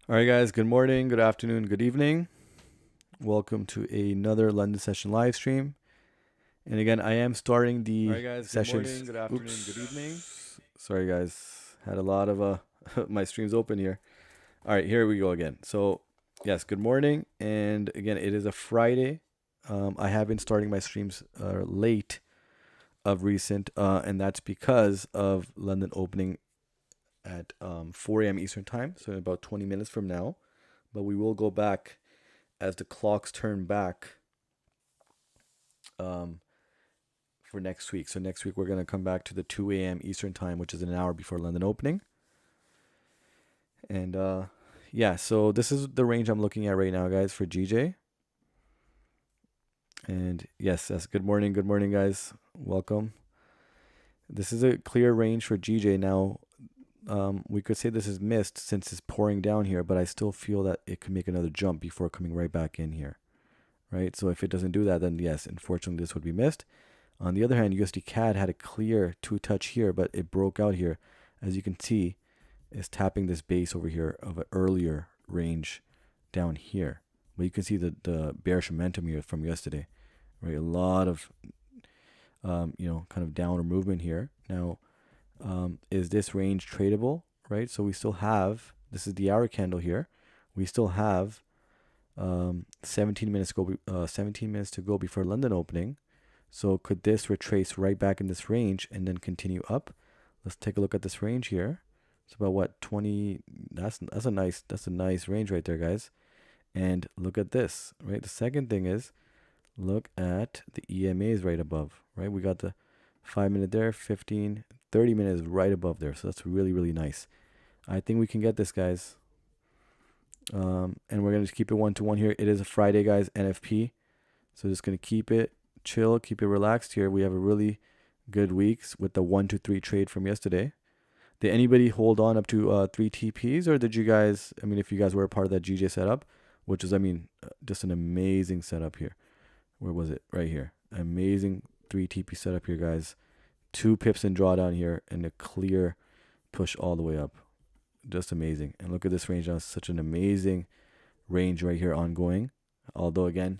All right, guys. Good morning, good afternoon, good evening. Welcome to another London session live stream. And again, I am starting All the right, guys. Good sessions. morning, good afternoon, good evening. Oops. Sorry, guys. Had a lot of my streams open here. All right, here we go again. So, yes, good morning. And again, it is a Friday. I have been starting my streams late of recent, and that's because of London opening at 4 a.m. Eastern time. So, in about 20 minutes from now. But we will go back as the clocks turn back um, for next week. So next week we're going to come back to the 2 a.m. Eastern time, which is an hour before London opening. And yeah, so this is the range I'm looking at right now, guys, for GJ. And yes, good morning, guys. Welcome. This is a clear range for GJ. Now, we could say this is missed since it's pouring down here, but I still feel that it could make another jump before coming right back in here, right? So if it doesn't do that, then yes, unfortunately, this would be missed. On the other hand, USD CAD had a clear two touch here, but it broke out here. As you can see, is tapping this base over here of an earlier range down here. But you can see the bearish momentum here from yesterday, right? A lot of, kind of downward movement here. Now, is this range tradable, right? So we still have, this is the hour candle here. We still have 17 minutes to go before London opening. So could this retrace right back in this range and then continue up? Let's take a look at this range here. It's about what 20. That's a nice range right there, guys. And look at this, right? The second thing is look at the EMAs right above, right? We got the 5 minute there, 15, 30 minutes right above there. So that's really, really nice. I think we can get this, guys. And we're gonna just keep it 1-to-1 here. It is a Friday, guys, NFP. So just gonna keep it chill, keep it relaxed here. We have a really good weeks with the 1-to-3 trade from yesterday. Did anybody hold on up to 3 TPs, or did you guys? I mean, if you guys were a part of that GJ setup, which is, just an amazing setup here. Where was it? Right here. Amazing 3 TP setup here, guys. 2 pips in drawdown here, and a clear push all the way up. Just amazing. And look at this range now. Such an amazing range right here ongoing. Although again,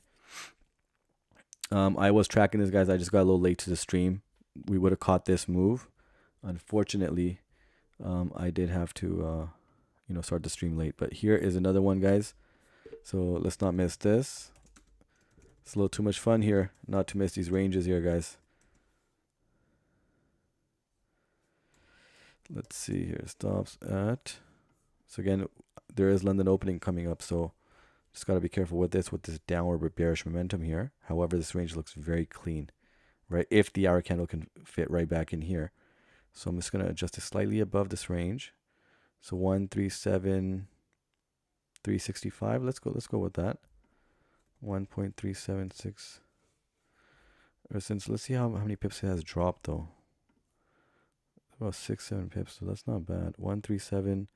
I was tracking this, guys. I just got a little late to the stream. We would have caught this move. Unfortunately, I did have to, start the stream late. But here is another one, guys. So let's not miss this. It's a little too much fun here, not to miss these ranges here, guys. Let's see here. Stops at. So again, there is London opening coming up. So just got to be careful with this downward bearish momentum here. However, this range looks very clean, right? If the hour candle can fit right back in here. So I'm just going to adjust it slightly above this range. So 137, 365. Let's go with that. 1.376. Or since let's see how many pips it has dropped though. About 6-7 pips, so that's not bad. 137,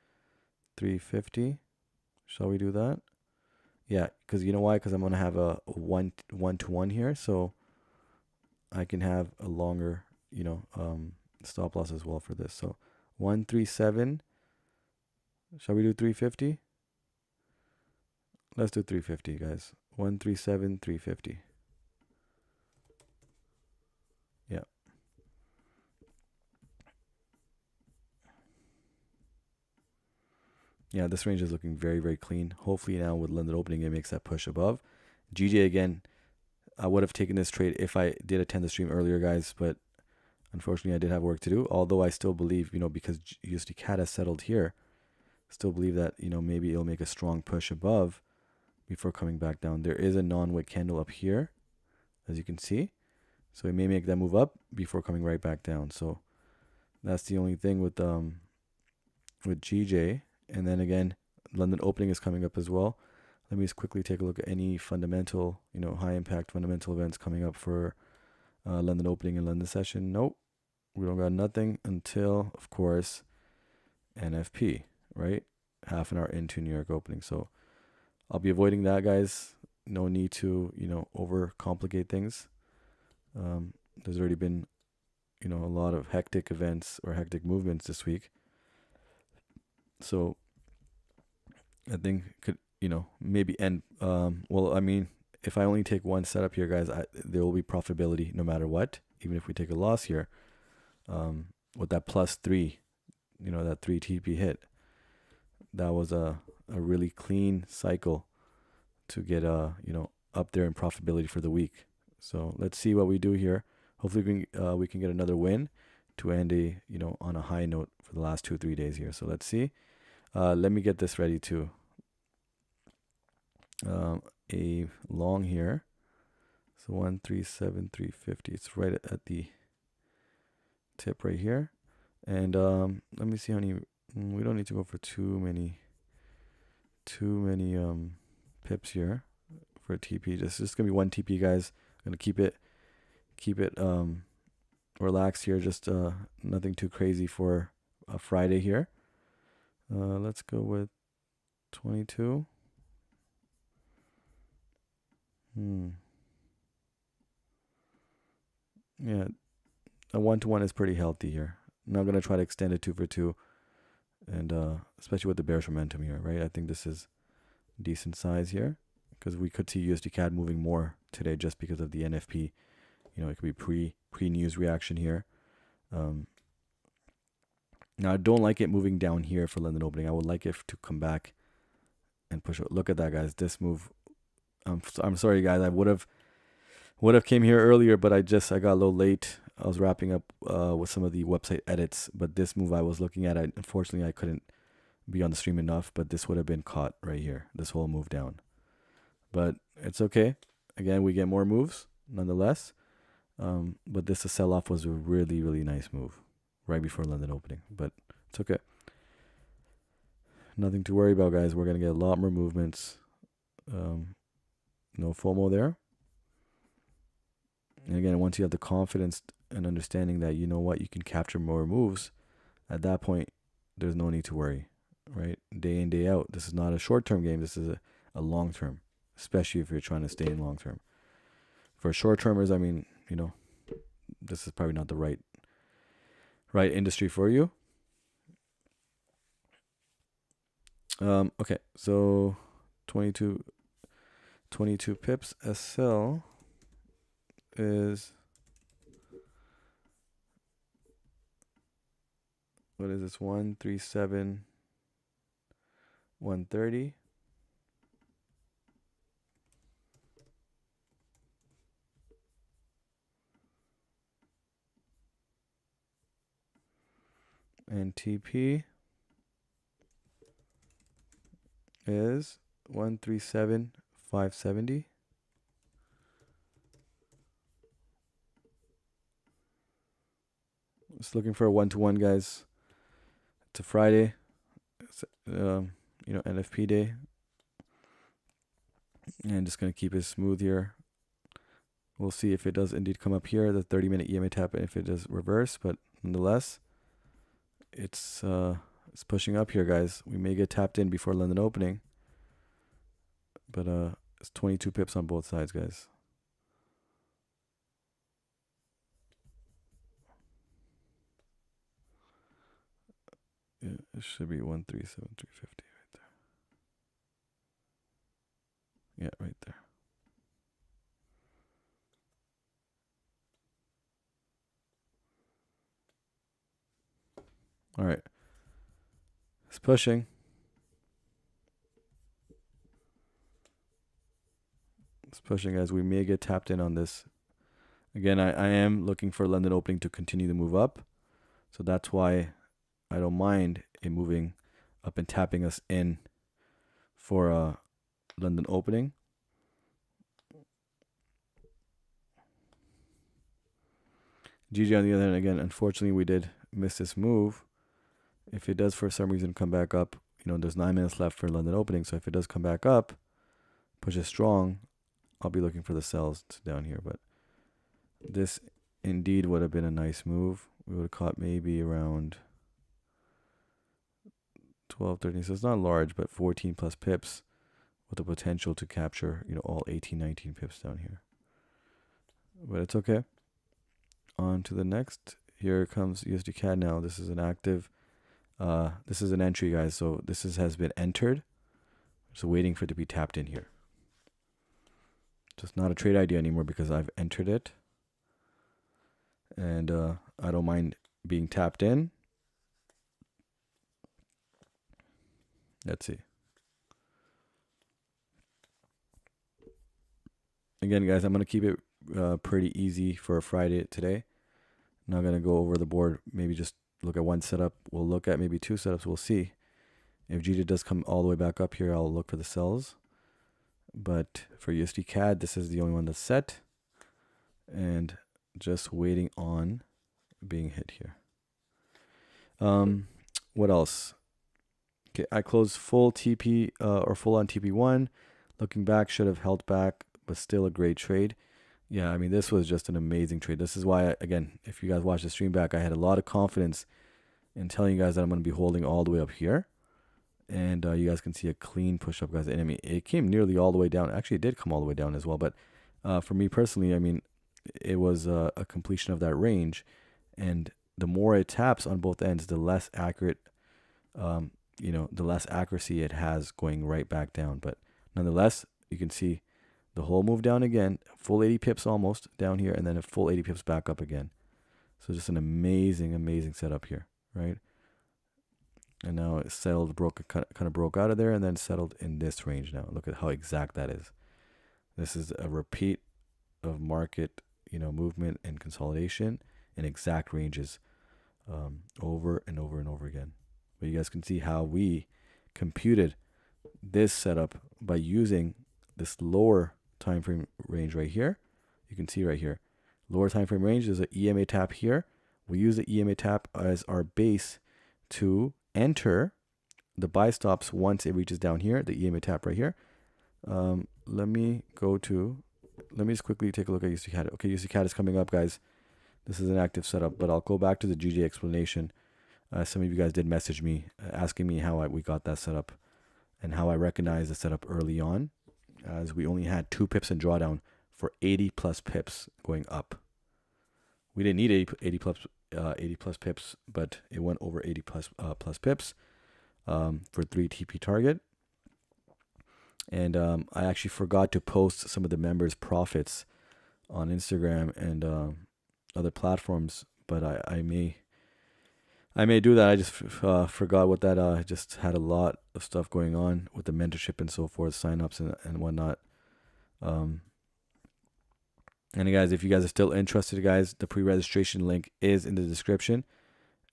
350. Shall we do that? Yeah, because you know why? Because I'm gonna have a 1-to-1 here, so I can have a longer, stop loss as well for this. So 137. Shall we do 350? Let's do 350, guys. 137, 350. Yeah. Yeah, this range is looking very, very clean. Hopefully now with London opening, it makes that push above. GJ again, I would have taken this trade if I did attend the stream earlier, guys, but unfortunately I did have work to do. Although I still believe, because USD CAD has settled here, still believe that, maybe it'll make a strong push above before coming back down. There is a non-wick candle up here, as you can see. So it may make that move up before coming right back down. So that's the only thing with GJ. And then again, London opening is coming up as well. Let me just quickly take a look at any fundamental, high impact fundamental events coming up for London opening and London session. Nope, we don't got nothing until, of course, NFP, right? Half an hour into New York opening. So I'll be avoiding that, guys. No need to, overcomplicate things. There's already been, a lot of hectic events or hectic movements this week. So I think could, maybe end. Well, I mean, if I only take one setup here, guys, there will be profitability no matter what. Even if we take a loss here, with that +3, that 3 TP hit, that was a really clean cycle to get up there in profitability for the week. So let's see what we do here. Hopefully we can get another win to end on a high note for the last 2-3 days here. So let's see. Let me get this ready too. A long here. So 137,350. It's right at the tip right here. And let me see how many. We don't need to go for too many pips here for a TP. This is gonna be one TP, guys. I'm gonna keep it relaxed here. Just nothing too crazy for a Friday here. Let's go with 22. Yeah, a 1-to-1 is pretty healthy here. I'm not gonna try to extend it 2 for 2, and especially with the bearish momentum here, right? I think this is decent size here because we could see USD CAD moving more today just because of the NFP. It could be pre-news reaction here. Now I don't like it moving down here for London opening. I would like it to come back and push. Look at that, guys. This move. I'm sorry, guys. I would have came here earlier, but I got a little late. I was wrapping up with some of the website edits, but this move I was looking at, unfortunately I couldn't be on the stream enough, but this would have been caught right here, this whole move down. But it's okay. Again, we get more moves nonetheless. But this sell-off was a really, really nice move right before London opening, but it's okay. Nothing to worry about, guys. We're going to get a lot more movements. No FOMO there. And again, once you have the confidence and understanding that, you know what, you can capture more moves, at that point, there's no need to worry, right? Day in, day out. This is not a short-term game. This is a long-term, especially if you're trying to stay in long-term. For short-termers, I mean, this is probably not the right industry for you. Okay, so 22 pips. SL is, what is this? 137, 130. And TP is 137, 570. Just looking for a 1-to-1, guys. It's a Friday. It's, NFP day. And just going to keep it smooth here. We'll see if it does indeed come up here, the 30-minute EMA tap, and if it does reverse. But nonetheless, it's pushing up here, guys. We may get tapped in before London opening. But it's 22 pips on both sides, guys. Yeah, it should be 137, 350 right there. Yeah, right there. All right. It's pushing. It's pushing, guys. We may get tapped in on this. Again, I am looking for London opening to continue to move up. So that's why I don't mind it moving up and tapping us in for London opening. GG on the other hand, again, unfortunately, we did miss this move. If it does for some reason come back up, there's 9 minutes left for London opening. So if it does come back up, push it strong, I'll be looking for the sells down here. But this indeed would have been a nice move. We would have caught maybe around 12, 13. So it's not large, but 14 plus pips with the potential to capture, all 18, 19 pips down here. But it's okay. On to the next. Here comes USD CAD now. This is an active. This is an entry, guys. So this has been entered. Just waiting for it to be tapped in here. Just not a trade idea anymore because I've entered it. And I don't mind being tapped in. Let's see. Again, guys, I'm going to keep it pretty easy for a Friday today. Not going to go over the board. Maybe just look at one setup. We'll look at maybe two setups. We'll see. If GJ does come all the way back up here, I'll look for the sells. But for USD CAD, this is the only one that's set. And just waiting on being hit here. What else? Okay, I closed full TP or full on TP1. Looking back, should have held back, but still a great trade. Yeah, I mean, this was just an amazing trade. This is why, again, if you guys watch the stream back, I had a lot of confidence in telling you guys that I'm going to be holding all the way up here. And you guys can see a clean push up, guys. And I mean, it came nearly all the way down. Actually, it did come all the way down as well. But for me personally, I mean, it was a completion of that range. And the more it taps on both ends, the less accurate, the less accuracy it has going right back down. But nonetheless, you can see the whole move down again, full 80 pips almost down here, and then a full 80 pips back up again. So just an amazing, amazing setup here, right? And now it settled, kind of broke out of there, and then settled in this range now. Look at how exact that is. This is a repeat of market, movement and consolidation in exact ranges, over and over and over again. But you guys can see how we computed this setup by using this lower time frame range right here. You can see right here, lower time frame range is an EMA tap here. We use the EMA tap as our base to enter the buy stops once it reaches down here, the EMA tap right here. Let me just quickly take a look at USD CAD. Okay, USD CAD is coming up, guys. This is an active setup, but I'll go back to the GJ explanation. Some of you guys did message me asking me how we got that setup and how I recognized the setup early on, as we only had 2 pips in drawdown for 80 plus pips going up. We didn't need 80 plus pips, but it went over 80 plus pips for 3 TP target. And I actually forgot to post some of the members' profits on Instagram and other platforms, but I may do that. I just forgot what that. I just had a lot of stuff going on with the mentorship and so forth, signups and whatnot. And guys, if you guys are still interested, guys, the pre-registration link is in the description.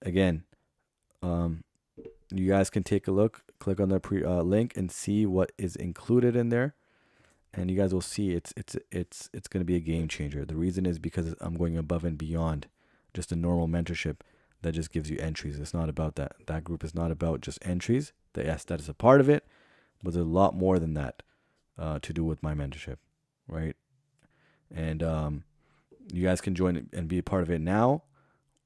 Again, you guys can take a look, click on the link and see what is included in there, and you guys will see it's going to be a game changer. The reason is because I'm going above and beyond just a normal mentorship that just gives you entries. It's not about that. That group is not about just entries. Yes, that is a part of it, but there's a lot more than that to do with my mentorship, right? And you guys can join and be a part of it now,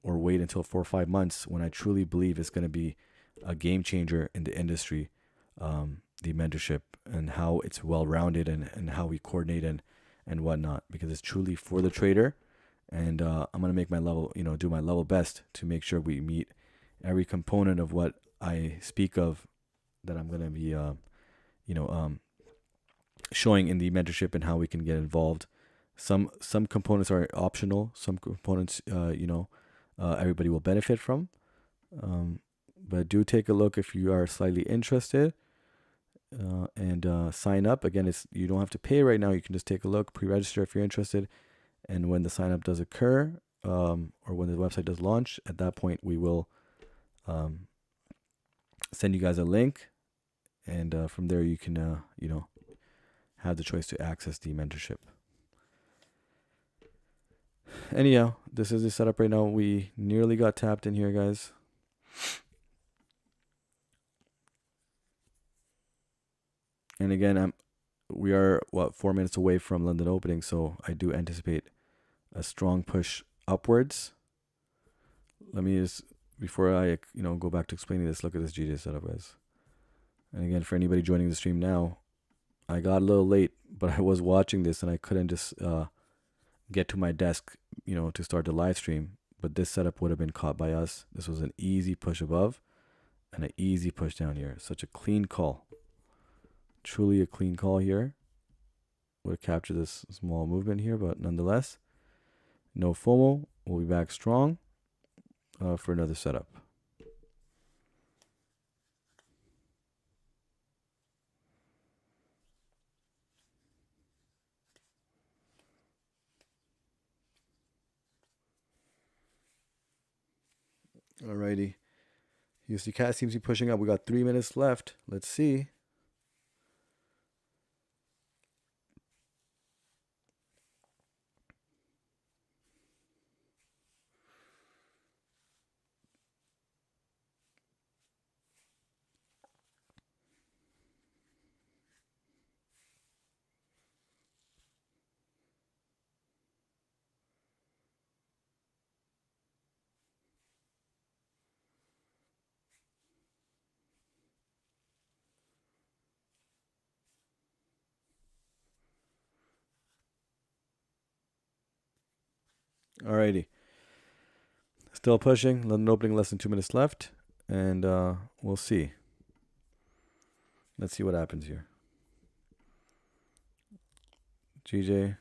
or wait until 4 or 5 months when I truly believe it's going to be a game changer in the industry, the mentorship, and how it's well-rounded and how we coordinate and whatnot, because it's truly for the trader. And I'm going to make my level, do my level best to make sure we meet every component of what I speak of that I'm going to be, showing in the mentorship and how we can get involved. Some components are optional. Some components, everybody will benefit from. But do take a look if you are slightly interested, and sign up. Again, you don't have to pay right now. You can just take a look, pre-register if you're interested. And when the sign up does occur, or when the website does launch, at that point we will send you guys a link, and from there you can have the choice to access the mentorship. Anyhow, this is the setup right now. We nearly got tapped in here, guys. And again, we are 4 minutes away from London opening, so I do anticipate a strong push upwards. Let me just, before I go back to explaining this, look at this GJ setup, guys. And again, for anybody joining the stream now, I got a little late, but I was watching this and I couldn't just get to my desk, to start the live stream. But this setup would have been caught by us. This was an easy push above and an easy push down here. Such a clean call. truly a clean call here. Would have captured this small movement here, but nonetheless, no FOMO. We'll be back strong for another setup. Alrighty. USD CAD seems to be pushing up. We got 3 minutes left. Let's see. Alrighty. Still pushing. London opening, less than 2 minutes left. And we'll see. Let's see what happens here. GJ.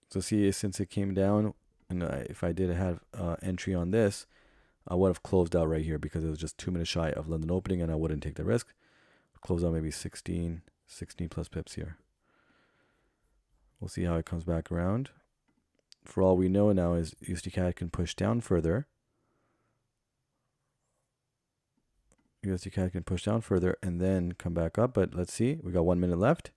So see, since it came down, and if I did have entry on this, I would have closed out right here because it was just 2 minutes shy of London opening, and I wouldn't take the risk. Close out maybe 16 plus pips here. We'll see how it comes back around. For all we know now is USD CAD can push down further. USD CAD can push down further and then come back up. But let's see. We got 1 minute left.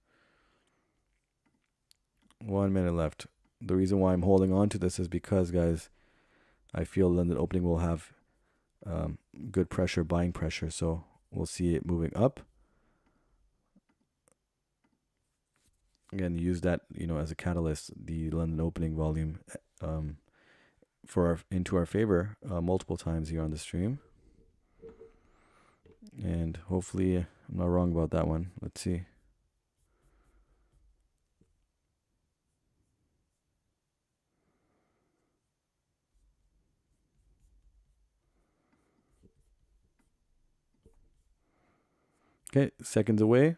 1 minute left. The reason why I'm holding on to this is because, guys, I feel London opening will have good pressure, buying pressure. So we'll see it moving up. Again, use that, as a catalyst, the London opening volume into our favor multiple times here on the stream. And hopefully I'm not wrong about that one. Let's see. Okay, seconds away.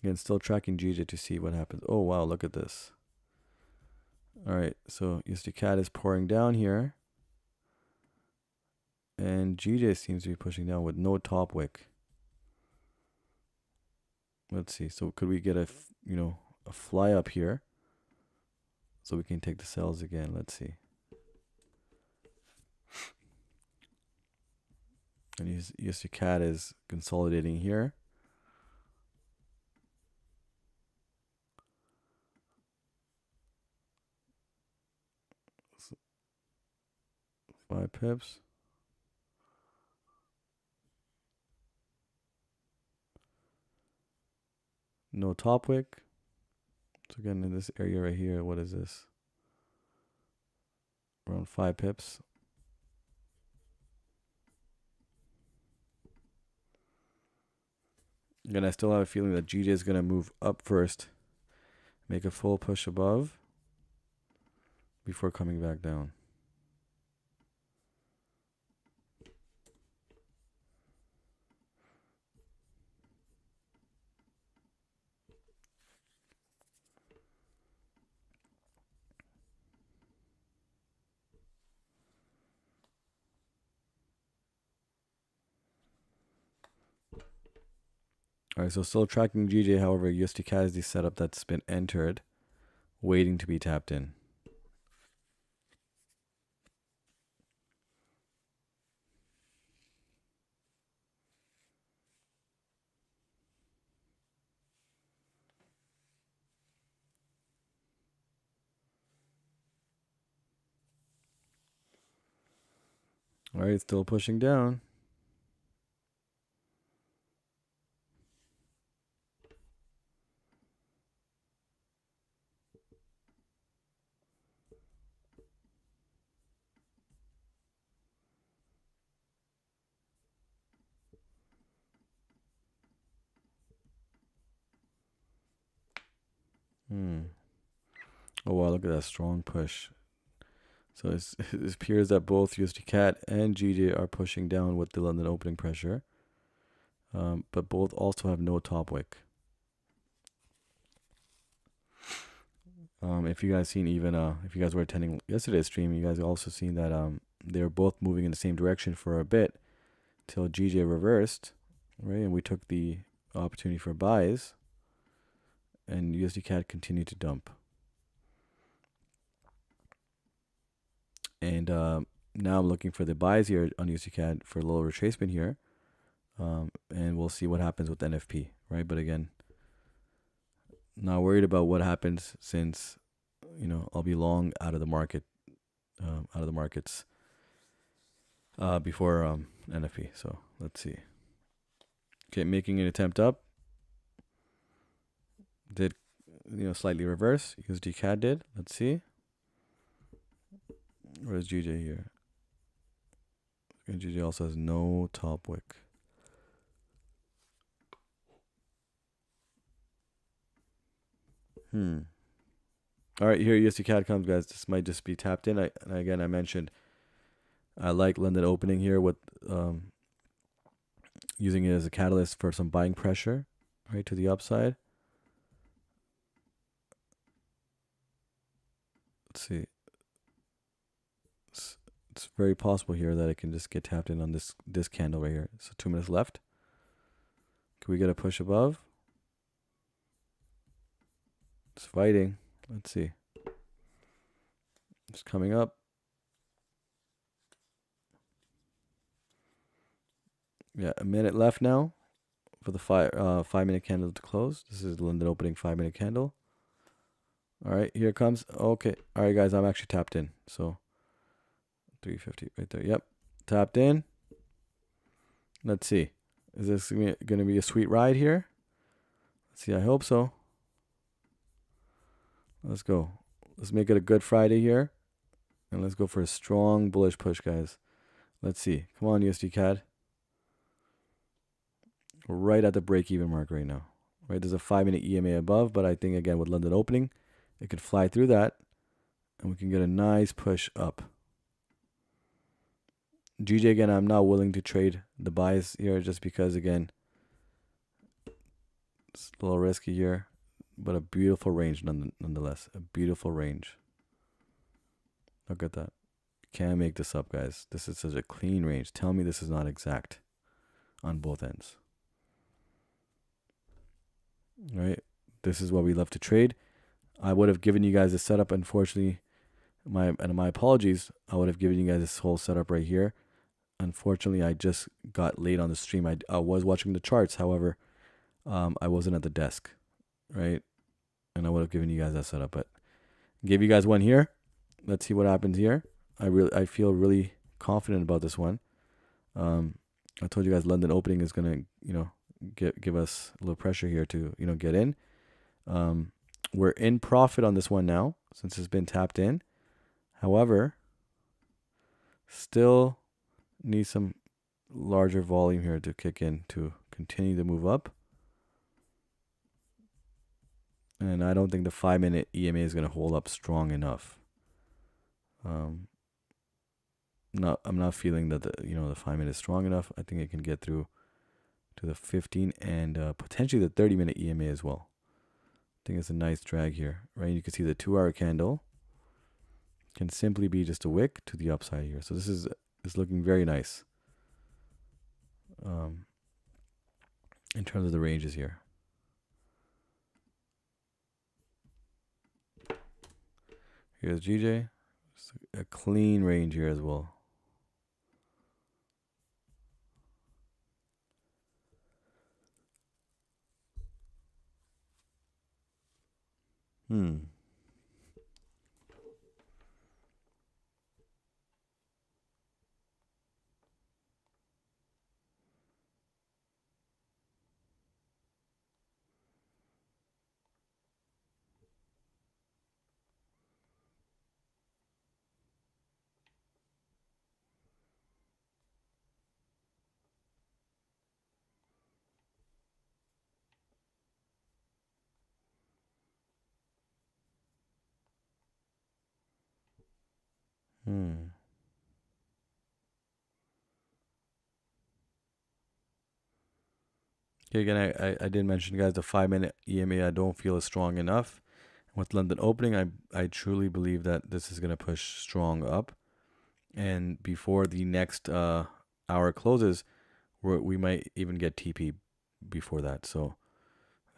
Again, still tracking GJ to see what happens. Oh, wow, look at this. All right, so USD CAD is pouring down here. And GJ seems to be pushing down with no top wick. Let's see. So could we get a fly up here? So we can take the sells again. Let's see. And USD CAD is consolidating here. So 5 pips. No top wick. So again, in this area right here, what is this? Around 5 pips. Again, I still have a feeling that GJ is going to move up first, make a full push above before coming back down. All right, so still tracking GJ. However, USD CAD is the setup that's been entered, waiting to be tapped in. All right, still pushing down. Oh, wow, look at that strong push. So it appears that both USD CAD and GJ are pushing down with the London opening pressure, but both also have no top wick. If you guys seen even if you guys were attending yesterday's stream, you guys also seen that they were both moving in the same direction for a bit till GJ reversed, right? And we took the opportunity for buys, and USD CAD continued to dump. And now I'm looking for the buys here on USD CAD for a little retracement here, and we'll see what happens with NFP, right? But again, not worried about what happens since, I'll be long out of the market, out of the markets before NFP. So let's see. Okay, making an attempt up. Did slightly reverse. USD CAD did. Let's see. Where's GJ here? And GJ also has no top wick. All right, here USD CAD comes, guys. This might just be tapped in. Again, I mentioned I like London opening here with using it as a catalyst for some buying pressure, right, to the upside. Let's see. It's very possible here that it can just get tapped in on this candle right here. So 2 minutes left. Can we get a push above? It's fighting. Let's see. It's coming up. Yeah, a minute left now for the 5-minute candle to close. This is the London opening 5-minute candle. All right, here it comes. Okay. All right, guys, I'm actually tapped in. So 350 right there. Yep. Tapped in. Let's see. Is this going to be a sweet ride here? Let's see. I hope so. Let's go. Let's make it a good Friday here. And let's go for a strong bullish push, guys. Let's see. Come on, USD CAD. We're right at the break-even mark right now. Right, there's a 5-minute EMA above, but I think, again, with London opening, it could fly through that, and we can get a nice push up. GJ, again, I'm not willing to trade the buys here just because, again, it's a little risky here, but a beautiful range nonetheless. A beautiful range. Look at that. Can't make this up, guys. This is such a clean range. Tell me this is not exact on both ends. Right? This is what we love to trade. I would have given you guys a setup. Unfortunately, my apologies. I would have given you guys this whole setup right here. Unfortunately, I just got late on the stream. I was watching the charts. However, I wasn't at the desk, right? And I would have given you guys that setup, but gave you guys one here. Let's see what happens here. I feel really confident about this one. I told you guys London opening is gonna, give us a little pressure here to, get in. We're in profit on this one now since it's been tapped in. However, still need some larger volume here to kick in to continue to move up. And I don't think the 5-minute EMA is going to hold up strong enough. I'm not feeling that the 5-minute is strong enough. I think it can get through to the 15 and potentially the 30-minute EMA as well. I think it's a nice drag here, right? You can see the 2-hour candle can simply be just a wick to the upside here. So this is looking very nice in terms of the ranges here. Here's GJ. Just a clean range here as well. Hmm. Okay, again, I did mention, guys, the 5 minute EMA I don't feel is strong enough. With London opening, I truly believe that this is gonna push strong up, and before the next hour closes, we might even get TP before that. So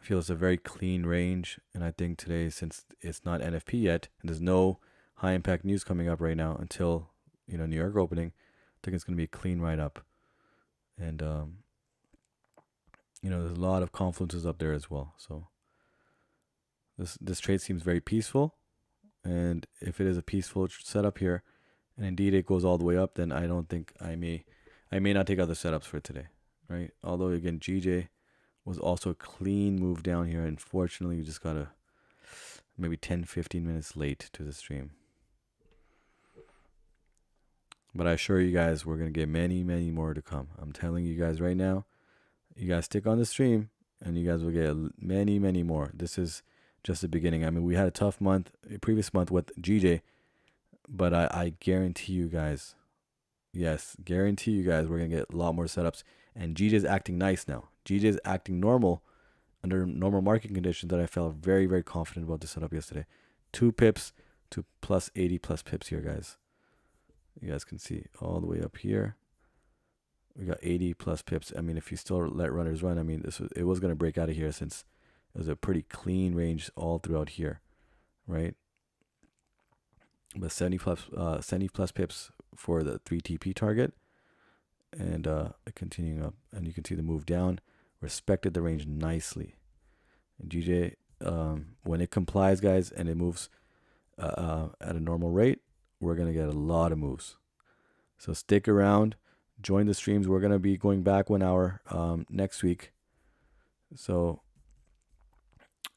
I feel it's a very clean range, and I think today, since it's not NFP yet, and there's no high impact news coming up right now until New York opening, I think it's gonna be a clean ride up, and there's a lot of confluences up there as well. So this trade seems very peaceful, and if it is a peaceful setup here, and indeed it goes all the way up, then I don't think I may not take other setups for today, right? Although again, GJ was also a clean move down here. Unfortunately, you just gotta maybe 10-15 minutes late to the stream. But I assure you guys, we're gonna get many, many more to come. I'm telling you guys right now. You guys stick on the stream, and you guys will get many, many more. This is just the beginning. I mean, we had a tough month, previous month with GJ, but I guarantee you guys, yes, guarantee you guys, we're gonna get a lot more setups. And GJ is acting nice now. GJ is acting normal under normal market conditions. That I felt very, very confident about the setup yesterday. 2 pips to plus 80 plus pips here, guys. You guys can see all the way up here. We got 80 plus pips. I mean, if you still let runners run, I mean, it was going to break out of here, since it was a pretty clean range all throughout here, right? But 70 plus pips for the 3 TP target, and continuing up. And you can see the move down respected the range nicely. And GJ, when it complies, guys, and it moves at a normal rate, we're going to get a lot of moves. So stick around. Join the streams. We're going to be going back 1 hour next week. So,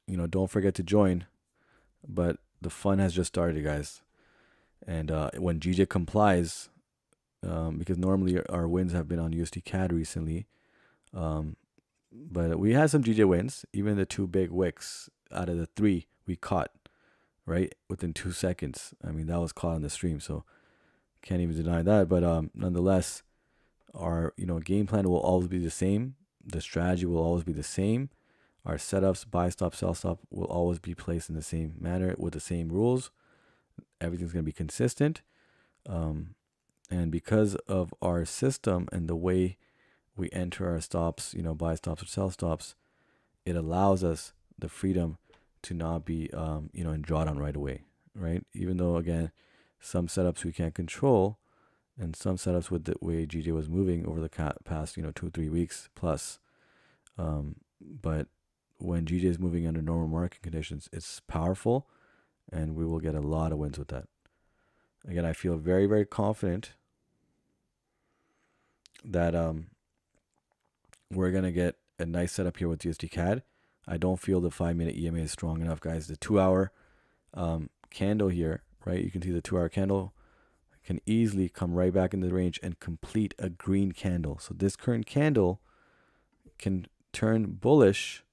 don't forget to join. But the fun has just started, guys. And when GJ complies, because normally our wins have been on USD CAD recently, but we had some GJ wins. Even the 2 big wicks out of the 3 we caught, right, within 2 seconds. I mean, that was caught on the stream, so can't even deny that. But nonetheless, our game plan will always be the same. The strategy will always be the same. Our setups, buy stop, sell stop, will always be placed in the same manner with the same rules. Everything's going to be consistent. And because of our system and the way we enter our stops, buy stops or sell stops, it allows us the freedom to not be, in drawdown right away, right? Even though, again, some setups we can't control, and some setups with the way GJ was moving over the past, 2-3 weeks plus. But when GJ is moving under normal market conditions, it's powerful, and we will get a lot of wins with that. Again, I feel very, very confident that we're going to get a nice setup here with USD CAD. I don't feel the 5-minute EMA is strong enough, guys. The 2-hour candle here, right? You can see the 2-hour candle can easily come right back into the range and complete a green candle. So this current candle can turn bullish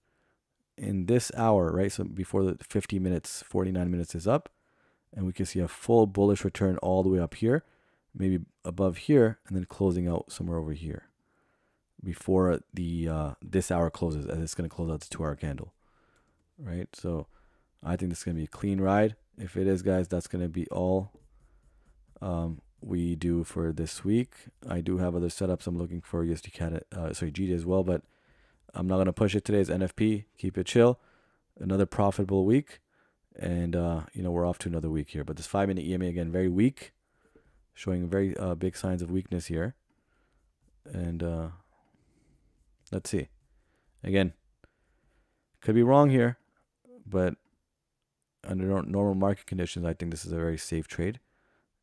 in this hour, right? So before the 50 minutes, 49 minutes is up, and we can see a full bullish return all the way up here, maybe above here, and then closing out somewhere over here before the this hour closes, as it's going to close out the 2-hour candle, right? So I think this is going to be a clean ride. If it is, guys, that's going to be all we do for this week. I do have other setups I'm looking for USD CAD, GJ as well, but I'm not going to push it today. It's NFP. Keep it chill. Another profitable week, and we're off to another week here. But this 5-minute EMA, again, very weak, showing very big signs of weakness here. And let's see. Again, could be wrong here, but under normal market conditions, I think this is a very safe trade.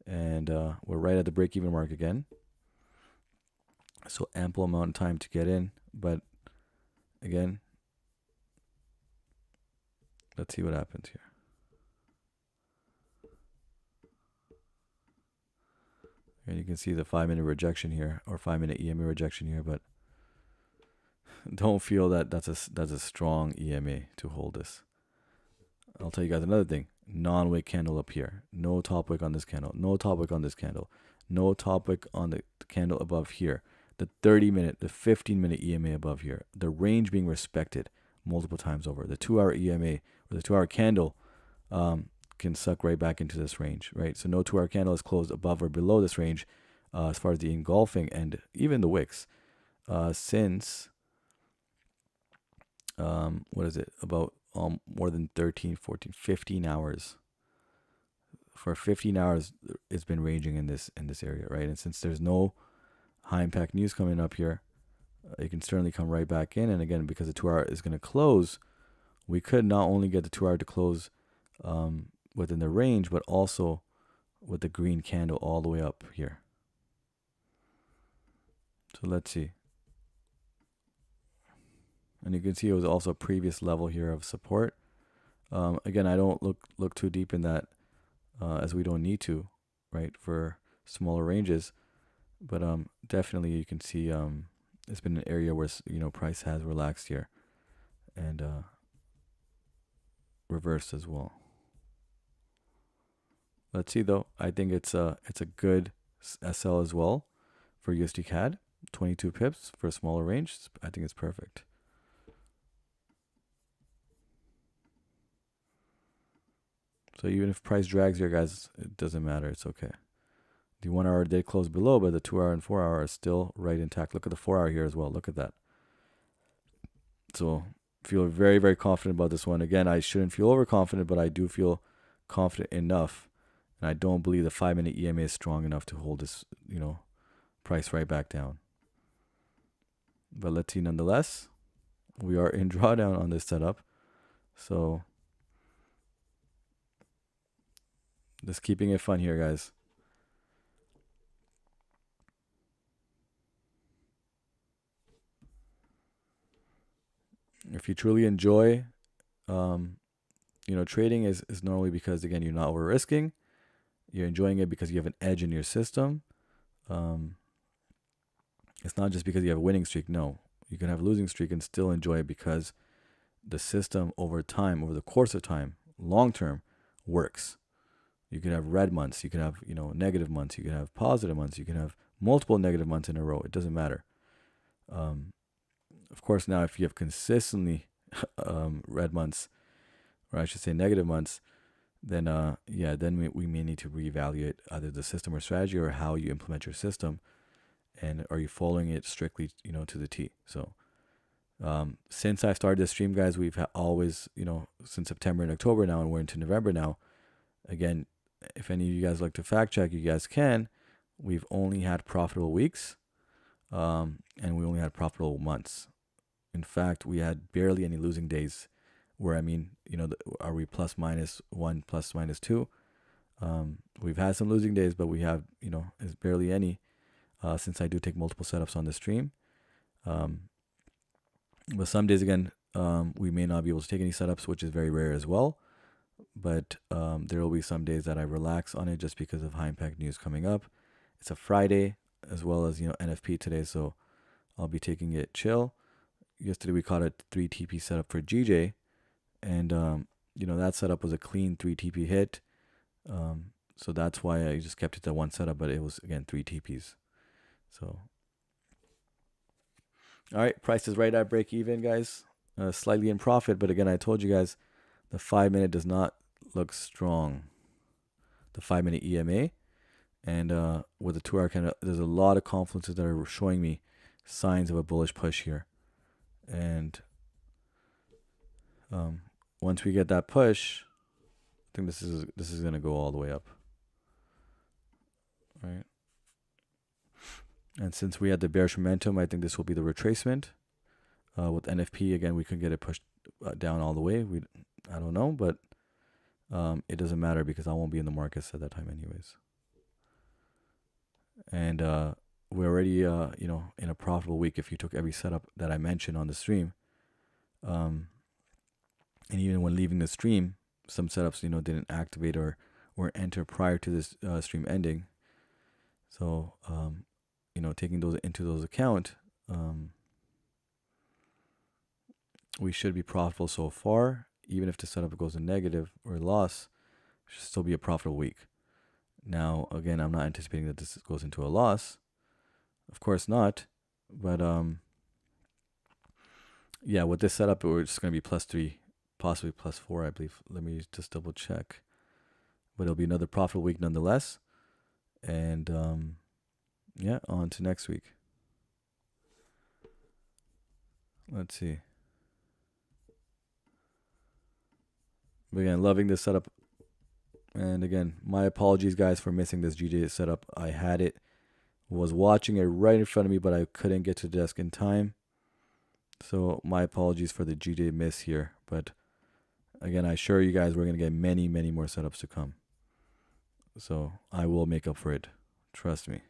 And we're right at the break-even mark again. So ample amount of time to get in. But again, let's see what happens here. And you can see the 5-minute rejection here, or 5-minute EMA rejection here, but don't feel that that's a strong EMA to hold this. I'll tell you guys another thing. Non-wick candle up here. No top wick on this candle. No top wick on this candle. No top wick on the candle above here. The 30-minute, the 15-minute EMA above here. The range being respected multiple times over. The 2-hour EMA or the 2-hour candle can suck right back into this range, right? So no 2-hour candle is closed above or below this range as far as the engulfing and even the wicks since what is it, about more than 13, 14, 15 hours. For 15 hours it's been ranging in this area, right? And since there's no high impact news coming up here, it can certainly come right back in. And again, because the 2-hour is going to close, we could not only get the 2-hour to close within the range, but also with the green candle all the way up here. So let's see. And you can see it was also a previous level here of support. Again, I don't look too deep in that as we don't need to, right, for smaller ranges. But definitely you can see it's been an area where, you know, price has relaxed here and reversed as well. Let's see though. I think it's a good SL as well for USD CAD. 22 pips for a smaller range. I think it's perfect. So even if price drags here, guys, it doesn't matter. It's okay. The 1-hour did close below, but the 2-hour and 4-hour are still right intact. Look at the 4-hour here as well. Look at that. So feel very, very confident about this one. Again, I shouldn't feel overconfident, but I do feel confident enough. And I don't believe the 5-minute EMA is strong enough to hold this, you know, price right back down. But let's see nonetheless. We are in drawdown on this setup. So just keeping it fun here, guys. If you truly enjoy, you know, trading is normally because, again, you're not over risking. You're enjoying it because you have an edge in your system. It's not just because you have a winning streak. No, you can have a losing streak and still enjoy it because the system over time, over the course of time, long term, works. You can have red months. You can have, you know, negative months. You can have positive months. You can have multiple negative months in a row. It doesn't matter. Of course, now if you have consistently red months, or I should say negative months, then yeah, then we may need to reevaluate either the system or strategy or how you implement your system, and are you following it strictly, you know, to the T. So since I started this stream, guys, we've always, you know, since September and October now, and we're into November now. Again, if any of you guys like to fact check, you guys can. We've only had profitable weeks, and we only had profitable months. In fact, we had barely any losing days. Where, I mean, you know, are we plus minus 1, plus minus 2? We've had some losing days, but we have, you know, it's barely any since I do take multiple setups on the stream. But some days, again, we may not be able to take any setups, which is very rare as well. But there will be some days that I relax on it just because of high impact news coming up. It's a Friday as well as, you know, NFP today, so I'll be taking it chill. Yesterday we caught a 3 TP setup for GJ, and you know, that setup was a clean 3 TP hit. So that's why I just kept it to one setup, but it was, again, 3 TPs. So all right, price is right at break even, guys. Slightly in profit, but again, I told you guys the 5-minute does not look strong. The 5-minute EMA, and with the 2-hour candle, there's a lot of confluences that are showing me signs of a bullish push here. And once we get that push, I think this is gonna go all the way up, right? And since we had the bearish momentum, I think this will be the retracement. With NFP, again, we could get it pushed down all the way. I don't know, but it doesn't matter because I won't be in the markets at that time anyways. And we're already, you know, in a profitable week if you took every setup that I mentioned on the stream. And even when leaving the stream, some setups, you know, didn't activate or enter prior to this stream ending. So, you know, taking those into those account, we should be profitable so far, even if the setup goes in negative or loss, it should still be a profitable week. Now, again, I'm not anticipating that this goes into a loss. Of course not. But yeah, with this setup, we're just going to be +3, possibly +4, I believe. Let me just double check. But it'll be another profitable week nonetheless. And yeah, on to next week. Let's see. But again, loving this setup. And again, my apologies, guys, for missing this GJ setup. I had it, was watching it right in front of me, but I couldn't get to the desk in time. So my apologies for the GJ miss here. But again, I assure you guys we're going to get many, many more setups to come. So I will make up for it. Trust me.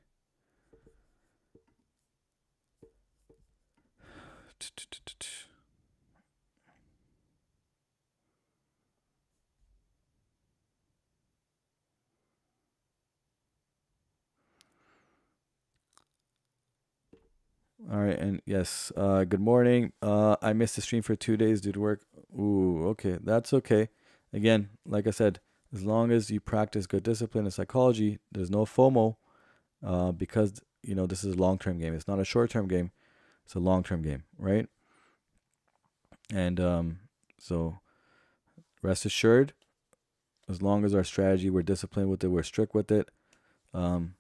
All right, and yes, good morning. I missed the stream for 2 days due to work. Ooh, okay, that's okay. Again, like I said, as long as you practice good discipline and psychology, there's no FOMO, because this is a long-term game. It's not a short-term game. It's a long-term game, right? And so rest assured, as long as our strategy, we're disciplined with it, we're strict with it, we'll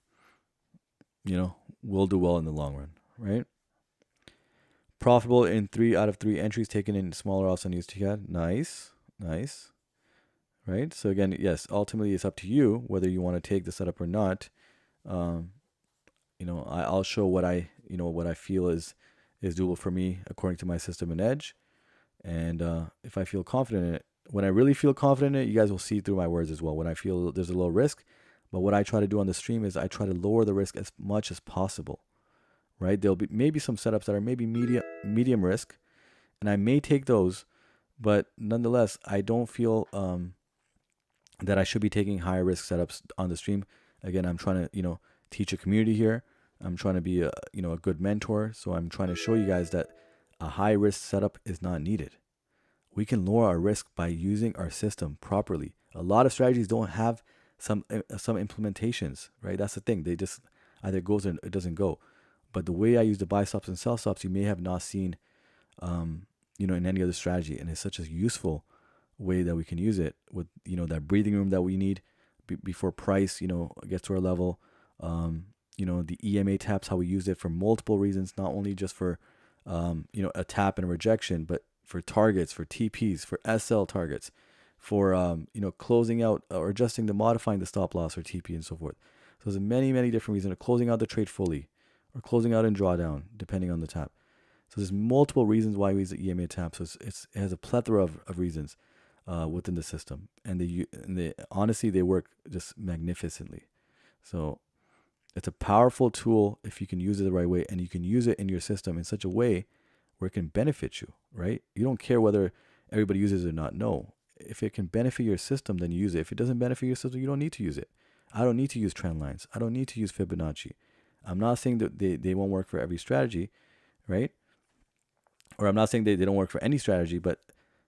do well in the long run, right? Profitable in 3 out of 3 entries taken in smaller loss on USD. Nice. Right? So again, yes, ultimately it's up to you whether you want to take the setup or not. I'll show what I feel is doable for me according to my system and edge. And if I feel confident in it, when I really feel confident in it, you guys will see through my words as well. When I feel there's a low risk, but what I try to do on the stream is I try to lower the risk as much as possible. Right? There'll be maybe some setups that are maybe medium risk, and I may take those, but nonetheless, I don't feel that I should be taking higher risk setups on the stream. Again, I'm trying to teach a community here. I'm trying to be a good mentor, so I'm trying to show you guys that a high risk setup is not needed. We can lower our risk by using our system properly. A lot of strategies don't have some implementations, right? That's the thing. They just either goes or it doesn't go. But the way I use the buy stops and sell stops, you may have not seen, in any other strategy. And it's such a useful way that we can use it with, that breathing room that we need before price, gets to our level. The EMA taps, how we use it for multiple reasons, not only just for, a tap and a rejection, but for targets, for TPs, for SL targets, for, closing out or adjusting modifying the stop loss or TP and so forth. So there's many, many different reasons of closing out the trade fully or closing out in drawdown, depending on the tap. So there's multiple reasons why we use the EMA tap. So it has a plethora of reasons within the system. And they honestly, they work just magnificently. So it's a powerful tool if you can use it the right way, and you can use it in your system in such a way where it can benefit you, right? You don't care whether everybody uses it or not. No. If it can benefit your system, then you use it. If it doesn't benefit your system, you don't need to use it. I don't need to use trend lines. I don't need to use Fibonacci. I'm not saying that they won't work for every strategy, right? Or I'm not saying they don't work for any strategy, but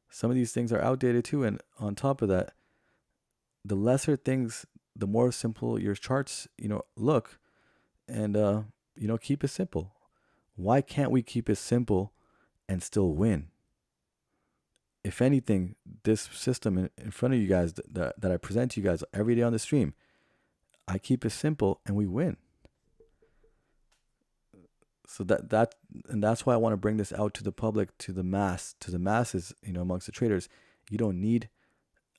some of these things are outdated too. And on top of that, the lesser things, the more simple your charts, look, and, keep it simple. Why can't we keep it simple and still win? If anything, this system in front of you guys that I present to you guys every day on the stream, I keep it simple and we win. So that's why I want to bring this out to the public, to the masses, amongst the traders. You don't need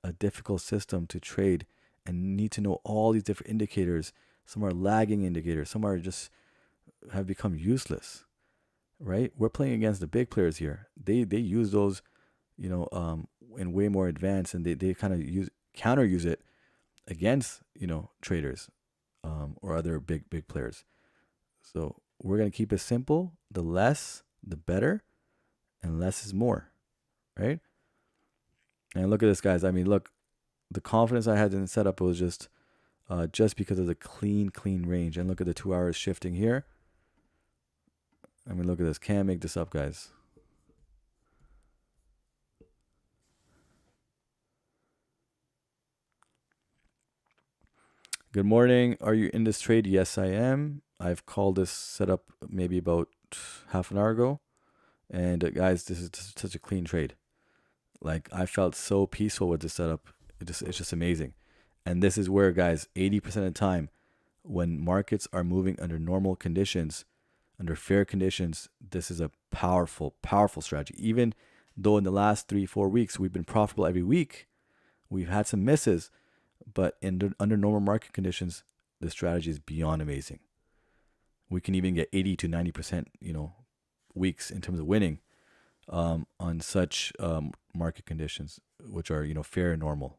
a difficult system to trade and need to know all these different indicators. Some are lagging indicators. Some are just have become useless, right? We're playing against the big players here. They use those, in way more advanced, and they kind of counter use it against, traders, or other big players. So we're going to keep it simple. The less, the better, and less is more, right? And look at this, guys. I mean, look, the confidence I had in the setup was just because of the clean range. And look at the 2 hours shifting here. I mean, look at this. Can't make this up, guys. Good morning. Are you in this trade? Yes, I am. I've called this setup maybe about half an hour ago. And guys, this is just such a clean trade. Like I felt so peaceful with this setup. It's just amazing. And this is where, guys, 80% of the time, when markets are moving under normal conditions, under fair conditions, this is a powerful, powerful strategy. Even though in the last 3-4 weeks we've been profitable every week, we've had some misses, but under normal market conditions, the strategy is beyond amazing. We can even get 80 to 90%, weeks in terms of winning on such market conditions, which are fair and normal.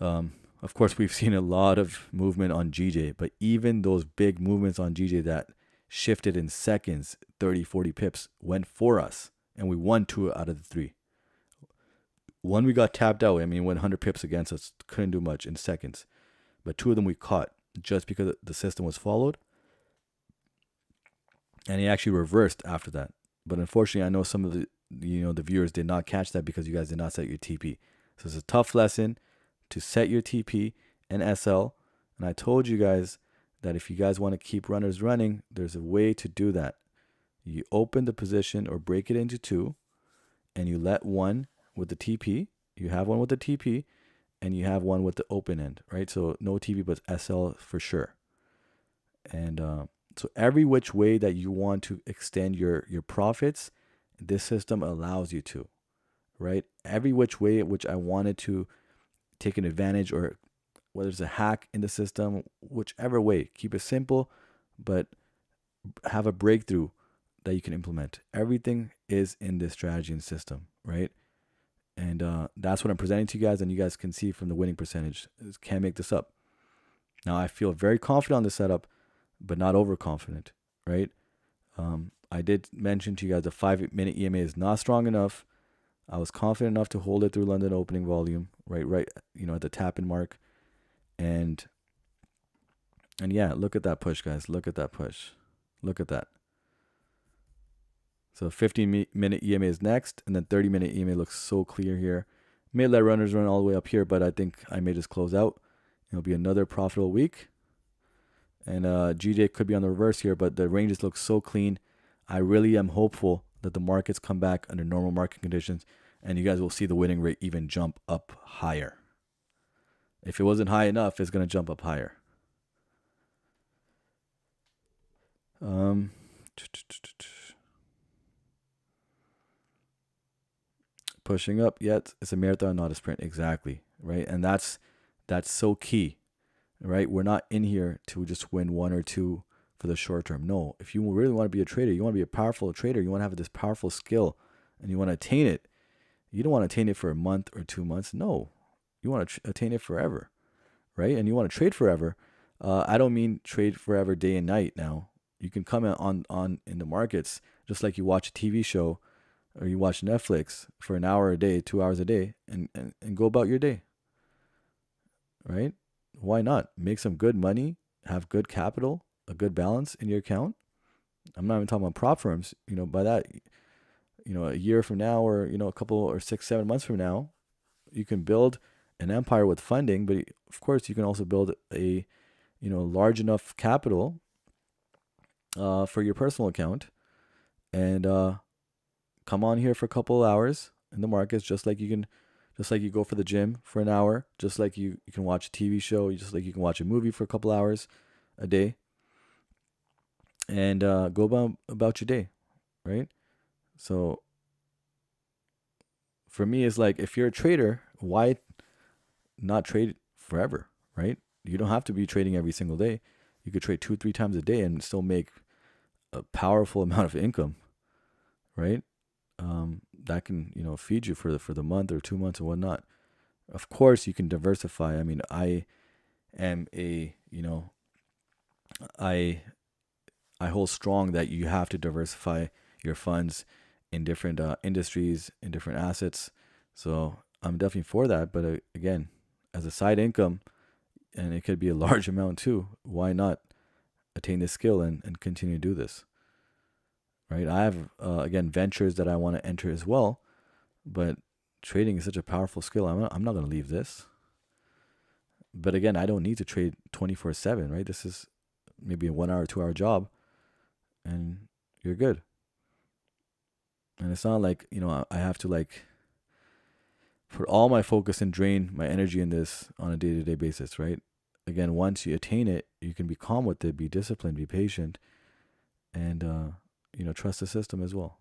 Of course, we've seen a lot of movement on GJ, but even those big movements on GJ that shifted in seconds, 30, 40 pips, went for us, and we won 2 out of the 3. One we got tapped out. I mean, went 100 pips against us, couldn't do much in seconds. But 2 of them we caught just because the system was followed. And he actually reversed after that. But unfortunately, I know some of the viewers did not catch that because you guys did not set your TP. So it's a tough lesson to set your TP and SL. And I told you guys that if you guys want to keep runners running, there's a way to do that. You open the position or break it into 2, and you let one with the TP. You have one with the TP, and you have one with the open end, right? So no TP, but SL for sure. And so every which way that you want to extend your profits, this system allows you to, right? Every which way which I wanted to take an advantage, or whether it's a hack in the system, whichever way, keep it simple, but have a breakthrough that you can implement. Everything is in this strategy and system, right? And that's what I'm presenting to you guys, and you guys can see from the winning percentage. Can't make this up. Now, I feel very confident on this setup, but not overconfident, right? I did mention to you guys the 5-minute EMA is not strong enough. I was confident enough to hold it through London opening volume, right, at the tap-in mark. And yeah, look at that push, guys. Look at that push. Look at that. So 15-minute EMA is next, and then 30-minute EMA looks so clear here. May let runners run all the way up here, but I think I may just close out. It'll be another profitable week. And GJ could be on the reverse here, but the ranges look so clean. I really am hopeful that the markets come back under normal market conditions, and you guys will see the winning rate even jump up higher. If it wasn't high enough, it's going to jump up higher. Pushing up, yet it's a marathon, not a sprint. Exactly, right? And that's so key, right? We're not in here to just win 1 or 2 for the short term. No, if you really want to be a trader, you want to be a powerful trader, you want to have this powerful skill, and you want to attain it. You don't want to attain it for a month or 2 months. No, you want to attain it forever, right? And you want to trade forever. I don't mean trade forever day and night. Now you can come on in the markets just like you watch a TV show or you watch Netflix for an hour a day, 2 hours a day, and go about your day, right? Why not? Make some good money, have good capital, a good balance in your account. I'm not even talking about prop firms. By that, a year from now, or a couple or 6-7 months from now, you can build an empire with funding. But of course, you can also build a large enough capital for your personal account, and come on here for a couple of hours in the markets, just like you go for the gym for an hour, just like you can watch a TV show, just like you can watch a movie for a couple hours a day, and go about your day, right? So for me, it's like, if you're a trader, why not trade forever, right? You don't have to be trading every single day. You could trade 2-3 times a day and still make a powerful amount of income, right? That can feed you for the month or 2 months or whatnot. Of course, you can diversify. I mean, I am I hold strong that you have to diversify your funds in different industries, in different assets. So I'm definitely for that. But again, as a side income, and it could be a large amount too, why not attain this skill and continue to do this? Right? I have, again, ventures that I want to enter as well, but trading is such a powerful skill. I'm not going to leave this. But again, I don't need to trade 24/7, right? This is maybe a 1 hour, 2 hour job, and you're good. And it's not like, I have to like put all my focus and drain my energy in this on a day-to-day basis, right? Again, once you attain it, you can be calm with it, be disciplined, be patient, and trust the system as well.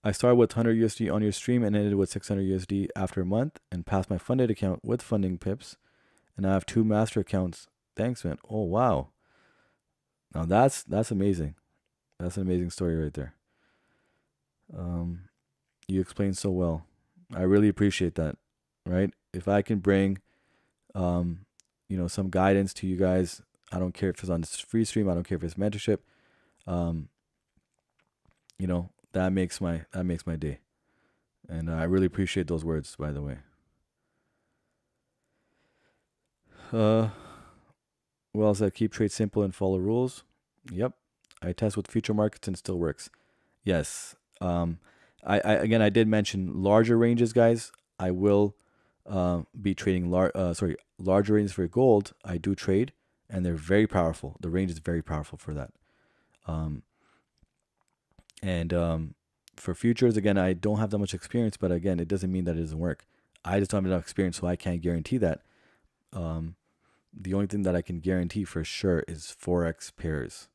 I started with 100 USD on your stream and ended with 600 USD after a month and passed my funded account with funding pips. And I have 2 master accounts. Thanks, man. Oh, wow. Now that's amazing. That's an amazing story right there. You explained so well. I really appreciate that. Right? If I can bring, some guidance to you guys, I don't care if it's on this free stream. I don't care if it's mentorship. Um, that makes my day. And I really appreciate those words, by the way. Well said. Keep trade simple and follow rules. Yep. I test with future markets and still works. Yes. I did mention larger ranges, guys. I will be trading larger ranges for gold. I do trade, and they're very powerful. The range is very powerful for that. And for futures, again, I don't have that much experience, but again, it doesn't mean that it doesn't work. I just don't have enough experience, so I can't guarantee that. The only thing that I can guarantee for sure is Forex pairs,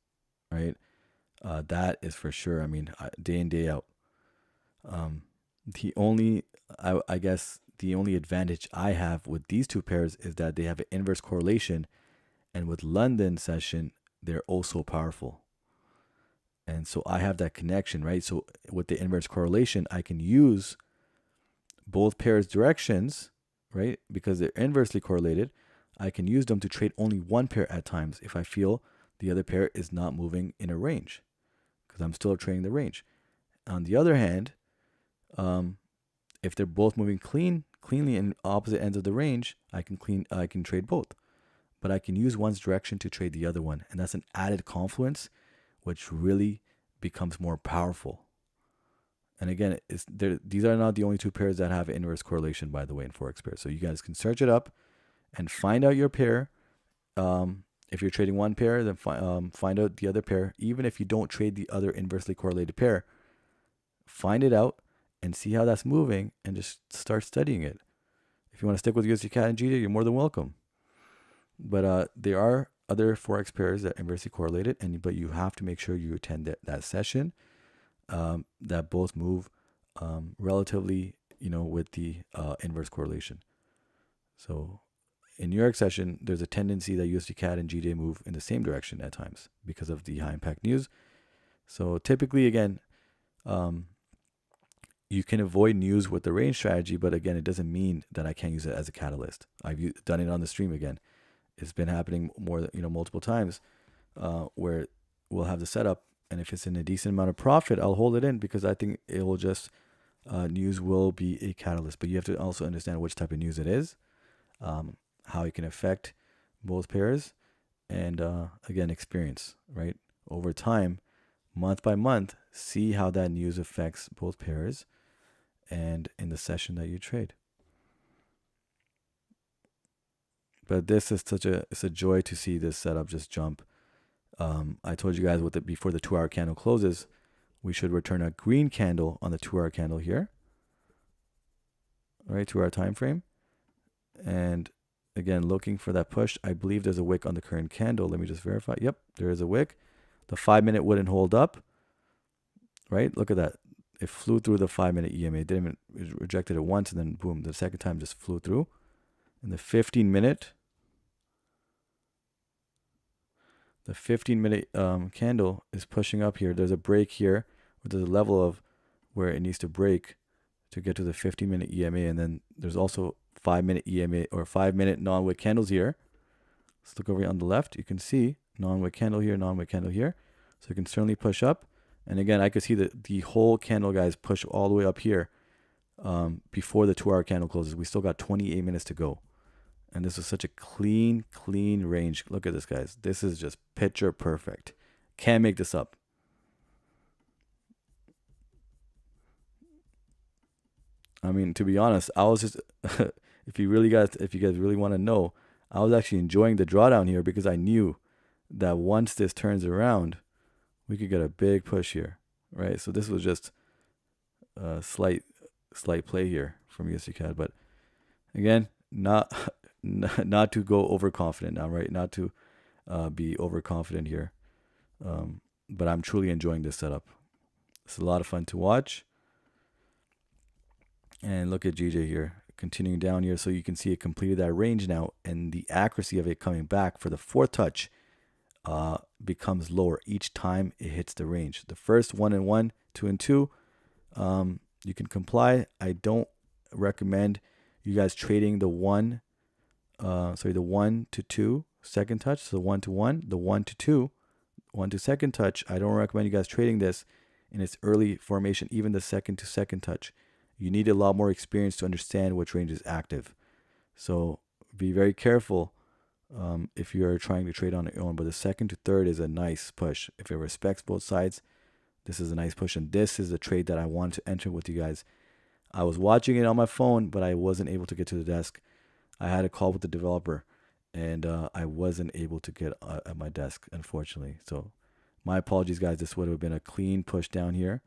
right? That is for sure. I mean, day in, day out. I guess the only advantage I have with these two pairs is that they have an inverse correlation, and with London session, they're also powerful. And so I have that connection, right? So with the inverse correlation, I can use both pairs' directions, right? Because they're inversely correlated. I can use them to trade only one pair at times if I feel the other pair is not moving in a range, because I'm still trading the range. On the other hand, if they're both moving cleanly in opposite ends of the range, I can trade both. But I can use one's direction to trade the other one, and that's an added confluence, which really becomes more powerful. And again, these are not the only two pairs that have inverse correlation, by the way, in Forex pairs. So you guys can search it up and find out your pair. If you're trading one pair, then find out the other pair. Even if you don't trade the other inversely correlated pair, find it out and see how that's moving and just start studying it. If you want to stick with USD CAD and GJ, you're more than welcome. But there are other Forex pairs that are inversely correlated, but you have to make sure you attend that session that both move relatively, with the inverse correlation. So in New York session, there's a tendency that USD CAD and GJ move in the same direction at times because of the high impact news. So typically, again, you can avoid news with the range strategy, but again, it doesn't mean that I can't use it as a catalyst. I've done it on the stream again. It's been happening multiple times where we'll have the setup, and if it's in a decent amount of profit, I'll hold it in because I think it will just news will be a catalyst. But you have to also understand which type of news it is, how it can affect both pairs, and again, experience, right? Over time, month by month, see how that news affects both pairs and in the session that you trade. But this is it's a joy to see this setup just jump. I told you guys before the 2 hour candle closes, we should return a green candle on the 2 hour candle here. All right, 2 hour time frame. And again, looking for that push. I believe there's a wick on the current candle. Let me just verify. Yep, there is a wick. The 5 minute wouldn't hold up. Right? Look at that. It flew through the 5 minute EMA. It rejected it once, and then boom, the second time just flew through. And the 15 minute candle is pushing up here. There's a break here. There's a level of where it needs to break to get to the 15-minute EMA. And then there's also 5-minute EMA or 5-minute non-wick candles here. Let's look over here on the left. You can see non-wick candle here, non-wick candle here. So you can certainly push up. And again, I could see that the whole candle, guys, push all the way up here before the 2 hour candle closes. We still got 28 minutes to go. And this is such a clean range. Look at this, guys. This is just picture perfect. Can't make this up. I mean, to be honest, I was just if you guys really want to know, I was actually enjoying the drawdown here because I knew that once this turns around, we could get a big push here, right? So this was just a slight play here from USD CAD, but again, not not to go overconfident now, right? Not to be overconfident here, but I'm truly enjoying this setup. It's a lot of fun to watch. And look at GJ here, continuing down here, so you can see it completed that range now, and the accuracy of it coming back for the fourth touch becomes lower each time it hits the range. The first 1 and 1, 2 and 2, you can comply. I don't recommend you guys trading the 1 to 2 second touch. So 1 to 1, the 1 to 2, 1 to second touch. I don't recommend you guys trading this in its early formation, even the second to second touch. You need a lot more experience to understand which range is active. So be very careful if you are trying to trade on your own. But the second to third is a nice push. If it respects both sides, this is a nice push. And this is the trade that I wanted to enter with you guys. I was watching it on my phone, but I wasn't able to get to the desk. I had a call with the developer, and I wasn't able to get at my desk, unfortunately. So my apologies, guys. This would have been a clean push down here,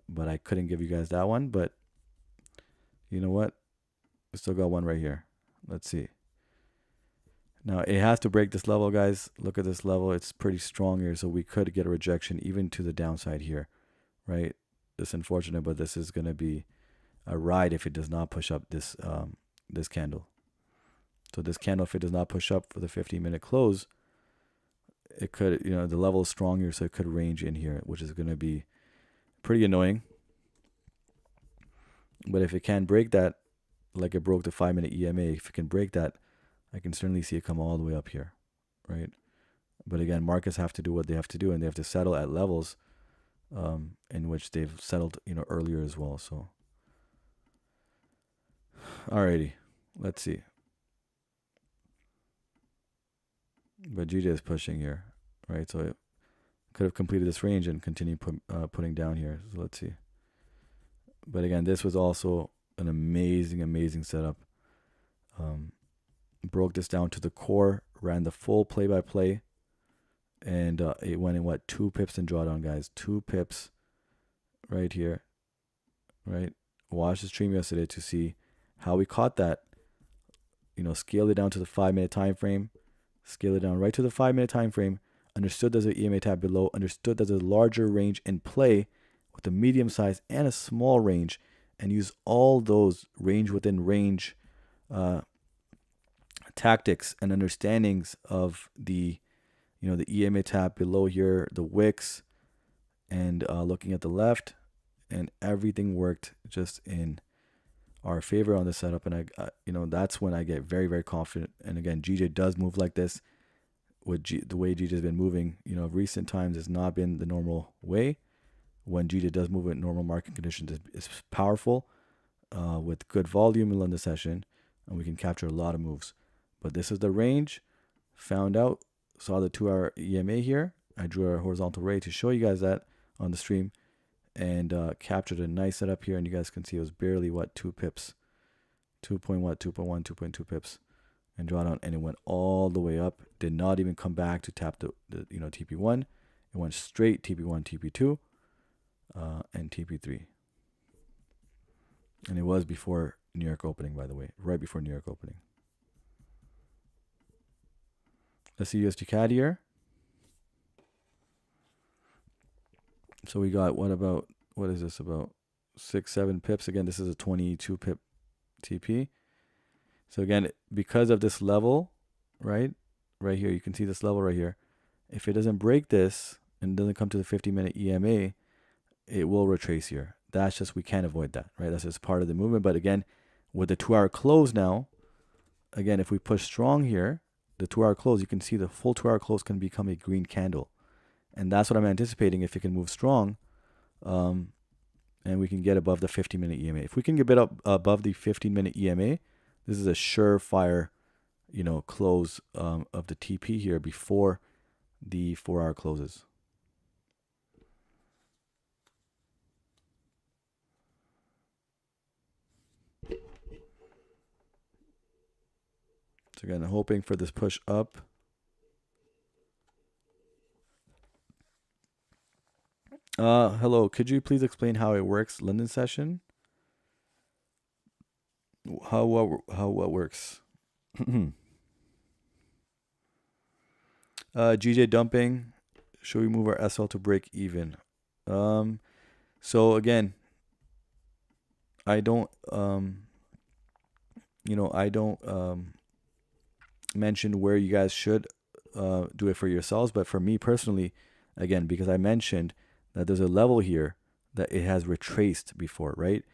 but I couldn't give you guys that one. But you know what? We still got one right here. Let's see. Now, it has to break this level, guys. Look at this level. It's pretty strong here, so we could get a rejection even to the downside here, right? It's unfortunate, but this is going to be a ride if it does not push up this this candle. So this candle, if it does not push up for the 15-minute close, it could, the level is strong here, so it could range in here, which is going to be pretty annoying. But if it can break that, like it broke the 5-minute EMA, if it can break that, I can certainly see it come all the way up here, right? But again, markets have to do what they have to do, and they have to settle at levels in which they've settled, earlier as well. So, alrighty, let's see. But GJ is pushing here, right? So it could have completed this range and continued putting down here. So let's see. But again, this was also an amazing setup. Broke this down to the core, ran the full play-by-play, and it went in 2 pips in drawdown, guys. 2 pips right here, right? Watched the stream yesterday to see how we caught that. Scaled it down to the 5-minute time frame, scale it down right to the 5-minute time frame, understood there's an EMA tab below, understood there's a larger range in play with a medium size and a small range, and use all those range within range tactics and understandings of the the EMA tab below here, the wicks, and looking at the left, and everything worked just in our favor on the setup. And I that's when I get very confident. And again, GJ does move like this. With the way GJ has been moving, recent times has not been the normal way. When GJ does move in normal market conditions, it's powerful with good volume in the session, and we can capture a lot of moves. But this is the range. Found out, saw the 2-hour EMA here. I drew a horizontal ray to show you guys that on the stream, and captured a nice setup here. And you guys can see it was barely 2 pips, 2.1, 2.2 pips, and draw down, and it went all the way up. Did not even come back to tap the TP1. It went straight TP1, TP2, and TP3. And it was before New York opening, by the way, right before New York opening. Let's see USD CAD here. So we got what is this, about 6-7 pips? Again, this is a 22 pip TP. So again, because of this level, right here, you can see this level right here. If it doesn't break this and doesn't come to the 50-minute EMA, it will retrace here. That's just, we can't avoid that, right? That's just part of the movement. But again, with the 2-hour close now, again, if we push strong here, the 2-hour close, you can see the full 2-hour close can become a green candle. And that's what I'm anticipating if it can move strong, and we can get above the 15-minute EMA. If we can get up above the 15-minute EMA, this is a surefire, close of the TP here before the 4-hour closes. So again, hoping for this push up. Hello, could you please explain how it works, London session? How what works? GJ dumping. Should we move our SL to break even? So again, I don't I don't mention where you guys should do it for yourselves, but for me personally, again, because I mentioned that there's a level here that it has retraced before, right?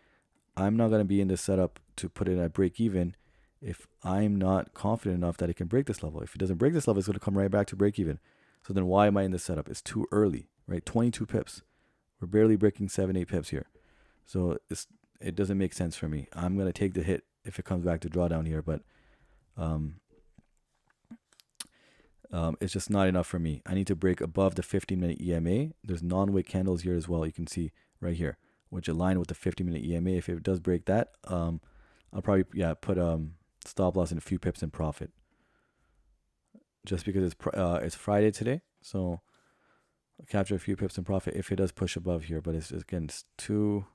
I'm not going to be in this setup to put it at break even if I'm not confident enough that it can break this level. If it doesn't break this level, it's going to come right back to break even. So then why am I in this setup? It's too early, right? 22 pips. We're barely breaking 7-8 pips here. So it doesn't make sense for me. I'm going to take the hit if it comes back to drawdown here, but it's just not enough for me. I need to break above the 15-minute EMA. There's non-wick candles here as well. You can see right here, which align with the 50-minute EMA. If it does break that, I'll probably put stop loss and a few pips in profit. Just because it's Friday today, so I'll capture a few pips in profit if it does push above here. But it's too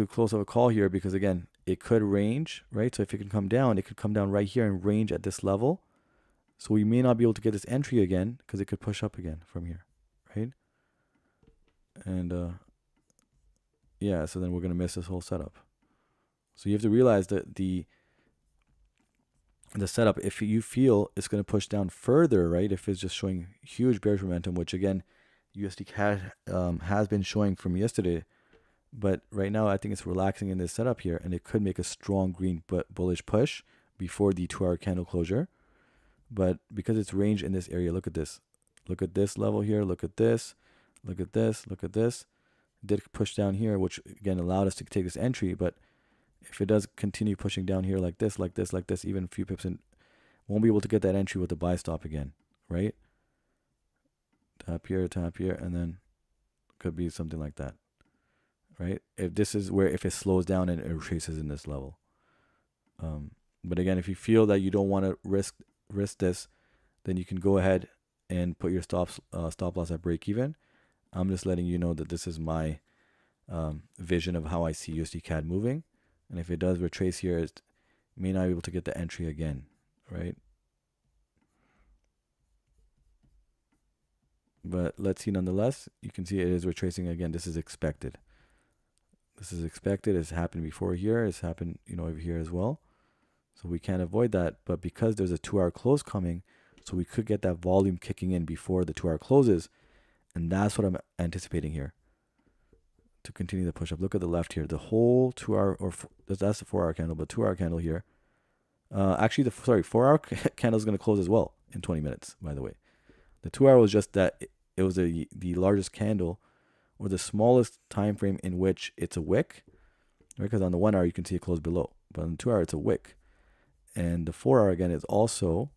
close of a call here because again, it could range, right? So if it can come down, it could come down right here and range at this level. So we may not be able to get this entry again because it could push up again from here, right? And yeah, so then we're going to miss this whole setup. So you have to realize that the setup, if you feel it's going to push down further, right? If it's just showing huge bearish momentum, which again, USD CAD has been showing from yesterday. But right now, I think it's relaxing in this setup here, and it could make a strong green bullish push before the 2-hour candle closure. But because it's range in this area, look at this. Look at this level here. Look at this. Look at this. Look at this. It did push down here, which again allowed us to take this entry. But if it does continue pushing down here like this, like this, like this, even a few pips in, won't be able to get that entry with the buy stop again, right? Tap here, and then could be something like that, right? If this is where, if it slows down and it retraces in this level. But again, if you feel that you don't want to risk this, then you can go ahead and put your stop loss at break even. I'm just letting you know that this is my vision of how I see USD CAD moving, and if it does retrace here, it may not be able to get the entry again, right? But let's see, nonetheless, you can see it is retracing again. This is expected. This is expected. It's happened before here. It's happened, over here as well. So we can't avoid that. But because there's a 2-hour close coming, so we could get that volume kicking in before the 2-hour closes. And that's what I'm anticipating here to continue the push up. Look at the left here. The whole 2-hour, or that's the 4-hour candle, but 2-hour candle here. Actually, 4-hour candle is going to close as well in 20 minutes, by the way. The 2-hour was just that it was the largest candle or the smallest time frame in which it's a wick, right? Because on the 1-hour, you can see it close below. But on the 2-hour, it's a wick. And the 4-hour, again, is also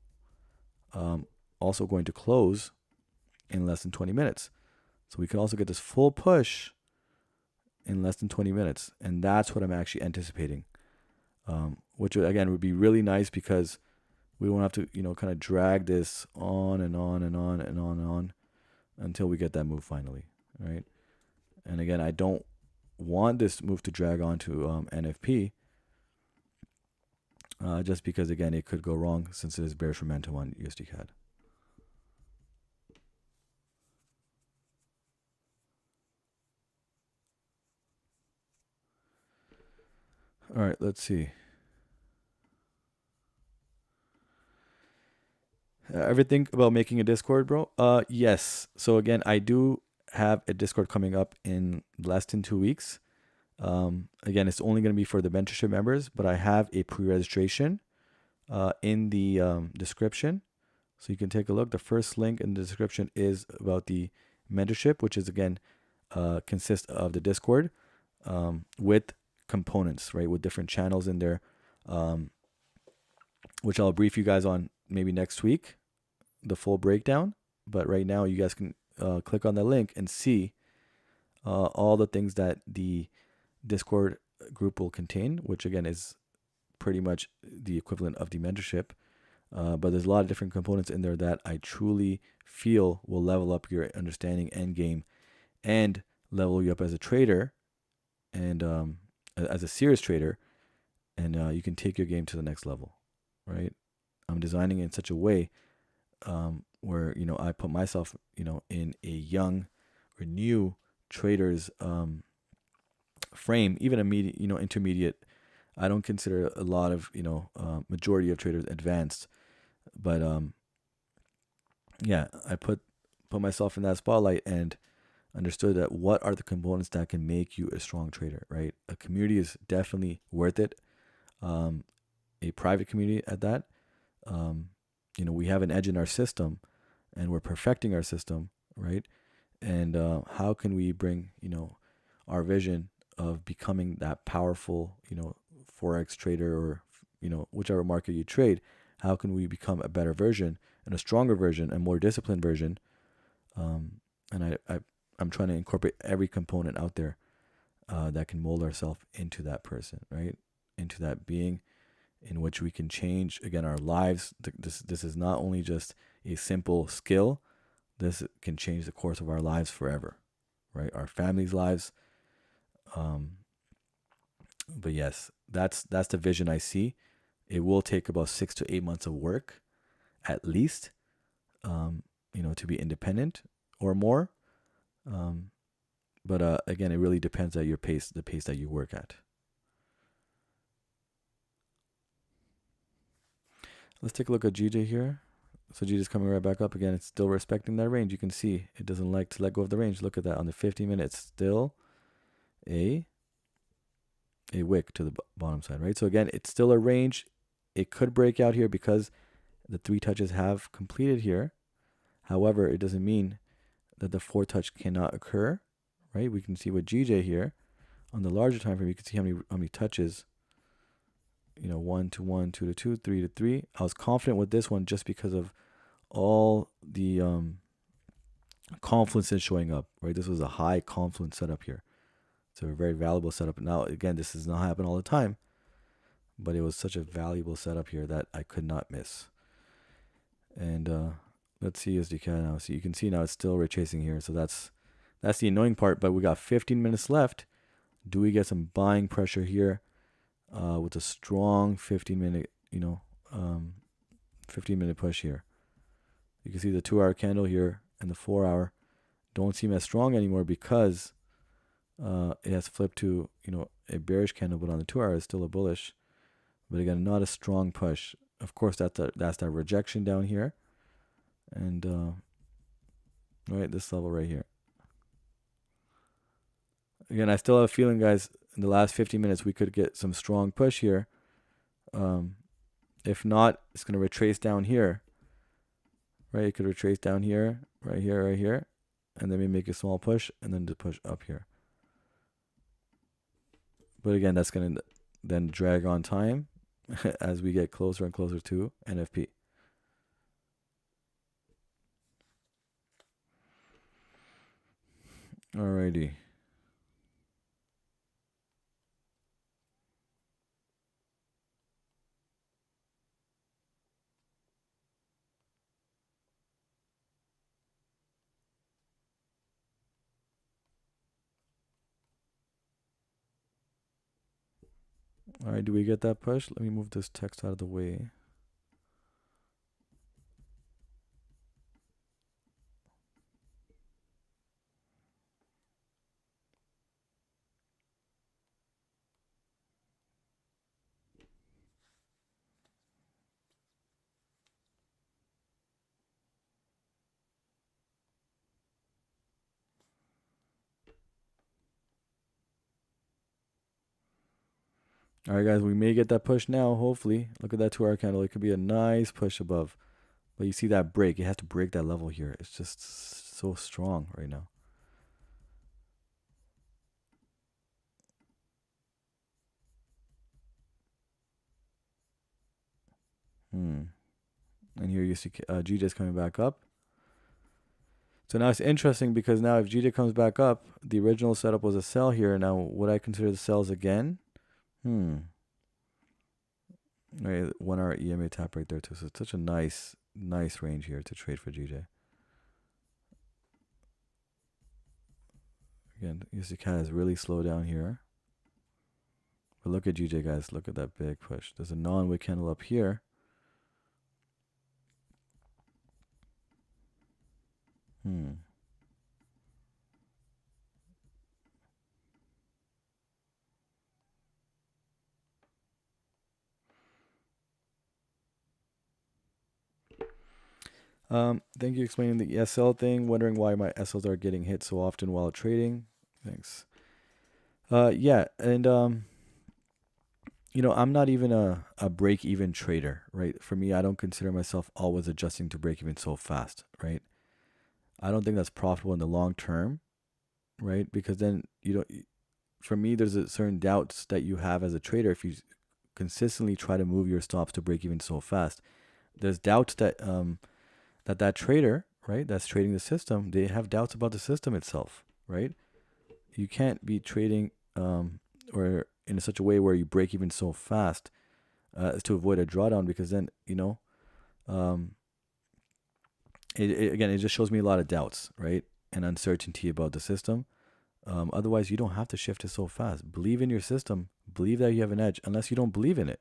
going to close in less than 20 minutes. So we can also get this full push in less than 20 minutes. And that's what I'm actually anticipating, which, again, would be really nice because we won't have to, kind of drag this on and on and on and on and on until we get that move finally, right? And again, I don't want this move to drag on to NFP, just because, again, it could go wrong since it is bearish momentum on USD CAD. All right, let's see. Everything about making a Discord, bro? Yes. So again, I do have a Discord coming up in less than 2 weeks. Again, it's only going to be for the mentorship members, but I have a pre-registration in the description. So you can take a look. The first link in the description is about the mentorship, which is, again, consists of the Discord with components, right? With different channels in there, which I'll brief you guys on maybe next week, the full breakdown. But right now, you guys can click on the link and see all the things that the Discord group will contain, which again is pretty much the equivalent of the mentorship. But there's a lot of different components in there that I truly feel will level up your understanding end game and level you up as a trader and as a serious trader, and you can take your game to the next level, right? I'm designing it in such a way where I put myself in a young or new trader's frame, even intermediate. I don't consider a lot of majority of traders advanced, but yeah, I put myself in that spotlight and understood that what are the components that can make you a strong trader, right? A community is definitely worth it. A private community at that. We have an edge in our system, and we're perfecting our system, right? And how can we bring our vision of becoming that powerful forex trader, or whichever market you trade? How can we become a better version and a stronger version and more disciplined version? And I'm trying to incorporate every component out there that can mold ourselves into that person, right? Into that being in which we can change again our lives. This is not only just a simple skill. This can change the course of our lives forever, right? Our families' lives. But yes, that's the vision I see. It will take about 6 to 8 months of work, at least, to be independent or more. But again, it really depends at your pace, the pace that you work at. Let's take a look at GJ here. So GJ is coming right back up again. It's still respecting that range. You can see it doesn't like to let go of the range. Look at that on the 15 minutes. Still a wick to the bottom side, right? So again, it's still a range. It could break out here because the 3 touches have completed here. However, it doesn't mean that the 4 touch cannot occur, right? We can see with GJ here on the larger time frame. You can see how many touches. 1 to 1, 2 to 2, 3 to 3. I was confident with this one just because of all the confluences showing up, right? This was a high confluence setup here. So a very valuable setup. Now, again, this does not happen all the time, but it was such a valuable setup here that I could not miss. And let's see SDK now. So you can see now it's still retracing here. So that's the annoying part, but we got 15 minutes left. Do we get some buying pressure here with a strong 15-minute, 15-minute push here? You can see the 2-hour candle here and the 4-hour don't seem as strong anymore because it has flipped to a bearish candle, but on the 2-hour it's still a bullish. But again, not a strong push. Of course, that's that rejection down here, and right this level right here. Again, I still have a feeling, guys, in the last 50 minutes we could get some strong push here. If not, it's going to retrace down here. Right, it could retrace down here, right here, and then we make a small push, and then to push up here. But again, that's going to then drag on time as we get closer and closer to NFP. Alrighty. All right, do we get that push? Let me move this text out of the way. All right, guys, we may get that push now, hopefully. Look at that 2-hour candle. It could be a nice push above. But you see that break. It has to break that level here. It's just so strong right now. And here you see GJ's coming back up. So now it's interesting because now if GJ comes back up, the original setup was a sell here. Now, would I consider the sells again? Right, 1 hour EMA tap right there too. So it's such a nice range here to trade for GJ. Again, you see kind of really slow down here. But look at GJ, guys. Look at that big push. There's a non-wick candle up here. Thank you for explaining the SL thing. Wondering why my SLs are getting hit so often while trading. Thanks. Yeah, and I'm not even a break-even trader, right? For me, I don't consider myself always adjusting to break-even so fast, right? I don't think that's profitable in the long term, right? Because then for me, there's a certain doubts that you have as a trader if you consistently try to move your stops to break even so fast. There's doubts that that trader, right, that's trading the system, they have doubts about the system itself, right? You can't be trading or in such a way where you break even so fast as to avoid a drawdown, because then it just shows me a lot of doubts, right, and uncertainty about the system. Otherwise, you don't have to shift it so fast. Believe in your system. Believe that you have an edge, unless you don't believe in it.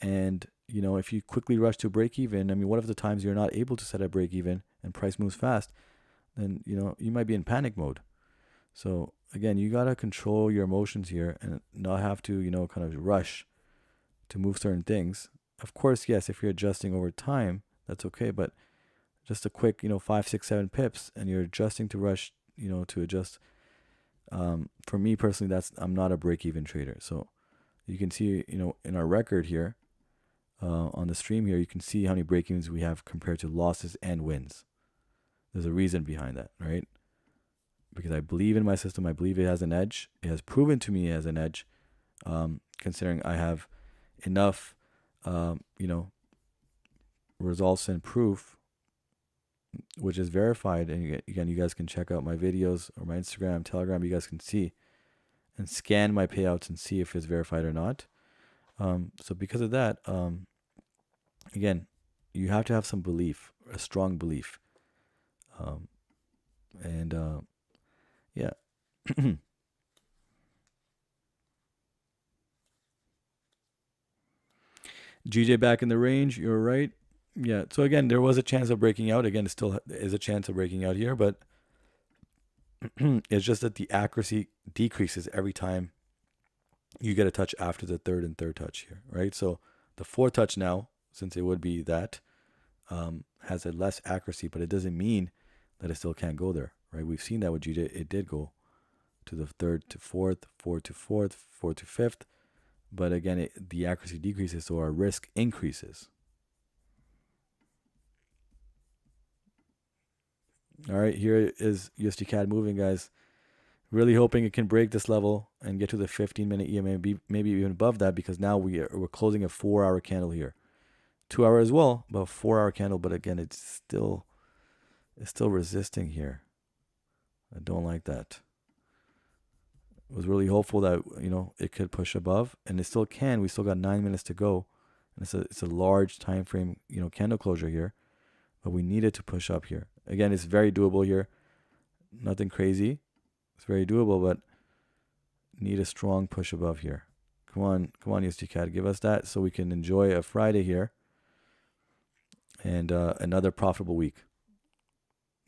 And if you quickly rush to break even, I mean, what if the times you're not able to set a break even and price moves fast? Then you might be in panic mode. So again, you gotta control your emotions here and not have to kind of rush to move certain things. Of course, yes, if you're adjusting over time, that's okay. But just a quick 5, 6, 7 pips, and you're adjusting to rush to adjust. For me personally, I'm not a break-even trader. So you can see in our record here on the stream here, you can see how many break-evens we have compared to losses and wins. There's a reason behind that, right? Because I believe in my system. I believe it has an edge. It has proven to me it has an edge, considering I have enough results and proof, which is verified. And again, you guys can check out my videos or my Instagram, Telegram. You guys can see and scan my payouts and see if it's verified or not. So because of that, again, you have to have some belief, a strong belief. Yeah. GJ back in the range. You're right. Yeah. So again, there was a chance of breaking out. Again, it still is a chance of breaking out here, but it's just that the accuracy decreases every time you get a touch after the third and third touch here, right? So the fourth touch now, since it would be that, has a less accuracy, but it doesn't mean that it still can't go there, right? We've seen that with GJ. It did go to the third to fourth, fourth to fourth, fourth to fifth. But again, the accuracy decreases, so our risk increases. All right, here is USD CAD moving, guys. Really hoping it can break this level and get to the 15-minute EMA, maybe even above that, because now we're closing a 4-hour candle here. 2-hour as well, but 4-hour candle. But again, it's still resisting here. I don't like that. Was really hopeful that it could push above, and it still can. We still got 9 minutes to go, and it's a large time frame candle closure here, but we needed to push up here. Again, it's very doable here. Nothing crazy. It's very doable, but need a strong push above here. Come on, USD CAD, give us that so we can enjoy a Friday here and another profitable week.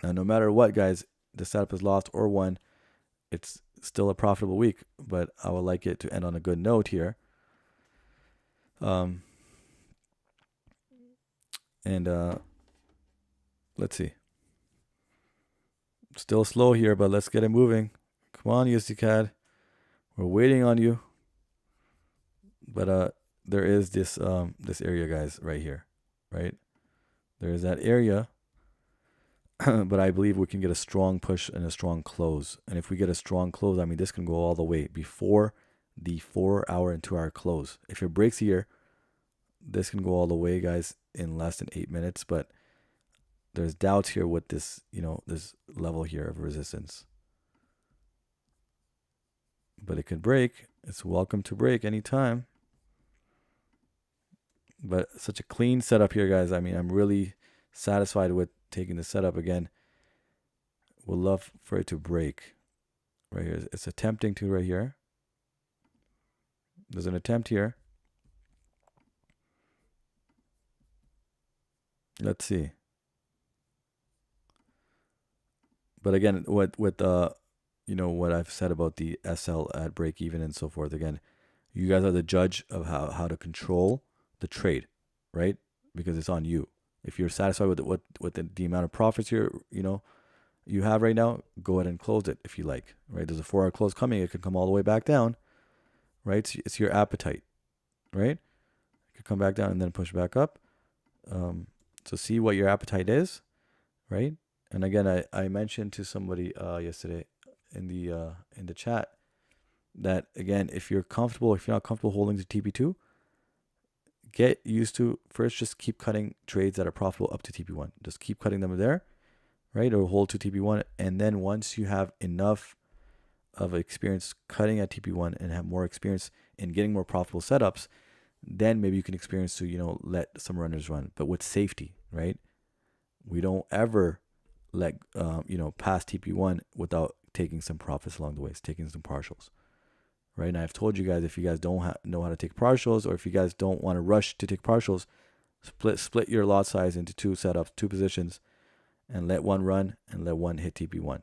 Now, no matter what, guys, the setup is lost or won, it's still a profitable week, but I would like it to end on a good note here. Let's see. Still slow here, but let's get it moving. Come on, USD CAD. We're waiting on you. But there is this area, guys, right here, right? There is that area. But I believe we can get a strong push and a strong close. And if we get a strong close, I mean, this can go all the way before the 4-hour and 2-hour close. If it breaks here, this can go all the way, guys, in less than 8 minutes. But there's doubts here with this, this level here of resistance. But it could break. It's welcome to break anytime. But such a clean setup here, guys. I mean, I'm really satisfied with taking the setup again. Would love for it to break right here. It's attempting to right here. There's an attempt here. Let's see. But again, what what I've said about the SL at break even and so forth. Again, you guys are the judge of how to control the trade, right? Because it's on you. If you're satisfied with the amount of profits you have right now, go ahead and close it if you like, right? There's a 4-hour close coming. It could come all the way back down, right? It's your appetite, right? It could come back down and then push back up. So see what your appetite is, right? And again, I mentioned to somebody yesterday in the chat that again, if you're not comfortable holding the TP2, get used to first just keep cutting trades that are profitable up to TP1. Just keep cutting them there, right? Or hold to TP1, and then once you have enough of experience cutting at TP1 and have more experience in getting more profitable setups, then maybe you can experience to let some runners run, but with safety, right? We don't ever let past TP1 without taking some profits along the way, taking some partials, right? And I've told you guys, if you guys don't know how to take partials, or if you guys don't want to rush to take partials, split your lot size into two setups, two positions, and let one run and let one hit TP1.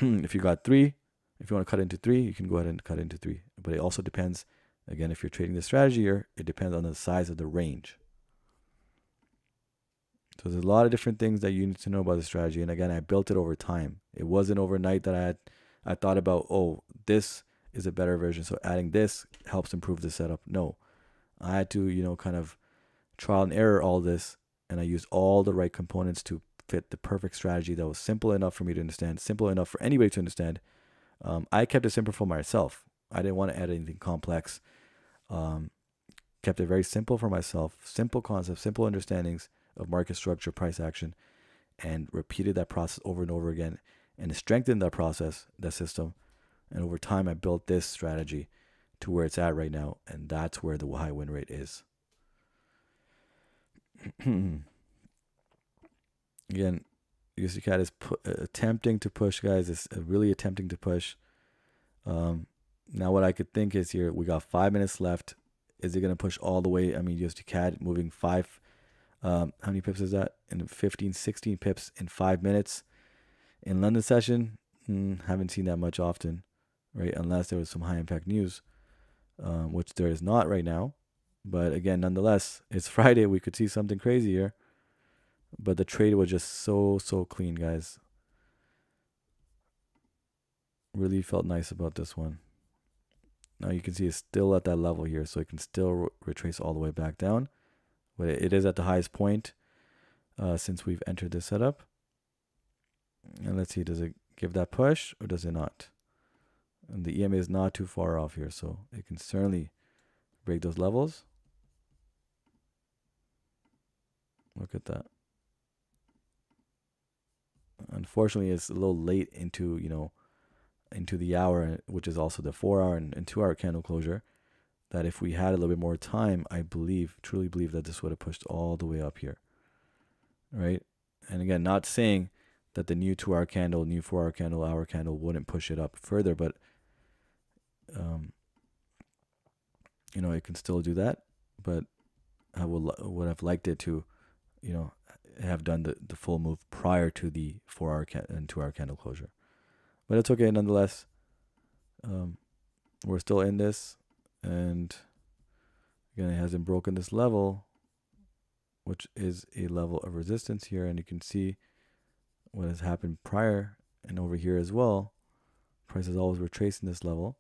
If you got three, if you want to cut into three, you can go ahead and cut into three. But it also depends, again, if you're trading the strategy here, it depends on the size of the range. So there's a lot of different things that you need to know about the strategy. And again, I built it over time. It wasn't overnight that I thought about, oh, this is a better version, so adding this helps improve the setup. No, I had to, kind of trial and error all this, and I used all the right components to fit the perfect strategy that was simple enough for me to understand, simple enough for anybody to understand. I kept it simple for myself. I didn't want to add anything complex. Kept it very simple for myself, simple concepts, simple understandings of market structure, price action, and repeated that process over and over again, and strengthened that process, that system. And over time, I built this strategy to where it's at right now, and that's where the high win rate is. Again, USD is attempting to push, guys. It's really attempting to push. Now what I could think is here, we got 5 minutes left. Is it going to push all the way? I mean, USD CAD moving how many pips is that? In 15, 16 pips in 5 minutes. In London session, haven't seen that much often, right? Unless there was some high impact news, which there is not right now. But again, nonetheless, it's Friday. We could see something crazy here. But the trade was just so clean, guys. Really felt nice about this one. Now you can see it's still at that level here, so it can still retrace all the way back down. But it is at the highest point since we've entered this setup. And let's see, does it give that push or does it not? And the EMA is not too far off here, so it can certainly break those levels. Look at that. Unfortunately, it's a little late into the hour, which is also the 4-hour and 2-hour candle closure, that if we had a little bit more time, I truly believe that this would have pushed all the way up here, right? And again, not saying that the new 2-hour candle, new 4-hour candle, hour candle wouldn't push it up further, but it can still do that. But I would have liked it to, have done the full move prior to the 4-hour and 2-hour candle closure. But it's okay nonetheless. We're still in this, and again, it hasn't broken this level, which is a level of resistance here, and you can see what has happened prior and over here as well. Price is always retracing this level,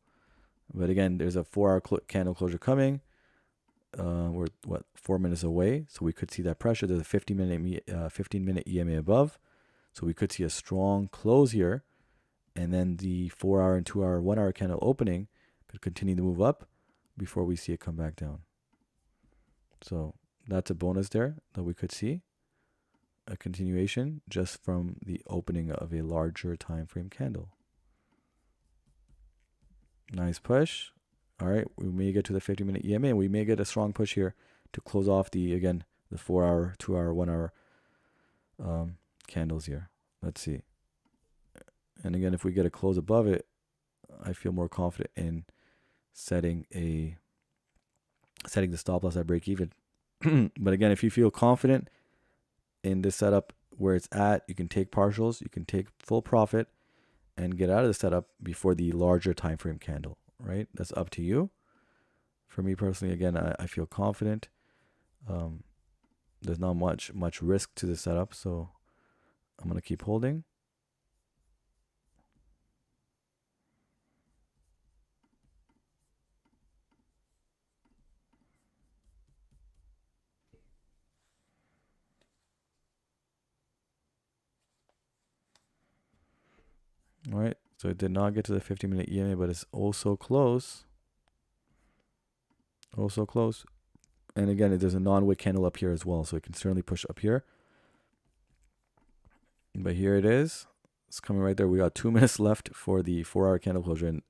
but again, there's a 4-hour candle closure coming. We're 4 minutes away, so we could see that pressure. There's a 15-minute EMA above, so we could see a strong close here, and then the 4-hour and 2-hour, 1-hour candle opening could continue to move up before we see it come back down. So that's a bonus there that we could see a continuation just from the opening of a larger time frame candle. Nice push. All right, we may get to the 50-minute EMA, and we may get a strong push here to close off the, again, the 4 hour, 2 hour, 1 hour candles here. Let's see. And again, if we get a close above it, I feel more confident in setting the stop loss at break even. But again, if you feel confident in this setup where it's at, you can take partials, you can take full profit and get out of the setup before the larger time frame candle, right? That's up to you. For me personally, again, I feel confident. There's not much risk to the setup, so I'm going to keep holding. All right, so it did not get to the 50-minute EMA, but it's also close. Also close. And again, there's a non-wick candle up here as well, so it can certainly push up here. But here it is. It's coming right there. We got 2 minutes left for the 4-hour candle closure, and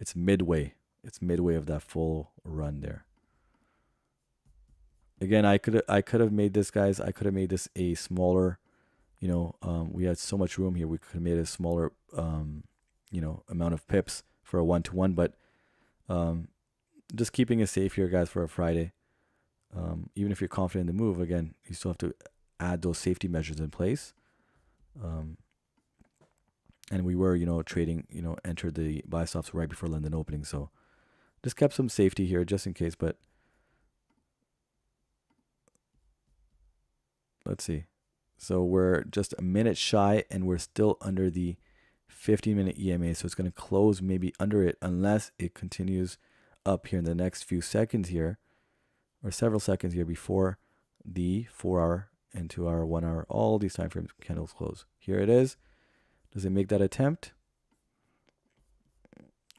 it's midway. It's midway of that full run there. Again, I could have made this, guys. I could have made this a smaller. We had so much room here. We could have made a smaller, amount of pips for a 1-to-1. But just keeping it safe here, guys, for a Friday. Even if you're confident in the move, again, you still have to add those safety measures in place. And we were, trading, entered the buy stops right before London opening. So just kept some safety here just in case. But let's see. So we're just a minute shy and we're still under the 15-minute EMA. So it's going to close maybe under it unless it continues up here in the next few seconds here, or several seconds here before the 4-hour and 2-hour, 1 hour, all these time frames candles close. Here it is. Does it make that attempt?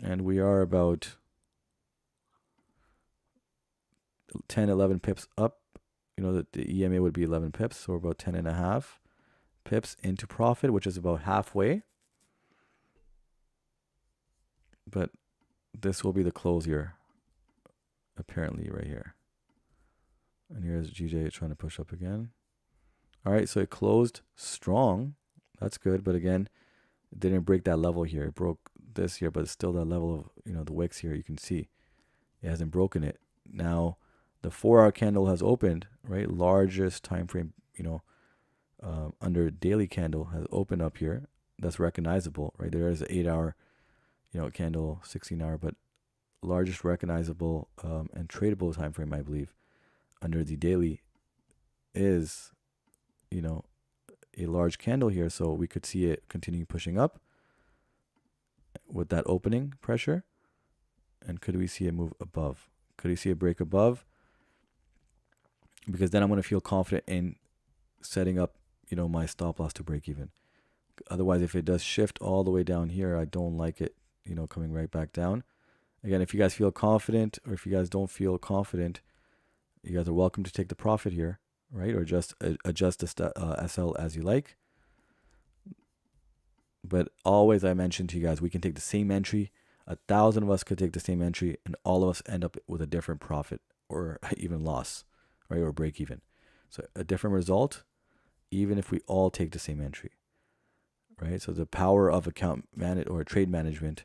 And we are about 10, 11 pips up. The EMA would be 11 pips, so we're about 10.5 pips into profit, which is about halfway. But this will be the close here, apparently, right here. And here's GJ trying to push up again. All right, so it closed strong. That's good, but again, it didn't break that level here. It broke this here, but it's still that level of, the wicks here. You can see it hasn't broken it. Now, the 4-hour candle has opened, right? Largest time frame, under daily candle has opened up here. That's recognizable, right? There is an 8-hour, candle, 16-hour, but largest recognizable and tradable time frame, I believe, under the daily is, a large candle here. So we could see it continue pushing up with that opening pressure. And could we see it move above? Could we see a break above? Because then I'm going to feel confident in setting up, my stop loss to break even. Otherwise, if it does shift all the way down here, I don't like it, coming right back down. Again, if you guys feel confident, or if you guys don't feel confident, you guys are welcome to take the profit here, right? Or just adjust the SL as you like. But always, I mentioned to you guys, we can take the same entry. 1,000 of us could take the same entry, and all of us end up with a different profit or even loss, right? Or break even. So a different result, even if we all take the same entry, right? So the power of trade management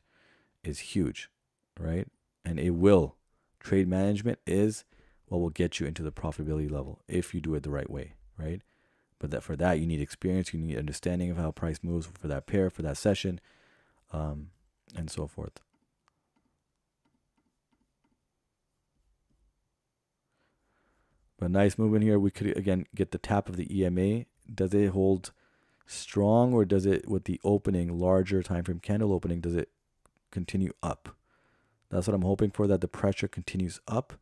is huge, right? And it will. Trade management is what will get you into the profitability level if you do it the right way, right? But for that, you need experience, you need understanding of how price moves for that pair, for that session, and so forth. But nice movement here. We could, again, get the tap of the EMA. Does it hold strong, or does it, with the opening, larger time frame candle opening, does it continue up? That's what I'm hoping for, that the pressure continues up,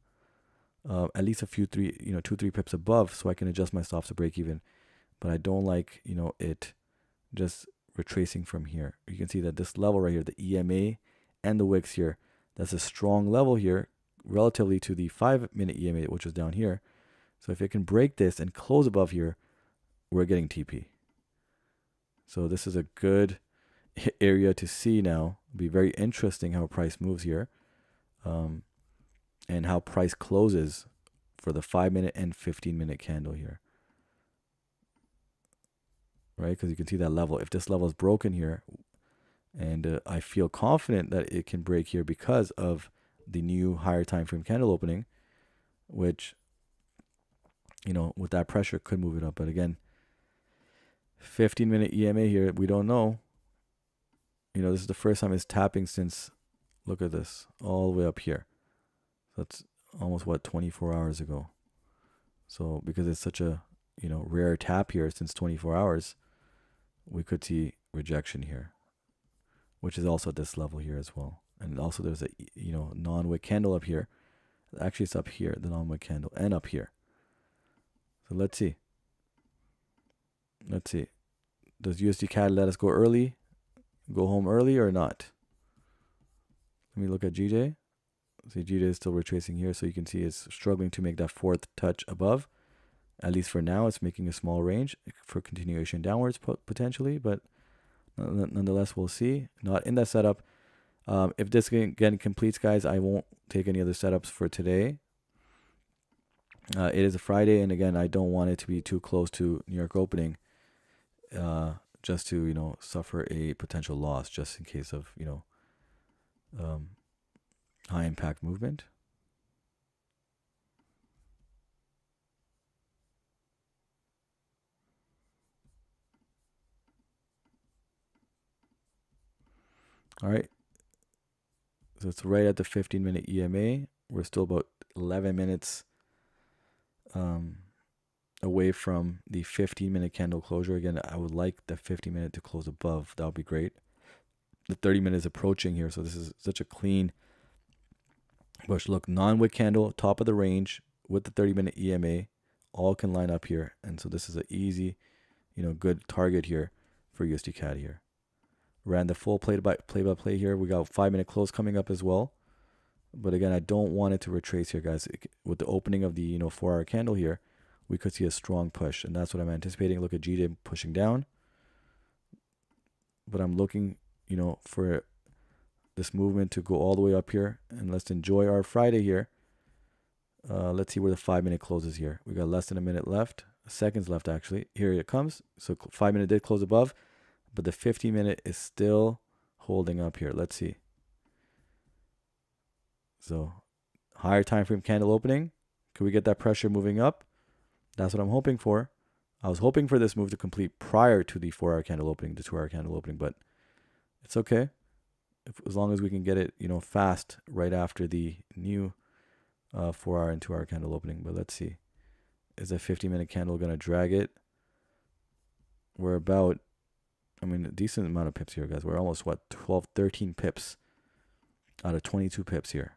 at least 2-3 pips above, so I can adjust my stops to break even. But I don't like, it just retracing from here. You can see that this level right here, the EMA and the wicks here, that's a strong level here relatively to the 5-minute EMA, which was down here. So if it can break this and close above here, we're getting TP. So this is a good area to see now. It'll be very interesting how price moves here, and how price closes for the 5-minute and 15-minute candle here, right? Because you can see that level. If this level is broken here, and I feel confident that it can break here because of the new higher time frame candle opening, which, with that pressure could move it up. But again, 15-minute EMA here, we don't know. This is the first time it's tapping since, look at this, all the way up here. So that's almost 24 hours ago. So because it's such a rare tap here since 24 hours, we could see rejection here, which is also at this level here as well. And also there's a non-wick candle up here. Actually it's up here, the non-wick candle, and up here. So let's see. Does USD CAD let us go home early or not? Let me look at GJ. See, GJ is still retracing here, so you can see it's struggling to make that fourth touch above. At least for now, it's making a small range for continuation downwards potentially, but nonetheless, we'll see. Not in that setup. If this again completes, guys, I won't take any other setups for today. It is a Friday, and again, I don't want it to be too close to New York opening, just to suffer a potential loss, just in case of high impact movement. All right. So it's right at the 15-minute EMA. We're still about 11 minutes away from the 15-minute candle closure. Again, I would like the 15-minute to close above. That would be great. The 30-minute is approaching here, so this is such a clean push. Look, non-wick candle, top of the range with the 30-minute EMA, all can line up here. And so this is an easy, good target here for USD CAD here. Ran the full play by play here. We got 5-minute close coming up as well. But again, I don't want it to retrace here, guys. With the opening of the 4-hour candle here, we could see a strong push, and that's what I'm anticipating. Look at GJ pushing down. But I'm looking, for this movement to go all the way up here, and let's enjoy our Friday here. Let's see where the 5-minute closes here. We got less than a minute left, seconds left actually. Here it comes. So 5-minute did close above, but the 15-minute is still holding up here. Let's see. So higher time frame candle opening. Could we get that pressure moving up? That's what I'm hoping for. I was hoping for this move to complete prior to the 4-hour candle opening, the 2-hour candle opening, but it's okay. As long as we can get it, fast right after the new 4-hour and 2-hour candle opening. But let's see. Is a 15-minute candle going to drag it? We're about, a decent amount of pips here, guys. We're almost, 12, 13 pips out of 22 pips here.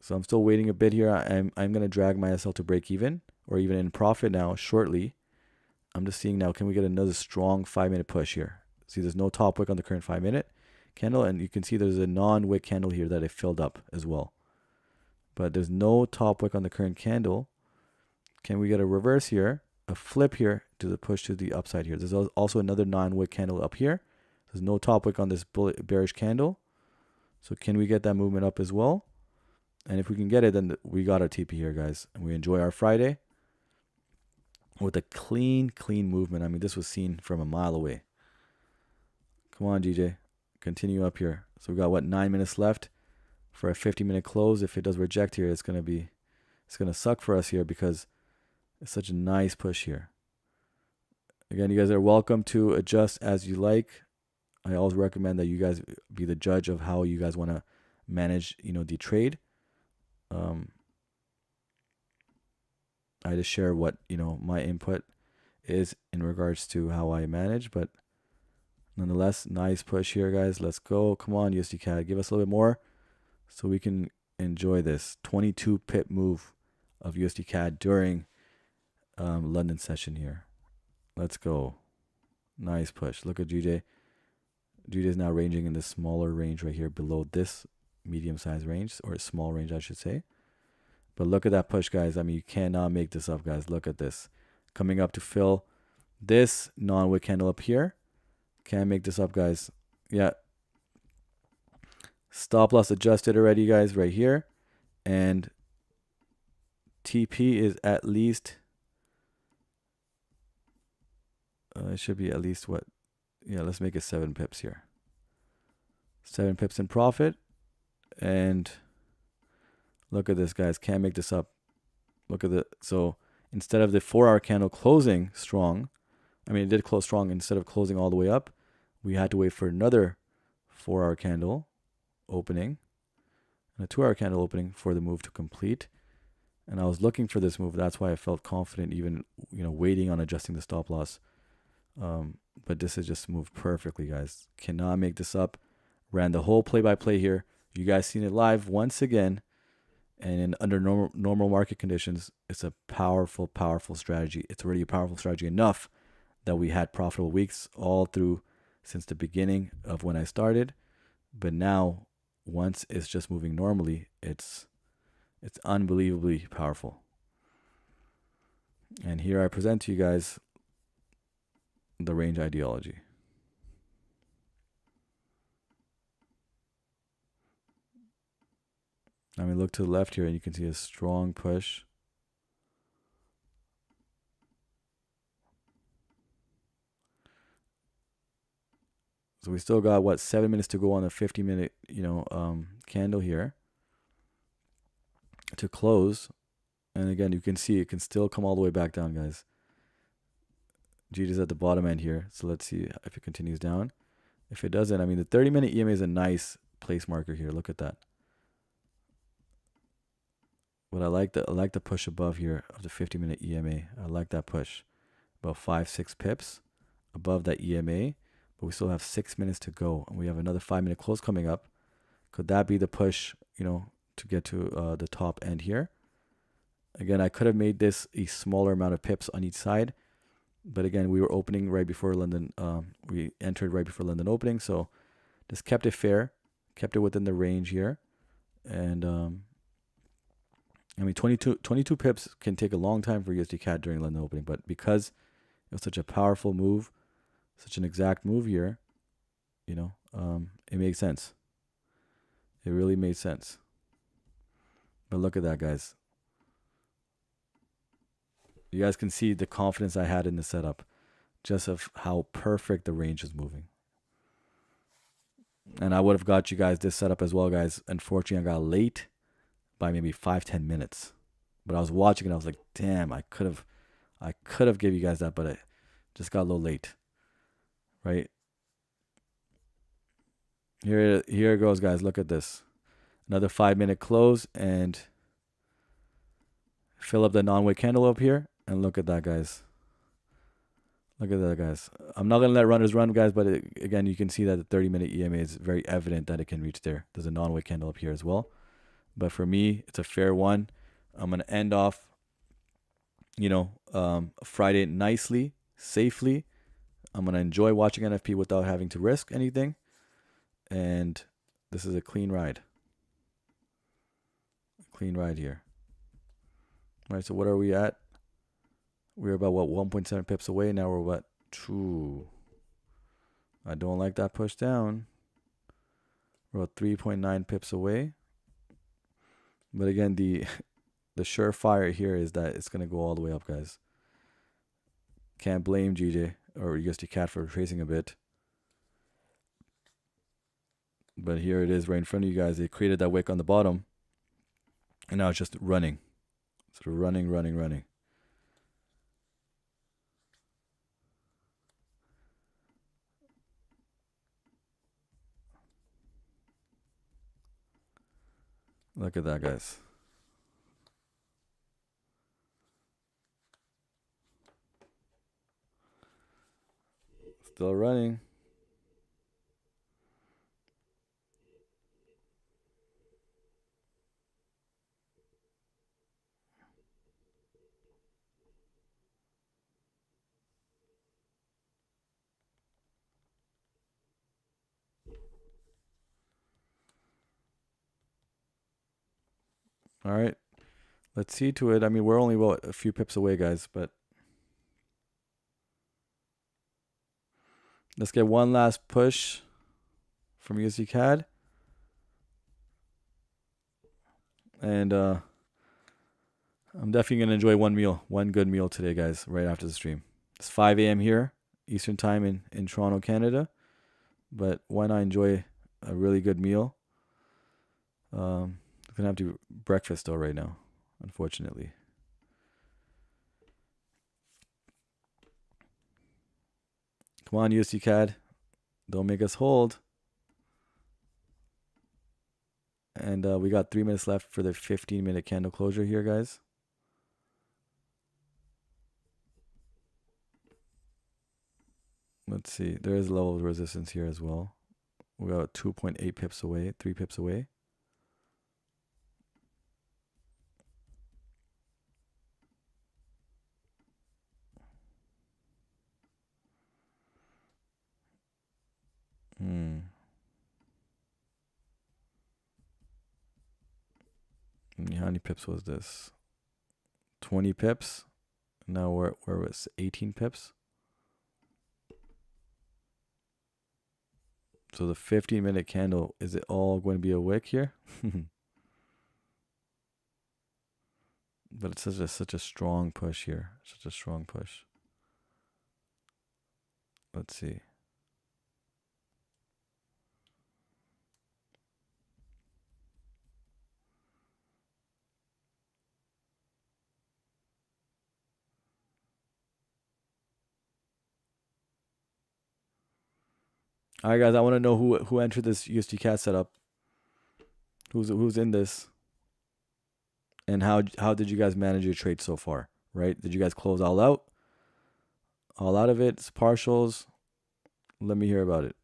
So I'm still waiting a bit here. I'm going to drag my SL to break even or even in profit now shortly. I'm just seeing now, can we get another strong 5-minute push here? See, there's no top wick on the current 5-minute candle, and you can see there's a non-wick candle here that it filled up as well. But there's no top wick on the current candle. Can we get a reverse here, a flip here to the push to the upside here? There's also another non-wick candle up here. There's no top wick on this bearish candle. So can we get that movement up as well? And if we can get it, then we got our TP here, guys. And we enjoy our Friday with a clean movement. This was seen from a mile away. Come on, GJ. Continue up here. So we got, 9 minutes left for a 50-minute close. If it does reject here, it's going to suck for us here because it's such a nice push here. Again, you guys are welcome to adjust as you like. I always recommend that you guys be the judge of how you guys want to manage, the trade. I just share what, my input is in regards to how I manage, but nonetheless, nice push here, guys. Let's go. Come on, USD CAD. Give us a little bit more so we can enjoy this 22 pip move of USD CAD during London session here. Let's go. Nice push. Look at GJ. GJ is now ranging in the smaller range right here below this medium-sized range, or small range, I should say. But look at that push, guys. You cannot make this up, guys. Look at this. Coming up to fill this non-wick candle up here. Can't make this up, guys. Yeah. Stop loss adjusted already, guys, right here. And TP is at least, it should be at least what? Yeah, let's make it 7 pips here. 7 pips in profit. And look at this, guys. Can't make this up. Look at the, so instead of the 4-hour candle closing strong, I mean, it did close strong. Instead of closing all the way up, we had to wait for another 4-hour candle opening and a 2-hour candle opening for the move to complete. And I was looking for this move. That's why I felt confident even, waiting on adjusting the stop loss. But this has just moved perfectly, guys. Cannot make this up. Ran the whole play-by-play here. You guys seen it live once again. And under normal market conditions, it's a powerful, powerful strategy. It's already a powerful strategy enough that we had profitable weeks all through since the beginning of when I started. But now, once it's just moving normally, it's unbelievably powerful. And here I present to you guys the range ideology. I mean, look to the left here and you can see a strong push. So we still got, what, 7 minutes to go on a 50-minute, candle here to close. And again, you can see it can still come all the way back down, guys. GJ is at the bottom end here. So let's see if it continues down. If it doesn't, I mean, the 30-minute EMA is a nice place marker here. Look at that. But I like the push above here of the 50-minute EMA. I like that push. About 5-6 pips above that EMA. But we still have 6 minutes to go. And we have another 5-minute close coming up. Could that be the push, to get to the top end here? Again, I could have made this a smaller amount of pips on each side. But again, we were opening right before London. We entered right before London opening. So just kept it fair. Kept it within the range here. And I mean, 22 pips can take a long time for USD CAD during London opening. But because it was such a powerful move, such an exact move here, it makes sense. It really made sense. But look at that, guys. You guys can see the confidence I had in the setup, just of how perfect the range is moving. And I would have got you guys this setup as well, guys. Unfortunately, I got late by maybe 5-10 minutes. But I was watching and I was like, damn, I could have gave you guys that, but I just got a little late. Right? Here it goes, guys. Look at this. Another 5-minute close and fill up the non-wick candle up here. And look at that, guys. Look at that, guys. I'm not going to let runners run, guys, but again, you can see that the 30-minute EMA is very evident that it can reach there. There's a non-wick candle up here as well. But for me, it's a fair one. I'm going to end off, Friday nicely, safely. I'm going to enjoy watching NFP without having to risk anything. And this is a clean ride. Clean ride here. All right, so what are we at? We're about, 1.7 pips away. Now we're what? 2. I don't like that push down. We're about 3.9 pips away. But again, the surefire here is that it's going to go all the way up, guys. Can't blame GJ or USD CAD for tracing a bit. But here it is right in front of you guys. They created that wick on the bottom. And now it's just running. Sort of running. Look at that, guys. Still running. All right. Let's see to it. I mean, we're only, a few pips away, guys, but let's get one last push from USD CAD. And I'm definitely going to enjoy one good meal today, guys, right after the stream. It's 5 a.m. here, Eastern time in Toronto, Canada. But why not enjoy a really good meal? I'm going to have to do breakfast, though, right now, unfortunately. Come on, USD CAD. Don't make us hold. And we got 3 minutes left for the 15-minute candle closure here, guys. Let's see. There is a level of resistance here as well. We got 2.8 pips away, 3 pips away. How many pips was this? 20 pips. Now where was 18 pips? So the 15-minute candle, is it all going to be a wick here? But it's such a strong push here. Such a strong push. Let's see. All right, guys. I want to know who entered this USD CAD setup. Who's in this? And how did you guys manage your trade so far? Right? Did you guys close all out? All out of it? It's partials? Let me hear about it.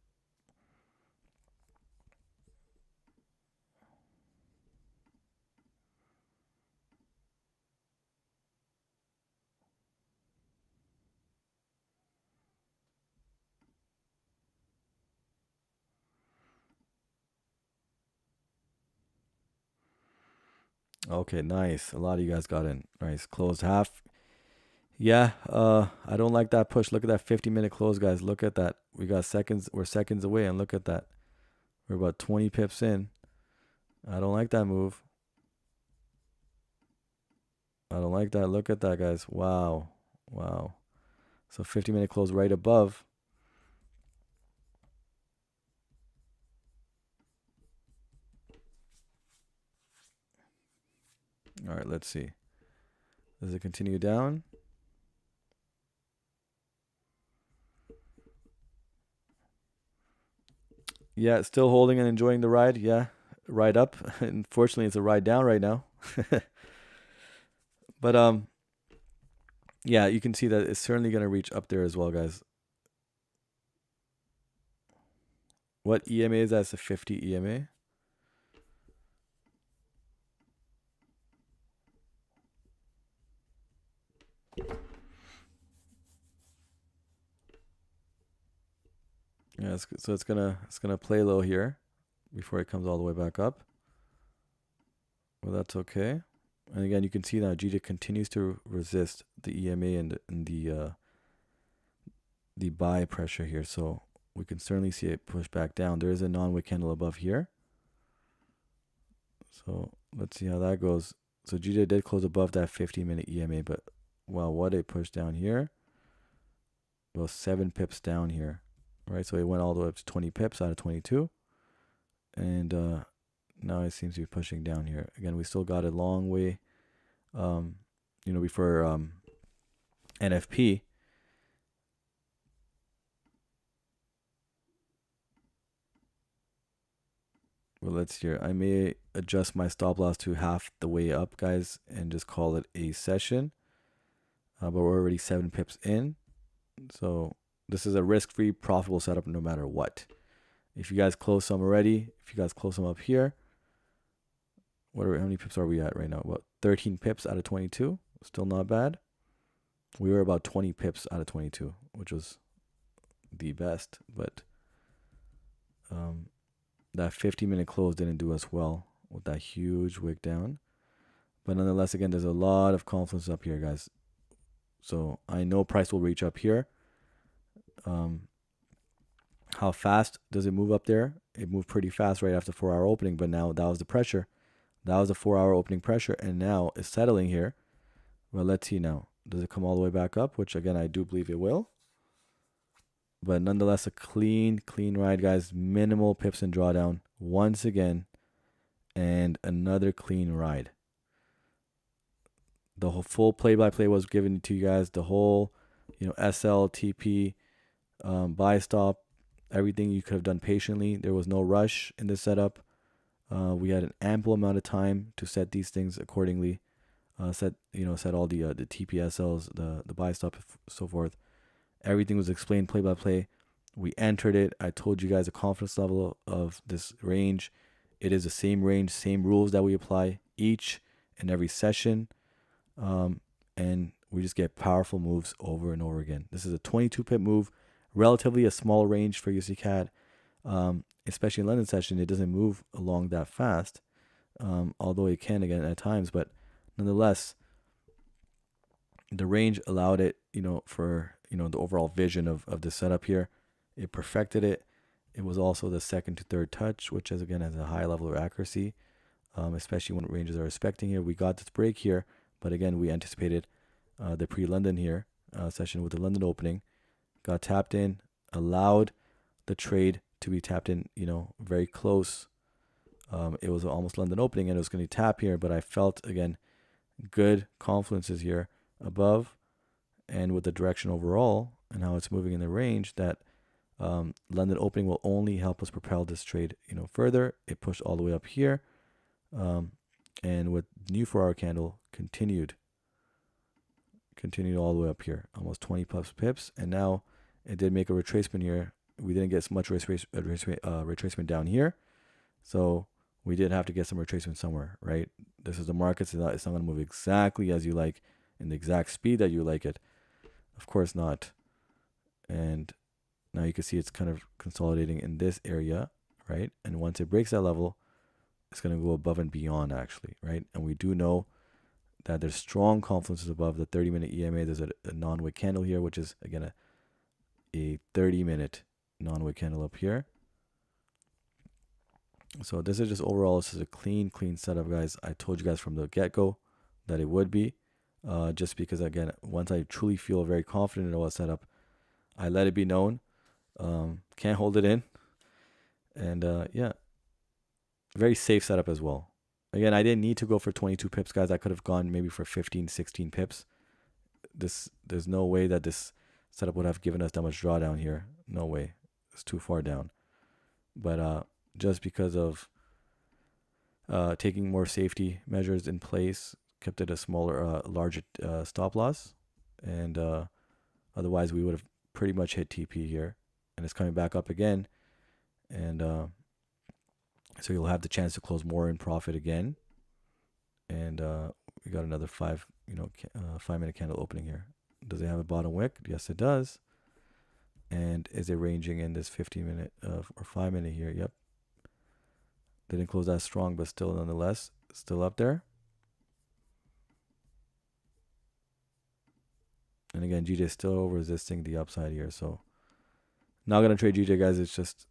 Okay, nice. A lot of you guys got in. Nice. Closed half. Yeah, I don't like that push. Look at that 50-minute close, guys. Look at that. We got seconds. We're seconds away, and look at that. We're about 20 pips in. I don't like that move. I don't like that. Look at that, guys. Wow. Wow. So 50-minute close right above. All right, let's see. Does it continue down? Yeah, it's still holding and enjoying the ride. Yeah, ride up. Unfortunately, it's a ride down right now. But yeah, you can see that it's certainly going to reach up there as well, guys. What EMA is that? It's a 50 EMA. Yeah, so it's gonna play low here before it comes all the way back up. Well, that's okay. And again, you can see now GJ continues to resist the EMA and the buy pressure here. So we can certainly see it push back down. There is a non-wick candle above here. So let's see how that goes. So GJ did close above that 50-minute EMA, but wow, what a push down here. Well, 7 pips down here, right? So it went all the way up to 20 pips out of 22. And now it seems to be pushing down here. Again, we still got a long way, before NFP. Well, let's hear. I may adjust my stop loss to half the way up, guys, and just call it a session. But we're already 7 pips in. So this is a risk-free, profitable setup no matter what. If you guys close some already, if you guys close some up here, how many pips are we at right now? About 13 pips out of 22. Still not bad. We were about 20 pips out of 22, which was the best. But that 50-minute close didn't do us well with that huge wick down. But nonetheless, again, there's a lot of confluence up here, guys. So I know price will reach up here. How fast does it move up there? It moved pretty fast right after 4-hour opening, but now that was the pressure. That was a 4-hour opening pressure, and now it's settling here. Well, let's see now. Does it come all the way back up? Which, again, I do believe it will. But nonetheless, a clean ride, guys. Minimal pips and drawdown once again. And another clean ride. The whole full play-by-play was given to you guys. The whole, SL, TP, buy stop, everything you could have done patiently. There was no rush in this setup. We had an ample amount of time to set these things accordingly. Set all the TPSLs, the buy stop, so forth. Everything was explained play by play. We entered it. I told you guys the confidence level of this range. It is the same range, same rules that we apply each and every session. And we just get powerful moves over and over again. This is a 22 pip move, relatively a small range for USD CAD. Especially in London session, it doesn't move along that fast, although it can again at times. But nonetheless, the range allowed it, for the overall vision of the setup here. It perfected it. It was also the second to third touch, which has a high level of accuracy, especially when ranges are respecting here. We got this break here, but again, we anticipated the pre-London here session with the London opening. Got tapped in, allowed the trade to be tapped in, very close. It was almost London opening and it was going to tap here, but I felt, again, good confluences here above and with the direction overall and how it's moving in the range that London opening will only help us propel this trade, further. It pushed all the way up here. And with new 4-hour candle continued all the way up here, almost 20 plus pips. And now it did make a retracement here. We didn't get much retracement down here. So we did have to get some retracement somewhere, right? This is the market, so it's not going to move exactly as you like in the exact speed that you like it. Of course not. And now you can see it's kind of consolidating in this area, right? And once it breaks that level, it's going to go above and beyond, actually, right? And we do know that there's strong confluences above the 30-minute EMA. There's a non-wick candle here, which is, again, a 30-minute non-wick candle up here. So this is just overall, this is a clean setup, guys. I told you guys from the get-go that it would be, just because, again, once I truly feel very confident in what setup, I let it be known. Can't hold it in. And yeah, very safe setup as well. Again, I didn't need to go for 22 pips, guys. I could have gone maybe for 15, 16 pips. There's no way that this setup would have given us that much drawdown here. No way. It's too far down. But just because of taking more safety measures in place, kept it a smaller, larger stop loss. And otherwise, we would have pretty much hit TP here. And it's coming back up again. And so you'll have the chance to close more in profit again. And we got another 5-minute candle opening here. Does it have a bottom wick? Yes, it does. And is it ranging in this 15-minute or 5-minute here? Yep. Didn't close that strong, but still, nonetheless, still up there. And again, GJ is still resisting the upside here. So not going to trade GJ, guys. It's just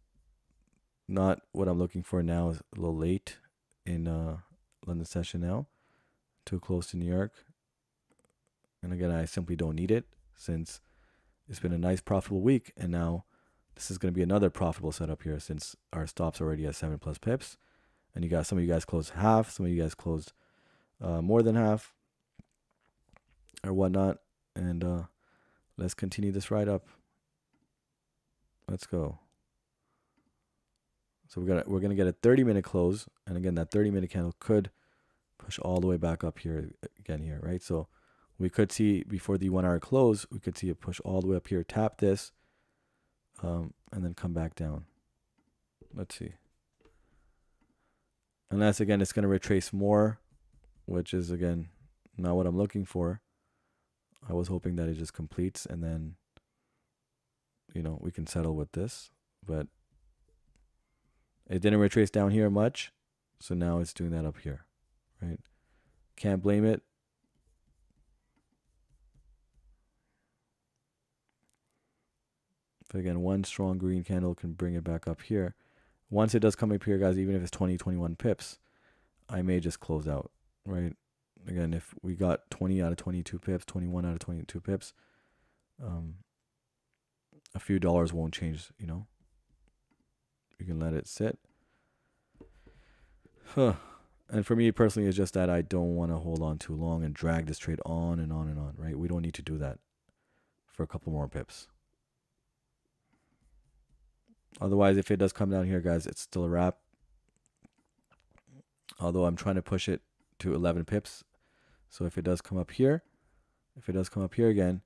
not what I'm looking for now. It's a little late in London session now. Too close to New York. And again, I simply don't need it since it's been a nice profitable week. And now this is going to be another profitable setup here since our stop's already at 7 plus pips. And you got some of you guys closed half. Some of you guys closed more than half or whatnot. And let's continue this ride up. Let's go. So we're gonna get a 30-minute close, and again that 30-minute candle could push all the way back up here again here, right? So we could see before the 1 hour close, we could see it push all the way up here, tap this, and then come back down. Let's see. Unless again it's gonna retrace more, which is again not what I'm looking for. I was hoping that it just completes and then we can settle with this, but it didn't retrace down here much, so now it's doing that up here, right? Can't blame it. But again, one strong green candle can bring it back up here. Once it does come up here, guys, even if it's 20, 21 pips, I may just close out, right? Again, if we got 20 out of 22 pips, 21 out of 22 pips, a few dollars won't change, you know. You can let it sit. And for me personally, it's just that I don't want to hold on too long and drag this trade on and on and on, right? We don't need to do that for a couple more pips. Otherwise, if it does come down here, guys, it's still a wrap. Although I'm trying to push it to 11 pips. So if it does come up here, again,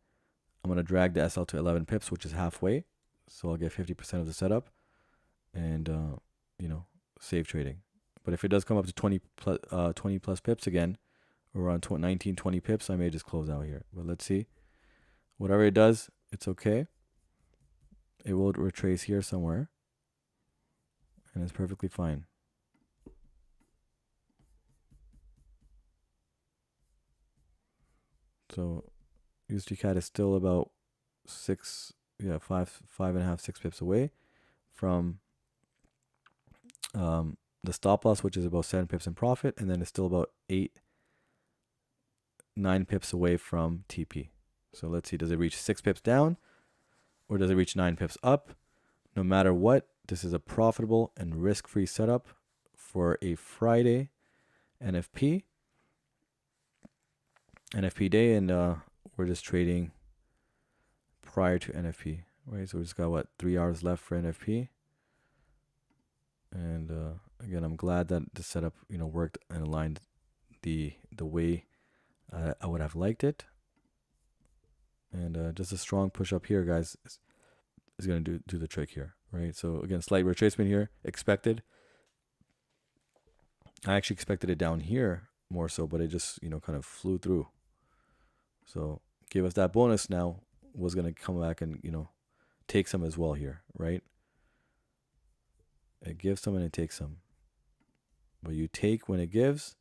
I'm going to drag the SL to 11 pips, which is halfway. So I'll get 50% of the setup and, you know, save trading. But if it does come up to 20 plus pips again, or around 19, 20 pips, I may just close out here. But let's see. Whatever it does, it's okay. It will retrace here somewhere. And it's perfectly fine. So USD CAD is still about 5.5, 6 pips away from the stop loss, which is about 7 pips in profit, and then it's still about 9 pips away from TP. So let's see, does it reach 6 pips down or does it reach 9 pips up? No matter what, this is a profitable and risk-free setup for a Friday NFP day, and we're just trading prior to NFP, right? So we just got what, 3 hours left for NFP. And again, I'm glad that the setup, you know, worked and aligned the way I would have liked it. And just a strong push up here, guys, is going to do the trick here, right? So again, slight retracement here, expected. I actually expected it down here more so, but it just, you know, kind of flew through. So gave us that bonus. Now was going to come back and, you know, take some as well here, right? It gives some and it takes some. But you take when it gives,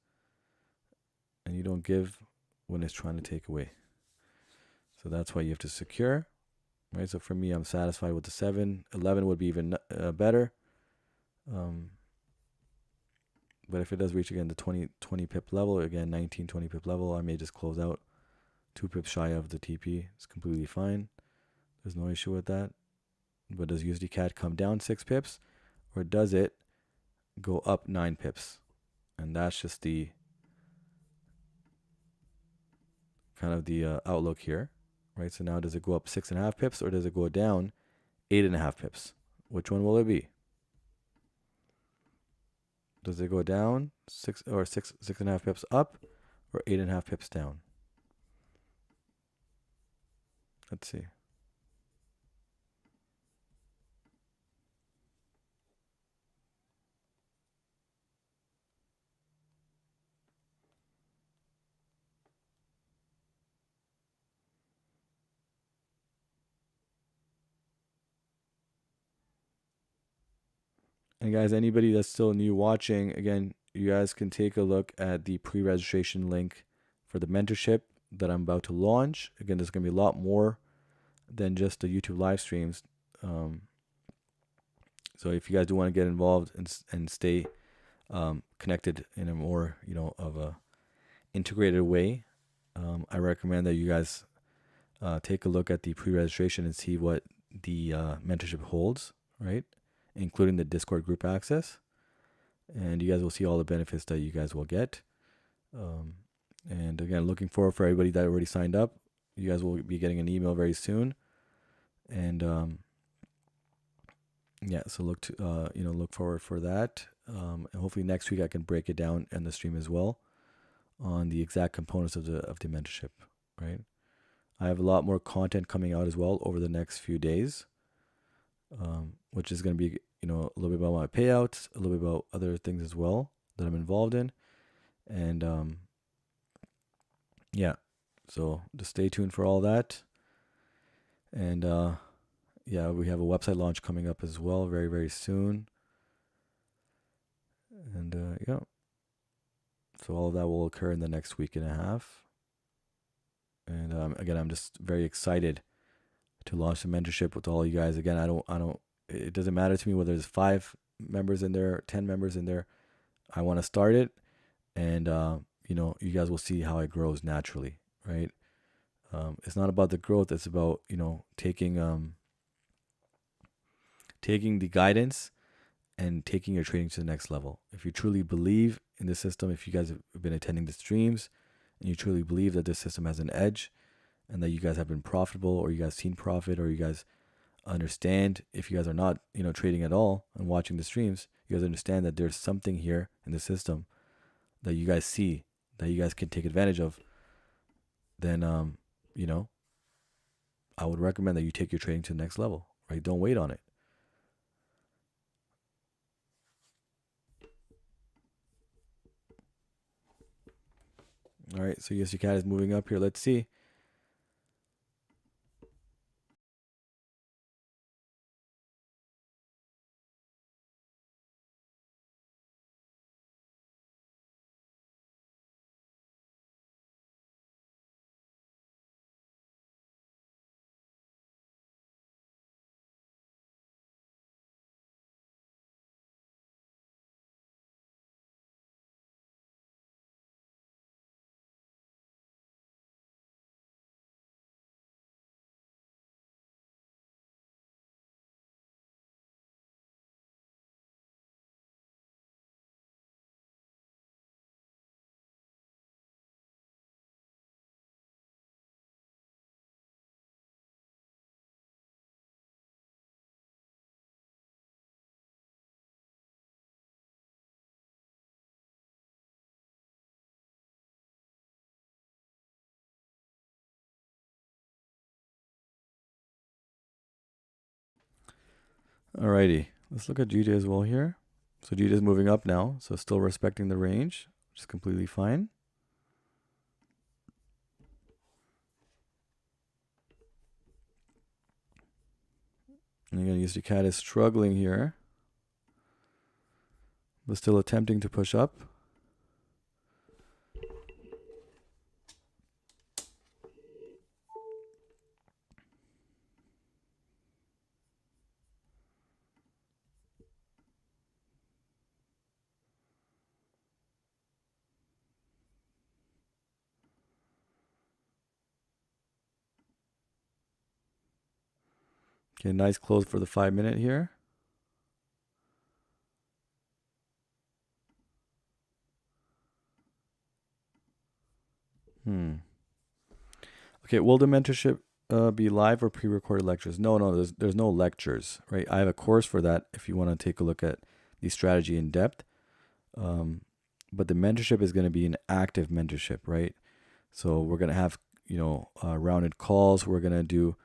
and you don't give when it's trying to take away. So that's why you have to secure, right? So for me, I'm satisfied with the 7. 11 would be even better. But if it does reach again the 20 pip level, again 19, 20 pip level, I may just close out 2 pips shy of the TP. It's completely fine. There's no issue with that. But does USD CAD come down 6 pips, or does it go up 9 pips? And that's just the kind of the outlook here, right? So now does it go up 6.5 pips, or does it go down 8.5 pips? Which one will it be? Does it go down 6.5 pips up, or 8.5 pips down? Let's see. And guys, anybody that's still new watching, again, you guys can take a look at the pre-registration link for the mentorship that I'm about to launch. Again, there's going to be a lot more than just the YouTube live streams. So if you guys do want to get involved and stay connected in a more, you know, of a integrated way, I recommend that you guys take a look at the pre-registration and see what the mentorship holds, right? Including the Discord group access. And you guys will see all the benefits that you guys will get. And again, looking forward for everybody that already signed up. You guys will be getting an email very soon. And yeah, so look forward for that. And hopefully next week I can break it down in the stream as well on the exact components of the mentorship, right? I have a lot more content coming out as well over the next few days, which is going to be, you know, a little bit about my payouts, a little bit about other things as well that I'm involved in. And yeah, so just stay tuned for all that. And yeah, we have a website launch coming up as well very, very soon. And yeah, so all of that will occur in the next week and a half. And again, I'm just very excited to launch the mentorship with all you guys. Again, it doesn't matter to me whether there's 5 members in there, 10 members in there. I want to start it, and you guys will see how it grows naturally, right? It's not about the growth. It's about taking the guidance and taking your trading to the next level. If you truly believe in the system, if you guys have been attending the streams and you truly believe that this system has an edge and that you guys have been profitable, or you guys seen profit, or you guys understand, if you guys are not trading at all and watching the streams, you guys understand that there's something here in the system that you guys see, that you guys can take advantage of, then I would recommend that you take your trading to the next level, right? Don't wait on it. All right, so yes, your cat is moving up here. Let's see. Alrighty, let's look at GJ as well here. So GJ is moving up now, so still respecting the range, which is completely fine. And again, you see cat is struggling here, but still attempting to push up. Okay, nice close for the 5-minute here. Okay, will the mentorship be live or pre-recorded lectures? No, there's no lectures, right? I have a course for that if you want to take a look at the strategy in depth. But the mentorship is going to be an active mentorship, right? So we're going to have, rounded calls. We're going to do,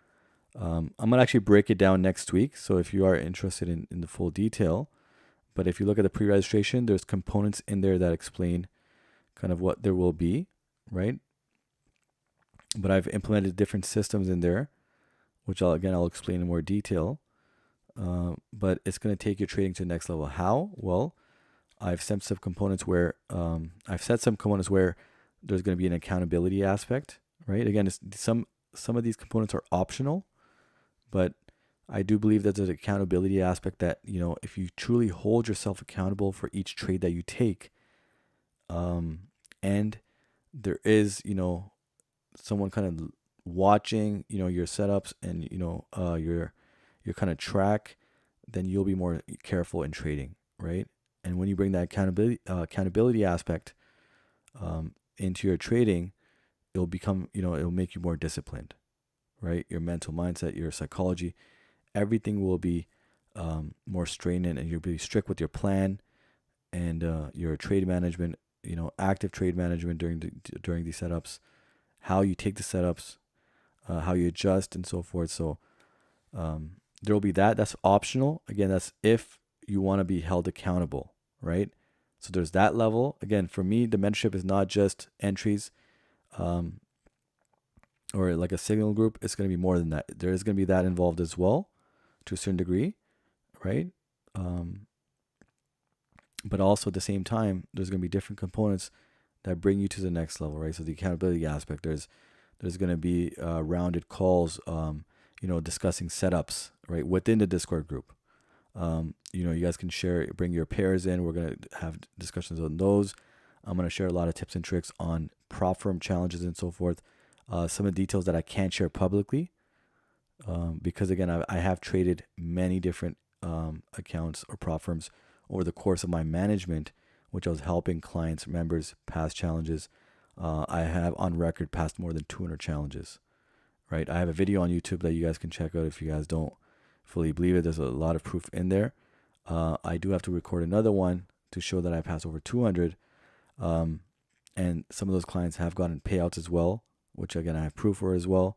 I'm going to actually break it down next week. So if you are interested in the full detail, but if you look at the pre-registration, there's components in there that explain kind of what there will be, right? But I've implemented different systems in there, which I'll explain in more detail. But it's going to take your trading to the next level. How? Well, I've set some components where there's going to be an accountability aspect, right? Again, some of these components are optional, but I do believe that there's an accountability aspect that, if you truly hold yourself accountable for each trade that you take, and there is, someone kind of watching, your setups and, your kind of track, then you'll be more careful in trading, right? And when you bring that accountability aspect into your trading, it'll become, it'll make you more disciplined, right? Your mental mindset, your psychology, everything will be more stringent, and you'll be strict with your plan and your trade management, active trade management during these setups, how you take the setups, how you adjust, and so forth. So there will be that. That's optional. Again, that's if you want to be held accountable, right? So there's that level. Again, for me, the mentorship is not just entries or like a signal group. It's going to be more than that. There is going to be that involved as well to a certain degree, right? But also at the same time, there's going to be different components that bring you to the next level, right? So the accountability aspect, there's going to be rounded calls, discussing setups, right, within the Discord group. You guys can bring your pairs in. We're going to have discussions on those. I'm going to share a lot of tips and tricks on prop firm challenges and so forth. Some of the details that I can't share publicly, because again, I have traded many different accounts or prop firms over the course of my management, which I was helping clients, members pass challenges. I have on record passed more than 200 challenges, right? I have a video on YouTube that you guys can check out if you guys don't fully believe it. There's a lot of proof in there. I do have to record another one to show that I passed over 200. And some of those clients have gotten payouts as well, which again, I have proof for as well.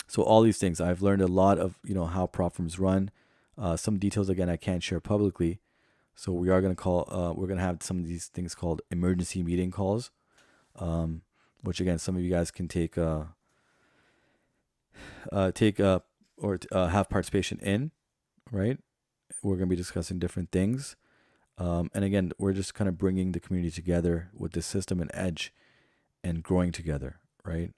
So all these things, I've learned a lot of, how prop firms run. Some details, again, I can't share publicly. So we are going to we're going to have some of these things called emergency meeting calls, which again, some of you guys can take or have participation in, right? We're going to be discussing different things. And again, we're just kind of bringing the community together with this system and edge and growing together, right?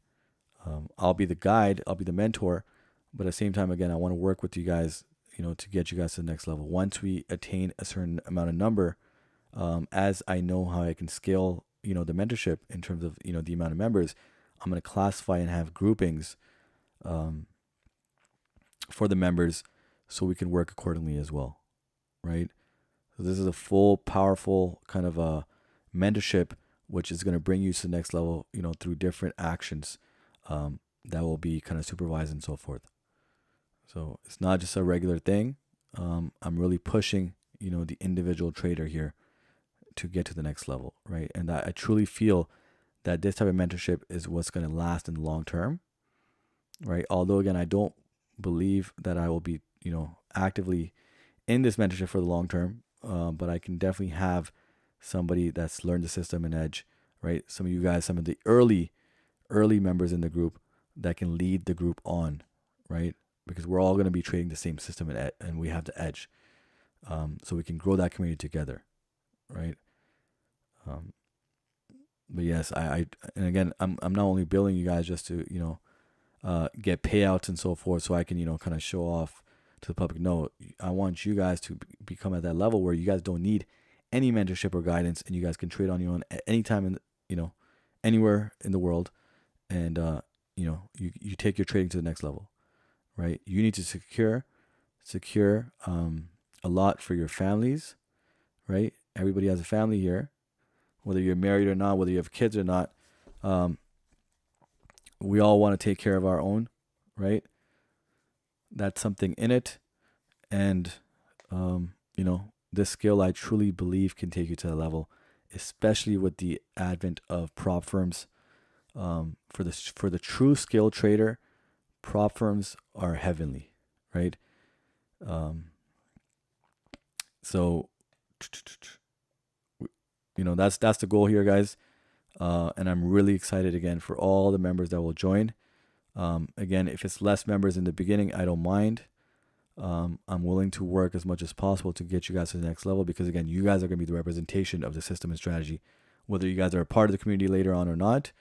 I'll be the guide, I'll be the mentor, but at the same time, again, I want to work with you guys, to get you guys to the next level. Once we attain a certain amount of number, as I know how I can scale, the mentorship in terms of, the amount of members, I'm going to classify and have groupings for the members so we can work accordingly as well, right? So this is a full, powerful kind of a mentorship, which is going to bring you to the next level, through different actions that will be kind of supervised and so forth. So it's not just a regular thing. I'm really pushing, the individual trader here to get to the next level, right? And I truly feel that this type of mentorship is what's going to last in the long term, right? Although, again, I don't believe that I will be, actively in this mentorship for the long term, but I can definitely have somebody that's learned the system and edge, right? Some of you guys, some of the early members in the group that can lead the group on, right? Because we're all going to be trading the same system and we have the edge. So we can grow that community together, right? But yes, and again, I'm not only building you guys just to, get payouts and so forth so I can, kind of show off to the public. No, I want you guys to become at that level where you guys don't need any mentorship or guidance and you guys can trade on your own at any time anywhere in the world. And, you take your trading to the next level, right? You need to secure a lot for your families, right? Everybody has a family here, whether you're married or not, whether you have kids or not. We all want to take care of our own, right? That's something in it. And, this skill I truly believe can take you to that level, especially with the advent of prop firms. For the true skill trader, prop firms are heavenly, right? So, that's the goal here, guys. And I'm really excited again for all the members that will join. Again, if it's less members in the beginning, I don't mind. I'm willing to work as much as possible to get you guys to the next level because, again, you guys are going to be the representation of the system and strategy, whether you guys are a part of the community later on or not.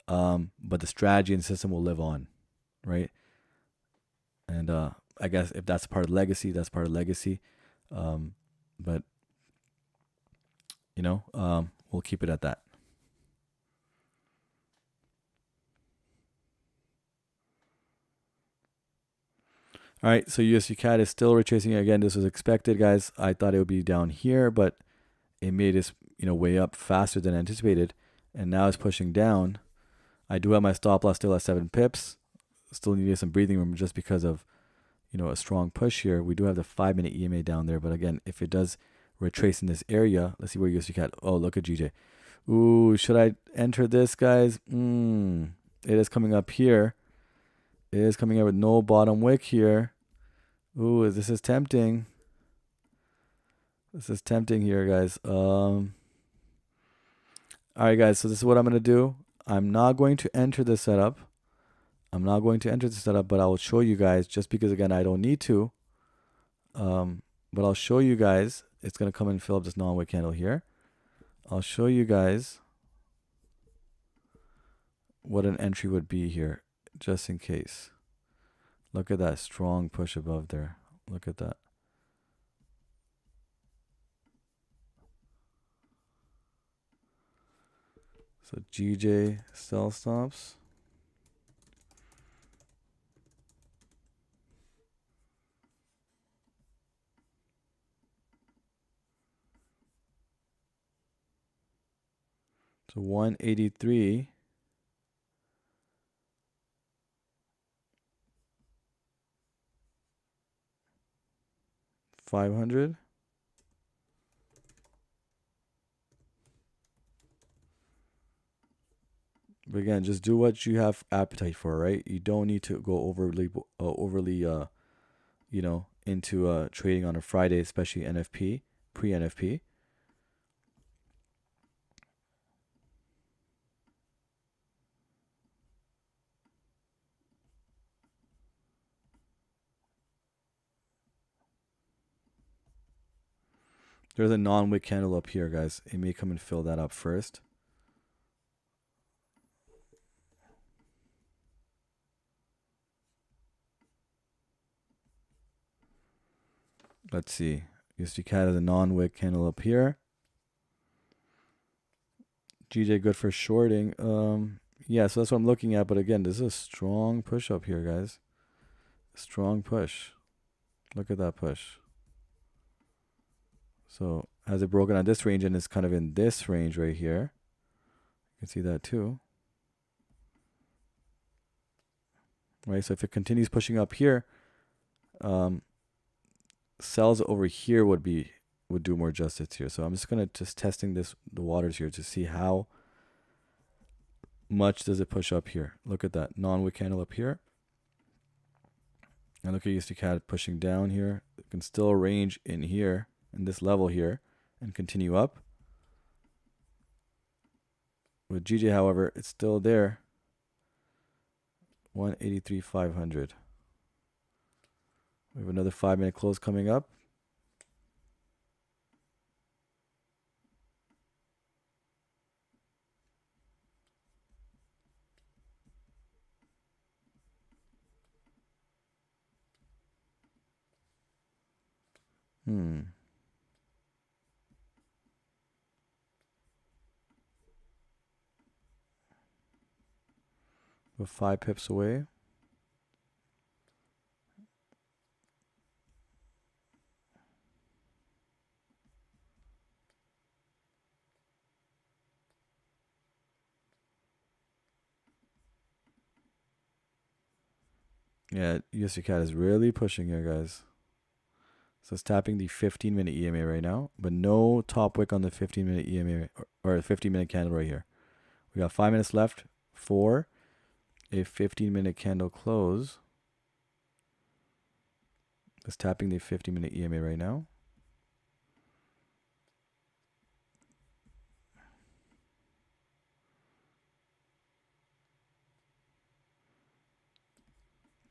But the strategy and system will live on, right? And I guess if that's part of legacy, that's part of legacy. But we'll keep it at that. All right, so USD CAD is still retracing again. This was expected, guys. I thought it would be down here, but it made its way up faster than anticipated, and now it's pushing down. I do have my stop loss still at 7 pips. Still needed some breathing room just because of a strong push here. We do have the 5-minute EMA down there, but again, if it does retrace in this area, let's see where USD CAD. Oh, look at GJ. Ooh, should I enter this, guys? It is coming up here. It is coming up with no bottom wick here. Ooh, this is tempting. This is tempting here, guys. All right, guys, so this is what I'm going to do. I'm not going to enter the setup. But I will show you guys just because, again, I don't need to. But I'll show you guys. It's going to come and fill up this non-wick candle here. I'll show you guys what an entry would be here, just in case. Look at that strong push above there. Look at that. So GJ sell stops. So 183. 500. But again, just do what you have appetite for, right? You don't need to go overly into trading on a Friday, especially NFP, pre-NFP. There's a non-wick candle up here, guys. It may come and fill that up first. Let's see. USD CAD has a non-wick candle up here. GJ good for shorting. Yeah, so that's what I'm looking at. But again, this is a strong push up here, guys. Strong push. Look at that push. So has it broken on this range and it's kind of in this range right here. You can see that too. Right, so if it continues pushing up here, sells over here would do more justice here. So I'm just testing the waters here to see how much does it push up here. Look at that non-wick candle up here. And look at USD CAD pushing down here. It can still range in here, in this level here, and continue up. With GJ, however, it's still there. 183,500. We have another 5-minute close coming up. We're 5 pips away. Yeah, USD CAD is really pushing here, guys. So it's tapping the 15-minute EMA right now, but no top wick on the 15-minute EMA or 15-minute candle right here. We got 5 minutes left for a 15-minute candle close. It's tapping the 15-minute EMA right now.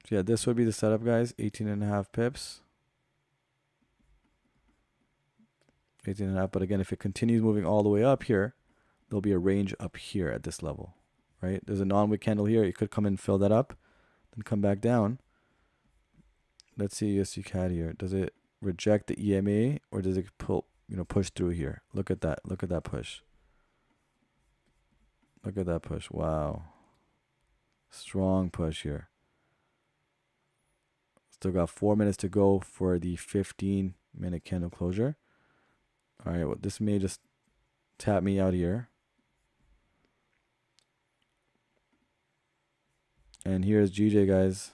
So yeah, this would be the setup, guys. 18.5 pips. 18.5. But again, if it continues moving all the way up here, there'll be a range up here at this level, right? There's a non-wick candle here. It could come and fill that up, then come back down. Let's see USD CAD here. Does it reject the EMA or does it push through here? Look at that. Look at that push. Look at that push. Wow. Strong push here. Still got 4 minutes to go for the 15-minute candle closure. All right, well, this may just tap me out here. And here's GJ, guys.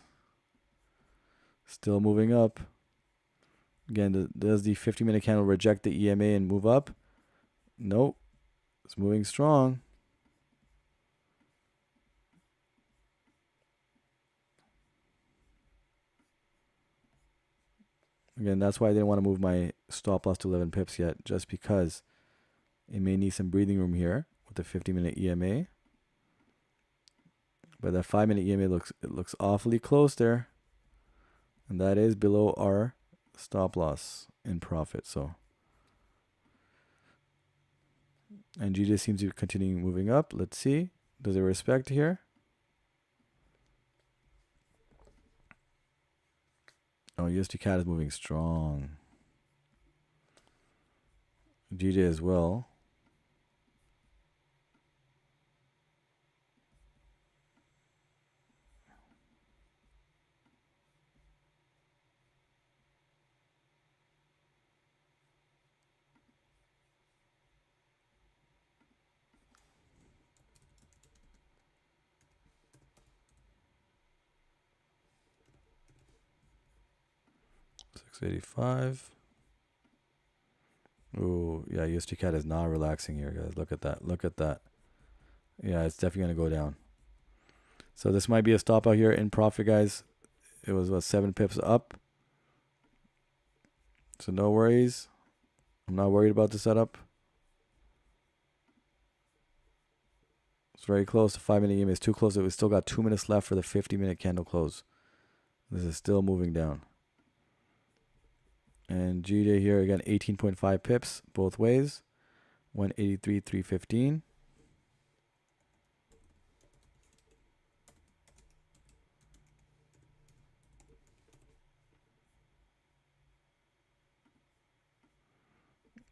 Still moving up. Again, does the 50-minute candle reject the EMA and move up? Nope. It's moving strong. Again, that's why I didn't want to move my stop loss to 11 pips yet, just because it may need some breathing room here with the 50-minute EMA. But that 5-minute EMA looks awfully close there. And that is below our stop loss in profit. So, and GJ seems to be continuing moving up. Let's see. Does it respect here? Oh, USD CAD is moving strong. GJ as well. 685. Ooh, yeah, USD CAD is not relaxing here, guys. Look at that. Look at that. Yeah, it's definitely going to go down. So this might be a stop out here in profit, guys. It was, what, 7 pips up. So no worries. I'm not worried about the setup. It's very close. The 5-minute EMA is too close. We still got 2 minutes left for the 50-minute candle close. This is still moving down. And GJ here again, 18.5 pips both ways. 183.315.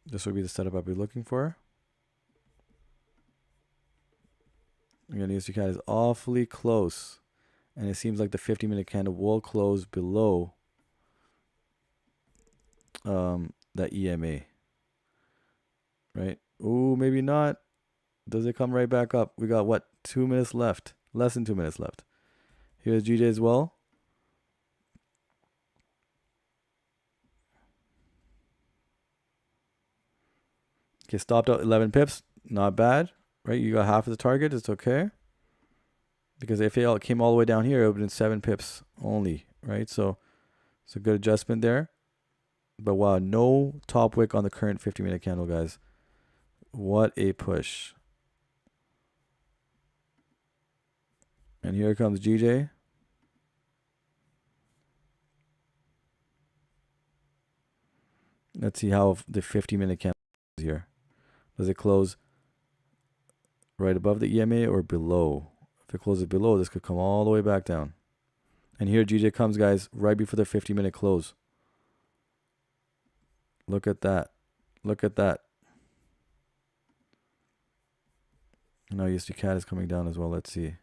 This would be the setup I'd be looking for. Again, USD CAD is awfully close. And it seems like the 50-minute candle will close below that EMA. Right? Ooh, maybe not. Does it come right back up? We got, what, 2 minutes left? Less than 2 minutes left. Here's GJ as well. Okay, stopped out 11 pips. Not bad. Right? You got half of the target. It's okay. Because if it came all the way down here, it would have been 7 pips only. Right? So it's a good adjustment there. But wow, no top wick on the current 50-minute candle, guys. What a push. And here comes GJ. Let's see how the 50-minute candle is here. Does it close right above the EMA or below? If it closes below, this could come all the way back down. And here GJ comes, guys, right before the 50-minute close. Look at that. Look at that. Now USD CAD is coming down as well. Let's see.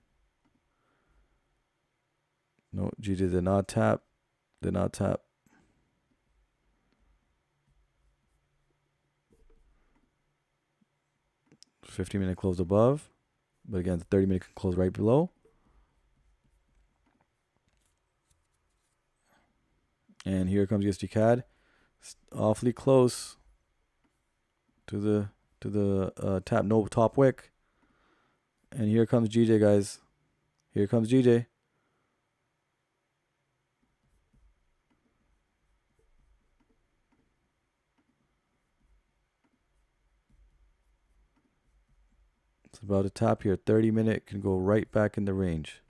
No, GJ did not tap. Did not tap. $50-minute closed above. But again, the 30-minute can close right below. And here comes USD CAD. It's awfully close to the tap. No top wick. And here comes GJ, guys. Here comes GJ. It's about to tap here. 30-minute can go right back in the range.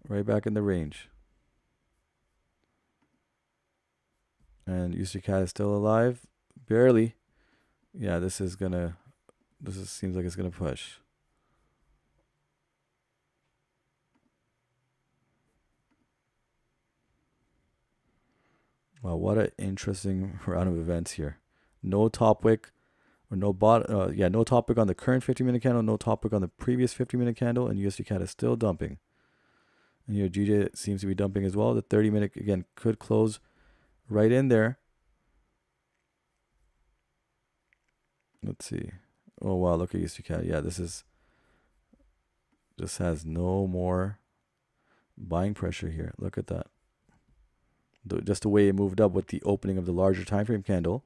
Right back in the range. And USD CAD is still alive. Barely. Yeah, this seems like it's gonna push. Wow, what an interesting round of events here. No top wick. Or no no top wick on the current 50-minute candle, no top wick on the previous 50-minute candle, and USD CAD is still dumping. And here GJ seems to be dumping as well. The 30-minute again could close right in there. Let's see. Oh wow, look at USD CAD. Yeah, this has no more buying pressure here. Look at that. Just the way it moved up with the opening of the larger time frame candle.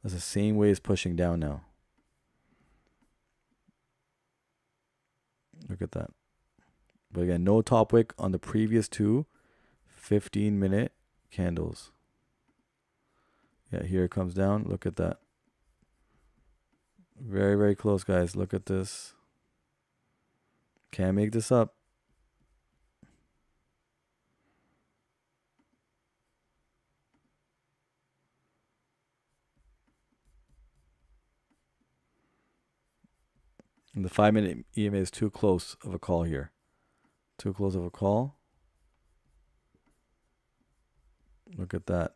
That's the same way it's pushing down now. Look at that. But again, no top wick on the previous two 15-minute candles. Yeah, here it comes down. Look at that. Very, very close, guys. Look at this. Can't make this up. And the 5-minute EMA is too close of a call here. Too close of a call. Look at that.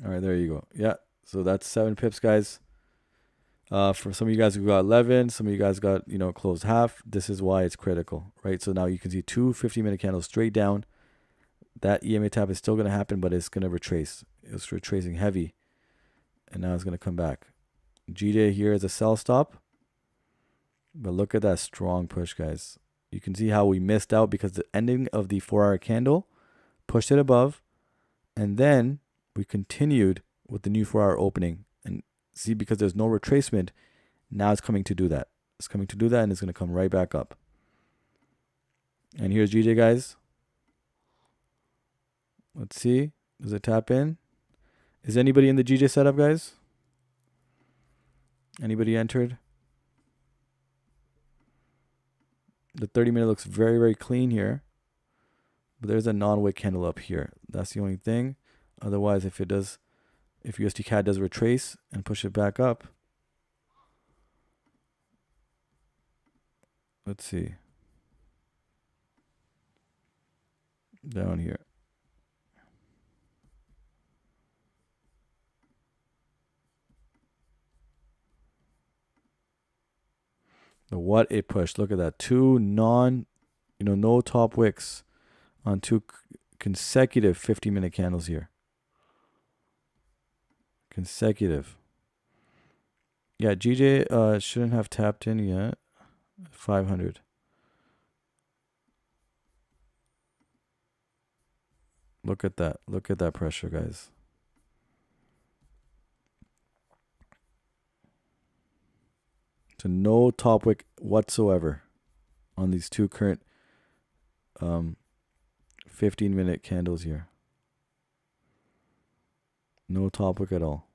All right, there you go. Yeah, so that's 7 pips, guys. For some of you guys who got 11, some of you guys got, closed half. This is why it's critical, right? So now you can see two 50-minute candles straight down. that EMA tap is still going to happen, but it's going to retrace. It's retracing heavy, and now it's going to come back. GJ here is a sell stop, but look at that strong push, guys. You can see how we missed out because the ending of the 4-hour candle pushed it above, and then we continued with the new 4-hour opening. And see, because there's no retracement, now it's coming to do that. It's coming to do that, and it's going to come right back up. And here's GJ, guys. Let's see. Does it tap in? Is anybody in the GJ setup, guys? Anybody entered? The 30-minute looks very, very clean here. But there's a non-wick candle up here. That's the only thing. Otherwise, if USD CAD does retrace and push it back up. Let's see. Down here. What a push. Look at that. Two no top wicks on two consecutive 50-minute candles here. Consecutive. Yeah, GJ shouldn't have tapped in yet. 500. Look at that. Look at that pressure, guys. So no top wick whatsoever on these two current 15-minute candles here. No top wick at all.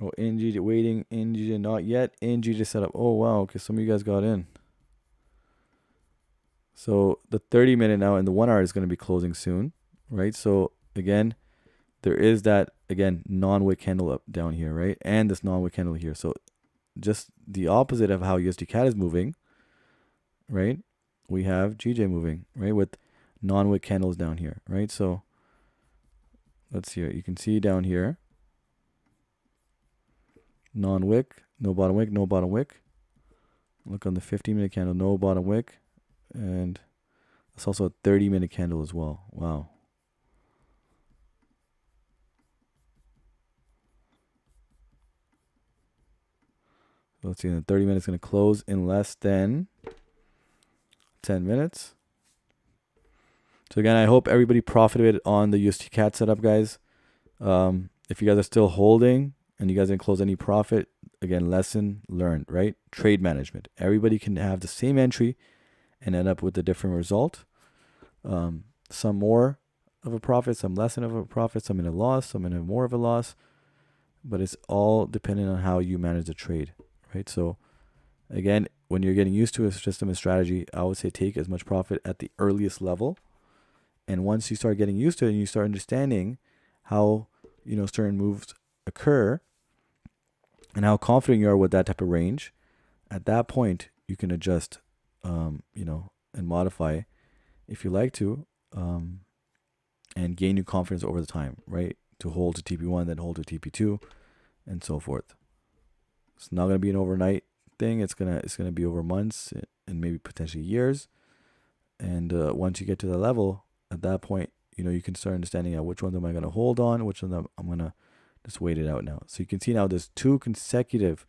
Oh, NG waiting. NG not yet. NG just set up. Oh, wow. Okay, some of you guys got in. So the 30-minute now and the 1 hour is going to be closing soon, right? So again, there is that, again, non-wick candle up down here, right? And this non-wick candle here. So just the opposite of how USD CAD is moving, right? We have GJ moving, right? With non-wick candles down here, right? So let's see. You can see down here, non-wick, no bottom wick, no bottom wick. Look on the 15-minute candle, no bottom wick. And that's also a 30-minute candle as well. Wow. Let's see, the 30 minutes is going to close in less than 10 minutes. So again, I hope everybody profited on the USD CAD setup, guys. If you guys are still holding and you guys didn't close any profit, again, lesson learned, right? Trade management. Everybody can have the same entry and end up with a different result. Some more of a profit, some less of a profit, some in a loss, some in a more of a loss. But it's all dependent on how you manage the trade, right? So again, when you're getting used to a system and strategy, I would say take as much profit at the earliest level. And once you start getting used to it and you start understanding how, certain moves occur and how confident you are with that type of range, at that point, you can adjust, and modify if you like to, and gain your confidence over the time, right? To hold to TP1, then hold to TP2, and so forth. It's not going to be an overnight thing. It's gonna be over months and maybe potentially years. And once you get to the level, at that point, you can start understanding which ones am I going to hold on, which ones I'm going to just wait it out now. So you can see now there's two consecutive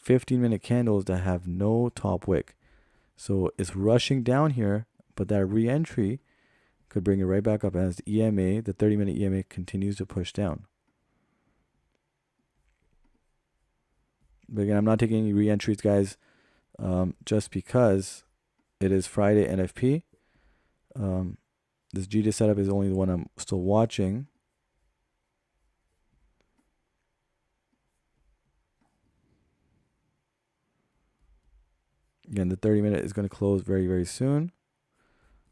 15-minute candles that have no top wick. So it's rushing down here, but that re-entry could bring it right back up as the EMA, the 30-minute EMA, continues to push down. But again, I'm not taking any re-entries, guys, just because it is Friday NFP. This GJ setup is only the one I'm still watching. Again, the 30-minute is going to close very, very soon.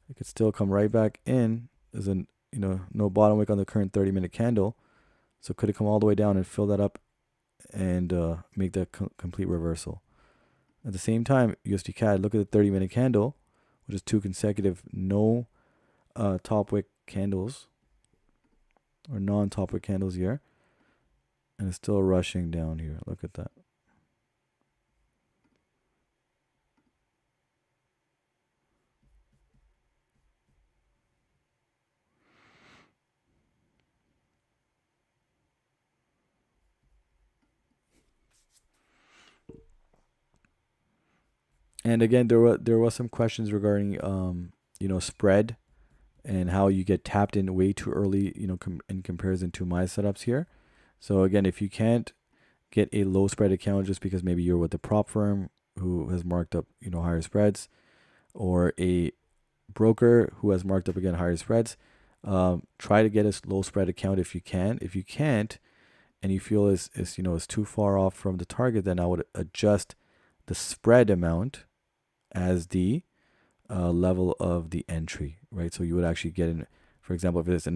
It could still come right back in. There's no bottom wick on the current 30-minute candle. So could it come all the way down and fill that up and make that complete reversal? At the same time, USD CAD, look at the 30-minute candle, which is two consecutive no top wick candles or non-top wick candles here. And it's still rushing down here. Look at that. And again, there was some questions regarding spread and how you get tapped in way too early, in comparison to my setups here. So again, if you can't get a low spread account just because maybe you're with a prop firm who has marked up, higher spreads, or a broker who has marked up again higher spreads, try to get a low spread account if you can. If you can't, and you feel is too far off from the target, then I would adjust the spread amount as the level of the entry, right? So you would actually get in, for example, if it's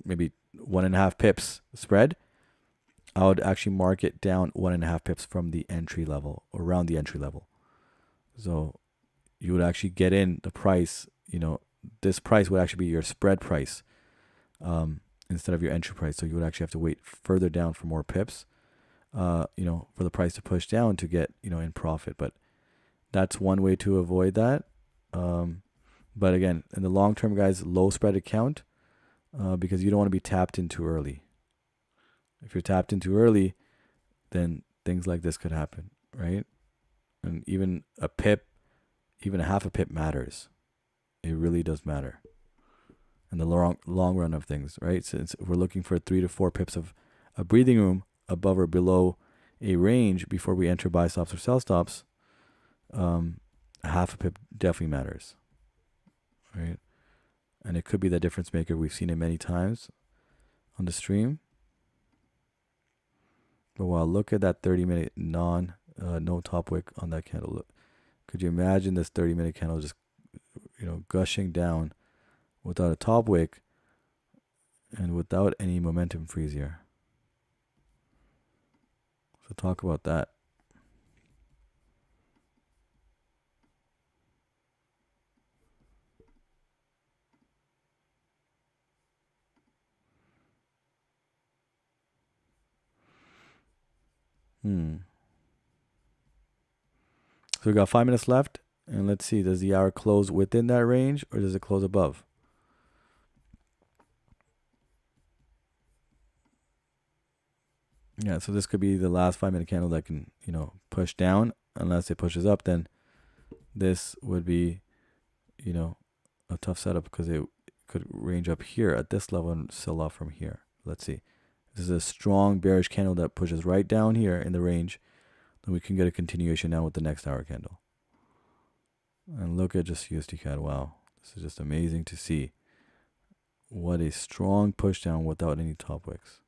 maybe 1.5 pips spread, I would actually mark it down 1.5 pips from the entry level, or around the entry level. So you would actually get in the price, this price would actually be your spread price, instead of your entry price. So you would actually have to wait further down for more pips, for the price to push down to get, in profit. But that's one way to avoid that. But again, in the long term, guys, low spread account, because you don't want to be tapped in too early. If you're tapped in too early, then things like this could happen, right? And even a pip, even a half a pip matters. It really does matter in the long run of things, right? Since we're looking for 3 to 4 pips of a breathing room above or below a range before we enter buy stops or sell stops, a half a pip definitely matters, right? And it could be the difference maker. We've seen it many times on the stream. But wow, look at that 30-minute no top wick on that candle. Look, could you imagine this 30-minute candle just gushing down without a top wick and without any momentum freeze here? So talk about that. So we got 5 minutes left, and let's see, does the hour close within that range or does it close above? Yeah, so this could be the last 5-minute candle that can, push down. Unless it pushes up, then this would be, a tough setup because it could range up here at this level and sell off from here. Let's see. This is a strong bearish candle that pushes right down here in the range. Then we can get a continuation now with the next hour candle. And look at just USD CAD. Wow. This is just amazing to see. What a strong push down without any top wicks.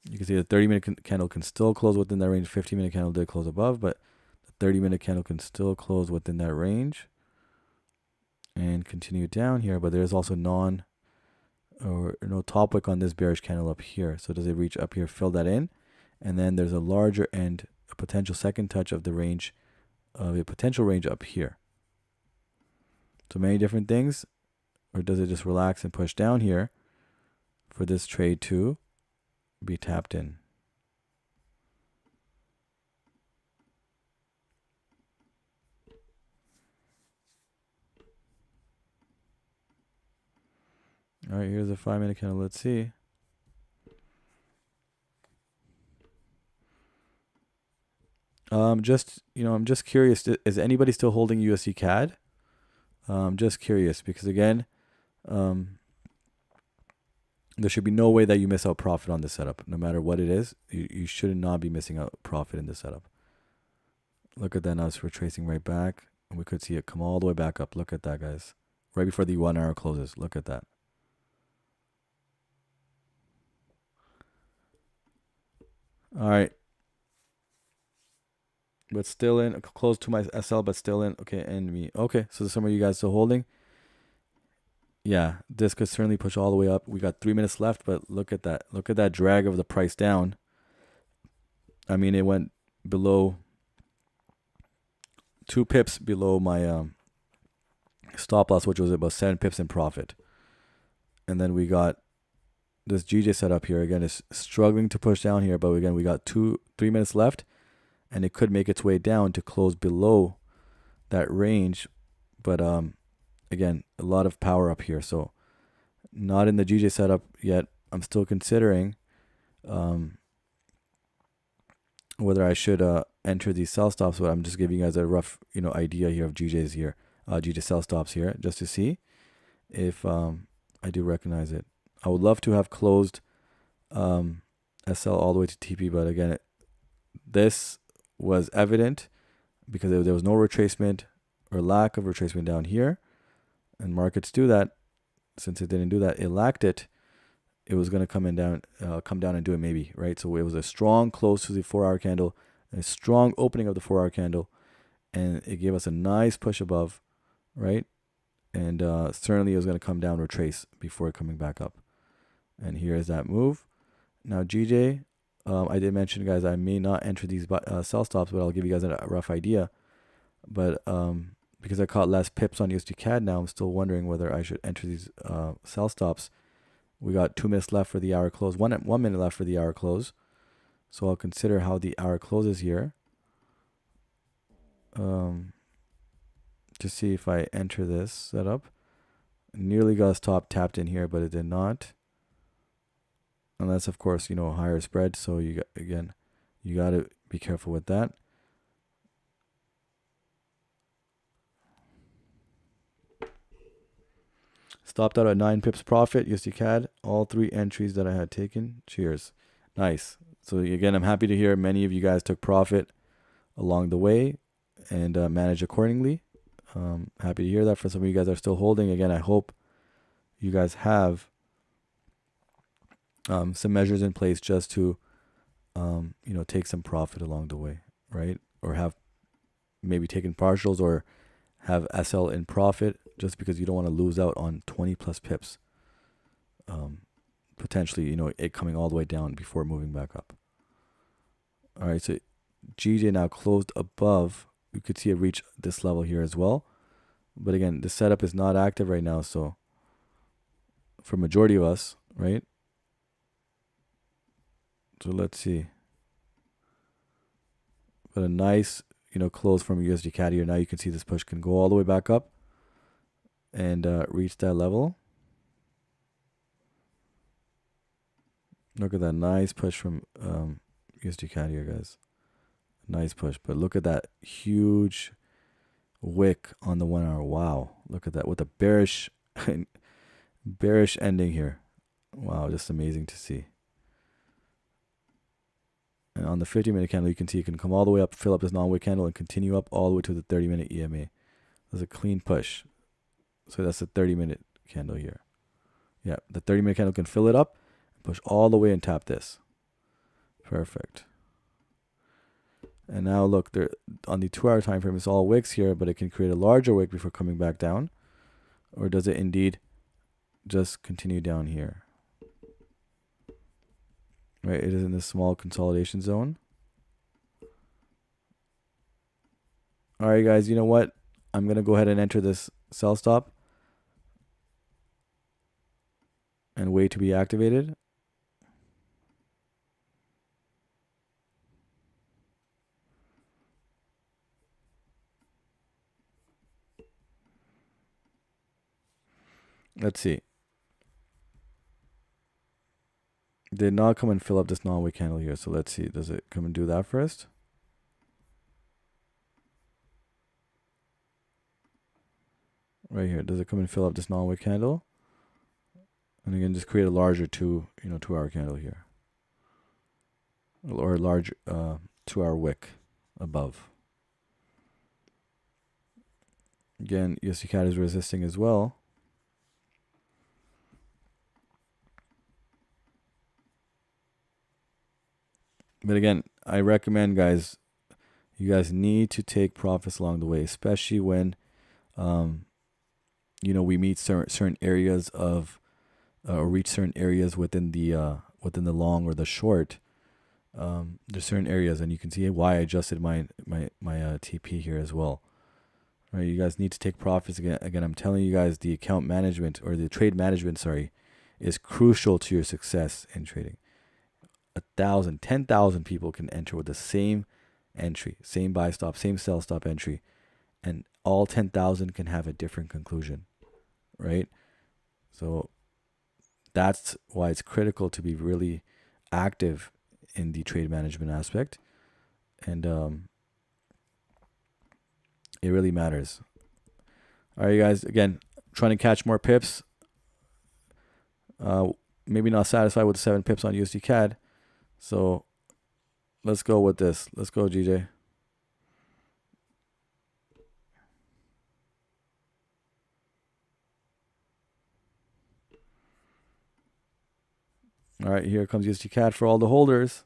You can see the 30-minute candle can still close within that range. 15-minute candle did close above, but the 30-minute candle can still close within that range and continue down here. But there's also no top wick on this bearish candle up here. So does it reach up here, fill that in? And then there's a larger end, a potential second touch of the range, of a potential range up here. So many different things. Or does it just relax and push down here for this trade to be tapped in? All right, here's a 5-minute candle. Let's see. I'm just curious. Is anybody still holding USD CAD? I'm just curious because again, there should be no way that you miss out profit on this setup. No matter what it is, you should not be missing out profit in this setup. Look at that now. It's retracing right back. And we could see it come all the way back up. Look at that, guys. Right before the 1 hour closes. Look at that. All right. But still in. Close to my SL, but still in. Okay, and me. Okay, so some of you guys still holding. Yeah, this could certainly push all the way up. We got 3 minutes left, but look at that. Look at that drag of the price down. I mean, it went below 2 pips below my stop loss, which was about 7 pips in profit. And then we got this GJ setup here. Again, is struggling to push down here, but again, we got 3 minutes left, and it could make its way down to close below that range. But again, a lot of power up here. So not in the GJ setup yet. I'm still considering whether I should enter these sell stops, but I'm just giving you guys a rough, idea here of GJ's here, GJ sell stops here, just to see if I do recognize it. I would love to have closed SL all the way to TP, but again, this was evident because there was no retracement or lack of retracement down here, and markets do that. Since it didn't do that, it lacked it. It was going to come down and do it maybe, right? So it was a strong close to the 4-hour candle, a strong opening of the 4-hour candle, and it gave us a nice push above, right? And certainly it was going to come down, retrace before coming back up. And here is that move. Now GJ, I did mention, guys, I may not enter these sell stops, but I'll give you guys a rough idea. But because I caught less pips on USD CAD now, I'm still wondering whether I should enter these sell stops. We got 2 minutes left for the hour close, 1 minute left for the hour close. So I'll consider how the hour closes here. To see if I enter this setup. Nearly got a stop tapped in here, but it did not. Unless, of course, a higher spread. So you got to be careful with that. Stopped out at 9 pips profit, USD CAD. All 3 entries that I had taken. Cheers. Nice. So again, I'm happy to hear many of you guys took profit along the way and managed accordingly. Happy to hear that. For some of you guys that are still holding, again, I hope you guys have some measures in place just to, take some profit along the way, right? Or have maybe taken partials or have SL in profit just because you don't want to lose out on 20 plus pips. Potentially, it coming all the way down before moving back up. All right, so GJ now closed above. You could see it reach this level here as well. But again, the setup is not active right now. So for majority of us, right? So let's see. But a nice, close from USD CAD here. Now you can see this push can go all the way back up and reach that level. Look at that nice push from USD CAD here, guys. Nice push. But look at that huge wick on the 1 hour. Wow. Look at that with a bearish ending here. Wow, just amazing to see. And on the 50-minute candle, you can see it can come all the way up, fill up this non-wick candle, and continue up all the way to the 30-minute EMA. That's a clean push. So that's the 30-minute candle here. Yeah, the 30-minute candle can fill it up, and push all the way and tap this. Perfect. And now look, there on the 2-hour time frame, it's all wicks here, but it can create a larger wick before coming back down. Or does it indeed just continue down here? Right, it is in this small consolidation zone. All right, guys, you know what? I'm going to go ahead and enter this sell stop and wait to be activated. Let's see. Did not come and fill up this non-wick candle here. So let's see. Does it come and do that first? Right here. Does it come and fill up this non-wick candle? And again, just create a larger 2-hour candle here. Or a large 2-hour wick above. Again, USD CAD is resisting as well. But again, I recommend, guys, you guys need to take profits along the way, especially when, we meet certain areas of, or reach certain areas within the long or the short. There's certain areas, and you can see why I adjusted my TP here as well. All right, you guys need to take profits again. Again, I'm telling you guys, the account management or the trade management, is crucial to your success in trading. 1,000, 10,000 people can enter with the same entry, same buy stop, same sell stop entry, and all 10,000 can have a different conclusion, right? So that's why it's critical to be really active in the trade management aspect. and it really matters. All right, you guys. Again, trying to catch more pips. Maybe not satisfied with the 7 pips on USD CAD. So let's go with this. Let's go, GJ. All right, here comes USD CAD for all the holders.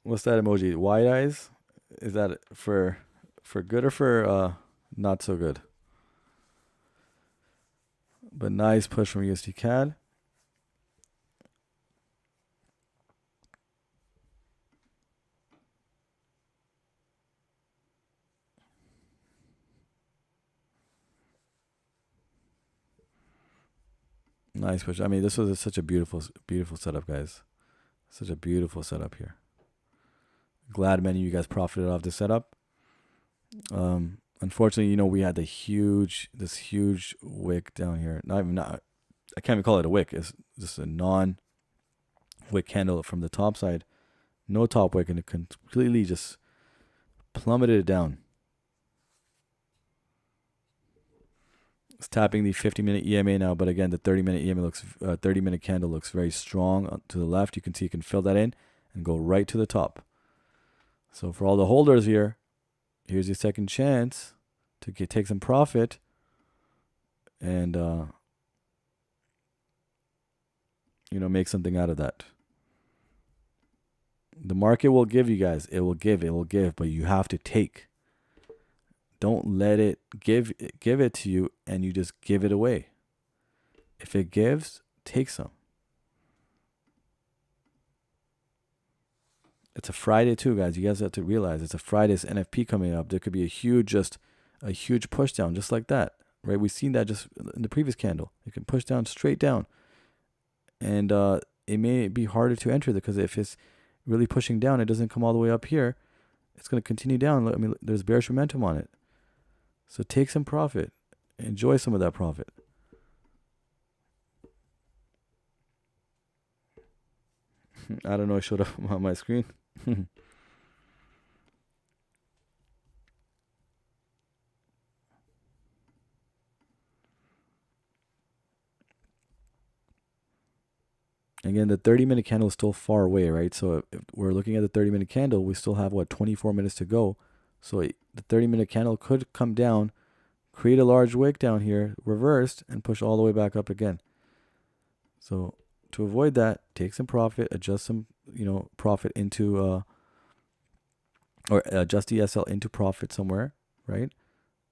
What's that emoji? Wide eyes? Is that for good or for not so good? But nice push from USD CAD. Nice push. I mean, this was such a beautiful setup, guys. Such a beautiful setup here. Glad many of you guys profited off this setup. Unfortunately, we had this huge wick down here. I can't even call it a wick. It's just a non-wick candle from the top side. No top wick, and it completely just plummeted it down. It's tapping the 50-minute EMA now, but again, the 30-minute EMA 30-minute candle looks very strong to the left. You can see you can fill that in and go right to the top. So for all the holders here, here's your second chance to take some profit and make something out of that. The market will give you guys. It will give, but you have to take. Don't let it give it to you and you just give it away. If it gives, take some. It's a Friday too, guys. You guys have to realize it's a Friday. It's NFP coming up. There could be a huge push down just like that, right? We've seen that just in the previous candle. It can push down straight down, and it may be harder to enter because if it's really pushing down, it doesn't come all the way up here. It's going to continue down. I mean, there's bearish momentum on it. So take some profit. Enjoy some of that profit. I don't know. It showed up on my screen. Again, the 30-minute candle is still far away, right? So if we're looking at the 30-minute candle, we still have, 24 minutes to go. So the 30-minute candle could come down, create a large wick down here, reversed, and push all the way back up again. So to avoid that, take some profit, adjust some, profit into, or adjust the SL into profit somewhere, right?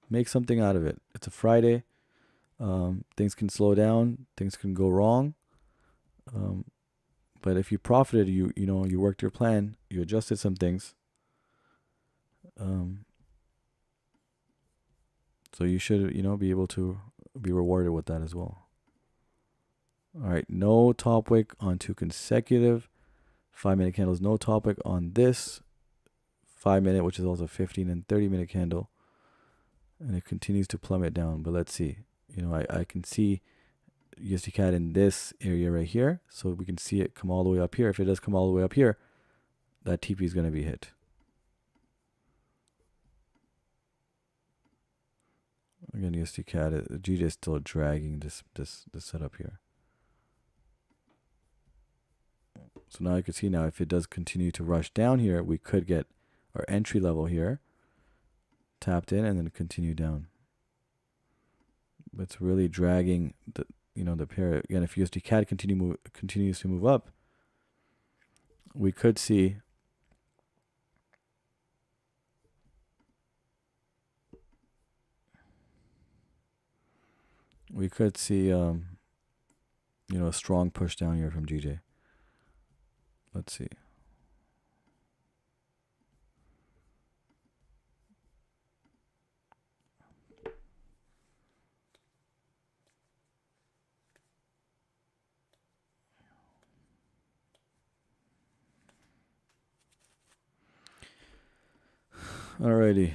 Make something out of it. It's a Friday. Things can slow down. Things can go wrong. But if you profited, you worked your plan, you adjusted some things. So you should, be able to be rewarded with that as well. All right, no top wick on 2 consecutive 5-minute candles. No top wick on this 5-minute, which is also 15 and 30-minute candle. And it continues to plummet down. But let's see. I can see USD CAD in this area right here. So we can see it come all the way up here. If it does come all the way up here, that TP is going to be hit. Again, USD CAD, GJ is still dragging this setup here. So now you can see now if it does continue to rush down here, we could get our entry level here tapped in and then continue down. But it's really dragging the pair. Again, if USD CAD continues to move up, we could see we could see, you know, a strong push down here from GJ. Let's see. Alrighty.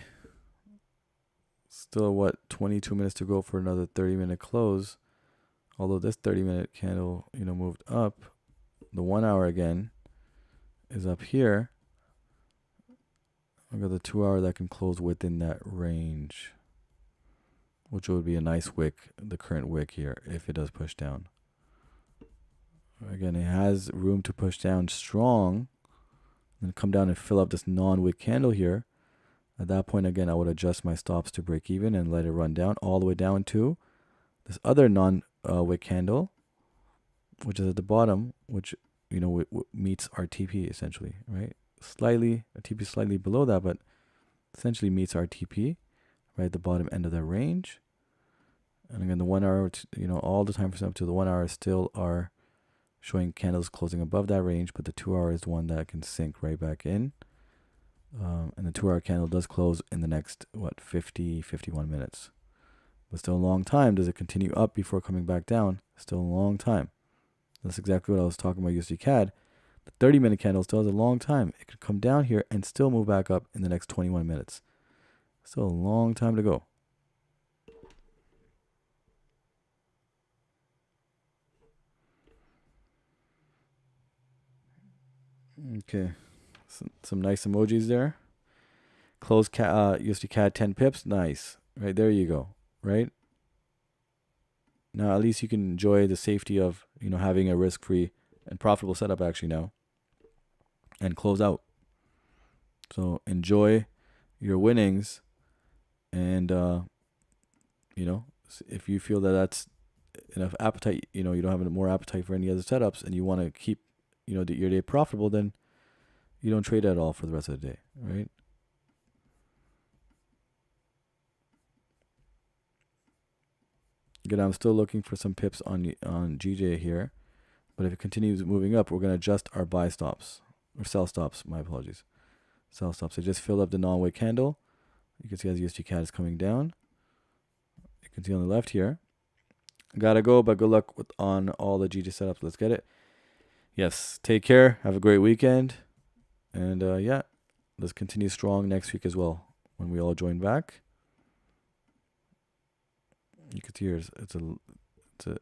Still, what, 22 minutes to go for another 30-minute close. Although this 30-minute candle, you know, moved up. The 1 hour again is up here. I've got the 2 hour that can close within that range, which would be a nice wick, the current wick here, if it does push down. Again, it has room to push down strong and come down and fill up this non-wick candle here. At that point, again, I would adjust my stops to break even and let it run down all the way down to this other non-wick candle, which is at the bottom, which, you know, meets our TP essentially, right? Slightly, a TP slightly below that, but essentially meets our TP, right at the bottom end of that range. And again, the 1 hour, you know, all the time frames up to the 1 hour still are showing candles closing above that range, but the 2 hour is one that can sink right back in. And the 2 hour candle does close in the next, 51 minutes. But still a long time. Does it continue up before coming back down? Still a long time. That's exactly what I was talking about USD CAD. The 30-minute candle still has a long time. It could come down here and still move back up in the next 21 minutes. Still a long time to go. Okay. Some nice emojis there. Close USD CAD 10 pips. Nice. Right, there you go. Right? Now at least you can enjoy the safety of, you know, having a risk-free and profitable setup actually now. And close out. So enjoy your winnings. And, you know, if you feel that that's enough appetite, you know, you don't have more appetite for any other setups and you want to keep, you know, your day profitable, then you don't trade at all for the rest of the day, right? Again, I'm still looking for some pips on GJ here, but if it continues moving up, we're going to adjust our buy stops or sell stops. My apologies, sell stops. I just filled up the non-wick candle. You can see as USD CAD is coming down. You can see on the left here. Gotta go, but good luck on all the GJ setups. Let's get it. Yes, take care. Have a great weekend, and yeah, let's continue strong next week as well when we all join back. You can see here it's a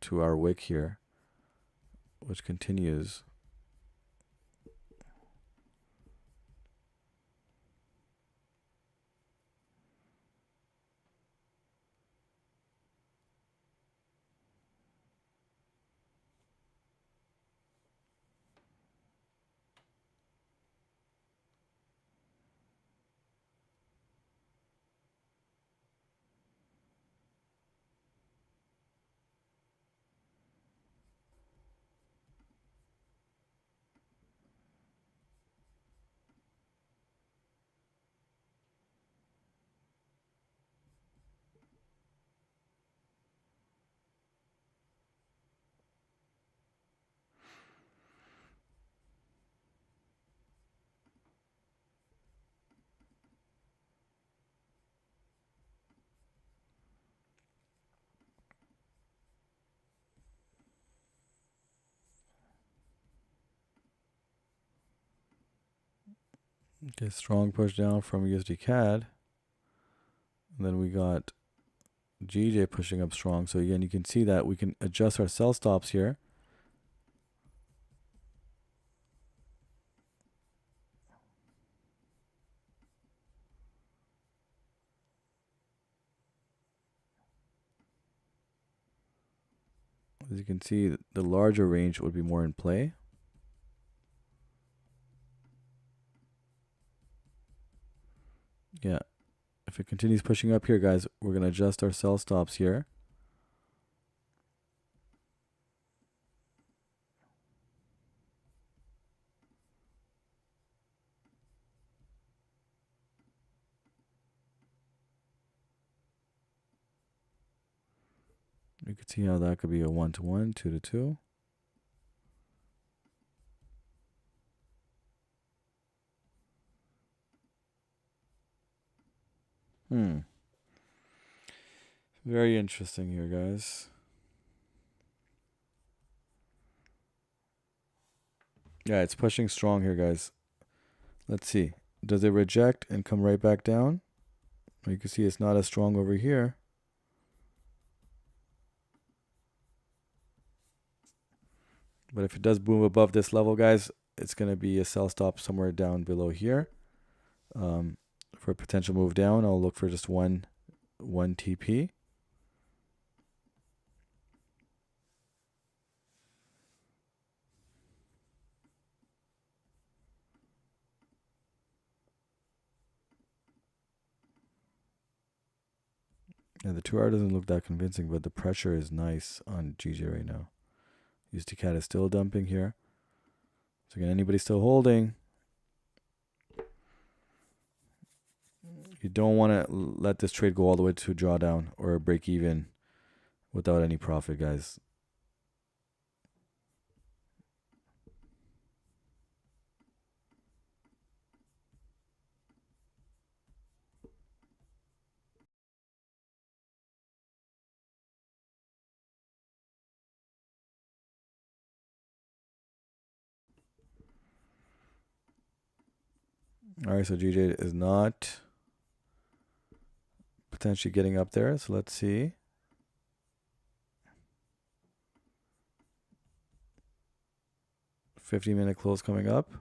2 hour wick here, which continues. Okay, strong push down from USD CAD. And then we got GJ pushing up strong. So again, you can see that we can adjust our sell stops here. As you can see, the larger range would be more in play. Yeah. If it continues pushing up here, guys, we're going to adjust our sell stops here. We could see how that could be a 1-to-1, 2-to-2. Very interesting here, guys. Yeah, it's pushing strong here, guys. Let's see. Does it reject and come right back down? You can see it's not as strong over here. But if it does move above this level, guys, it's going to be a sell stop somewhere down below here. For a potential move down, I'll look for just one TP. Yeah, the 2-hour doesn't look that convincing, but the pressure is nice on GJ right now. USD CAD is still dumping here. So again, anybody still holding, you don't want to let this trade go all the way to drawdown or break even without any profit, guys. All right, so GJ is not potentially getting up there. So let's see. $50-minute close coming up.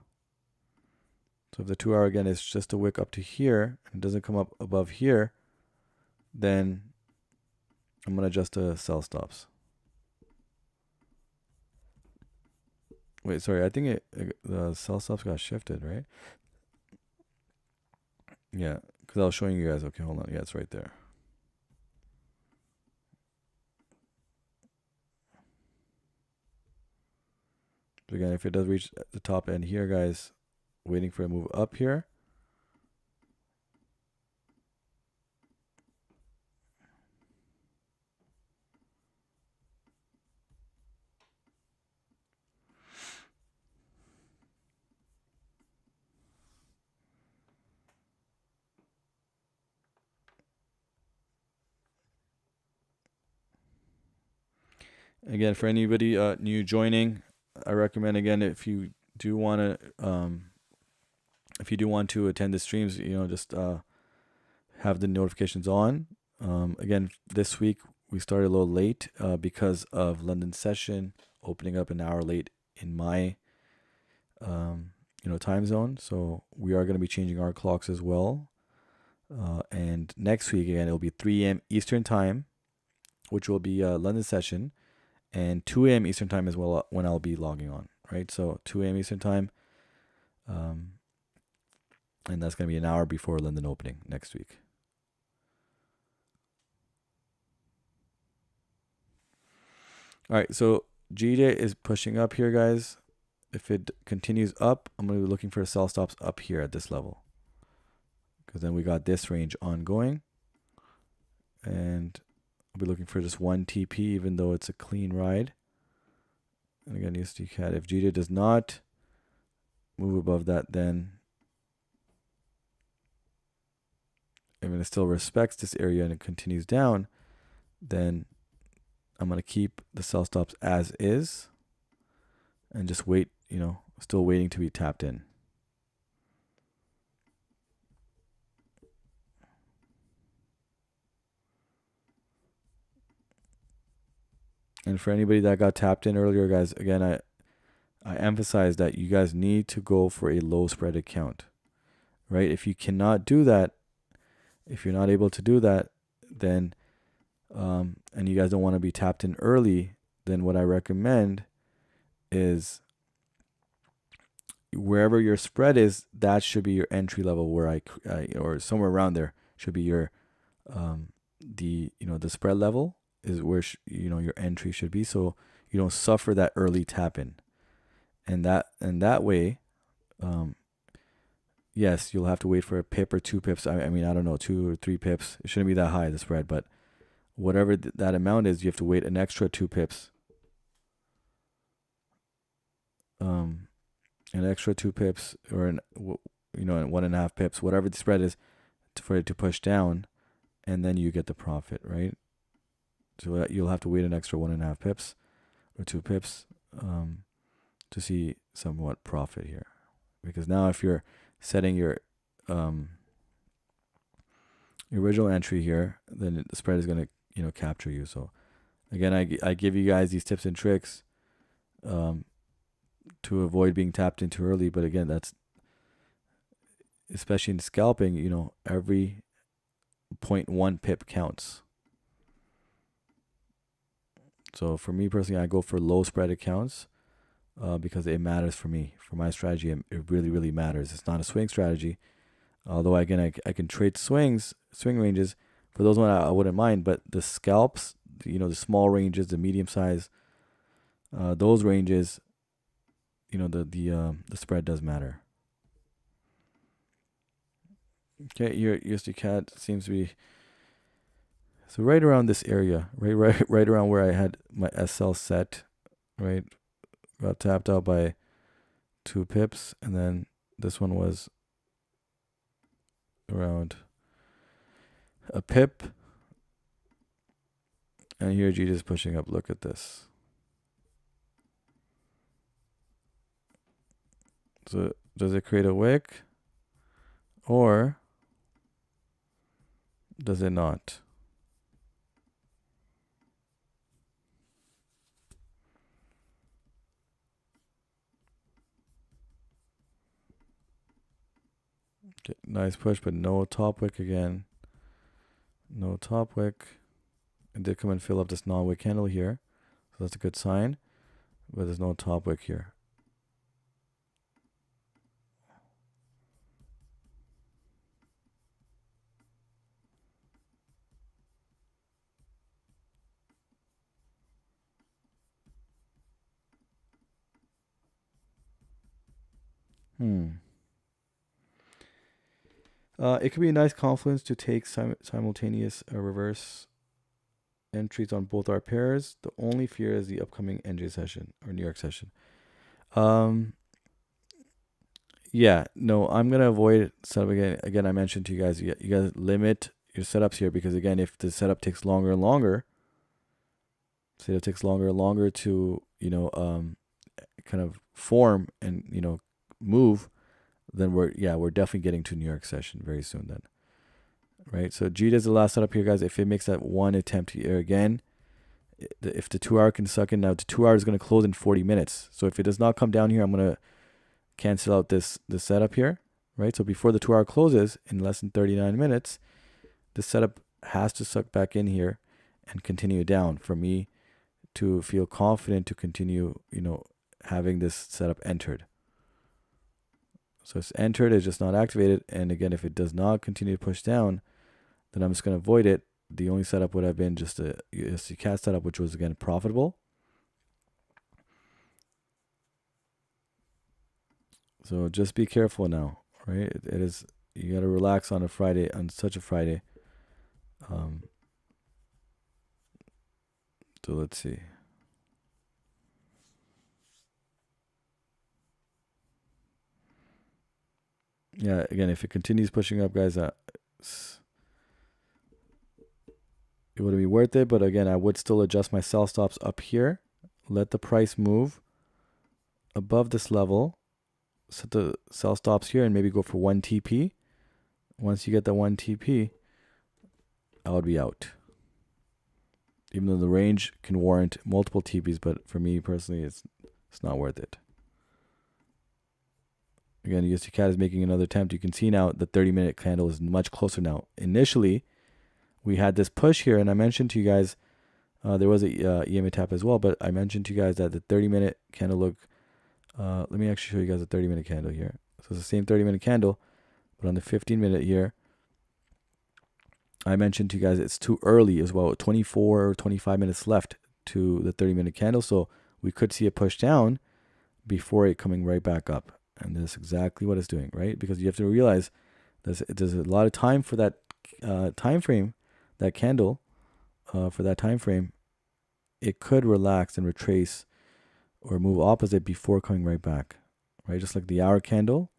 So if the 2-hour again is just a wick up to here and doesn't come up above here, then I'm going to adjust the sell stops. Wait, sorry, I think the sell stops got shifted, right? Yeah, because I was showing you guys. Okay, hold on. Yeah, it's right there. So again, if it does reach the top end here, guys, waiting for a move up here. Again, for anybody new joining, I recommend again if you do want to attend the streams, just have the notifications on. Again, this week we started a little late because of London session opening up an hour late in my time zone. So we are going to be changing our clocks as well. And next week again it'll be 3 a.m. Eastern time, which will be London session, and 2 a.m. Eastern time as well when I'll be logging on. Right, so 2 a.m. Eastern time. And that's going to be an hour before London opening next week. All right, so GJ is pushing up here, guys. If it continues up, I'm going to be looking for sell stops up here at this level, because then we got this range ongoing. And I'll be looking for just one TP, even though it's a clean ride. And again, USD CAD, if GJ does not move above that, then if it still respects this area and it continues down, then I'm going to keep the sell stops as is and just wait, still waiting to be tapped in. And for anybody that got tapped in earlier, guys, again, I emphasize that you guys need to go for a low spread account, right? If you cannot do that, if you're not able to do that, then, and you guys don't want to be tapped in early, then what I recommend is wherever your spread is, that should be your entry level, where or somewhere around there should be your, the spread level is where your entry should be, so you don't suffer that early tap in, and that way, yes, you'll have to wait for a pip or 2 pips. I mean, I don't know, 2 or 3 pips. It shouldn't be that high, the spread, but whatever that amount is, you have to wait an extra 2 pips. An extra 2 pips, or 1.5 pips, whatever the spread is, for it to push down, and then you get the profit, right? So you'll have to wait an extra 1.5 pips or 2 pips to see somewhat profit here, because now if you're setting your original entry here, then the spread is going to capture you. So again, I give you guys these tips and tricks to avoid being tapped into early. But again, that's especially in scalping, every 0.1 pip counts. So for me personally, I go for low spread accounts because it matters for me. For my strategy, it really, really matters. It's not a swing strategy. Although, again, I can trade swing ranges. For those one, I wouldn't mind. But the scalps, the small ranges, the medium size, those ranges, the spread does matter. Okay, your USD CAD seems to be so right around this area, right around where I had my SL set, right? Got tapped out by 2 pips, and then this one was around a pip, and here G is pushing up. Look at this. So does it create a wick, or does it not? Okay, nice push, but no top wick again. No top wick. It did come and fill up this non-wick candle here, so that's a good sign. But there's no top wick here. It could be a nice confluence to take simultaneous reverse entries on both our pairs. The only fear is the upcoming NJ session or New York session. Yeah, no, I'm gonna avoid setup again. Again, I mentioned to you guys, you guys limit your setups here, because again, if the setup takes longer and longer, say it takes longer and longer to kind of form and move, then we're definitely getting to New York session very soon then. Right, so G does the last setup here, guys. If it makes that one attempt here again, if the 2 hour can suck in, now the 2 hours is going to close in 40 minutes. So if it does not come down here, I'm going to cancel out this setup here, right? So before the 2 hour closes in less than 39 minutes, the setup has to suck back in here and continue down for me to feel confident to continue, having this setup entered. So it's entered, it's just not activated. And again, if it does not continue to push down, then I'm just going to avoid it. The only setup would have been just a USD CAD setup, which was again profitable. So just be careful now, right? It is, you got to relax on a Friday, on such a Friday. So let's see. Yeah, again, if it continues pushing up, guys, it wouldn't be worth it. But again, I would still adjust my sell stops up here. Let the price move above this level. Set the sell stops here and maybe go for 1 TP. Once you get the 1 TP, I would be out. Even though the range can warrant multiple TPs, but for me personally, it's not worth it. Again, USD CAD is making another attempt. You can see now the 30-minute candle is much closer now. Initially, we had this push here, and I mentioned to you guys, there was a EMA tap as well, but I mentioned to you guys that the 30-minute candle look, let me actually show you guys the 30-minute candle here. So it's the same 30-minute candle, but on the 15-minute here, I mentioned to you guys it's too early as well. 24 or 25 minutes left to the 30-minute candle, so we could see a push down before it coming right back up. And that's exactly what it's doing, right? Because you have to realize there's a lot of time for that time frame, that candle, for that time frame, it could relax and retrace or move opposite before coming right back, right? Just like the hour candle,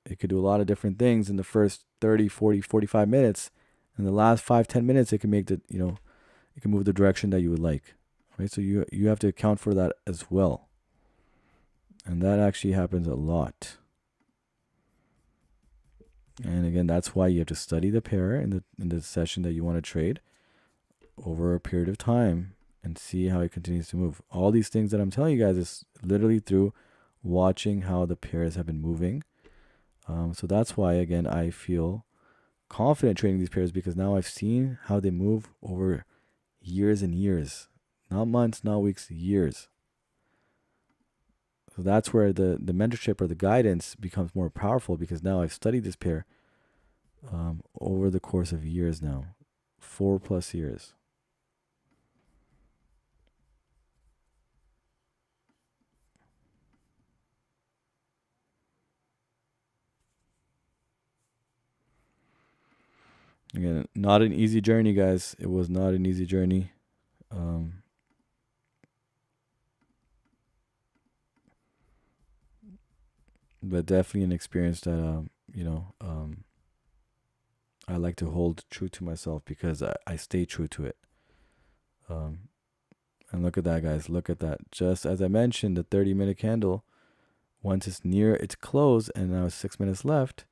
it could do a lot of different things in the first 30, 40, 45 minutes. In the last 5-10 minutes, it can make the, it can move the direction that you would like, right? So you have to account for that as well. And that actually happens a lot. And again, that's why you have to study the pair in the session that you want to trade over a period of time and see how it continues to move. All these things that I'm telling you guys is literally through watching how the pairs have been moving. So that's why, again, I feel confident trading these pairs, because now I've seen how they move over years and years, not months, not weeks, years. So that's where the mentorship or the guidance becomes more powerful, because now I've studied this pair over the course of years now, 4+ years. Again, not an easy journey, guys. It was not an easy journey. But definitely an experience that, I like to hold true to myself, because I stay true to it. And look at that, guys. Look at that. Just as I mentioned, the 30-minute candle, once it's near its close and now it's 6 minutes left,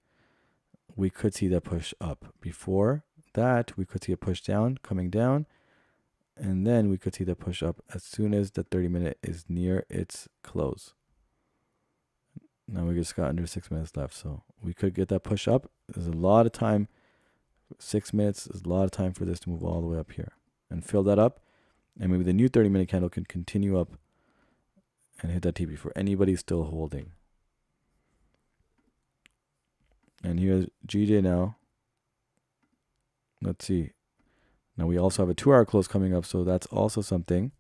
we could see that push up. Before that, we could see a push down, coming down, and then we could see the push up as soon as the 30-minute is near its close. Now we just got under 6 minutes left, so we could get that push up. There's a lot of time. 6 minutes is a lot of time for this to move all the way up here and fill that up, and maybe the new 30-minute candle can continue up and hit that TP for anybody still holding. And here's GJ now. Let's see. Now we also have a 2-hour close coming up, so that's also something.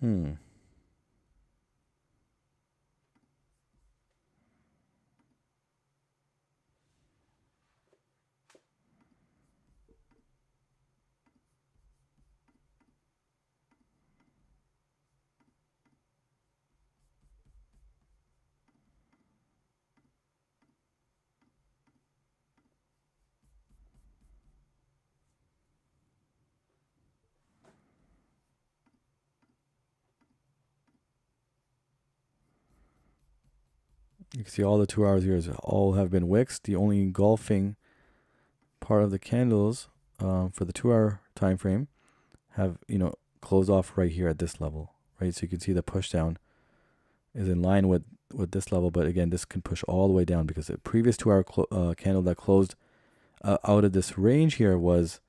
Hmm. You can see all the 2 hours here all have been wicks. The only engulfing part of the candles for the 2-hour time frame have closed off right here at this level, right? So you can see the push down is in line with this level, but again, this can push all the way down, because the previous 2-hour candle that closed out of this range here was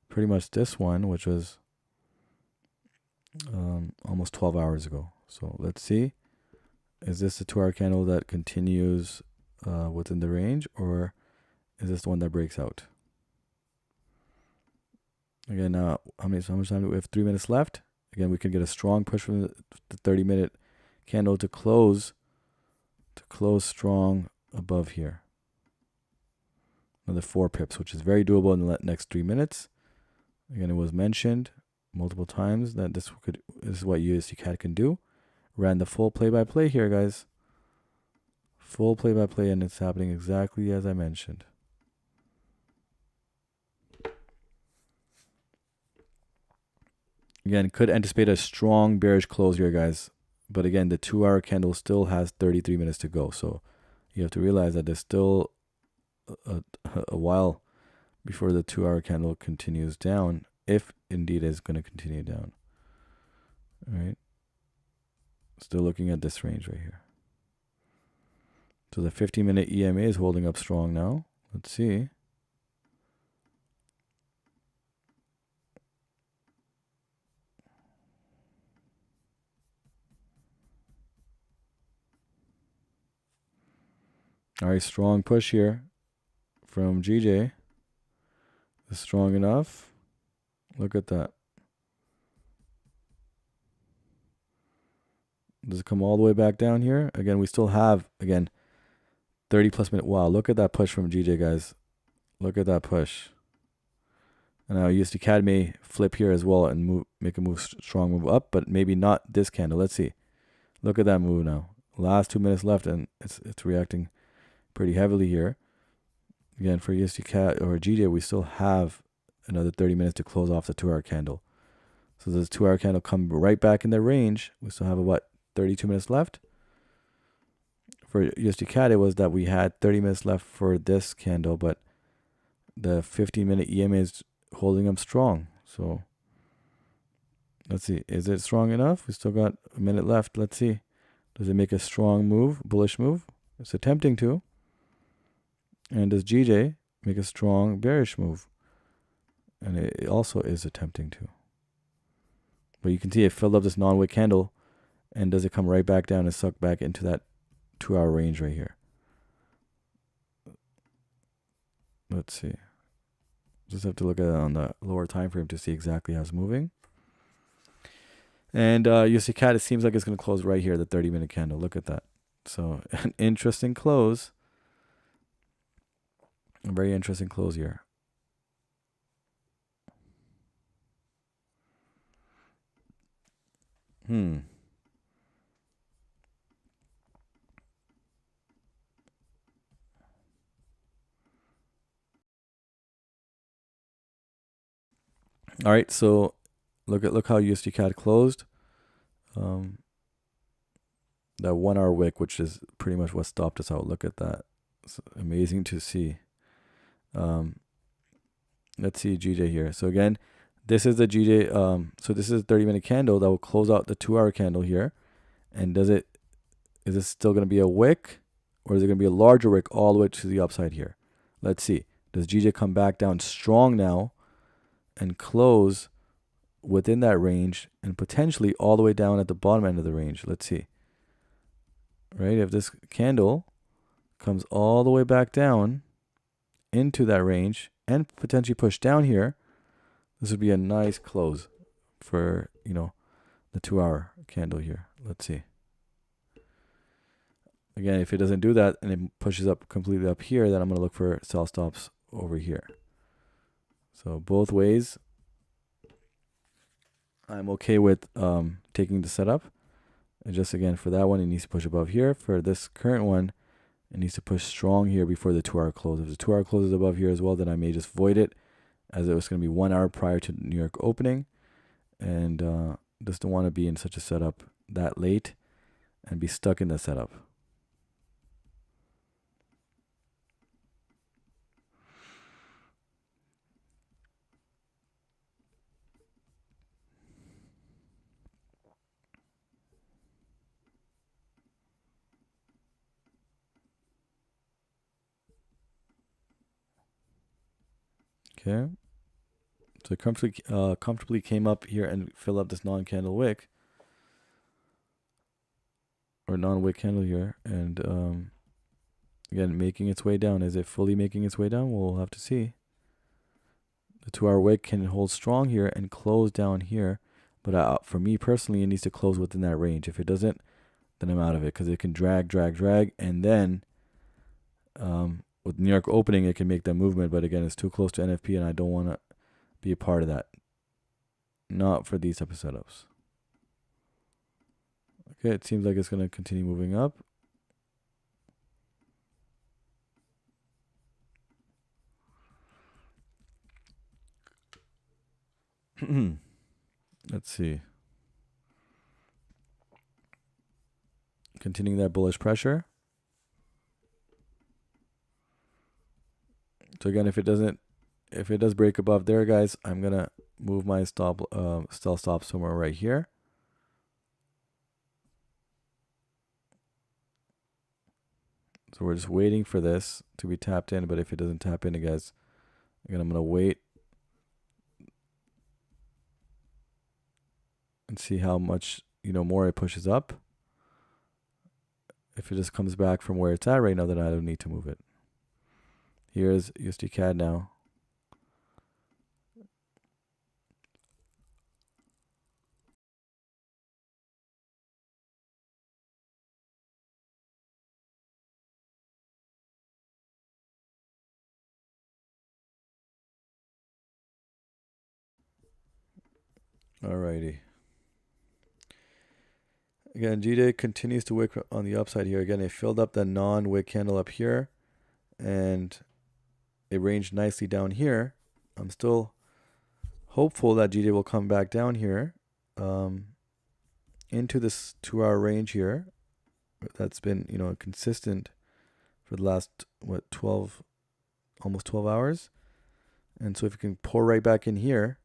pretty much this one, which was almost 12 hours ago. So let's see. Is this the 2-hour candle that continues within the range, or is this the one that breaks out? Again, how much time do we have? 3 minutes left. Again, we can get a strong push from the 30-minute candle to close strong above here. Another 4 pips, which is very doable in the next 3 minutes. Again, it was mentioned multiple times that this is what USD can do. Ran the full play-by-play here, guys. Full play-by-play, and it's happening exactly as I mentioned. Again, could anticipate a strong bearish close here, guys. But again, the 2-hour candle still has 33 minutes to go. So you have to realize that there's still a while before the 2-hour candle continues down, if indeed is going to continue down. All right. Still looking at this range right here. So the 15-minute EMA is holding up strong now. Let's see. All right, strong push here from GJ. Is strong enough. Look at that. Does it come all the way back down here? Again, we still have, again, 30 plus minute. Wow, look at that push from GJ, guys. Look at that push. And now USD CAD may flip here as well and move, make a move, strong move up, but maybe not this candle. Let's see. Look at that move now. Last 2 minutes left, and it's reacting pretty heavily here. Again, for USD CAD or GJ, we still have another 30 minutes to close off the 2-hour candle. So does 2-hour candle come right back in the range? We still have about 32 minutes left. For USD CAD, it was that we had 30 minutes left for this candle, but the 15-minute EMA is holding them strong. So let's see. Is it strong enough? We still got a minute left. Let's see. Does it make a strong move, bullish move? It's attempting to. And does GJ make a strong bearish move? And it also is attempting to. But you can see it filled up this non-wick candle. And does it come right back down and suck back into that 2-hour range right here? Let's see. Just have to look at it on the lower time frame to see exactly how it's moving. And you see CAD, it seems like it's going to close right here, the 30-minute candle. Look at that. So an interesting close. A very interesting close here. All right, so look how USD CAD closed. That 1-hour wick, which is pretty much what stopped us out. Look at that. It's amazing to see. Let's see GJ here. So again, this is the GJ. So this is a 30-minute candle that will close out the 2-hour candle here. And is it still going to be a wick, or is it going to be a larger wick all the way to the upside here? Let's see. Does GJ come back down strong now and close within that range and potentially all the way down at the bottom end of the range? Let's see. Right, if this candle comes all the way back down into that range and potentially push down here, this would be a nice close for, the 2-hour candle here. Let's see. Again, if it doesn't do that and it pushes up completely up here, then I'm going to look for sell stops over here. So both ways, I'm okay with taking the setup. And just again, for that one, it needs to push above here. For this current one, it needs to push strong here before the 2-hour close. If the 2-hour closes above here as well, then I may just void it, as it was going to be 1 hour prior to New York opening. And just don't want to be in such a setup that late and be stuck in the setup. Okay. So it comfortably came up here and filled up this non-candle wick. Or non-wick candle here. And again, making its way down. Is it fully making its way down? We'll have to see. The 2-hour wick can hold strong here and close down here. But for me personally, it needs to close within that range. If it doesn't, then I'm out of it, because it can drag. And then with New York opening, it can make that movement. But again, it's too close to NFP, and I don't want to be a part of that. Not for these type of setups. Okay, it seems like it's going to continue moving up. Let's see. Continuing that bullish pressure. So again, if it does break above there, guys, I'm gonna move my stop somewhere right here. So we're just waiting for this to be tapped in. But if it doesn't tap in, guys, again, I'm gonna wait and see how much more it pushes up. if it just comes back from where it's at right now, then I don't need to move it. Here's USD CAD now. Alrighty. Again, GJ continues to wick on the upside here. Again, it filled up the non-wick candle up here, and it ranged nicely down here. I'm still hopeful that GJ will come back down here into this 2-hour range here. That's been, consistent for the last, 12, almost 12 hours. And so if you can pour right back in here,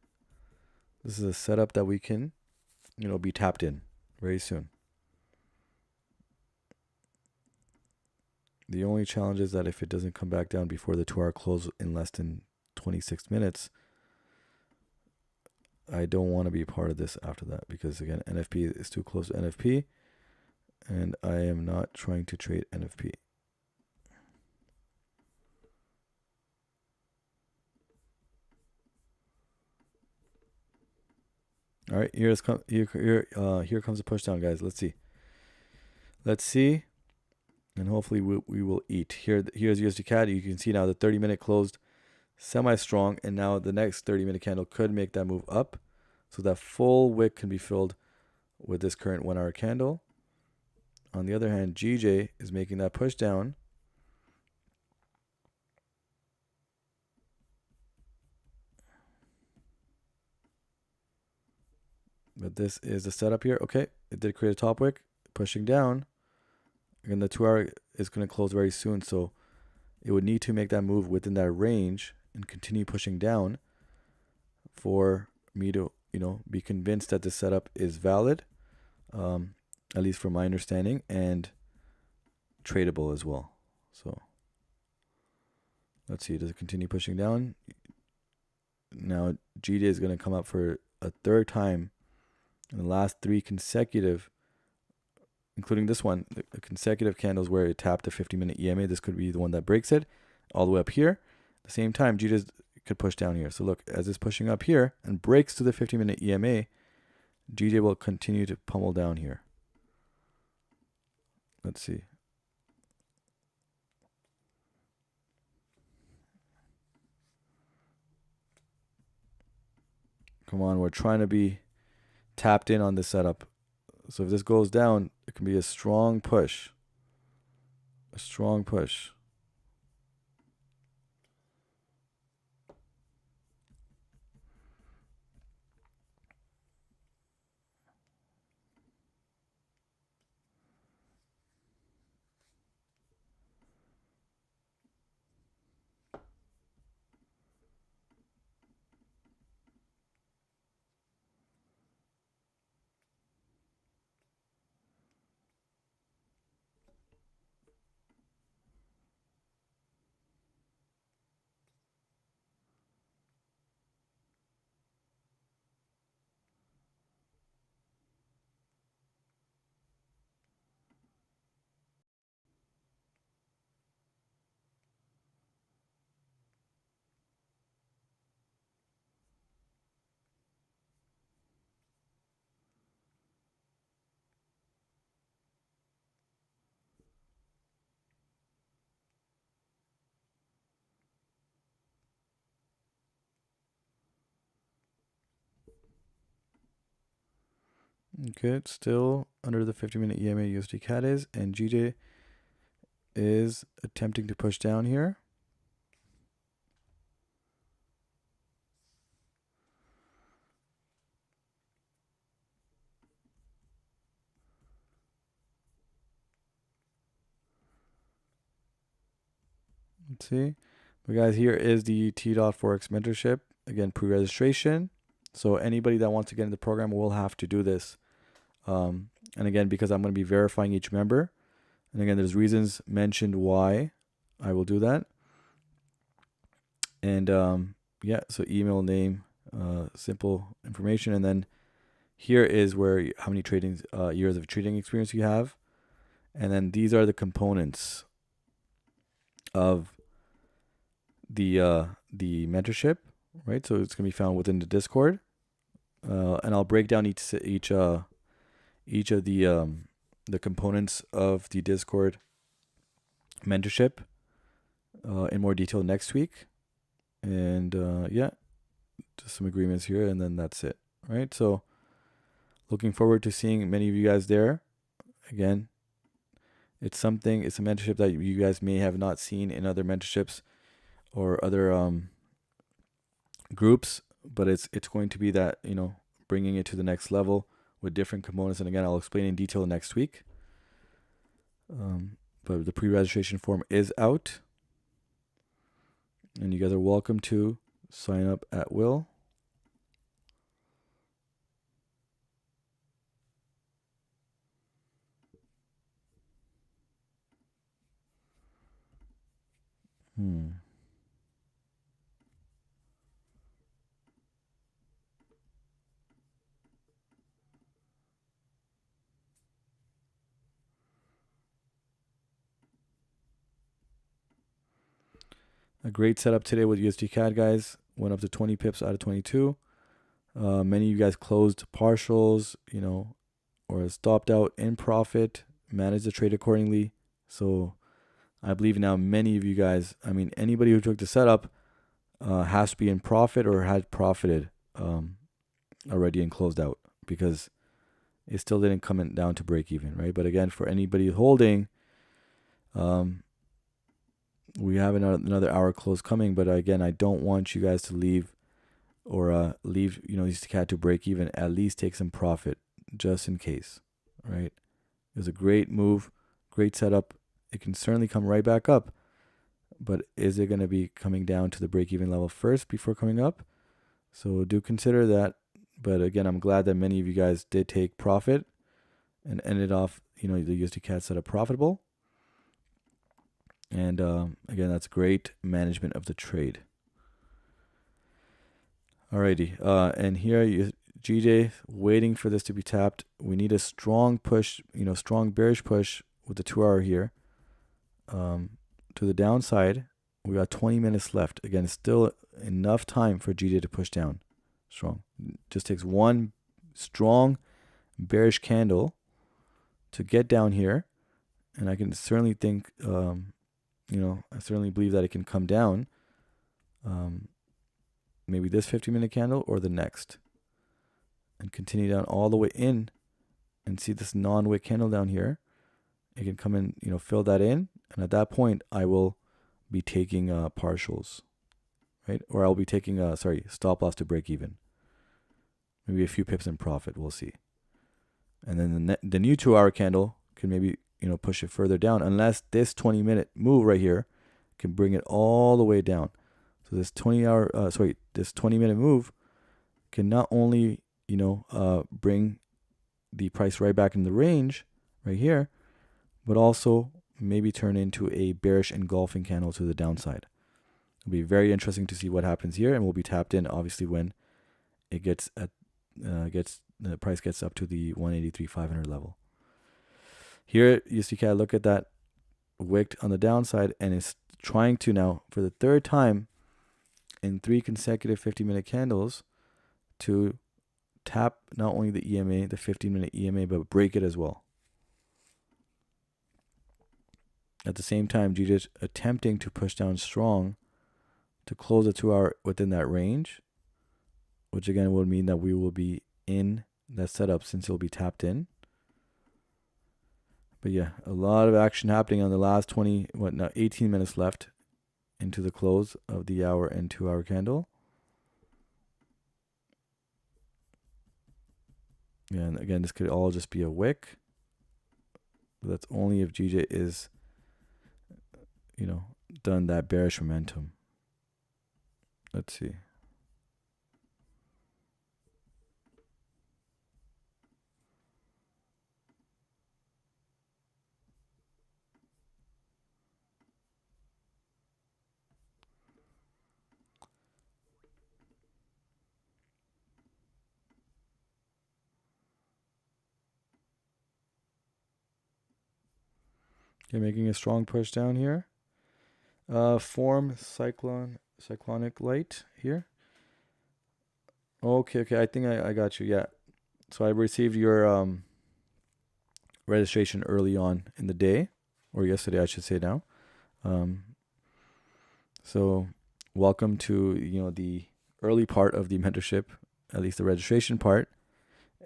this is a setup that we can, be tapped in very soon. The only challenge is that if it doesn't come back down before the 2-hour close in less than 26 minutes, I don't want to be a part of this after that, because again, NFP is too close to NFP, and I am not trying to trade NFP. All right, here comes the push down, guys. Let's see, and hopefully we will eat. Here's USD CAD. You can see now the 30-minute closed semi-strong, and now the next 30-minute candle could make that move up, so that full wick can be filled with this current 1-hour candle. On the other hand, GJ is making that push down. But this is the setup here. Okay, it did create a top wick, pushing down. Again, the 2-hour is going to close very soon, so it would need to make that move within that range and continue pushing down for me to, be convinced that this setup is valid, at least from my understanding, and tradable as well. So let's see, does it continue pushing down? Now GJ is going to come up for a third time in the last 3 consecutive, including this one, the consecutive candles where it tapped the 50-minute EMA. This could be the one that breaks it all the way up here. At the same time, GJ could push down here. So look, as it's pushing up here and breaks to the 50-minute EMA, GJ will continue to pummel down here. Let's see. Come on, we're trying to be tapped in on this setup. So if this goes down, it can be a strong push. A strong push. Okay, it's still under the 50-minute EMA USD CAD is, and GJ is attempting to push down here. Let's see. But guys, here is the TDotForex mentorship. Again, pre-registration. So anybody that wants to get in the program will have to do this. And again, because I'm going to be verifying each member. And again, there's reasons mentioned why I will do that. And yeah, so email, name, simple information. And then here is where how many trading years of trading experience you have. And then these are the components of the mentorship, right? So it's gonna be found within the Discord, and I'll break down each of the components of the Discord mentorship in more detail next week. And yeah, just some agreements here, and then that's it, right? So looking forward to seeing many of you guys there. Again, it's a mentorship that you guys may have not seen in other mentorships or other groups, but it's going to be that, bringing it to the next level with different components. And again, I'll explain in detail next week. But the pre-registration form is out, and you guys are welcome to sign up at will. A great setup today with USD CAD, guys. Went up to 20 pips out of 22. Many of you guys closed partials, or stopped out in profit, managed the trade accordingly. So I believe now many of you guys, anybody who took the setup has to be in profit or had profited already and closed out, because it still didn't come down to break even, right? But again, for anybody holding, we have another hour close coming. But again, I don't want you guys to leave USD CAD to break even. At least take some profit just in case, right? It was a great move, great setup. It can certainly come right back up, but is it going to be coming down to the break-even level first before coming up? So do consider that. But again, I'm glad that many of you guys did take profit and ended off, the USD CAD setup profitable. And again, that's great management of the trade. Alrighty, and here GJ waiting for this to be tapped. We need a strong push, strong bearish push with the 2-hour here. To the downside, we got 20 minutes left. Again, still enough time for GJ to push down strong. Just takes one strong bearish candle to get down here, and I can certainly think, I certainly believe that it can come down. Maybe this 50-minute candle or the next, and continue down all the way in, and see this non-wick candle down here. It can come in, fill that in, and at that point, I will be taking partials, right? Or I'll be taking stop loss to break even. Maybe a few pips in profit. We'll see. And then the new 2-hour candle can maybe push it further down, unless this 20-minute move right here can bring it all the way down. So this 20-minute move can not only bring the price right back in the range right here, but also maybe turn into a bearish engulfing candle to the downside. It'll be very interesting to see what happens here, and we'll be tapped in obviously when it the price gets up to the 183.500 level. Here you see, look at that wick on the downside, and it's trying to now for the third time in 3 consecutive 50-minute candles to tap not only the EMA, the 15-minute EMA, but break it as well. At the same time, GJ attempting to push down strong to close the 2-hour within that range, which again will mean that we will be in that setup since it'll be tapped in. But yeah, a lot of action happening on the last 18 minutes left into the close of the hour and 2-hour candle. Yeah, and again, this could all just be a wick. But that's only if GJ is, done that bearish momentum. Let's see. Okay, making a strong push down here. Form cyclonic light here. Okay, I think I got you. Yeah. So I received your registration early on in the day, or yesterday, I should say now. Um, so welcome to the early part of the mentorship, at least the registration part.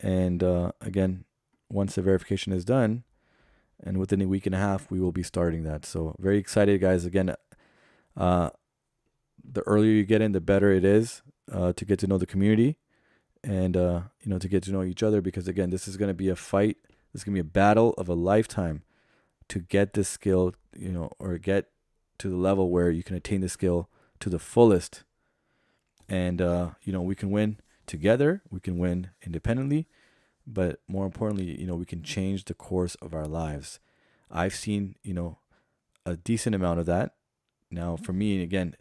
And again, once the verification is done, and within a week and a half, we will be starting that. So very excited, guys. Again, the earlier you get in, the better it is to get to know the community and to get to know each other. Because again, this is going to be a fight. This is going to be a battle of a lifetime to get this skill, or get to the level where you can attain the skill to the fullest. And we can win together. We can win independently. But more importantly, we can change the course of our lives. I've seen, a decent amount of that. Now, for me, again,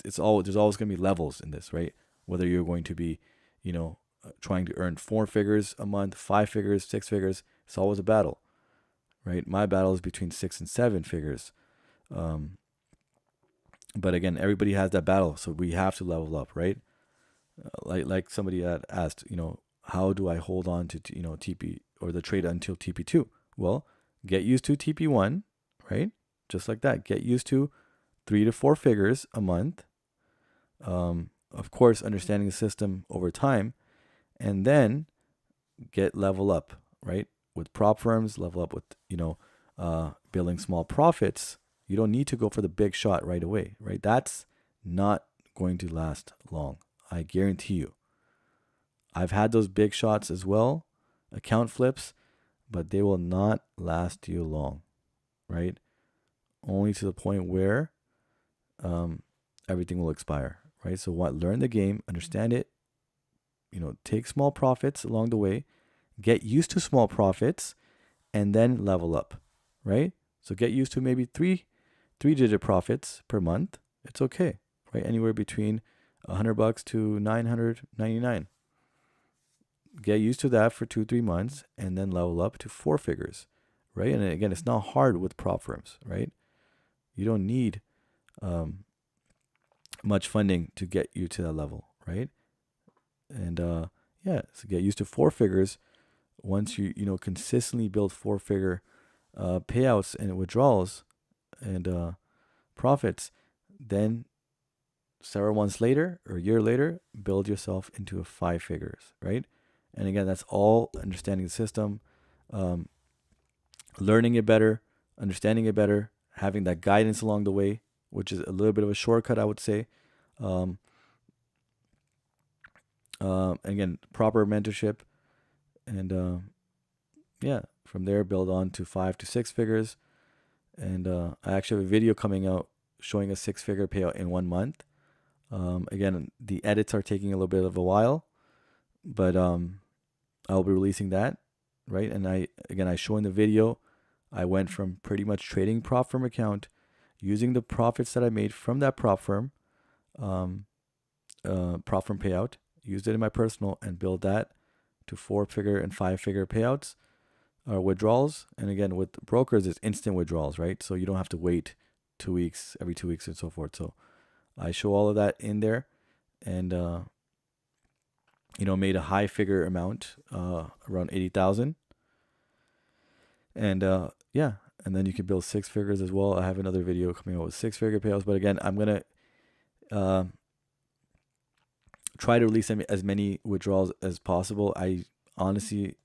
there's always going to be levels in this, right? Whether you're going to be, trying to earn 4 figures a month, 5 figures, 6 figures, it's always a battle, right? My battle is between 6 and 7 figures. But again, everybody has that battle, so we have to level up, right? Like somebody had asked, how do I hold on to TP or the trade until TP2? Well, get used to TP1, right? Just like that. Get used to 3 to 4 figures a month. Of course, understanding the system over time, and then get level up, right? With prop firms, level up with building small profits. You don't need to go for the big shot right away, right? That's not going to last long. I guarantee you. I've had those big shots as well, account flips, but they will not last you long, right? Only to the point where everything will expire, right? So learn the game, understand it, take small profits along the way, get used to small profits, and then level up, right? So get used to maybe three-digit profits per month. It's okay, right? Anywhere between $100 to $999. Get used to that for 2-3 months, and then level up to 4 figures, right? And again, it's not hard with prop firms, right? You don't need much funding to get you to that level, right? And so get used to 4 figures. Once you consistently build 4-figure payouts and withdrawals and profits, then several months later or a year later, build yourself into a 5 figures, right? And again, that's all understanding the system, learning it better, understanding it better, having that guidance along the way, which is a little bit of a shortcut, I would say. Again, proper mentorship, and from there build on to 5 to 6 figures. And I actually have a video coming out showing a 6-figure payout in 1 month. Again, the edits are taking a little bit of a while, but I'll be releasing that, right? And I show in the video, I went from pretty much trading prop firm account, using the profits that I made from that prop firm payout, used it in my personal, and build that to 4-figure and 5-figure payouts or withdrawals. And again, with brokers, it's instant withdrawals, right? So you don't have to wait 2 weeks, every 2 weeks, and so forth. So I show all of that in there, and made a high figure amount, around 80,000, and and then you can build 6 figures as well. I have another video coming out with 6-figure payouts, but again, I'm gonna try to release as many withdrawals as possible. Honestly,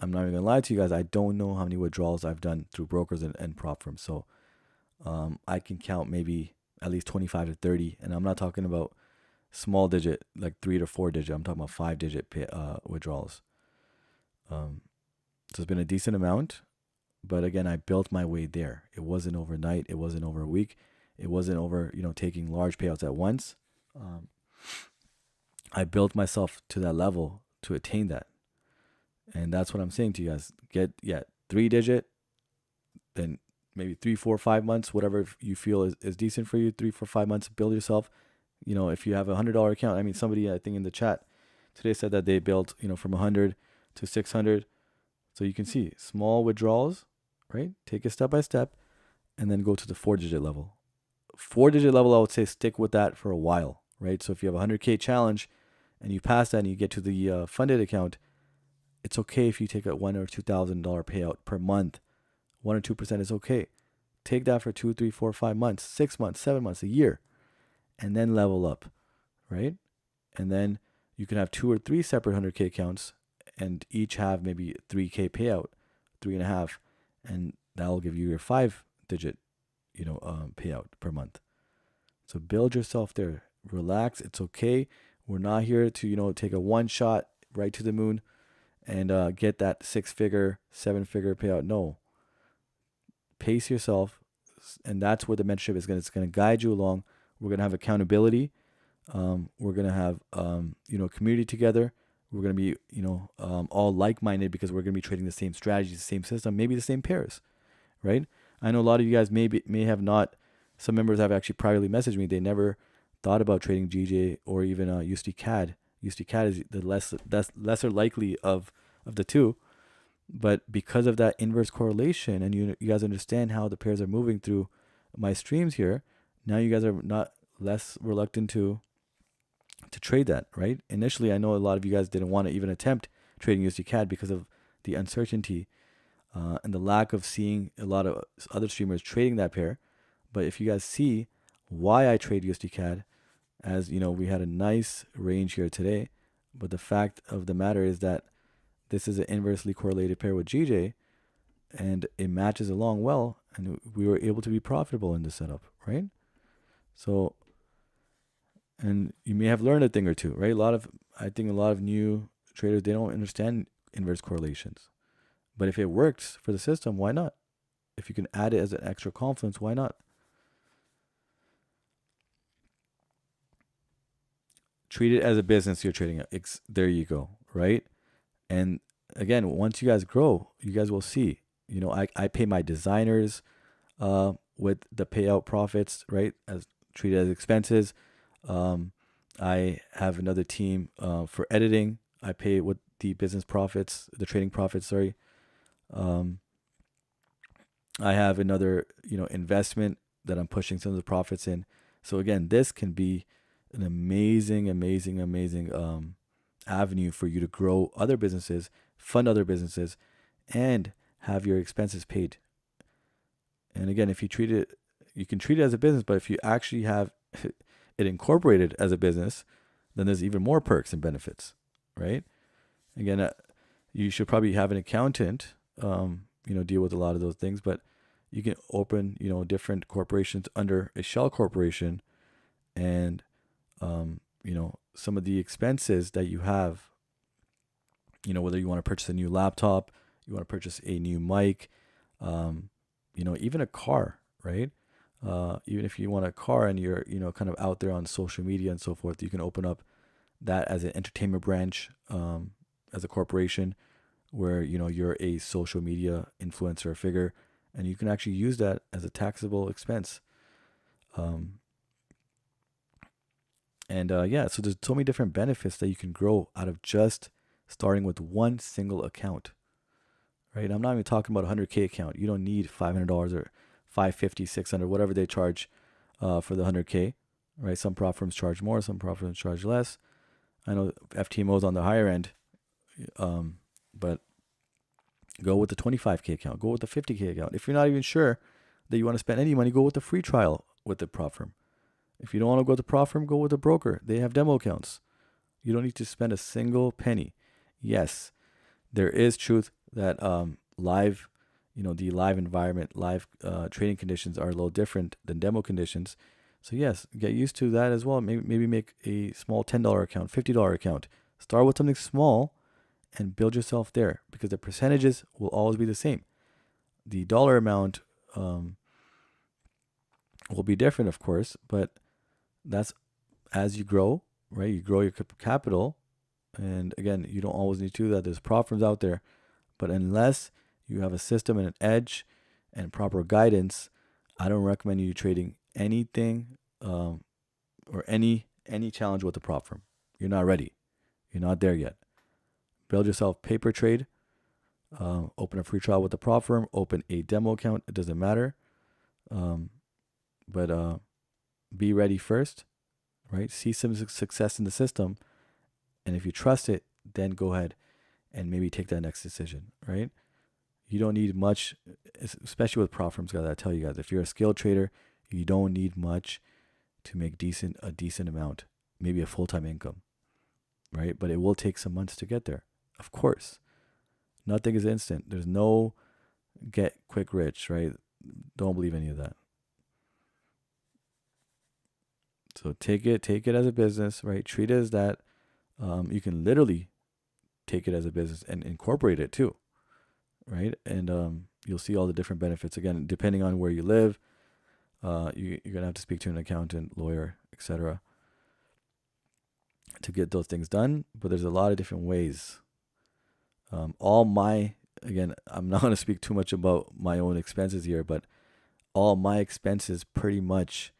I'm not even gonna lie to you guys, I don't know how many withdrawals I've done through brokers and prop firms. So I can count maybe at least 25 to 30, and I'm not talking about small digit, like 3 to 4 digit. I'm talking about 5-digit withdrawals. So it's been a decent amount, but again, I built my way there. It wasn't overnight. It wasn't over a week. It wasn't over, taking large payouts at once. I built myself to that level to attain that. And that's what I'm saying to you guys. Get 3-digit, then maybe 3, 4, 5 months, whatever you feel is decent for you. 3, 4, 5 months, build yourself. If you have $100 account, I mean, somebody, I think in the chat today said that they built, from 100 to 600. So you can see small withdrawals, right? Take it step by step. and then go to the 4-digit level. 4-digit level, I would say stick with that for a while, right? So if you have a 100K challenge and you pass that and you get to the funded account, it's okay if you take a $1,000 or $2,000 payout per month. 1 or 2% is okay. Take that for 2, 3, 4, 5 months, 6 months, 7 months, a year, and then level up, right? And then you can have 2 or 3 separate 100K accounts and each have maybe 3K payout, 3.5, and that'll give you your 5-digit, payout per month. So build yourself there. Relax. It's okay. We're not here to, take a one shot right to the moon and get that 6-figure, 7-figure payout. No. Pace yourself. And that's where the mentorship is going to guide you along. We're going to have accountability. We're going to have, community together. We're going to be, all like-minded because we're going to be trading the same strategies, the same system, maybe the same pairs, right? I know a lot of you guys may have not. Some members have actually privately messaged me. They never thought about trading GJ or even USD CAD. USD CAD is the lesser likely of the two, but because of that inverse correlation, and you guys understand how the pairs are moving through my streams here, now you guys are not less reluctant to trade that, right? Initially, I know a lot of you guys didn't want to even attempt trading USD CAD because of the uncertainty and the lack of seeing a lot of other streamers trading that pair. But if you guys see why I trade USD CAD, as we had a nice range here today, but the fact of the matter is that this is an inversely correlated pair with GJ, and it matches along well, and we were able to be profitable in this setup, right? So, and you may have learned a thing or two, right? I think a lot of new traders, they don't understand inverse correlations. But if it works for the system, why not? If you can add it as an extra confidence, why not? Treat it as a business you're trading at. There you go, right? And again, once you guys grow, you guys will see. I pay my designers with the payout profits, right? As treated as expenses. I have another team for editing. I pay with the business profits, the trading profits, sorry. I have another, investment that I'm pushing some of the profits in. So again, this can be an amazing avenue for you to grow other businesses, fund other businesses, and have your expenses paid. And again, if you can treat it as a business, but if you actually have it incorporated as a business, then there's even more perks and benefits, right? Again, you should probably have an accountant, deal with a lot of those things, but you can open, different corporations under a shell corporation, and, some of the expenses that you have, whether you want to purchase a new laptop, you want to purchase a new mic, even a car, right? Even if you want a car and you're, kind of out there on social media and so forth, you can open up that as an entertainment branch, as a corporation where, you're a social media influencer figure, and you can actually use that as a taxable expense. So there's so many different benefits that you can grow out of just starting with one single account, right? I'm not even talking about a 100K account. You don't need $500 or $550, $600, whatever they charge for the 100K, right? Some prop firms charge more, some prop firms charge less. I know FTMO's on the higher end, but go with the 25K account, go with the 50K account. If you're not even sure that you want to spend any money, go with the free trial with the prop firm. If you don't want to go with the prop firm, go with the broker. They have demo accounts. You don't need to spend a single penny. Yes, there is truth that live, the live environment, live trading conditions are a little different than demo conditions. So yes, get used to that as well. Maybe make a small $10 account, $50 account. Start with something small and build yourself there, because the percentages will always be the same. The dollar amount will be different, of course, but that's as you grow, right? You grow your capital. And again, you don't always need to do that. There's prop firms out there, but unless you have a system and an edge and proper guidance, I don't recommend you trading anything or any challenge with the prop firm. You're not ready. You're not there yet. Build yourself paper trade. Open a free trial with the prop firm. Open a demo account. It doesn't matter. Um, but be ready first, right? See some success in the system, and if you trust it, then go ahead and maybe take that next decision, right? You don't need much, especially with prop firms, guys. I tell you guys, if you're a skilled trader, you don't need much to make a decent amount, maybe a full-time income, right? But it will take some months to get there. Of course, nothing is instant. There's no get quick rich, right? Don't believe any of that. So take it as a business, right? Treat it as that. You can literally take it as a business and incorporate it too, right? And you'll see all the different benefits. Again, depending on where you live, you're gonna have to speak to an accountant, lawyer, etc., to get those things done. But there's a lot of different ways. Again, I'm not gonna speak too much about my own expenses here, but all my expenses pretty much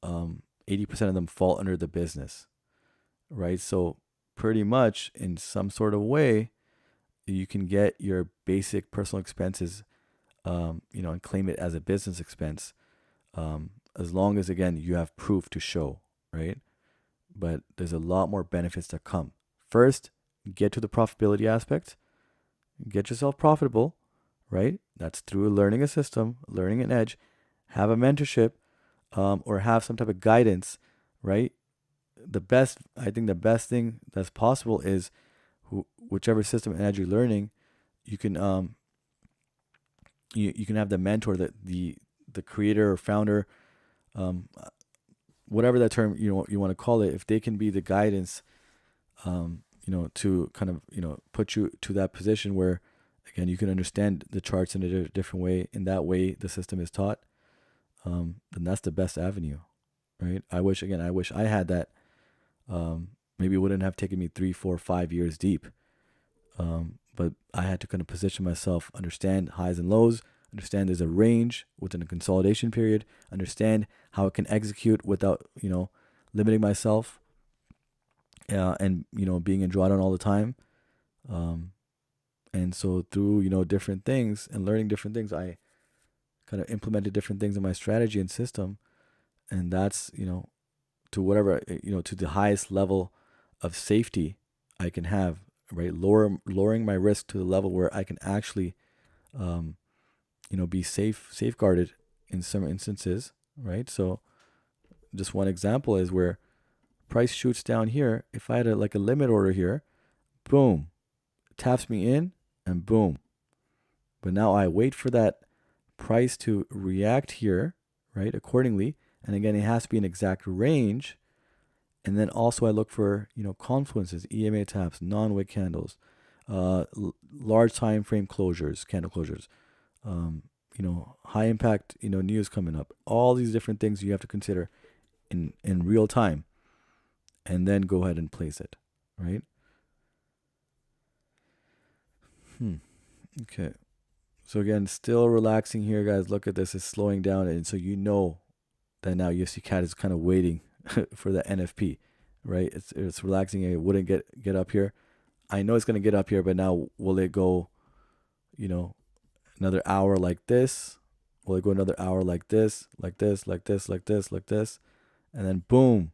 80% of them fall under the business, right? So pretty much in some sort of way, you can get your basic personal expenses, and claim it as a business expense, as long as, again, you have proof to show, right? But there's a lot more benefits that come. First, get to the profitability aspect, get yourself profitable, right? That's through learning a system, learning an edge, have a mentorship, or have some type of guidance, right? I think the best thing that's possible is whichever system and edge you're learning, you can you can have the mentor, the creator or founder, um, whatever that term you want to call it. If they can be the guidance, to kind of put you to that position where, again, you can understand the charts in a different way. In that way, the system is taught. Then that's the best avenue, right? I wish I had that. Maybe it wouldn't have taken me 3, 4, 5 years deep. But I had to kind of position myself, understand highs and lows, understand there's a range within a consolidation period, understand how it can execute without, limiting myself, and, being in drawdown all the time. And so through, different things and learning different things, I kind of implemented different things in my strategy and system. And that's, to whatever, to the highest level of safety I can have, right? Lowering my risk to the level where I can actually, be safeguarded in some instances, right? So just one example is where price shoots down here. If I had a limit order here, boom, taps me in, and boom. But now I wait for that price to react here, right, accordingly. And again, it has to be an exact range. And then also I look for, confluences, EMA taps, non-wick candles, large time frame closures, candle closures, high impact, news coming up. All these different things you have to consider in real time, and then go ahead and place it, right? Okay. So again, still relaxing here, guys. Look at this. It's slowing down. And so that now USD CAD is kind of waiting for the NFP, right? It's relaxing. It wouldn't get up here. I know it's going to get up here, but now will it go, another hour like this? Will it go another hour like this, like this, like this, like this, like this? And then boom,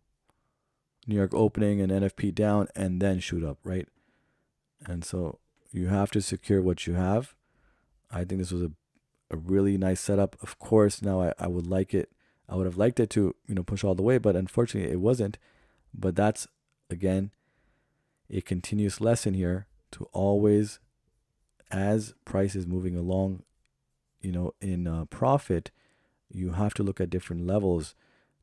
New York opening and NFP down, and then shoot up, right? And so you have to secure what you have. I think this was a really nice setup. Of course, now I would have liked it to, push all the way, but unfortunately it wasn't. But that's, again, a continuous lesson here to always, as price is moving along, in profit, you have to look at different levels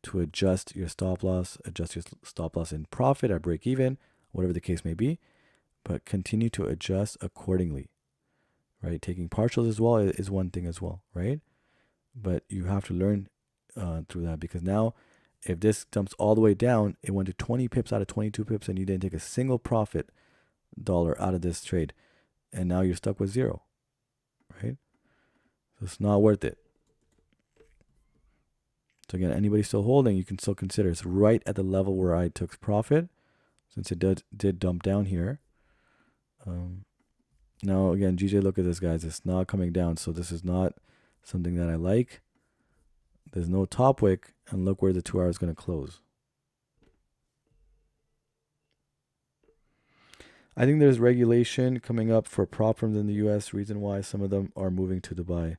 to adjust your stop loss in profit at break even, whatever the case may be, but continue to adjust accordingly, right? Taking partials as well is one thing as well, right? But you have to learn through that, because now if this dumps all the way down, it went to 20 pips out of 22 pips and you didn't take a single profit dollar out of this trade, and now you're stuck with zero, right? So it's not worth it. So again, anybody still holding, you can still consider. It's right at the level where I took profit, since it did dump down here. Now again, GJ, look at this, guys. It's not coming down, so this is not something that I like. There's no top wick, and look where the 2 hour is going to close. I think there's regulation coming up for prop firms in the U.S. Reason why some of them are moving to Dubai.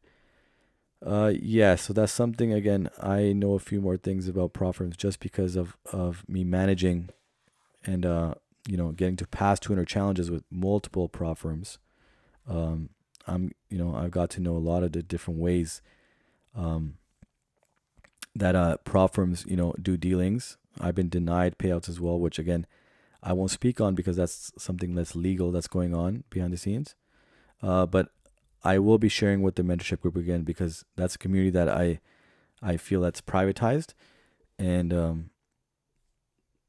Yeah, so that's something, again, I know a few more things about prop firms just because of me managing and, getting to pass 200 challenges with multiple prop firms. I've got to know a lot of the different ways that prop firms, do dealings. I've been denied payouts as well, which again, I won't speak on because that's something that's legal that's going on behind the scenes. But I will be sharing with the mentorship group again because that's a community that I feel that's privatized, and I'm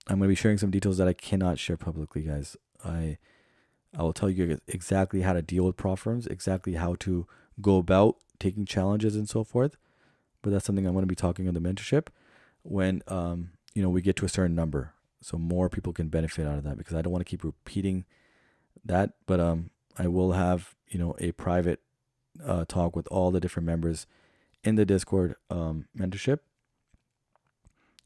going to be sharing some details that I cannot share publicly, guys. I will tell you exactly how to deal with prop firms, exactly how to go about taking challenges and so forth. But that's something I'm going to be talking on the mentorship when we get to a certain number, so more people can benefit out of that. Because I don't want to keep repeating that, but I will have a private talk with all the different members in the Discord mentorship,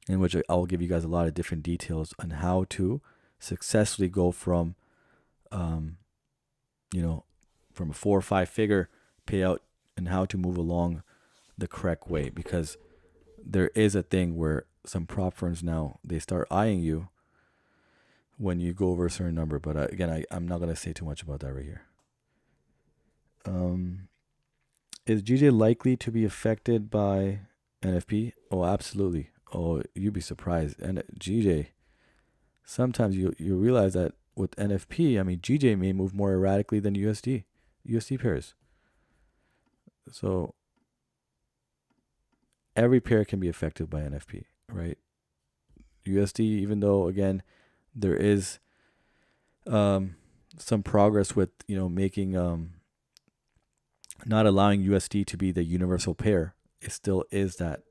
in which I'll give you guys a lot of different details on how to successfully go from from a 4 or 5 figure payout and how to move along the correct way. Because there is a thing where some prop firms now, they start eyeing you when you go over a certain number. But again, I'm not going to say too much about that right here. Is GJ likely to be affected by NFP? Oh, absolutely. Oh, you'd be surprised. And GJ, sometimes you realize that with NFP, I mean, GJ may move more erratically than USD pairs. So every pair can be affected by NFP, right? USD, even though, again, there is some progress with, making, not allowing USD to be the universal pair, it still is that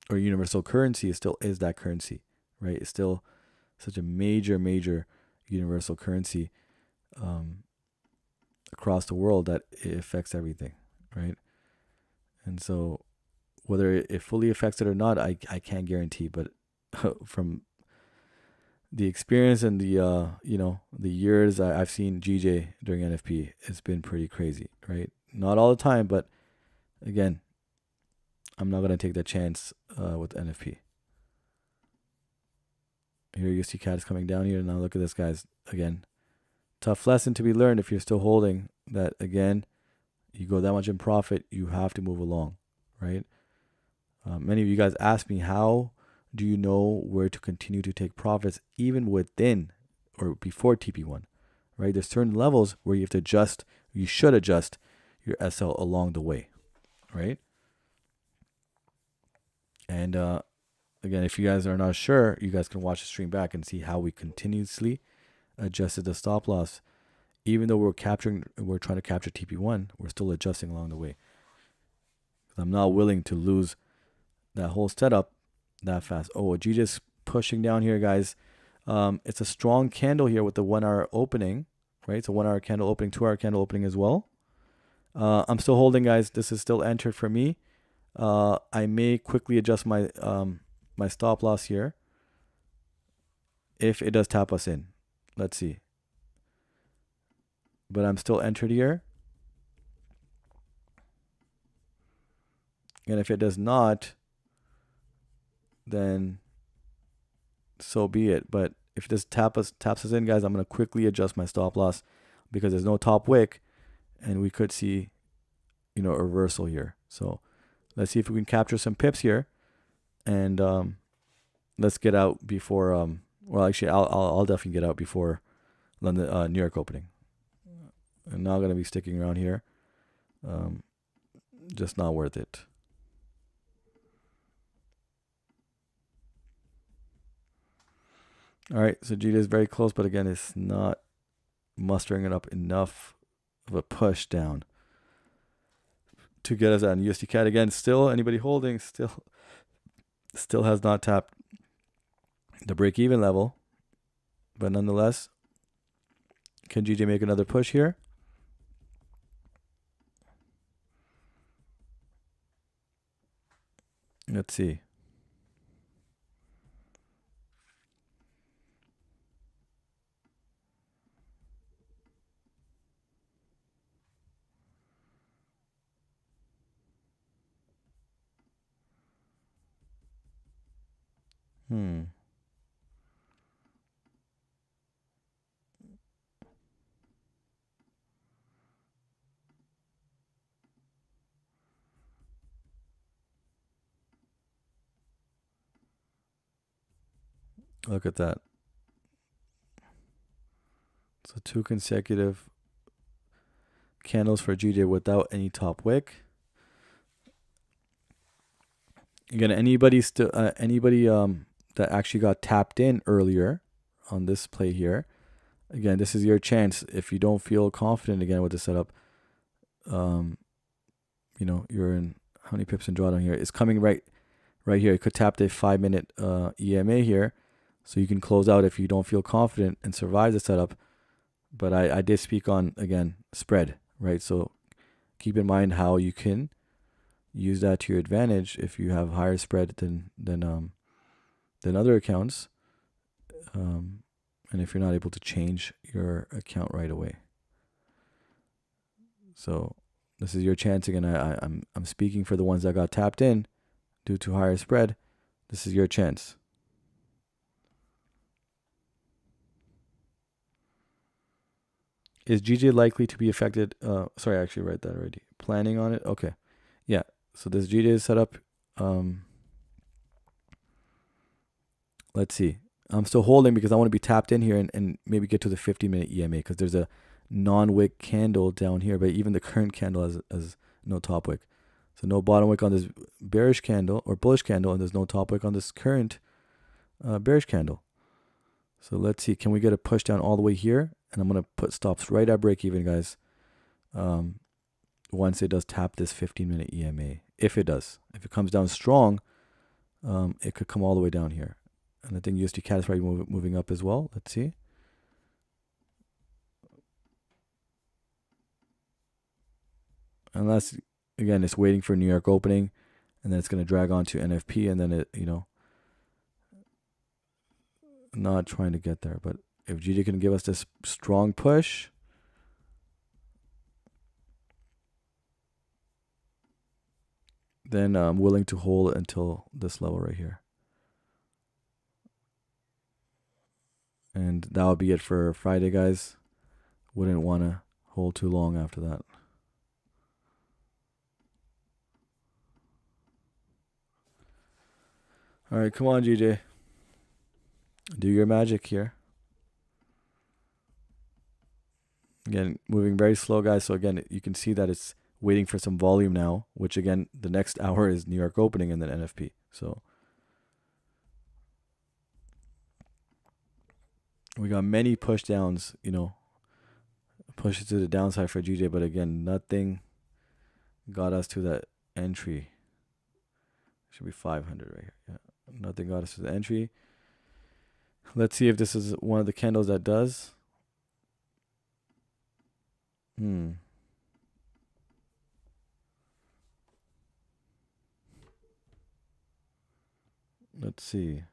or universal currency, it still is that currency, right? It's still such a major universal currency across the world that it affects everything, right? And so whether it fully affects it or not, I can't guarantee, but from the experience and the the years I've seen GJ during NFP, it's been pretty crazy, right? Not all the time, but again, I'm not gonna take that chance with NFP. Here you see CAD is coming down here. Now look at this, guys. Again, tough lesson to be learned if you're still holding that. Again, you go that much in profit, you have to move along, right? Many of you guys ask me, how do you know where to continue to take profits even within or before TP1, right? There's certain levels where you have to adjust, you should adjust your SL along the way, right? And again, if you guys are not sure, you guys can watch the stream back and see how we continuously adjusted the stop loss. Even though we're trying to capture TP1, we're still adjusting along the way. I'm not willing to lose that whole setup that fast. Oh, G just pushing down here, guys. It's a strong candle here with the 1 hour opening, right? It's a 1 hour candle opening, 2 hour candle opening as well. I'm still holding, guys. This is still entered for me. I may quickly adjust my my stop loss here if it does tap us in. Let's see. But I'm still entered here. And if it does not, then so be it. But if this taps us in, guys, I'm going to quickly adjust my stop loss because there's no top wick and we could see, a reversal here. So let's see if we can capture some pips here, and let's get out before. Well, actually, I'll definitely get out before London, New York opening. I'm not gonna be sticking around here. Just not worth it. All right, so GD is very close, but again, it's not mustering it up enough of a push down to get us on USD CAD. Again, still anybody holding still has not tapped the break-even level, but nonetheless, can GJ make another push here? Let's see. Hmm. Look at that. So 2 consecutive candles for GJ without any top wick. Again, anybody that actually got tapped in earlier on this play here. Again, this is your chance. If you don't feel confident again with the setup, you're in how many pips in drawdown here? It's coming right here. You could tap the 5-minute EMA here, so you can close out if you don't feel confident and survive the setup. But I did speak on, again, spread, right? So keep in mind how you can use that to your advantage if you have higher spread than other accounts, and if you're not able to change your account right away. So this is your chance again. I'm speaking for the ones that got tapped in due to higher spread. This is your chance. Is GJ likely to be affected? Sorry, I actually read that already. Planning on it? Okay. Yeah. So this GJ is set up. Let's see. I'm still holding because I want to be tapped in here and maybe get to the 50-minute EMA because there's a non-wick candle down here, but even the current candle has no top wick. So no bottom wick on this bearish candle or bullish candle, and there's no top wick on this current bearish candle. So let's see. Can we get a push down all the way here? And I'm going to put stops right at break even, guys. Once it does tap this 15-minute EMA. If it does. If it comes down strong, it could come all the way down here. And I think USD CAD is probably moving up as well. Let's see. Unless, again, it's waiting for New York opening, and then it's going to drag on to NFP, and then it, not trying to get there. But if GJ can give us this strong push, then I'm willing to hold until this level right here. And that would be it for Friday, guys. Wouldn't want to hold too long after that. All right, come on, GJ. Do your magic here. Again, moving very slow, guys. So again, you can see that it's waiting for some volume now, which again, the next hour is New York opening and then NFP. So we got many push downs, pushes to the downside for GJ, but again, nothing got us to that entry. Should be 500 right here. Yeah, nothing got us to the entry. Let's see if this is one of the candles that does. Let's see.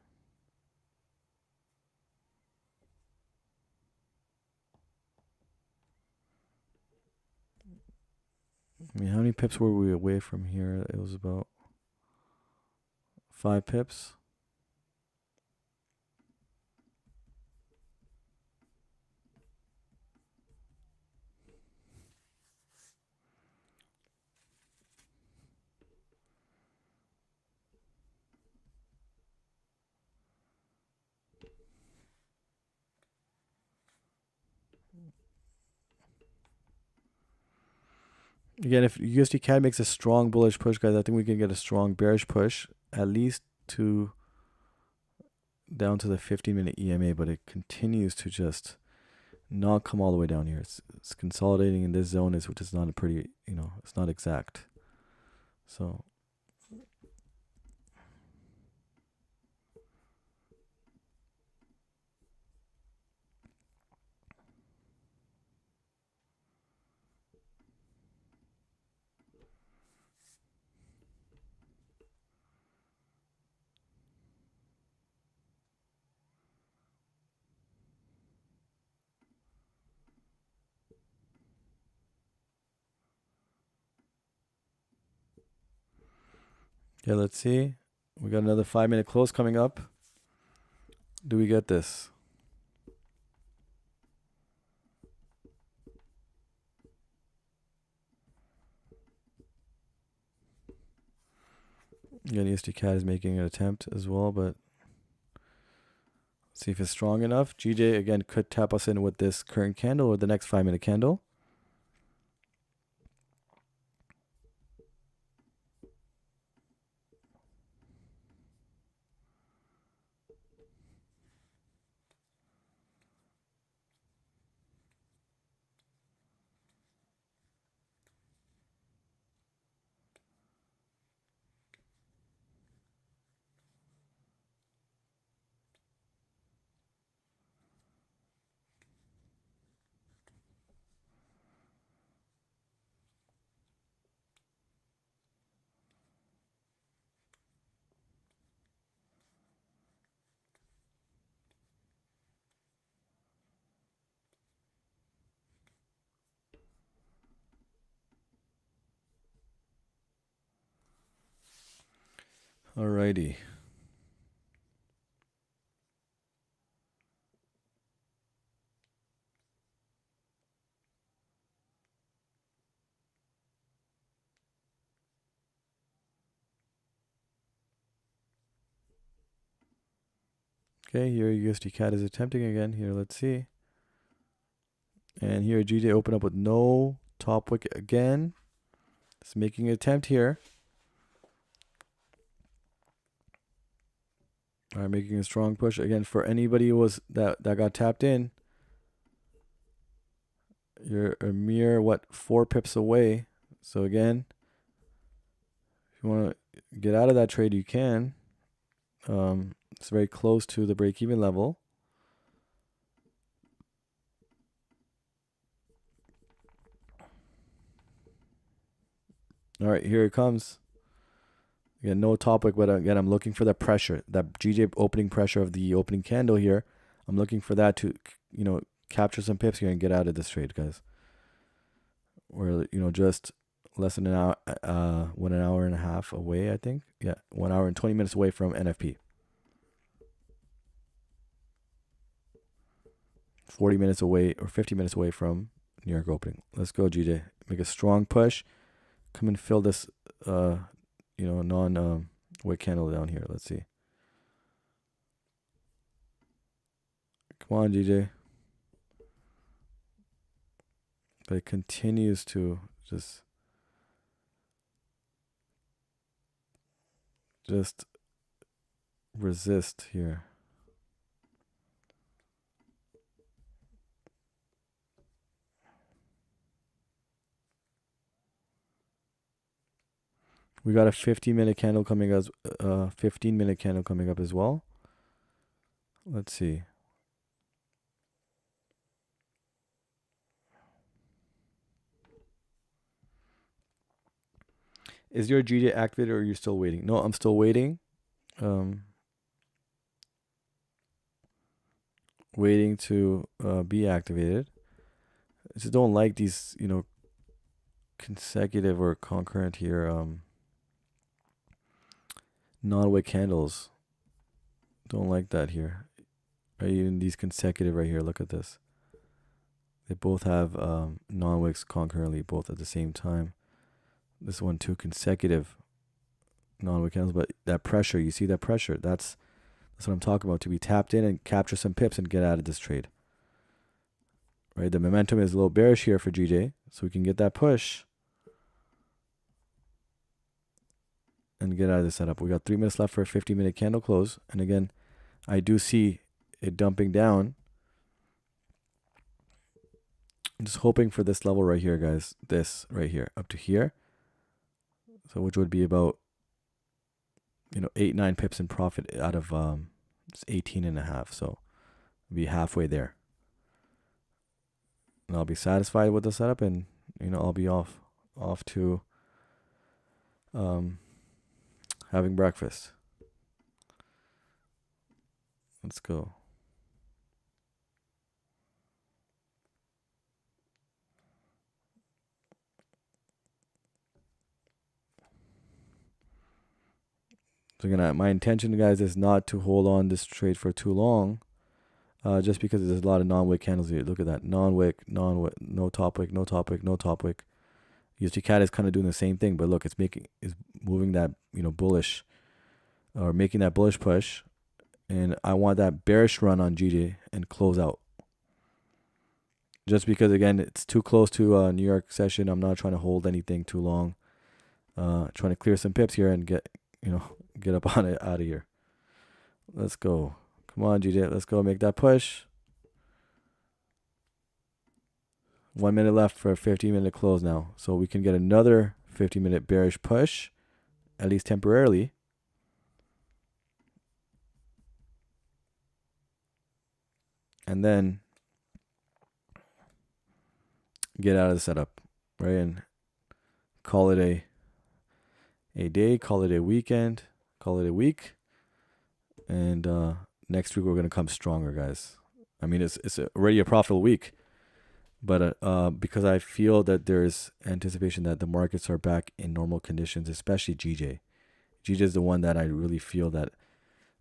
I mean, how many pips were we away from here? It was about 5 pips. Again, if USD CAD makes a strong bullish push, guys, I think we can get a strong bearish push, at least to down to the 15-minute EMA, but it continues to just not come all the way down here. It's consolidating in this zone, which is not a pretty, it's not exact. So Okay, let's see. We got another 5-minute close coming up. Do we get this? Again, EST CAD is making an attempt as well, but see if it's strong enough. GJ again could tap us in with this current candle or the next 5-minute candle. Alrighty. Okay, here USD CAD is attempting again. Here, let's see. And here GJ open up with no top wick again. It's making an attempt here. All right, making a strong push again for anybody who was that got tapped in. You're a mere 4 pips away. So again, if you want to get out of that trade, you can. It's very close to the break-even level. All right, here it comes. Again, no top wick, but again, I'm looking for that pressure, that GJ opening pressure of the opening candle here. I'm looking for that to, capture some pips here and get out of this trade, guys. We're, just less than an hour, 1 hour and a half away, I think. Yeah, 1 hour and 20 minutes away from NFP. 40 minutes away or 50 minutes away from New York opening. Let's go, GJ. Make a strong push. Come and fill this, non-wick candle down here. Let's see. Come on, GJ. But it continues to just resist here. We got a 15-minute candle coming as 15-minute candle coming up as well. Let's see. Is your GJ activated or are you still waiting? No, I'm still waiting. Waiting to be activated. I just don't like these, consecutive or concurrent here non-wick candles. Don't like that here. Right, even these consecutive right here. Look at this. They both have non-wicks concurrently, both at the same time. This one, 2 consecutive non-wick candles, but that pressure, you see that pressure? That's what I'm talking about. To be tapped in and capture some pips and get out of this trade. Right, the momentum is a little bearish here for GJ, so we can get that push and get out of the setup. We got 3 minutes left for a 50-minute candle close, and again, I do see it dumping down. I'm just hoping for this level right here, guys. This right here, up to here. So which would be about 8-9 pips in profit out of 18.5. So be halfway there. And I'll be satisfied with the setup, and I'll be off to having breakfast. Let's go. So again, my intention, guys, is not to hold on this trade for too long. Just because there's a lot of non-wick candles here. Look at that. Non-wick, non-wick, no top wick, no top wick, no top wick. USD CAD is kind of doing the same thing, but look, it's moving that, bullish, or making that bullish push. And I want that bearish run on GJ and close out. Just because, again, it's too close to New York session. I'm not trying to hold anything too long. Trying to clear some pips here and get up on it out of here. Let's go. Come on, GJ. Let's go make that push. 1 minute left for a 15-minute close now. So we can get another 15-minute bearish push, at least temporarily. And then get out of the setup, right? And call it a day, call it a weekend, call it a week. And next week we're going to come stronger, guys. I mean, it's already a profitable week. But because I feel that there's anticipation that the markets are back in normal conditions, especially GJ. GJ is the one that I really feel that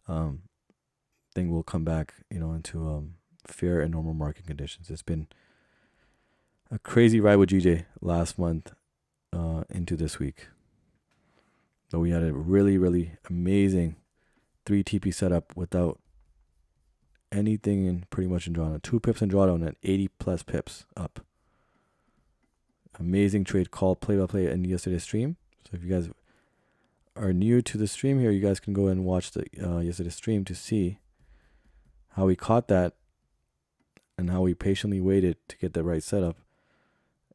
thing will come back, into fair and normal market conditions. It's been a crazy ride with GJ last month into this week. So we had a really, really amazing 3 TP setup without anything in pretty much in drawdown. 2 pips in drawdown at 80 plus pips up. Amazing trade call play by play in yesterday's stream. So if you guys are new to the stream here, you guys can go and watch the yesterday's stream to see how we caught that and how we patiently waited to get the right setup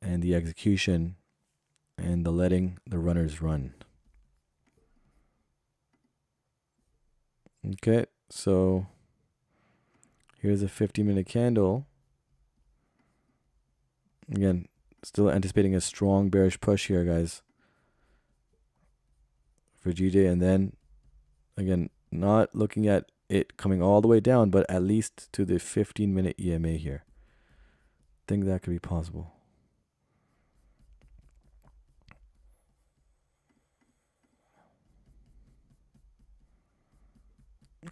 and the execution and the letting the runners run. Okay, so here's a 50-minute candle. Again, still anticipating a strong bearish push here, guys, for GJ. And then, again, not looking at it coming all the way down, but at least to the 15-minute EMA here. Think that could be possible.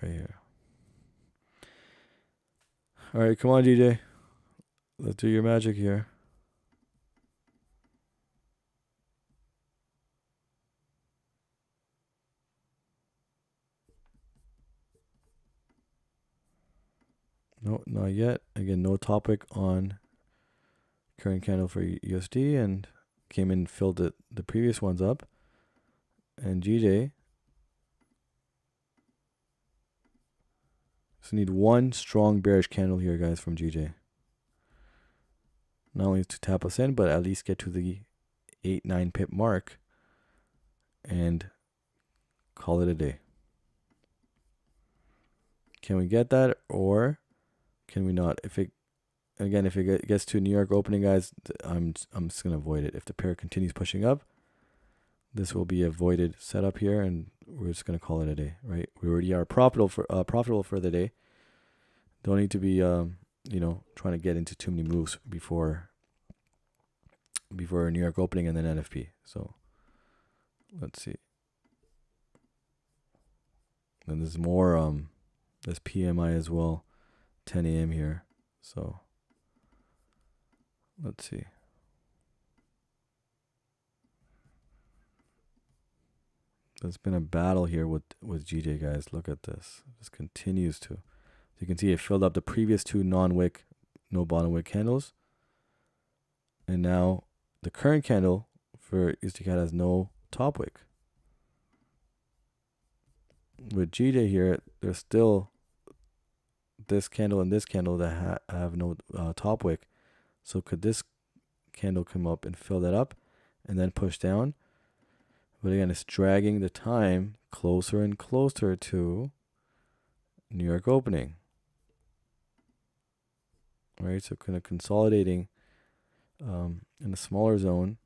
Right here. All right, come on, GJ. Let's do your magic here. No, not yet. Again, no topic on current candle for USD, and came in and filled the previous ones up. And GJ, so need one strong bearish candle here, guys, from GJ. Not only to tap us in, but at least get to the 8-9 pip mark and call it a day. Can we get that, or can we not? If it gets to New York opening, guys, I'm just gonna avoid it. If the pair continues pushing up, this will be a voided setup here, and we're just gonna call it a day, right? We already are profitable for the day. Don't need to be trying to get into too many moves before New York opening and then NFP. So let's see. Then there's more there's PMI as well, 10 a.m. here. So let's see. There's been a battle here with GJ, guys. Look at this. It just continues to. You can see it filled up the previous 2 non-wick, no bottom wick candles. And now the current candle for USD CAD has no top wick. With GJ here, there's still this candle and this candle that have no top wick. So could this candle come up and fill that up and then push down? But again, it's dragging the time closer and closer to New York opening. Right, so kind of consolidating in a smaller zone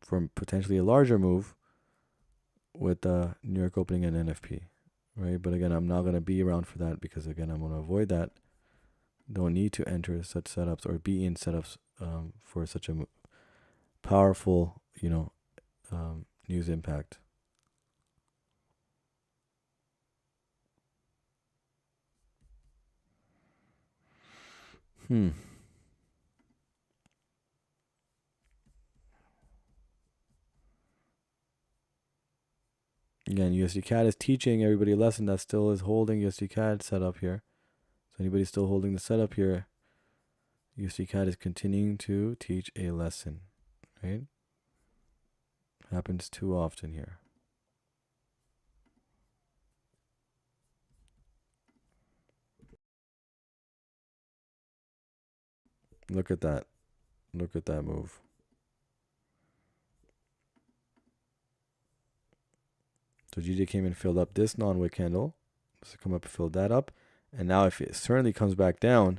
for potentially a larger move with New York opening and NFP, right? But again, I'm not going to be around for that because, again, I'm going to avoid that. Don't need to enter such setups or be in setups for such a powerful, news impact. Hmm. Again, USD CAD is teaching everybody a lesson that still is holding USD CAD setup here. So anybody still holding the setup here, USD CAD is continuing to teach a lesson, right? Happens too often here. Look at that. Look at that move. So GJ came and filled up this non-wick candle. So come up and fill that up. And now if it certainly comes back down,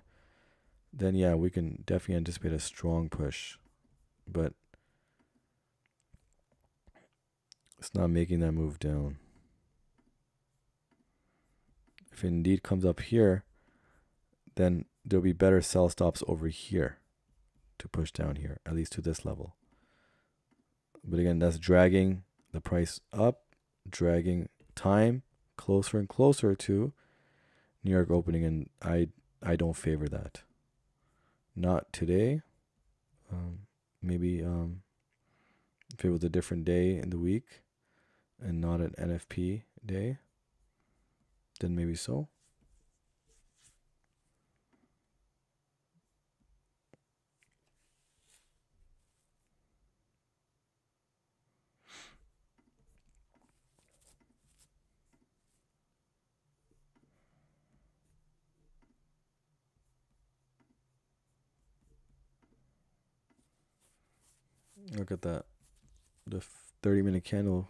then yeah, we can definitely anticipate a strong push. But it's not making that move down. If it indeed comes up here, then there'll be better sell stops over here to push down here, at least to this level. But again, that's dragging the price up, dragging time closer and closer to New York opening, and I don't favor that. Not today. Maybe if it was a different day in the week and not an NFP day, then maybe so. Look at that. The 30-minute candle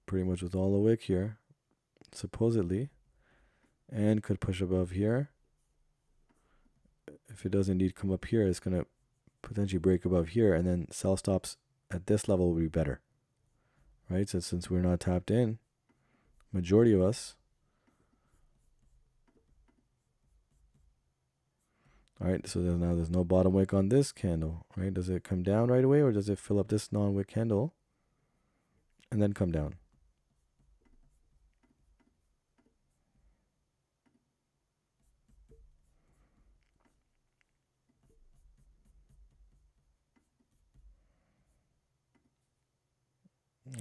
pretty much with all the wick here, supposedly, and could push above here. If it does indeed come up here, it's going to potentially break above here, and then sell stops at this level will be better, right? So since we're not tapped in, majority of us, all right, so now there's no bottom wick on this candle, right? Does it come down right away, or does it fill up this non-wick candle and then come down?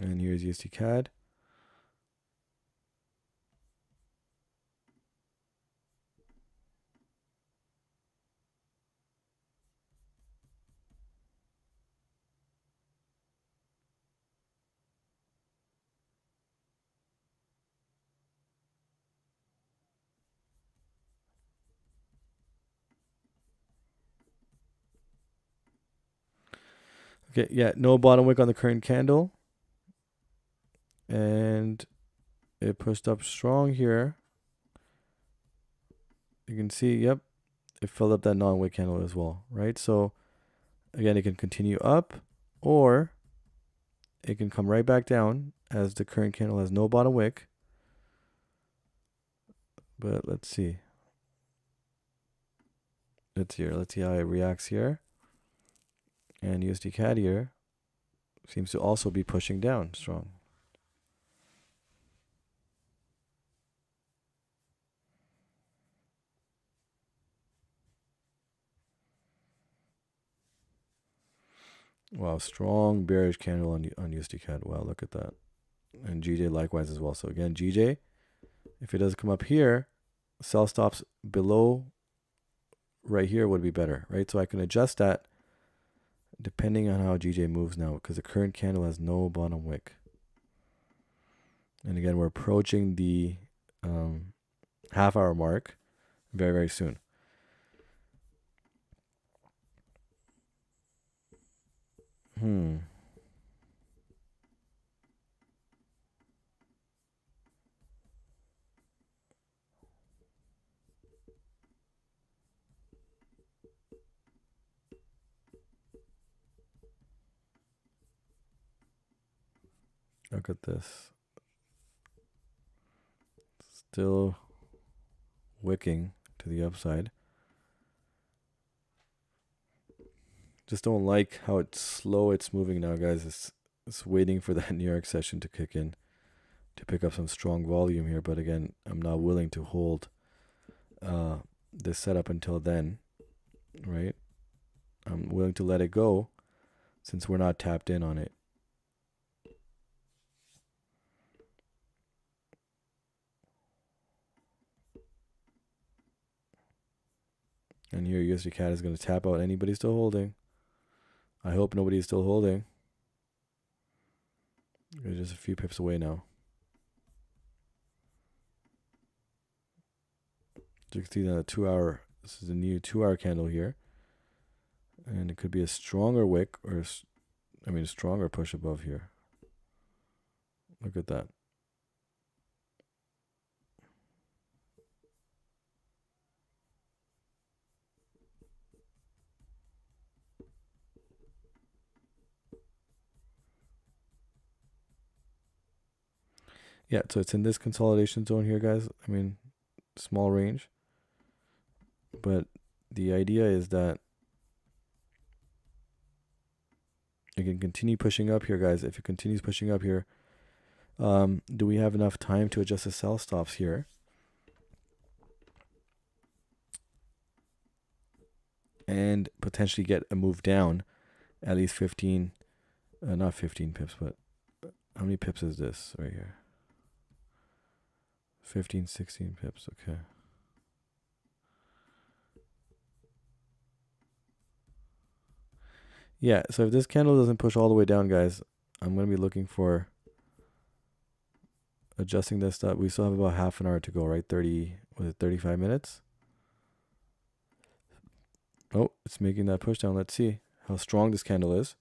And here's USD CAD. Okay, yeah, no bottom wick on the current candle. And it pushed up strong here. You can see, yep, it filled up that non-wick candle as well, right? So again, it can continue up, or it can come right back down as the current candle has no bottom wick. But let's see. Let's see how it reacts here. And USD CAD here seems to also be pushing down strong. Wow, strong bearish candle on USD CAD. Wow, look at that. And GJ likewise as well. So again, GJ, if it does come up here, sell stops below right here would be better, right? So I can adjust that depending on how GJ moves now, because the current candle has no bottom wick. And again, we're approaching the half-hour mark very, very soon. Look at this. Still wicking to the upside. Just don't like how it's moving now, guys. It's waiting for that New York session to kick in to pick up some strong volume here. But again, I'm not willing to hold this setup until then. right? I'm willing to let it go since we're not tapped in on it. And here USD CAD is going to tap out. Anybody still holding? I hope nobody's still holding. We're just a few pips away now. So you can see that 2 hour, this is a new 2 hour candle here. And it could be a stronger wick or, a stronger push above here. Look at that. Yeah, so it's in this consolidation zone here, guys. I mean, small range. But the idea is that it can continue pushing up here, guys. If it continues pushing up here, do we have enough time to adjust the sell stops here? And potentially get a move down at least 15, not 15 pips, but how many pips is this right here? 15, 16 pips, okay. Yeah, so if this candle doesn't push all the way down, guys, I'm going to be looking for adjusting this stuff. We still have about half an hour to go, right? 35 minutes? Oh, it's making that push down. Let's see how strong this candle is.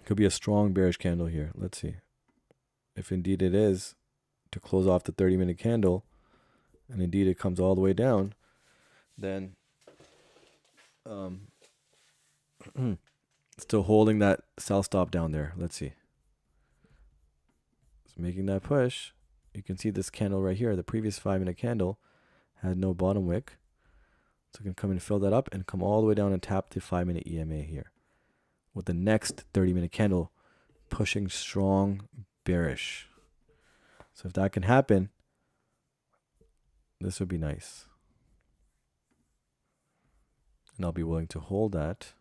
Could be a strong bearish candle here. Let's see. If indeed it is, to close off the 30-minute candle, and indeed it comes all the way down, then still holding that sell stop down there. Let's see. It's making that push. You can see this candle right here. The previous 5-minute candle had no bottom wick. So you can come and fill that up and come all the way down and tap the 5-minute EMA here. With the next 30-minute candle pushing strong bearish. So if that can happen, this would be nice. And I'll be willing to hold that.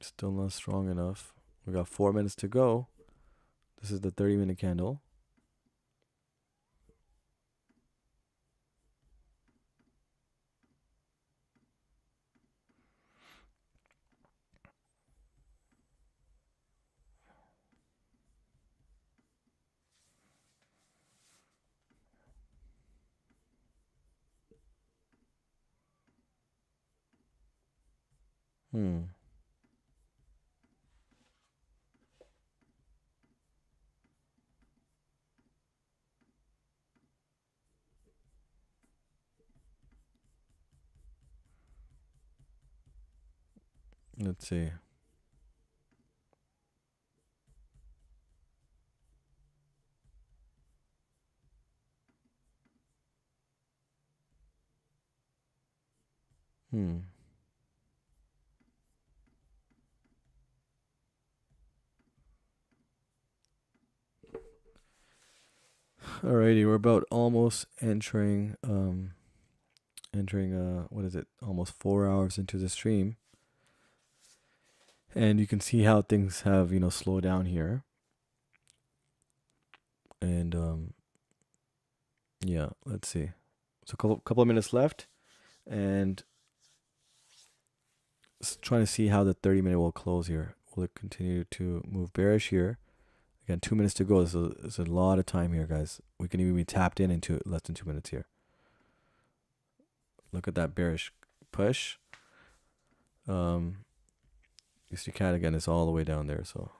Still not strong enough. We got 4 minutes to go. This is the 30-minute candle. Let's see. Alrighty, we're about almost entering what is it? Almost 4 hours into the stream. And you can see how things have, slowed down here. And yeah, let's see. So a couple of minutes left, and trying to see how the 30-minute will close here. Will it continue to move bearish here? Again, 2 minutes to go. There's a lot of time here, guys. We can even be tapped in into less than 2 minutes here. Look at that bearish push. You see CAD again is all the way down there, so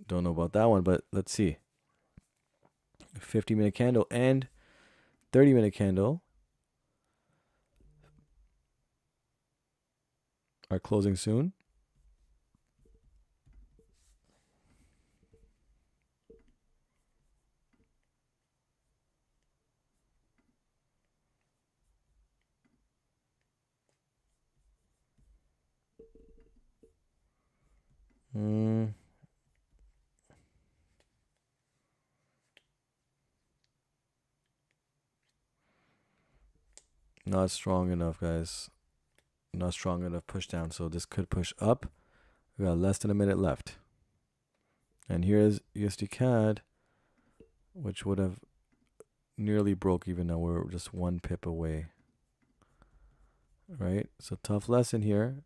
don't know about that one, but let's see. 50-minute candle and 30-minute candle. are closing soon. Mm, not strong enough, guys. Not strong enough push down. So this could push up. We got less than a minute left. And here's USD CAD, which would have nearly broke even. Now we're just 1 pip away. Right? So tough lesson here.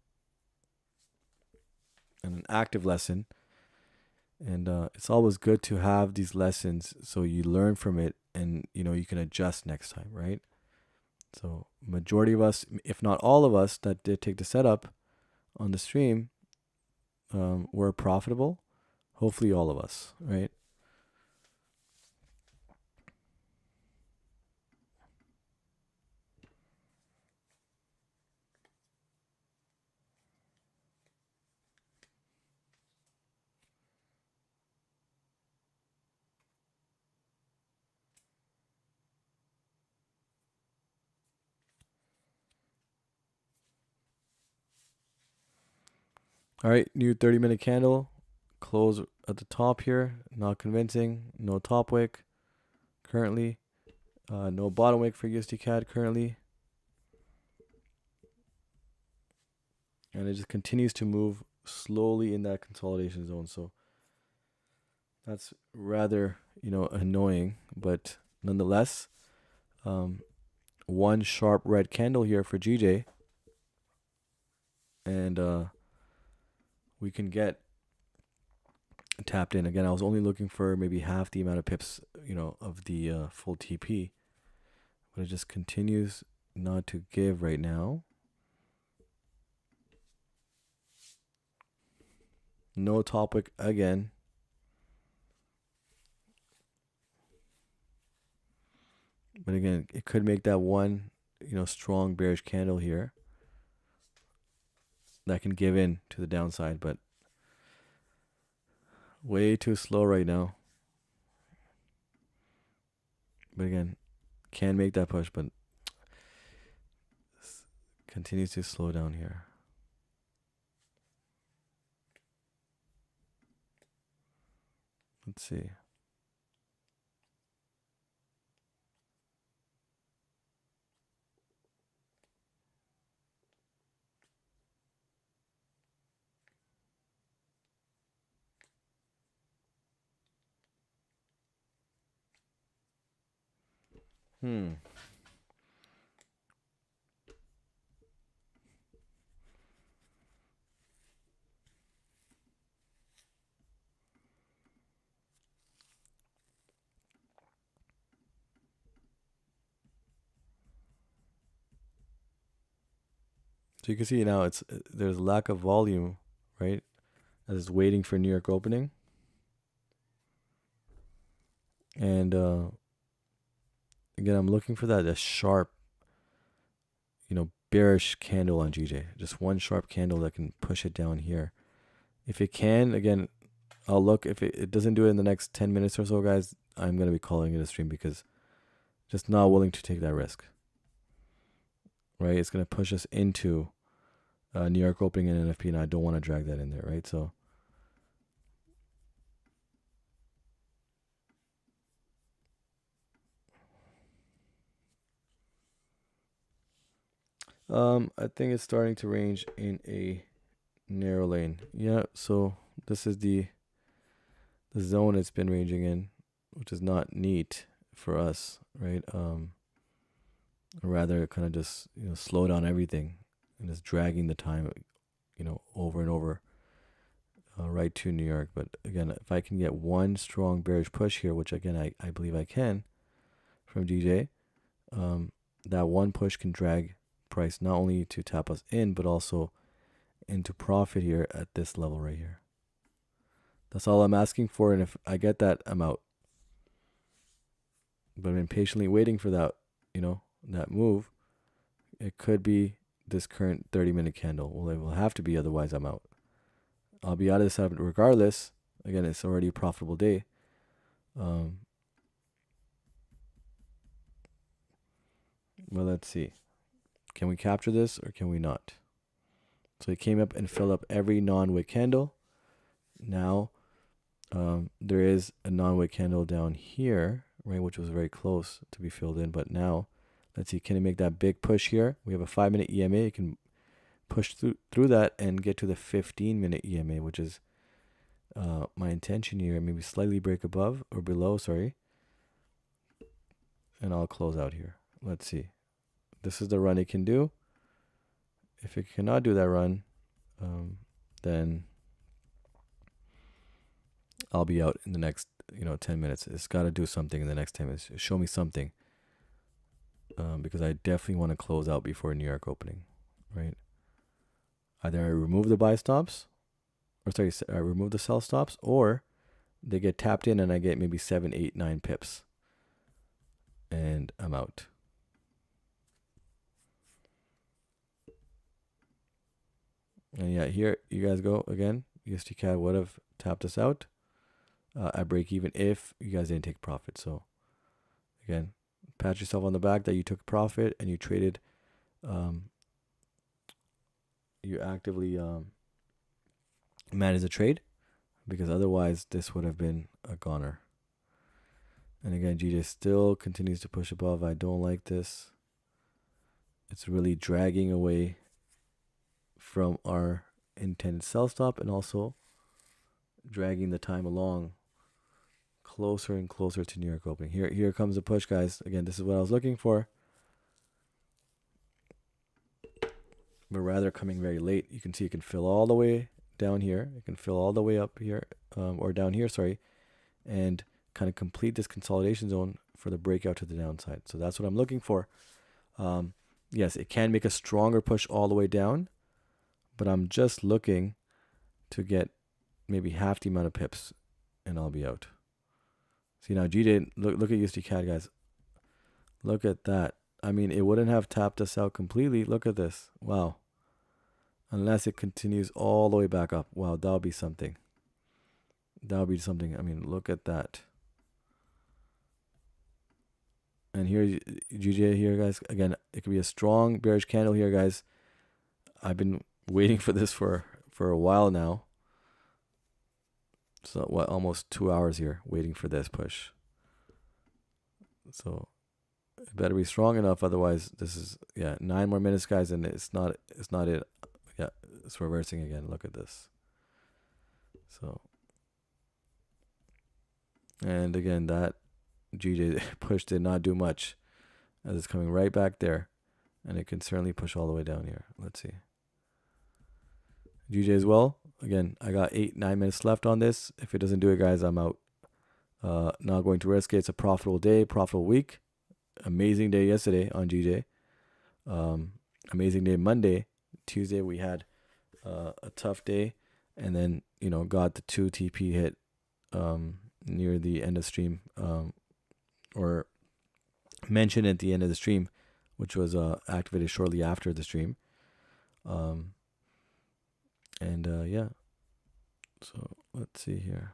And an active lesson. And it's always good to have these lessons so you learn from it and you can adjust next time, right? So majority of us, if not all of us that did take the setup on the stream, were profitable. Hopefully all of us, right? All right, new 30-minute candle. Close at the top here. Not convincing. No top wick currently. No bottom wick for USD CAD currently. And it just continues to move slowly in that consolidation zone. So that's rather, annoying. But nonetheless, one sharp red candle here for GJ. And we can get tapped in. Again, I was only looking for maybe half the amount of pips, of the full TP. But it just continues not to give right now. No top wick again. But again, it could make that one, strong bearish candle here that can give in to the downside, but way too slow right now. But again, can make that push, but continues to slow down here. Let's see. So you can see now there's lack of volume, right? As it's waiting for New York opening. And again, I'm looking for a sharp, bearish candle on GJ. Just one sharp candle that can push it down here. If it can, again, I'll look. If it doesn't do it in the next 10 minutes or so, guys, I'm going to be calling it a stream because just not willing to take that risk. Right? It's going to push us into New York opening and NFP, and I don't want to drag that in there, right? So I think it's starting to range in a narrow lane. Yeah, so this is the zone it's been ranging in, which is not neat for us, right? Rather kind of just slow down everything and just dragging the time, over and over, right to New York. But again, if I can get one strong bearish push here, which again I believe I can, from DJ, that one push can drag price not only to tap us in, but also into profit here at this level right here. That's all I'm asking for, and if I get that, I'm out. But I've been patiently waiting for that, that move. It could be this current 30-minute candle. Well, it will have to be, otherwise I'm out. I'll be out of this setup regardless. Again, it's already a profitable day. Well, let's see. Can we capture this or can we not? So it came up and filled up every non-wick candle. Now, there is a non-wick candle down here, right, which was very close to be filled in. But now, let's see, can it make that big push here? We have a 5-minute EMA. It can push through that and get to the 15-minute EMA, which is my intention here. Maybe slightly break above or below, sorry. And I'll close out here. Let's see. This is the run it can do. If it cannot do that run, then I'll be out in the next 10 minutes. It's got to do something in the next 10 minutes. Show me something, because I definitely want to close out before New York opening, right? Either I remove the buy stops, or sorry, I remove the sell stops, or they get tapped in and I get maybe 7, 8, 9 pips, and I'm out. And yeah, here you guys go again. USD CAD would have tapped us out at break even if you guys didn't take profit. So again, pat yourself on the back that you took profit and you traded. You actively managed the trade, because otherwise this would have been a goner. And again, GJ still continues to push above. I don't like this. It's really dragging away from our intended sell stop, and also dragging the time along closer and closer to New York opening. Here comes the push, guys. Again, this is what I was looking for, but rather coming very late. You can see it can fill all the way down here. It can fill all the way up here, or down here, sorry, and kind of complete this consolidation zone for the breakout to the downside. So that's what I'm looking for. Yes, it can make a stronger push all the way down, but I'm just looking to get maybe half the amount of pips, and I'll be out. See now, GJ, look at USD CAD, guys. Look at that. I mean, it wouldn't have tapped us out completely. Look at this. Wow. Unless it continues all the way back up. Wow, that'll be something. That'll be something. I mean, look at that. And here, GJ here, guys. Again, it could be a strong bearish candle here, guys. I've been waiting for this for a while now. So what, almost 2 hours here waiting for this push. So it better be strong enough, otherwise this is 9 more minutes, guys, and it's not it. Yeah, it's reversing again. Look at this. So, and again, that GJ push did not do much, as it's coming right back there, and it can certainly push all the way down here. Let's see. GJ as well. Again, I got 8, 9 minutes left on this. If it doesn't do it, guys, I'm out. Not going to risk it. It's a profitable day, profitable week. Amazing day yesterday on GJ. Amazing day Monday. Tuesday we had a tough day, and then got the 2 TP hit near the end of stream, or mentioned at the end of the stream, which was activated shortly after the stream. Yeah, so let's see here.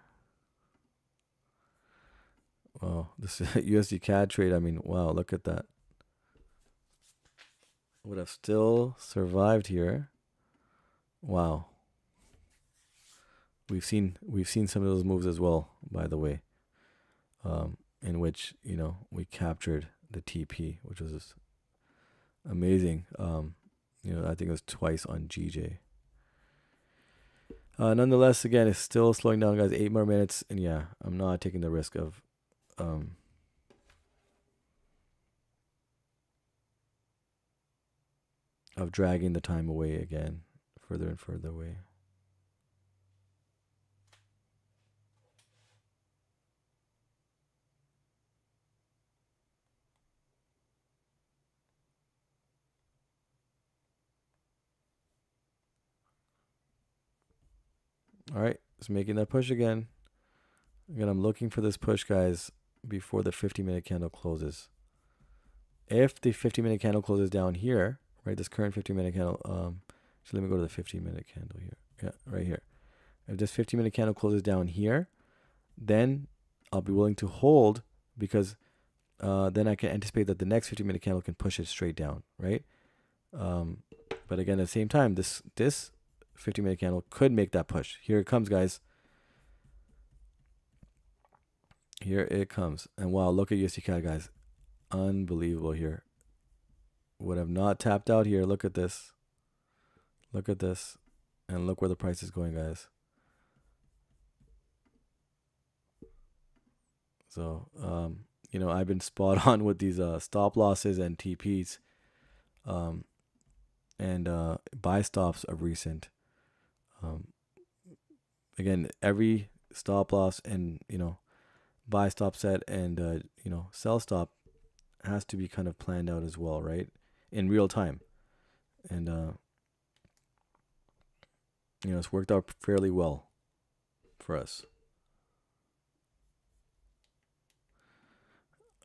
Wow, this USD CAD trade, I mean, wow, look at that. Would have still survived here. Wow. We've seen some of those moves as well, by the way, in which we captured the TP, which was amazing. I think it was twice on GJ. Nonetheless, again, it's still slowing down, guys. 8 more minutes, and yeah, I'm not taking the risk of dragging the time away again, further and further away. All right, it's making that push again. Again, I'm looking for this push, guys, before the 50-minute candle closes. If the 50-minute candle closes down here, right? This current 15-minute candle. So let me go to the 15-minute candle here. Yeah, right here. If this 15-minute candle closes down here, then I'll be willing to hold, because then I can anticipate that the next 15-minute candle can push it straight down, right? But again, at the same time, this 15-minute candle could make that push. Here it comes, guys. Here it comes. And wow, look at USD CAD, guys. Unbelievable here. Would have not tapped out here. Look at this. Look at this. And look where the price is going, guys. So, you know, I've been spot on with these stop losses and TPs and buy stops of recent. Again, every stop loss and, you know, buy stop set and, you know, sell stop has to be kind of planned out as well, right? In real time. And, you know, it's worked out fairly well for us.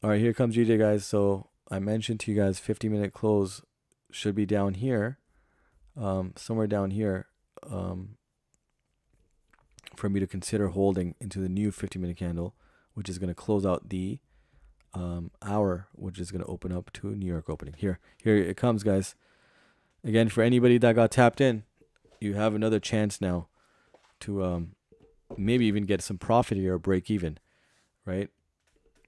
All right, here comes GJ, guys. So I mentioned to you guys 50-minute close should be down here, somewhere down here, for me to consider holding into the new 50-minute candle, which is going to close out the hour, which is going to open up to New York opening. Here it comes, guys. Again, for anybody that got tapped in, you have another chance now to maybe even get some profit here or break even, right?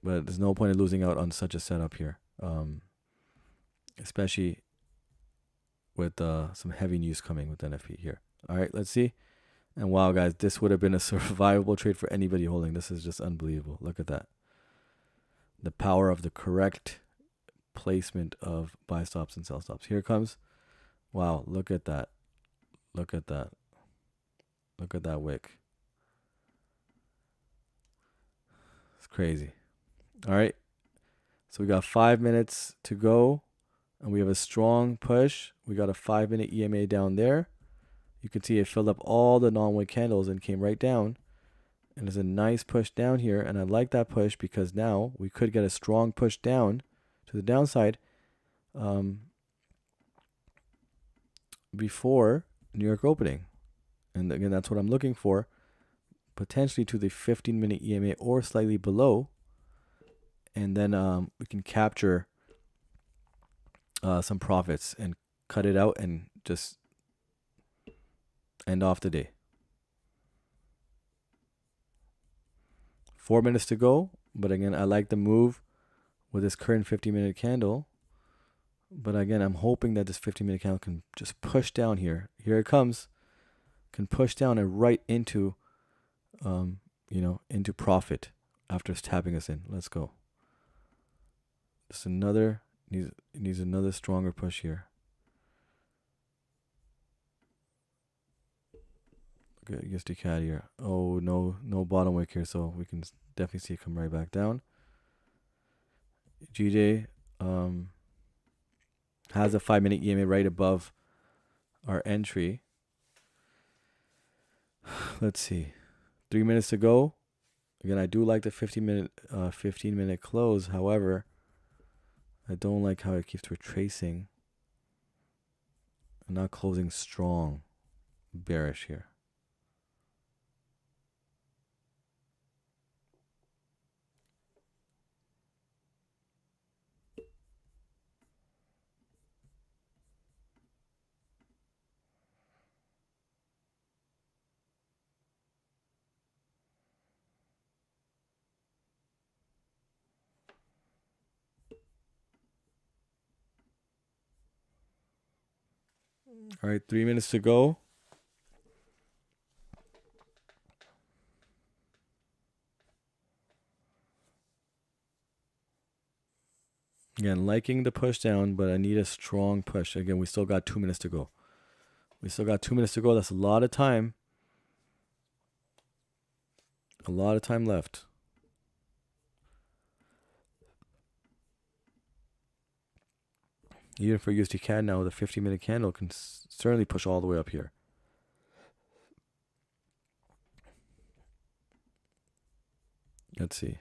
But there's no point in losing out on such a setup here, especially with some heavy news coming with NFP here. All right, let's see. And wow, guys, this would have been a survivable trade for anybody holding. This is just unbelievable. Look at that. The power of the correct placement of buy stops and sell stops. Here it comes. Wow, look at that. Look at that. Look at that wick. It's crazy. All right. So we got 5 minutes to go, and we have a strong push. We got a 5-minute EMA down there. You can see it filled up all the non-wick candles and came right down. And there's a nice push down here, and I like that push because now we could get a strong push down to the downside before New York opening. And again, that's what I'm looking for, potentially to the 15-minute EMA or slightly below. And then we can capture some profits and cut it out and just end off the day. 4 minutes to go. But again, I like the move with this current 50-minute candle. But again, I'm hoping that this 50-minute candle can just push down here. Here it comes. Can push down and right into, you know, into profit after it's tapping us in. Let's go. Just another, needs another stronger push here. Look at USD CAD here. Oh, no bottom wick here, so we can definitely see it come right back down. GJ has a 5-minute EMA right above our entry. Let's see. 3 minutes to go. Again, I do like the 15-minute close. However, I don't like how it keeps retracing and not closing strong. Bearish here. All right, 3 minutes to go. Again, liking the push down, but I need a strong push. Again, we still got 2 minutes to go. That's a lot of time. A lot of time left. Even for USD CAD now, the 50-minute candle can certainly push all the way up here. Let's see.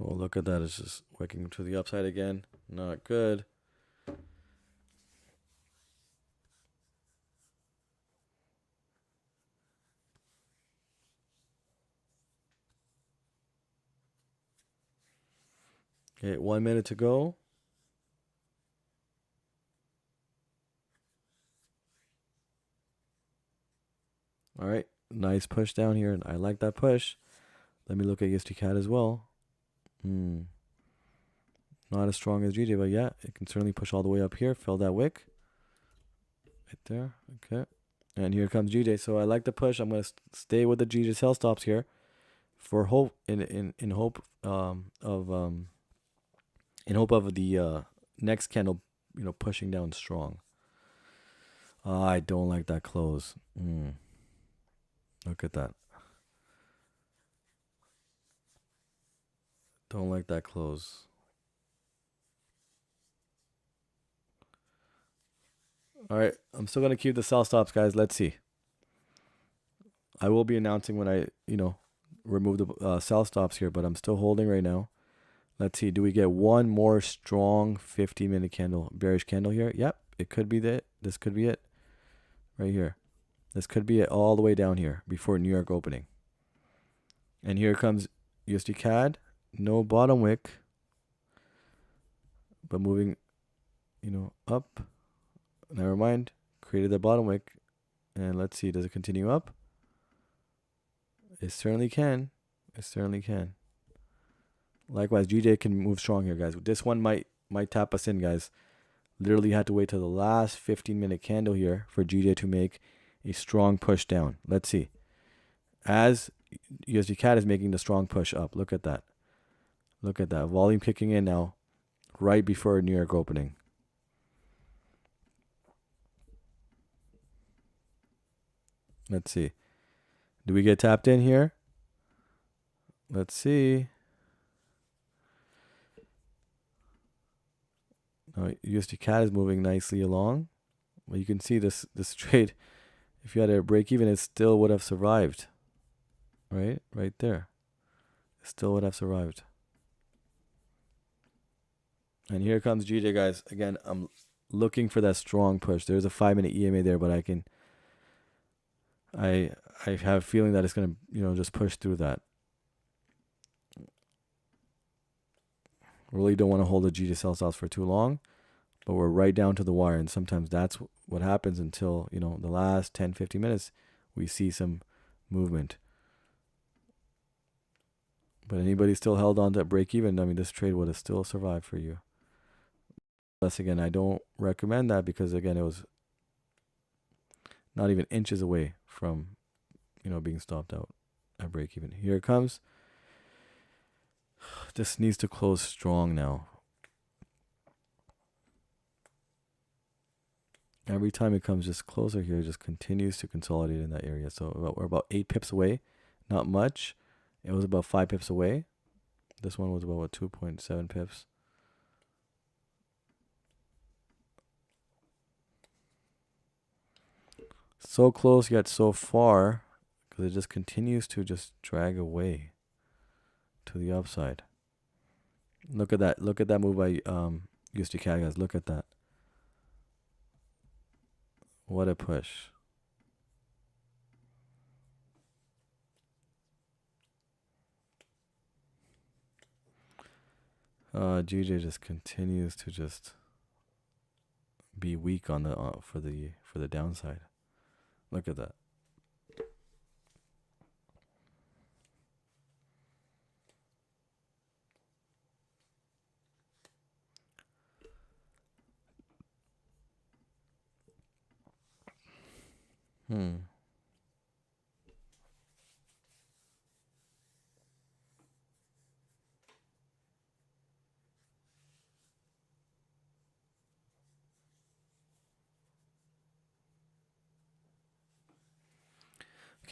Oh, look at that. It's just wicking to the upside again. Not good. Okay, 1 minute to go. All right, nice push down here, and I like that push. Let me look at USD CAD as well. Not as strong as GJ, but yeah, it can certainly push all the way up here. Fill that wick. Right there. Okay. And here comes GJ. So I like the push. I'm going to stay with the GJ sell stops here for hope in hope in hope of the next candle, pushing down strong. I don't like that close. Look at that. Don't like that close. All right, I'm still going to keep the sell stops, guys. Let's see. I will be announcing when I, remove the sell stops here, but I'm still holding right now. Let's see. Do we get one more strong 15-minute candle, bearish candle here? Yep, it could be that. This could be it right here. This could be it all the way down here before New York opening. And here comes USD CAD. No bottom wick, but moving, up. Never mind. Created the bottom wick. And let's see. Does it continue up? It certainly can. It certainly can. Likewise, GJ can move strong here, guys. This one might tap us in, guys. Literally had to wait till the last 15-minute candle here for GJ to make a strong push down. Let's see. As USD CAD is making the strong push up. Look at that. Look at that. Volume kicking in now right before New York opening. Let's see. Do we get tapped in here? Let's see. Now, USD CAD is moving nicely along. Well, you can see this trade, if you had a break even, it still would have survived. Right? Right there. It still would have survived. And here comes GJ, guys. Again, I'm looking for that strong push. There's a 5-minute EMA there, but I have a feeling that it's going to, just push through that. Really don't want to hold the GJ sell stops for too long, but we're right down to the wire. And sometimes that's what happens until, the last 10, 15 minutes, we see some movement. But anybody still held on to that break even, I mean, this trade would have still survived for you. Plus, again, I don't recommend that because, again, it was not even inches away from, being stopped out at break even. Here it comes. This needs to close strong now. Every time it comes just closer here, it just continues to consolidate in that area. So we're about 8 pips away. Not much. It was about 5 pips away. This one was about 2.7 pips. So close yet so far, because it just continues to just drag away to the upside. Look at that. Look at that move by USD CAD, guys. Look at that. What a push. GJ just continues to just be weak on the for the downside. Look at that.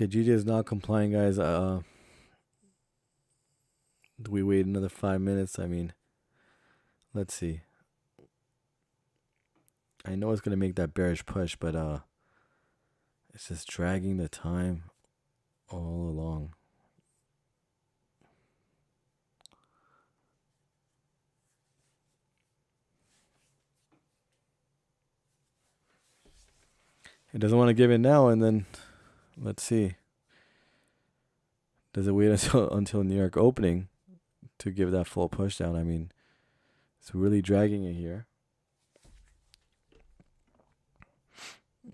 Okay, GJ is not complying, guys. The Do we wait another 5 minutes? I mean, let's see. I know it's going to make that bearish push, but it's just dragging the time all along. It doesn't want to give it now, and then let's see. Does it wait until New York opening to give that full push down? I mean, it's really dragging it here.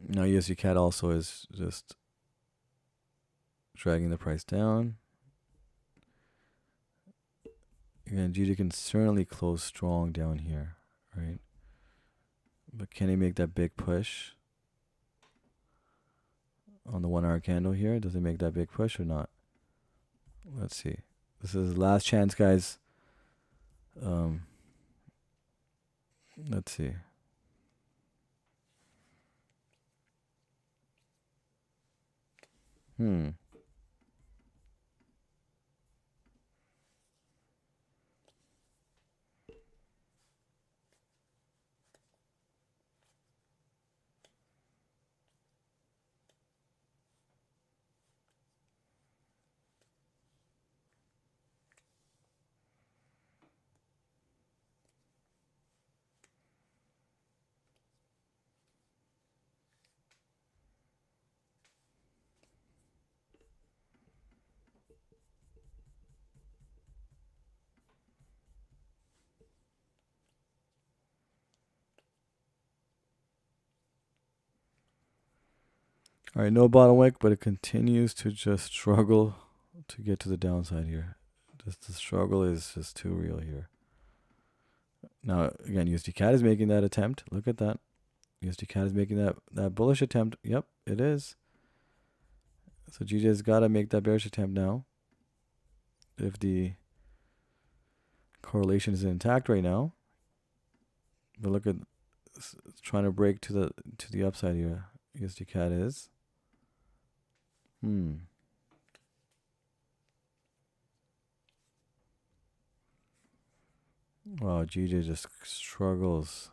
Now USD CAD also is just dragging the price down. Again, GJ can certainly close strong down here, right? But can he make that big push on the 1 hour candle here? Does it make that big push or not? Let's see. This is the last chance, guys. Let's see. All right, no bottom wick, but it continues to just struggle to get to the downside here. Just the struggle is just too real here. Now, again, USD CAD is making that attempt. Look at that. USD CAD is making that bullish attempt. Yep, it is. So GJ's got to make that bearish attempt now. If the correlation is intact right now. But look at it's trying to break to the upside here. USD CAD is. Wow, GJ just struggles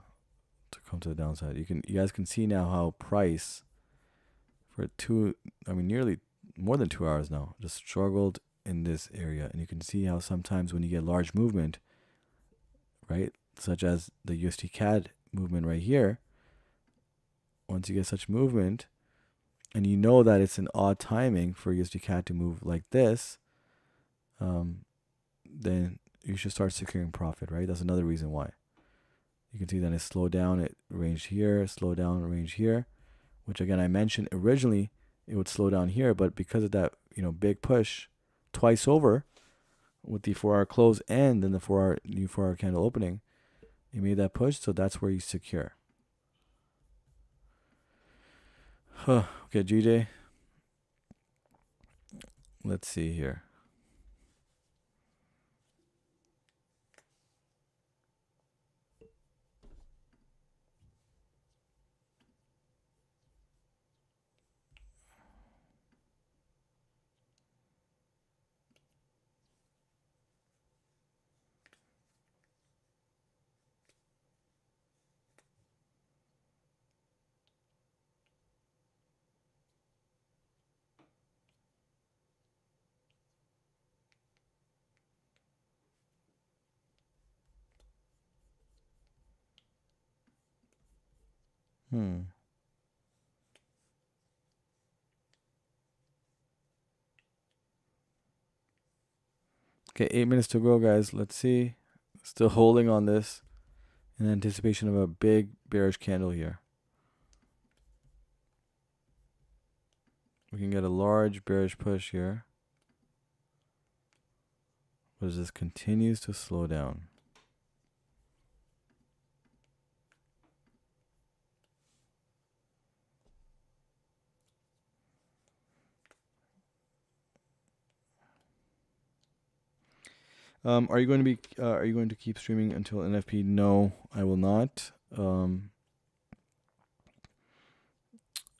to come to the downside. You guys can see now how price for nearly more than 2 hours now just struggled in this area. And you can see how sometimes when you get large movement, right, such as the USD CAD movement right here, once you get such movement and you know that it's an odd timing for USD CAD to move like this, then you should start securing profit, right? That's another reason why. You can see that it slowed down, it ranged here, slowed down, range here, which again, I mentioned originally it would slow down here, but because of that, big push twice over with the 4 hour close and then the new 4 hour candle opening, you made that push. So that's where you secure. Okay, GJ. Let's see here. Okay, 8 minutes to go, guys. Let's see. Still holding on this in anticipation of a big bearish candle here. We can get a large bearish push here. But as this continues to slow down. Are you going to keep streaming until NFP? No, I will not.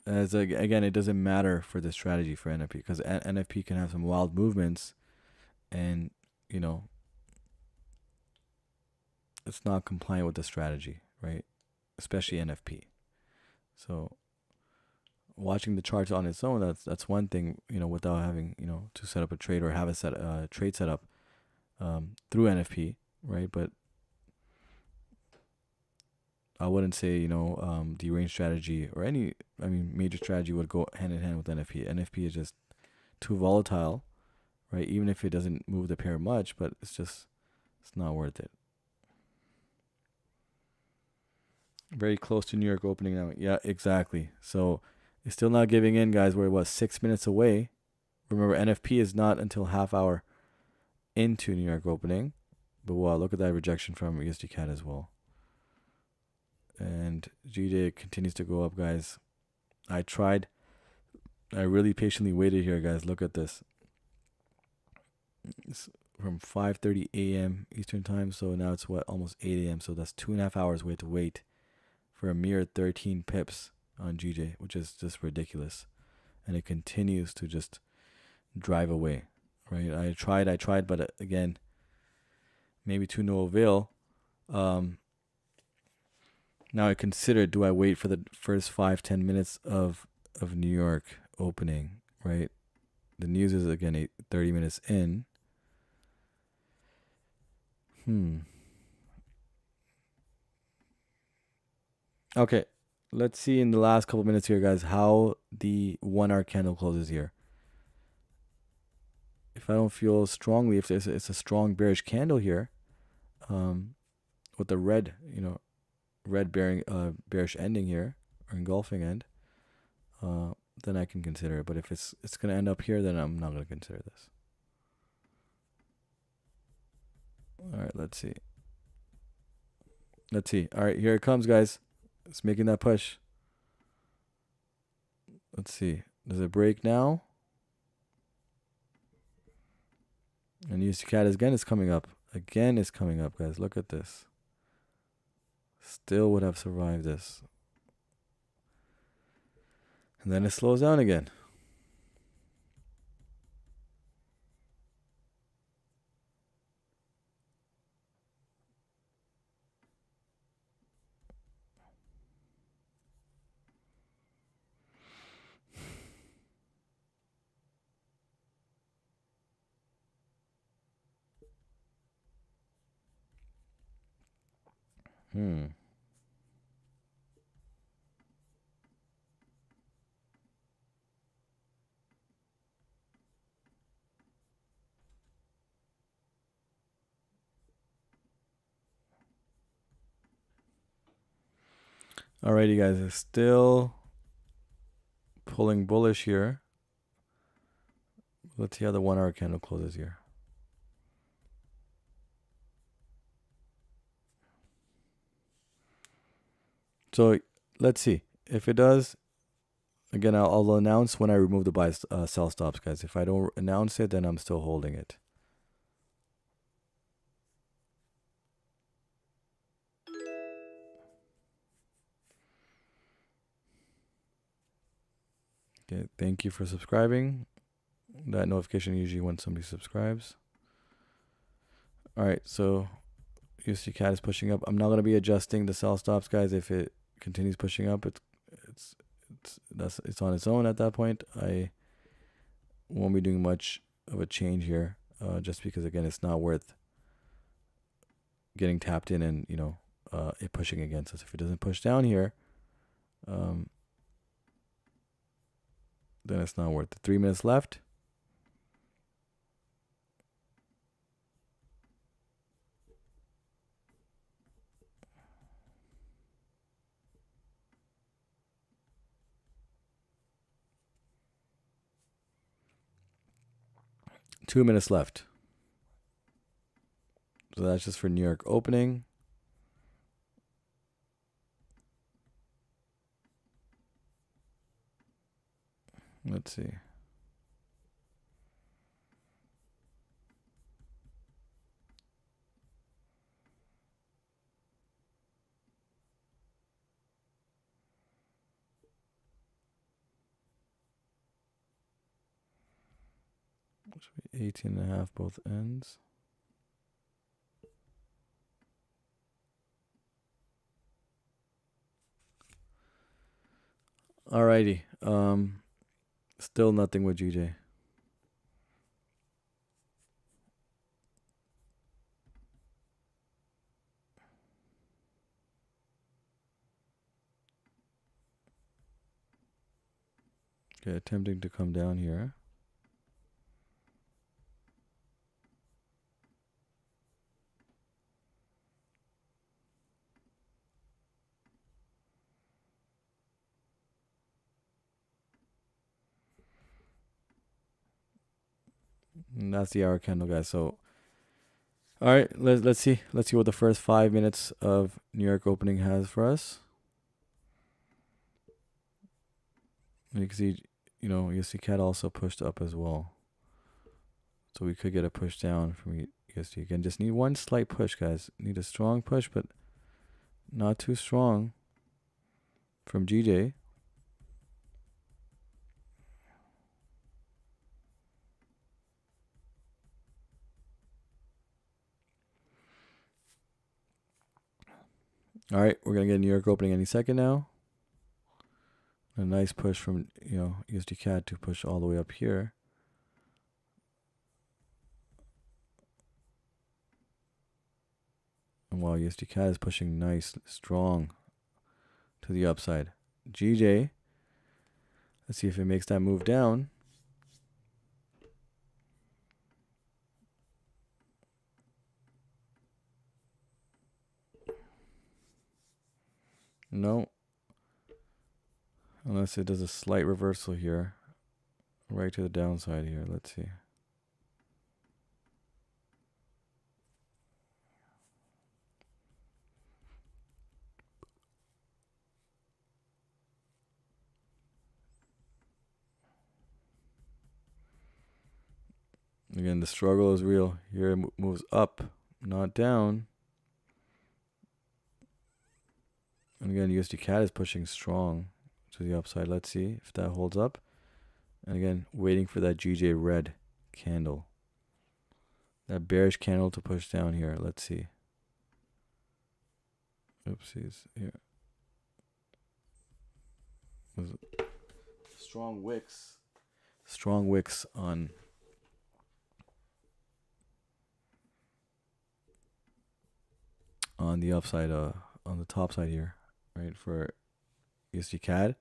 Again, it doesn't matter for the strategy for NFP because NFP can have some wild movements, and it's not compliant with the strategy, right? Especially NFP. So watching the charts on its own, that's one thing, without having, to set up a trade or have a trade set up through NFP, right? But I wouldn't say, the range strategy or major strategy would go hand in hand with NFP. NFP is just too volatile, right? Even if it doesn't move the pair much, but it's not worth it. Very close to New York opening now. Yeah, exactly. So it's still not giving in, guys. We're 6 minutes away. Remember, NFP is not until half hour into New York opening. But wow, look at that rejection from USD CAD as well. And GJ continues to go up, guys. I really patiently waited here, guys. Look at this. It's from 5:30 a.m. Eastern time. So now it's almost 8 a.m. So that's 2.5 hours we had to wait for a mere 13 pips on GJ, which is just ridiculous. And it continues to just drive away, right? I tried, but again, maybe to no avail. Now I consider, do I wait for the first 5-10 minutes of New York opening, right? The news is, again, 30 minutes in. Okay, let's see in the last couple minutes here, guys, how the 1 hour candle closes here. If I don't feel strongly, if it's a strong bearish candle here, with the red, red bearish ending here, or engulfing end, then I can consider it. But if it's going to end up here, then I'm not going to consider this. All right, let's see. All right, here it comes, guys. It's making that push. Let's see. Does it break now? And USD CAD again is coming up. Again is coming up, guys. Look at this. Still would have survived this. And then it slows down again. Alrighty, guys. It's still pulling bullish here. Let's see how the 1 hour candle closes here. So let's see if it does. Again, I'll announce when I remove the sell stops, guys. If I don't announce it, then I'm still holding it. Okay, thank you for subscribing. That notification usually when somebody subscribes. All right, so USD CAD is pushing up. I'm not gonna be adjusting the sell stops, guys. If it continues pushing up, it's on its own at that point. I won't be doing much of a change here, just because again, it's not worth getting tapped in and it pushing against us. If it doesn't push down here, then it's not worth it. 3 minutes left. Two minutes left. So that's just for New York opening. Let's see. Should be 18.5 both ends. Alrighty. Still nothing with GJ. Okay, attempting to come down here. And that's the hour candle, guys. So, all right, let's see what the first 5 minutes of New York opening has for us. You can see, USD CAD also pushed up as well, so we could get a push down from USD. Again, just need one slight push, guys. Need a strong push, but not too strong from GJ. All right, we're gonna get New York opening any second now. A nice push from USD CAD to push all the way up here. And while USD CAD is pushing nice, strong to the upside. GJ, let's see if it makes that move down. No. Unless it does a slight reversal here. Right to the downside here. Let's see. Again, the struggle is real. Here it moves up, not down. And again, USD CAD is pushing strong to the upside. Let's see if that holds up. And again, waiting for that GJ red candle. That bearish candle to push down here. Let's see. Oopsies. Here. Strong wicks. Strong wicks on the upside, on the top side here, right, for USD CAD.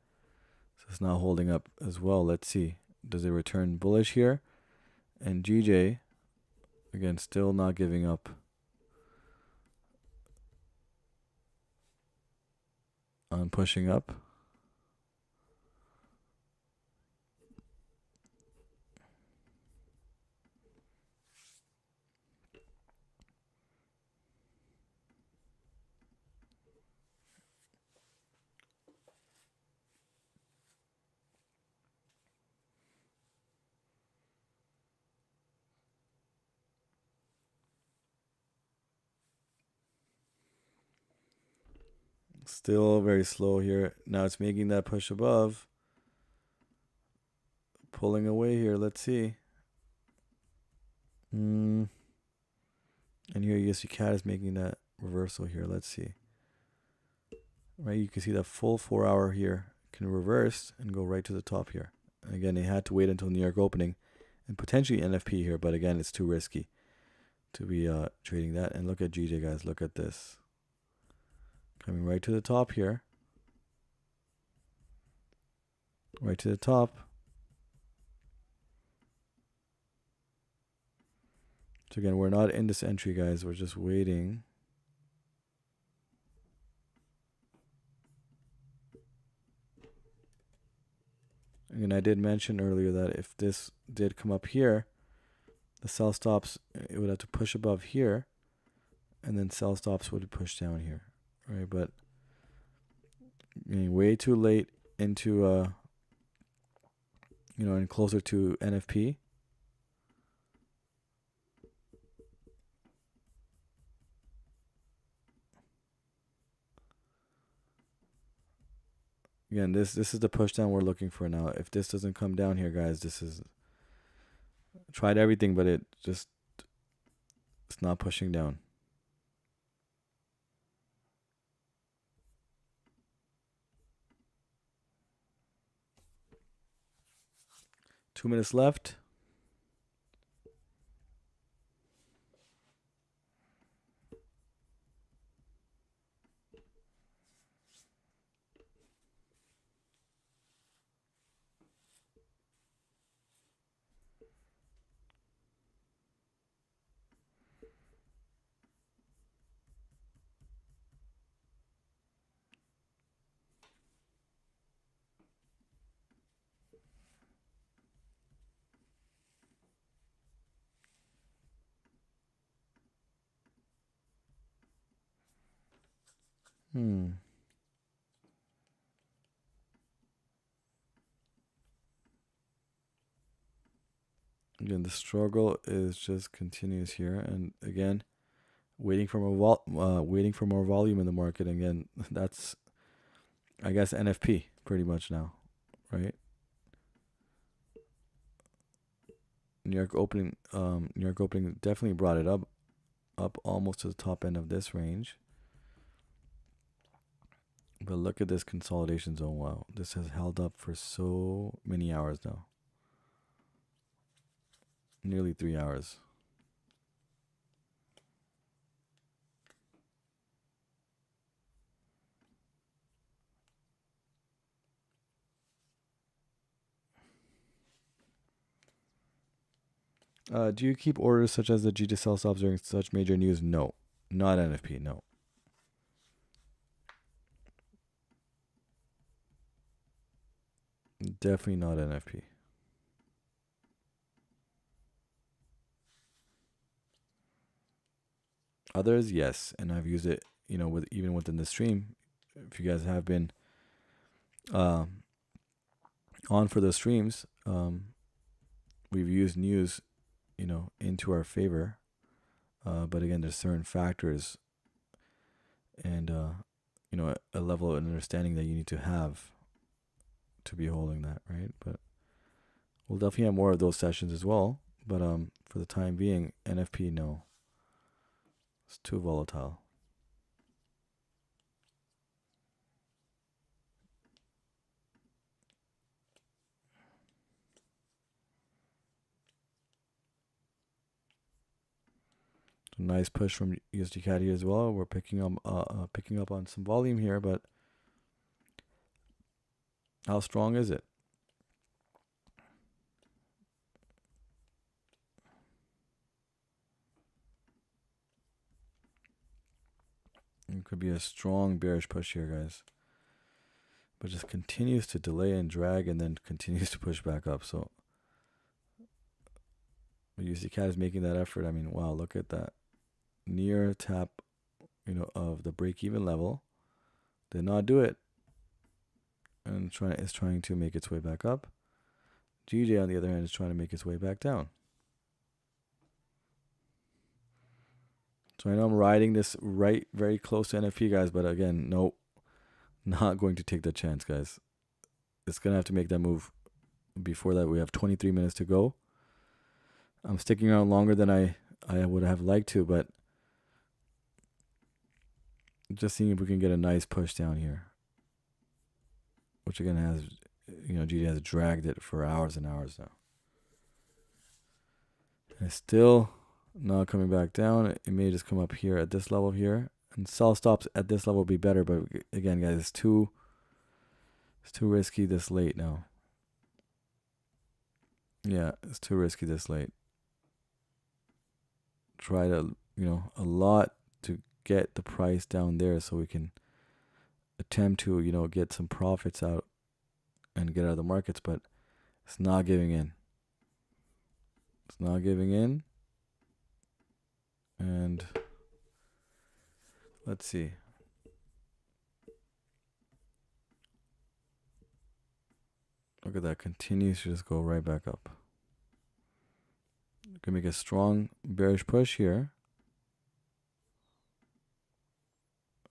So it's now holding up as well. Let's see. Does it return bullish here? And GJ, again, still not giving up. On pushing up. Still very slow here. Now it's making that push above. Pulling away here. Let's see. And here USD CAD is making that reversal here. Let's see. Right, you can see that full 4 hour here can reverse and go right to the top here. And again, they had to wait until New York opening and potentially NFP here, but again, it's too risky to be trading that. And look at GJ, guys. Look at this. Coming right to the top here. Right to the top. So again, we're not in this entry, guys. We're just waiting. And I did mention earlier that if this did come up here, the sell stops, it would have to push above here, and then sell stops would push down here, right? But getting way too late into, and closer to NFP. Again, this is the push down we're looking for now. If this doesn't come down here, guys, this is tried everything, but it's not pushing down. 2 minutes left. Hmm. Again, the struggle is just continuous here, and again, waiting for more volume in the market. Again, that's, I guess, NFP pretty much now, right? New York opening definitely brought it up almost to the top end of this range. But look at this consolidation zone. Wow, this has held up for so many hours now. Nearly 3 hours. Do you keep orders such as the G to sell stops during such major news? No, not NFP. No. Definitely not NFP. Others, yes, and I've used it, with even within the stream. If you guys have been on for those streams, we've used news, into our favor. But again, there's certain factors and a level of understanding that you need to have to be holding that, right? But we'll definitely have more of those sessions as well. But for the time being, NFP, no, it's too volatile. Nice push from USD CAD here as well. We're picking up on some volume here, but how strong is it? It could be a strong bearish push here, guys. But just continues to delay and drag and then continues to push back up. So USD CAD is making that effort. I mean, wow, look at that. Near tap, of the break-even level. Did not do it. And is trying to make its way back up. GJ, on the other hand, is trying to make its way back down. So I know I'm riding this right very close to NFP, guys, but again, nope. Not going to take that chance, guys. It's going to have to make that move. Before that, we have 23 minutes to go. I'm sticking around longer than I would have liked to, but just seeing if we can get a nice push down here. Which again has, GD has dragged it for hours and hours now. And it's still not coming back down. It may just come up here at this level here. And sell stops at this level would be better, but again, guys, it's too risky this late now. Yeah, it's too risky this late. Try to, a lot to get the price down there so we can attempt to, get some profits out and get out of the markets, but it's not giving in. It's not giving in. And let's see. Look at that. Continues to just go right back up. Can make a strong bearish push here.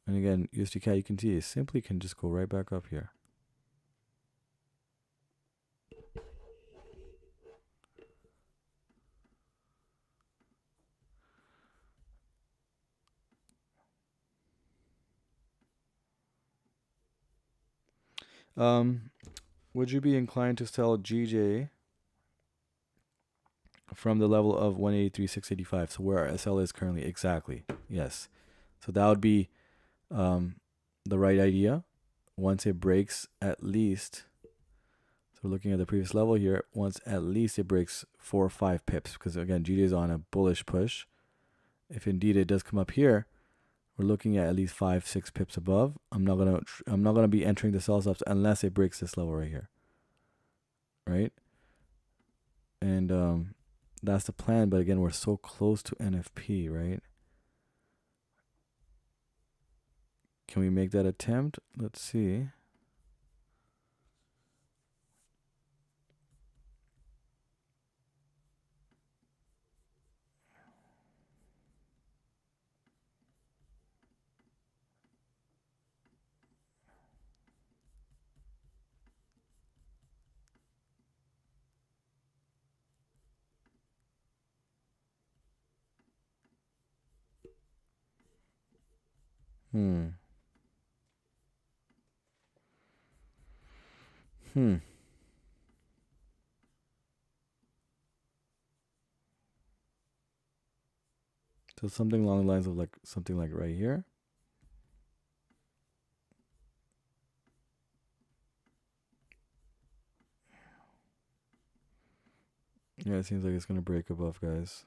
And again, USD CAD, you can see it simply can just go right back up here. Would you be inclined to sell GJ from the level of 183,685. So where our SL is currently. Exactly. Yes. So that would be the right idea. Once it breaks at least, so we're looking at the previous level here, once at least it breaks 4 or 5 pips, because again, GJ is on a bullish push. If indeed it does come up here, we're looking at least 5, 6 pips above. I'm not gonna be entering the sell stops unless it breaks this level right here, right? And that's the plan. But again, we're so close to NFP, right? Can we make that attempt? Let's see. Hmm. Hmm. So something along the lines of like something like right here. Yeah, it seems like it's gonna break above, guys.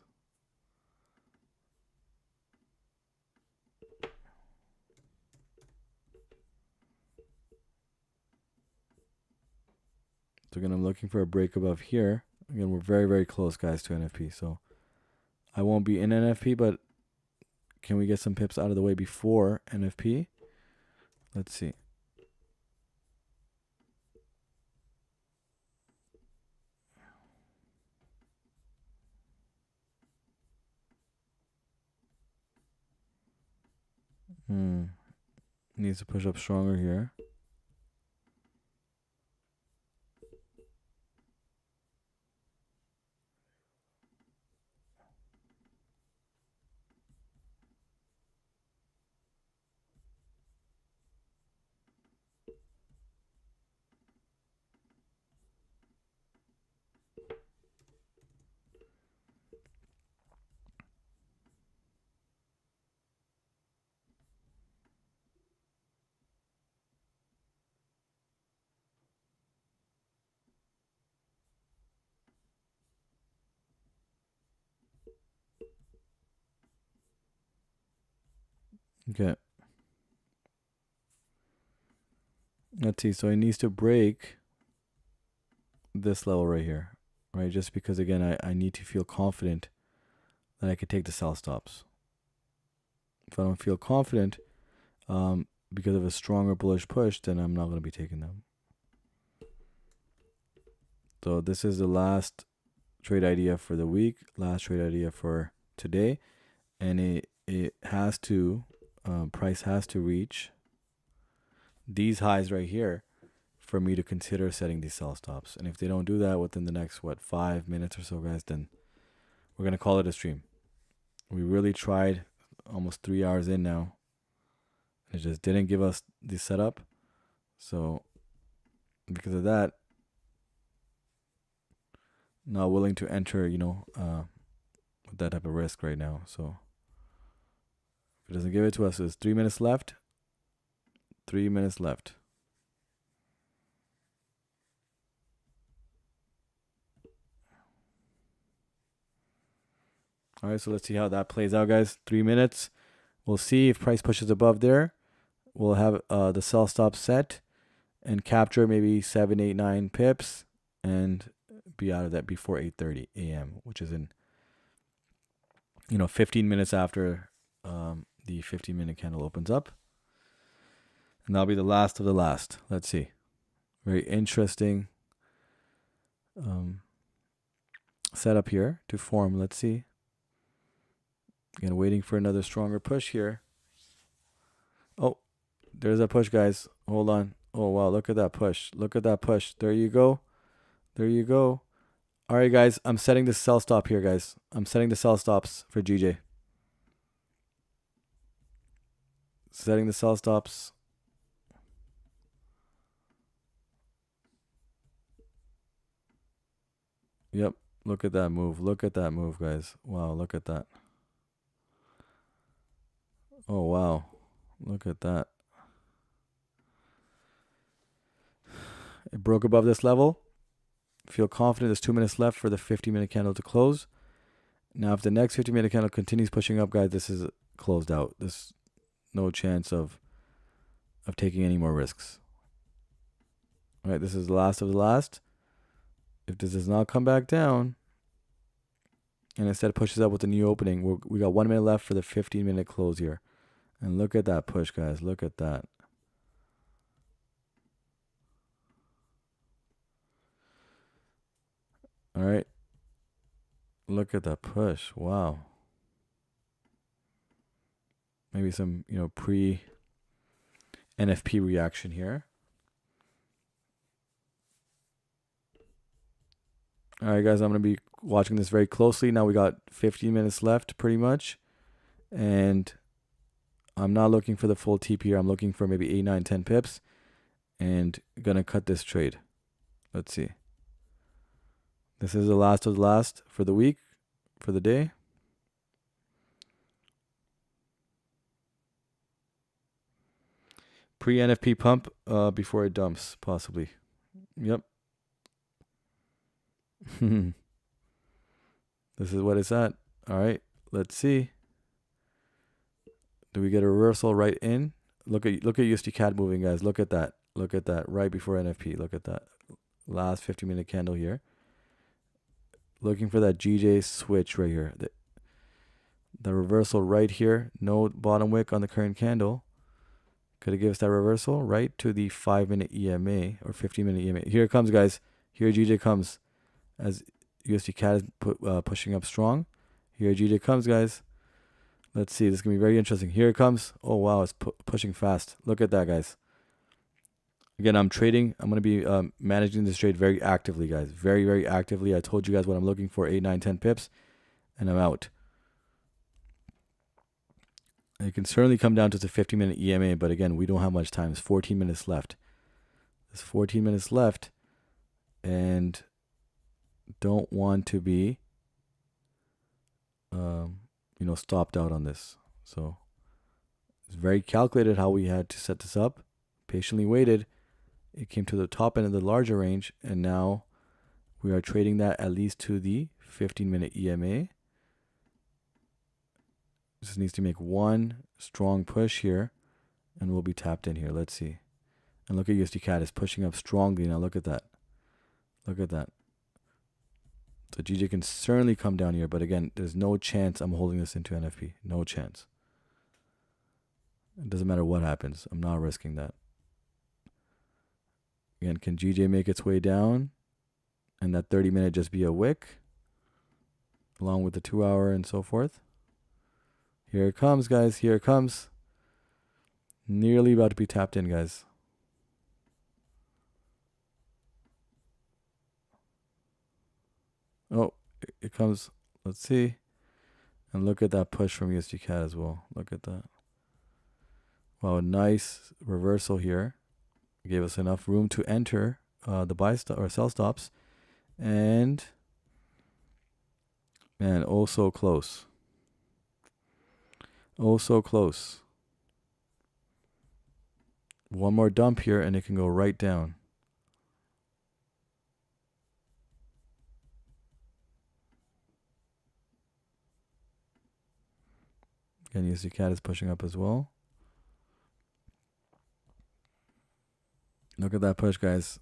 So again, I'm looking for a break above here. Again, we're very, very close, guys, to NFP. So I won't be in NFP, but can we get some pips out of the way before NFP? Let's see. Needs to push up stronger here. Okay. Let's see. So it needs to break this level right here, right? Just because, again, I need to feel confident that I could take the sell stops. If I don't feel confident because of a stronger bullish push, then I'm not going to be taking them. So this is the last trade idea for the week, last trade idea for today. And it has to, price has to reach these highs right here for me to consider setting these sell stops. And if they don't do that within the next, 5 minutes or so, guys, then we're going to call it a stream. We really tried, almost 3 hours in now. It just didn't give us the setup. So because of that, not willing to enter, with that type of risk right now. So if it doesn't give it to us, it's 3 minutes left. 3 minutes left. All right, so let's see how that plays out, guys. 3 minutes. We'll see if price pushes above there. We'll have the sell stop set and capture maybe 7, 8, 9 pips and be out of that before 8:30 a.m., which is in 15 minutes after the 15-minute candle opens up. And that'll be the last of the last. Let's see. Very interesting setup here to form. Let's see. Again, waiting for another stronger push here. Oh, there's that push, guys. Hold on. Oh, wow. Look at that push. Look at that push. There you go. There you go. All right, guys. I'm setting the sell stop here, guys. I'm setting the sell stops for GJ. Setting the sell stops. Yep. Look at that move. Look at that move, guys. Wow, look at that. Oh, wow. Look at that. It broke above this level. Feel confident. There's 2 minutes left for the 50-minute candle to close. Now, if the next 50-minute candle continues pushing up, guys, this is closed out. There's no chance of taking any more risks. All right, this is the last of the last. If this does not come back down, and instead pushes up with a new opening, we got 1 minute left for the 15-minute close here. And look at that push, guys. Look at that. All right. Look at that push. Wow. Maybe some, pre-NFP reaction here. All right, guys, I'm going to be watching this very closely. Now we got 15 minutes left pretty much. And I'm not looking for the full TP here. I'm looking for maybe 8, 9, 10 pips. And going to cut this trade. Let's see. This is the last of the last for the week, for the day. Pre-NFP pump before it dumps, possibly. Yep. This is what it's at. All right, let's see. Do we get a reversal right in? Look at USD CAD moving, guys. Look at that. Look at that right before NFP. Look at that. Last 50-minute candle here. Looking for that GJ switch right here. The reversal right here. No bottom wick on the current candle. Could it give us that reversal right to the 5-minute EMA or 15-minute EMA? Here it comes, guys. Here GJ comes as USD CAD is pushing up strong. Here GJ comes, guys. Let's see. This is going to be very interesting. Here it comes. Oh, wow. It's pushing fast. Look at that, guys. Again, I'm trading. I'm going to be managing this trade very actively, guys. Very, very actively. I told you guys what I'm looking for, 8, 9, 10 pips, and I'm out. It can certainly come down to the 50-minute EMA, but again, we don't have much time. There's 14 minutes left. There's 14 minutes left, and don't want to be, stopped out on this. So it's very calculated how we had to set this up. Patiently waited. It came to the top end of the larger range, and now we are trading that at least to the 15-minute EMA. Just needs to make one strong push here, and we'll be tapped in here. Let's see. And look at USD CAD is pushing up strongly. Now look at that. Look at that. So GJ can certainly come down here, but again, there's no chance I'm holding this into NFP. No chance. It doesn't matter what happens. I'm not risking that. Again, can GJ make its way down and that 30-minute just be a wick along with the 2-hour and so forth? Here it comes, guys. Here it comes. Nearly about to be tapped in, guys. Oh, it comes. Let's see. And look at that push from USD CAD as well. Look at that. Wow, nice reversal here. Gave us enough room to enter the buy or sell stops. And, man, oh so close. Oh so close. One more dump here and it can go right down. Again, USD CAD is pushing up as well. Look at that push, guys.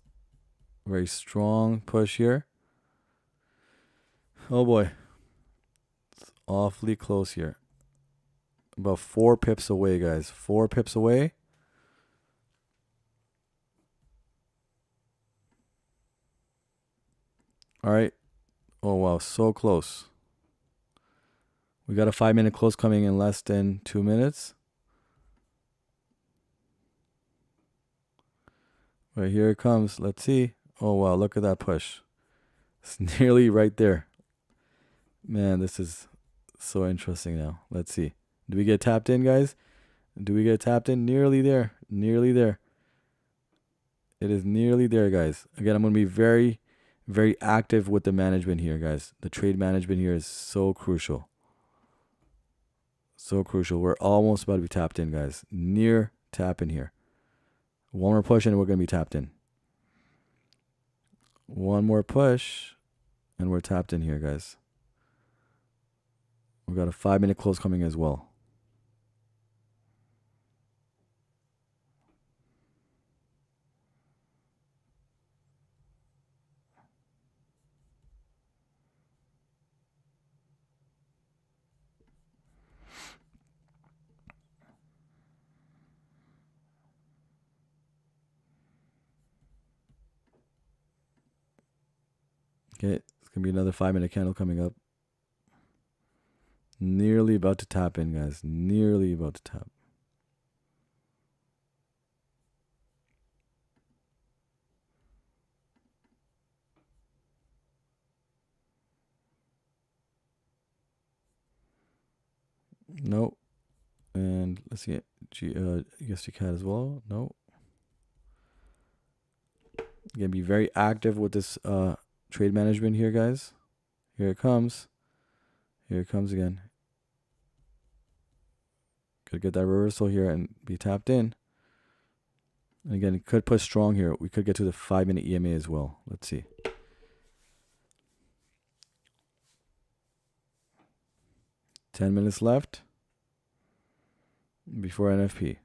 Very strong push here. Oh boy. It's awfully close here. About 4 pips away, guys. 4 pips away. All right. Oh, wow. So close. We got a 5-minute close coming in less than 2 minutes. Right, here it comes. Let's see. Oh, wow. Look at that push. It's nearly right there. Man, this is so interesting now. Let's see. Do we get tapped in, guys? Do we get tapped in? Nearly there. Nearly there. It is nearly there, guys. Again, I'm going to be very, Very active with the management here, guys. The trade management here is so crucial. So crucial. We're almost about to be tapped in, guys. Near tap in here. One more push and we're going to be tapped in. One more push and we're tapped in here, guys. We've got a 5-minute close coming as well. Okay, it's going to be another 5-minute candle coming up. Nearly about to tap in, guys. Nearly about to tap. Nope. And let's see. USD CAD as well. Nope. Gonna be very active with this trade management here, guys. Here it comes. Here it comes again. Could get that reversal here and be tapped in. And again, it could push strong here. We could get to the 5-minute EMA as well. Let's see. Ten minutes left before NFP.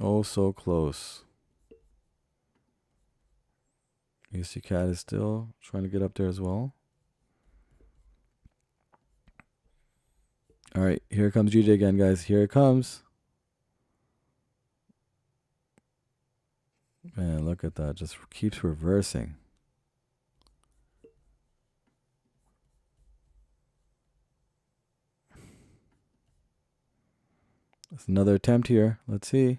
Oh, so close. USD CAD is still trying to get up there as well. All right, here comes GJ again, guys. Here it comes. Man, look at that. Just keeps reversing. It's another attempt here. Let's see.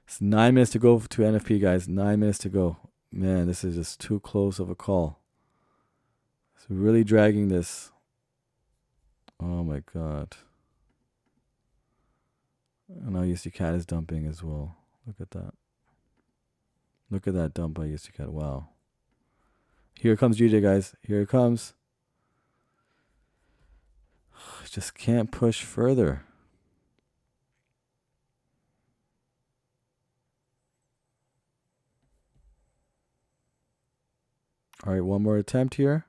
It's 9 minutes to go to NFP, guys. 9 minutes to go. Man, this is just too close of a call. It's really dragging this. Oh my God. And now USD CAD is dumping as well. Look at that. Look at that dump by USD CAD. Wow. Here comes GJ, guys. Here it comes. Just can't push further. All right, one more attempt here.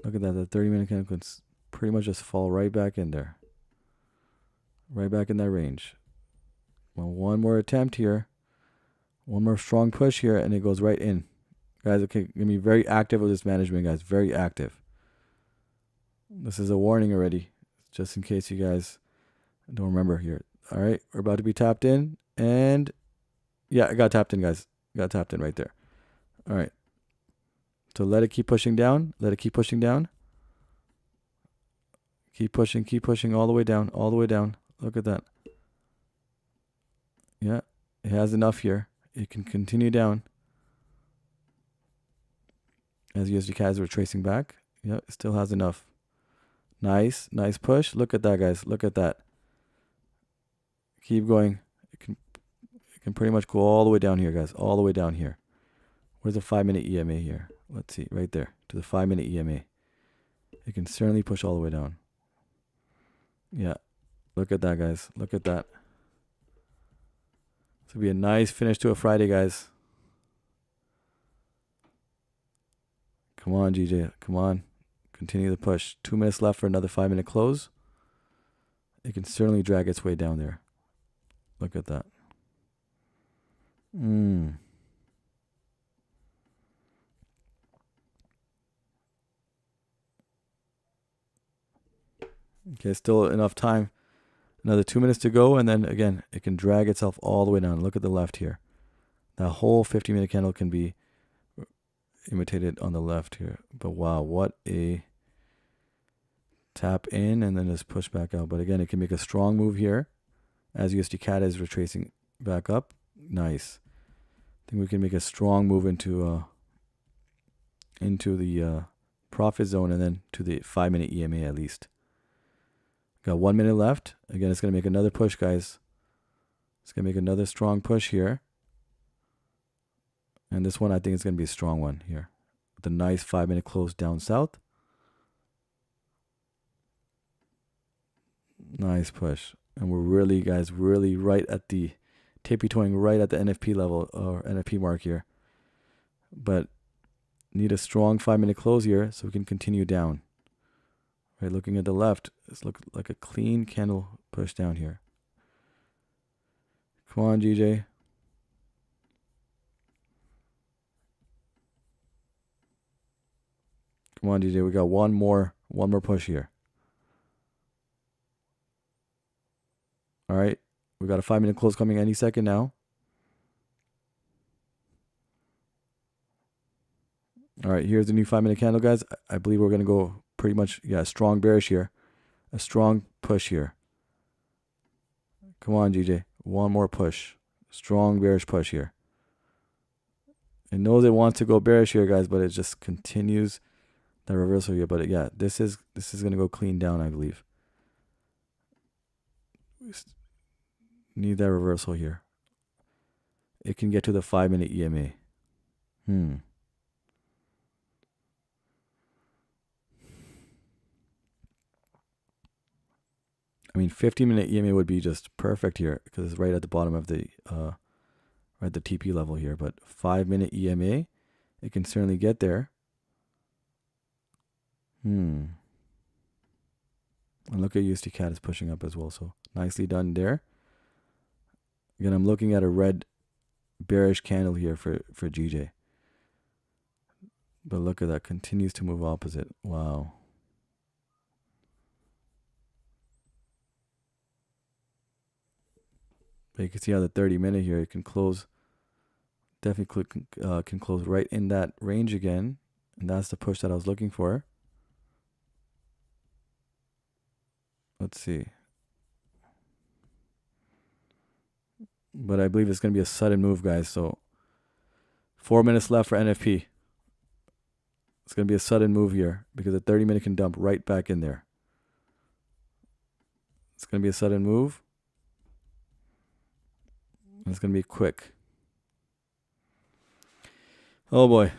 Look at that. The 30-minute candle could pretty much just fall right back in there. Right back in that range. Well, one more attempt here. One more strong push here, and it goes right in. Guys, okay, gonna be very active with this management, guys. Very active. This is a warning already, just in case you guys don't remember here. All right, we're about to be tapped in, and yeah, I got tapped in, guys. Got tapped in right there. All right. So let it keep pushing down. Let it keep pushing down. Keep pushing all the way down, all the way down. Look at that. Yeah, it has enough here. It can continue down. As USD CADs are tracing back. Yeah, it still has enough. Nice, nice push. Look at that, guys. Look at that. Keep going. It can pretty much go all the way down here, guys. All the way down here. Where's the 5-minute EMA here? Let's see, right there to the 5-minute EMA. It can certainly push all the way down. Yeah, look at that, guys. Look at that. This will be a nice finish to a Friday, guys. Come on, GJ. Come on. Continue the push. 2 minutes left for another 5-minute close. It can certainly drag its way down there. Look at that. Okay, still enough time. Another 2 minutes to go, and then again, it can drag itself all the way down. Look at the left here. That whole 50-minute candle can be imitated on the left here. But wow, what a tap in and then just push back out. But again, it can make a strong move here as USD CAD is retracing back up. Nice. I think we can make a strong move into the profit zone and then to the 5-minute EMA at least. Got 1 minute left. Again, it's going to make another push, guys. It's going to make another strong push here. And this one, I think, is going to be a strong one here. With a nice 5-minute close down south. Nice push. And we're really, guys, really right at the tippy-toeing right at the NFP level or NFP mark here. But need a strong 5-minute close here so we can continue down. Right, looking at the left, this looks like a clean candle push down here. Come on, GJ. Come on, GJ. We got one more push here. All right. We got a 5-minute close coming any second now. All right, here's the new 5-minute candle, guys. I believe we're going to go pretty much, a strong bearish here. A strong push here. Come on, GJ. One more push. Strong bearish push here. It knows it wants to go bearish here, guys, but it just continues the reversal here. But yeah, this is going to go clean down, I believe. We need that reversal here. It can get to the 5-minute EMA. I mean, 50-minute EMA would be just perfect here because it's right at the bottom of the right at the TP level here. But 5-minute EMA, it can certainly get there. And look at USD CAD is pushing up as well. So nicely done there. Again, I'm looking at a red bearish candle here for GJ. But look at that, continues to move opposite. Wow. But you can see how the 30-minute here, it can close, definitely can close right in that range again. And that's the push that I was looking for. Let's see. But I believe it's going to be a sudden move, guys. So 4 minutes left for NFP. It's going to be a sudden move here because the 30-minute can dump right back in there. It's going to be a sudden move. It's going to be quick. Oh boy.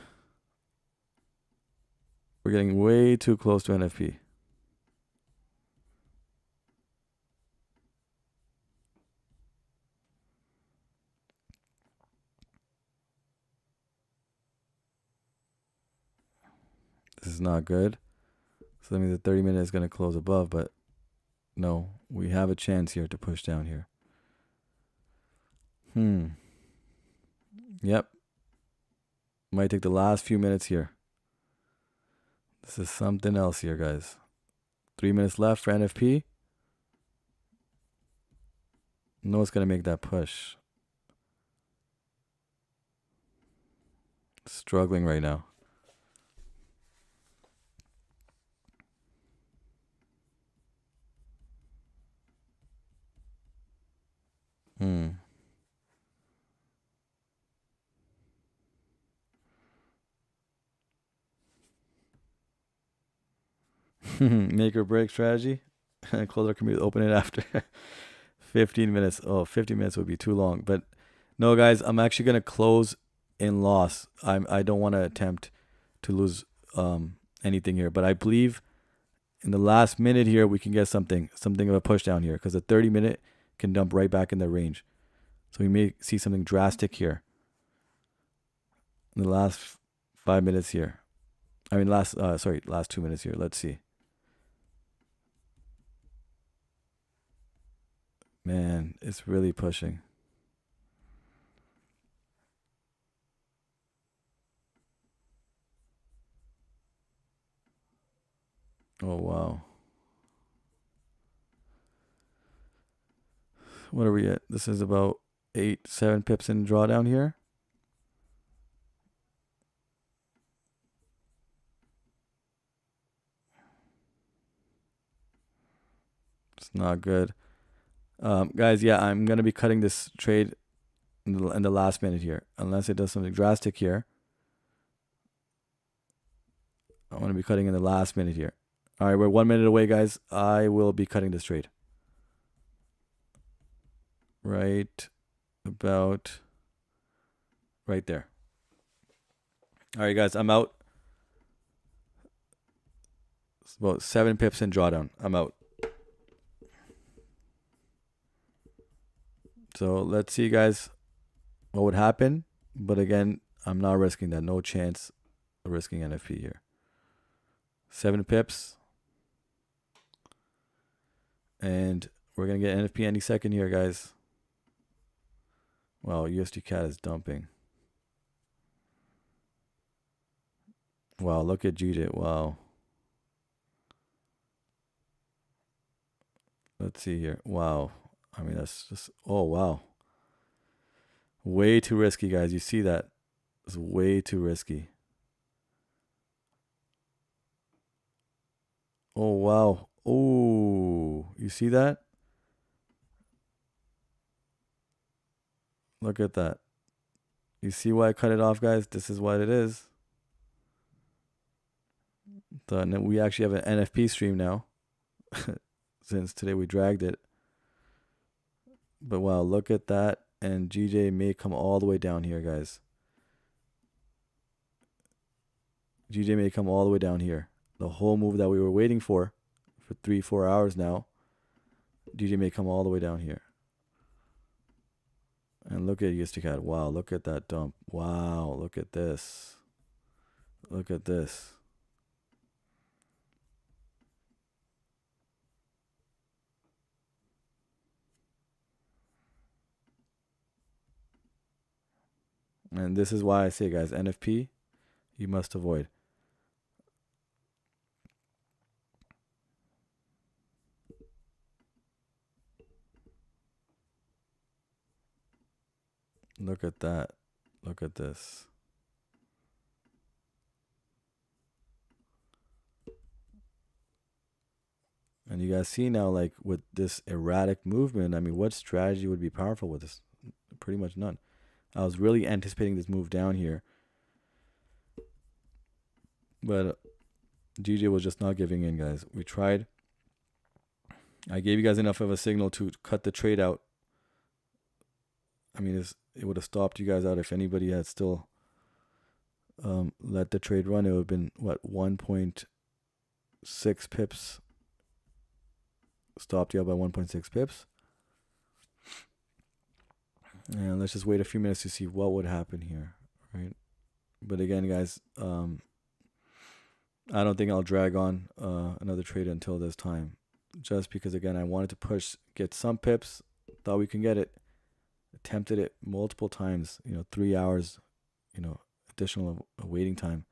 We're getting way too close to NFP. This is not good. So that means the 30-minute is going to close above, but no, we have a chance here to push down here. Yep. Might take the last few minutes here. This is something else here, guys. 3 minutes left for NFP. No, it's going to make that push. Struggling right now. Make or break strategy. Close our computer, open it after 15 minutes. Oh, 50 minutes would be too long. But no, guys, I'm actually going to close in loss. I don't want to attempt to lose anything here. But I believe in the last minute here, we can get something of a push down here because the 30-minute can dump right back in the range. So we may see something drastic here in the last 5 minutes here. I mean, last 2 minutes here. Let's see. Man, it's really pushing. Oh, wow. What are we at? This is about 7 pips in drawdown here. It's not good. Guys, yeah, I'm going to be cutting this trade in the last minute here. Unless it does something drastic here. I'm going to be cutting in the last minute here. All right, we're 1 minute away, guys. I will be cutting this trade. Right about right there. All right, guys, I'm out. It's about 7 pips in drawdown. I'm out. So let's see, guys, what would happen. But again, I'm not risking that. No chance of risking NFP here. 7 pips. And we're going to get NFP any second here, guys. Wow, USD CAD is dumping. Wow, look at GJ. Wow. Let's see here. Wow. I mean, that's just, oh, wow. Way too risky, guys. You see that? It's way too risky. Oh, wow. Oh, you see that? Look at that. You see why I cut it off, guys? This is what it is. So we actually have an NFP stream now. Since today we dragged it. But wow, look at that. And GJ may come all the way down here, guys. GJ may come all the way down here. The whole move that we were waiting for 3-4 hours now. GJ may come all the way down here. And look at USD CAD. Wow, look at that dump. Wow, look at this. Look at this. And this is why I say, guys, NFP, you must avoid. Look at that. Look at this. And you guys see now, like, with this erratic movement, I mean, what strategy would be powerful with this? Pretty much none. I was really anticipating this move down here. But GJ was just not giving in, guys. We tried. I gave you guys enough of a signal to cut the trade out. I mean, it would have stopped you guys out if anybody had still let the trade run. It would have been, what, 1.6 pips. Stopped you out by 1.6 pips. And let's just wait a few minutes to see what would happen here, right? But again, guys, I don't think I'll drag on another trade until this time. Just because, again, I wanted to get some pips. Thought we can get it. Attempted it multiple times, 3 hours, additional waiting time.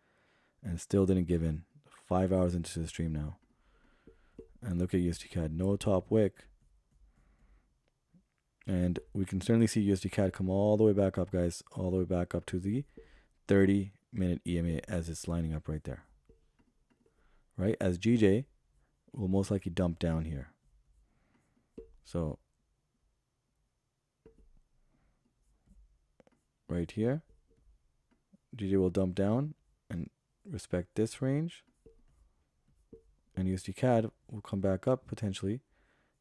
And still didn't give in. 5 hours into the stream now. And look at USD CAD. No top wick. And we can certainly see USD CAD come all the way back up, guys. All the way back up to the 30-minute EMA as it's lining up right there. Right? As GJ will most likely dump down here. So, right here, GJ will dump down and respect this range. And USD CAD will come back up potentially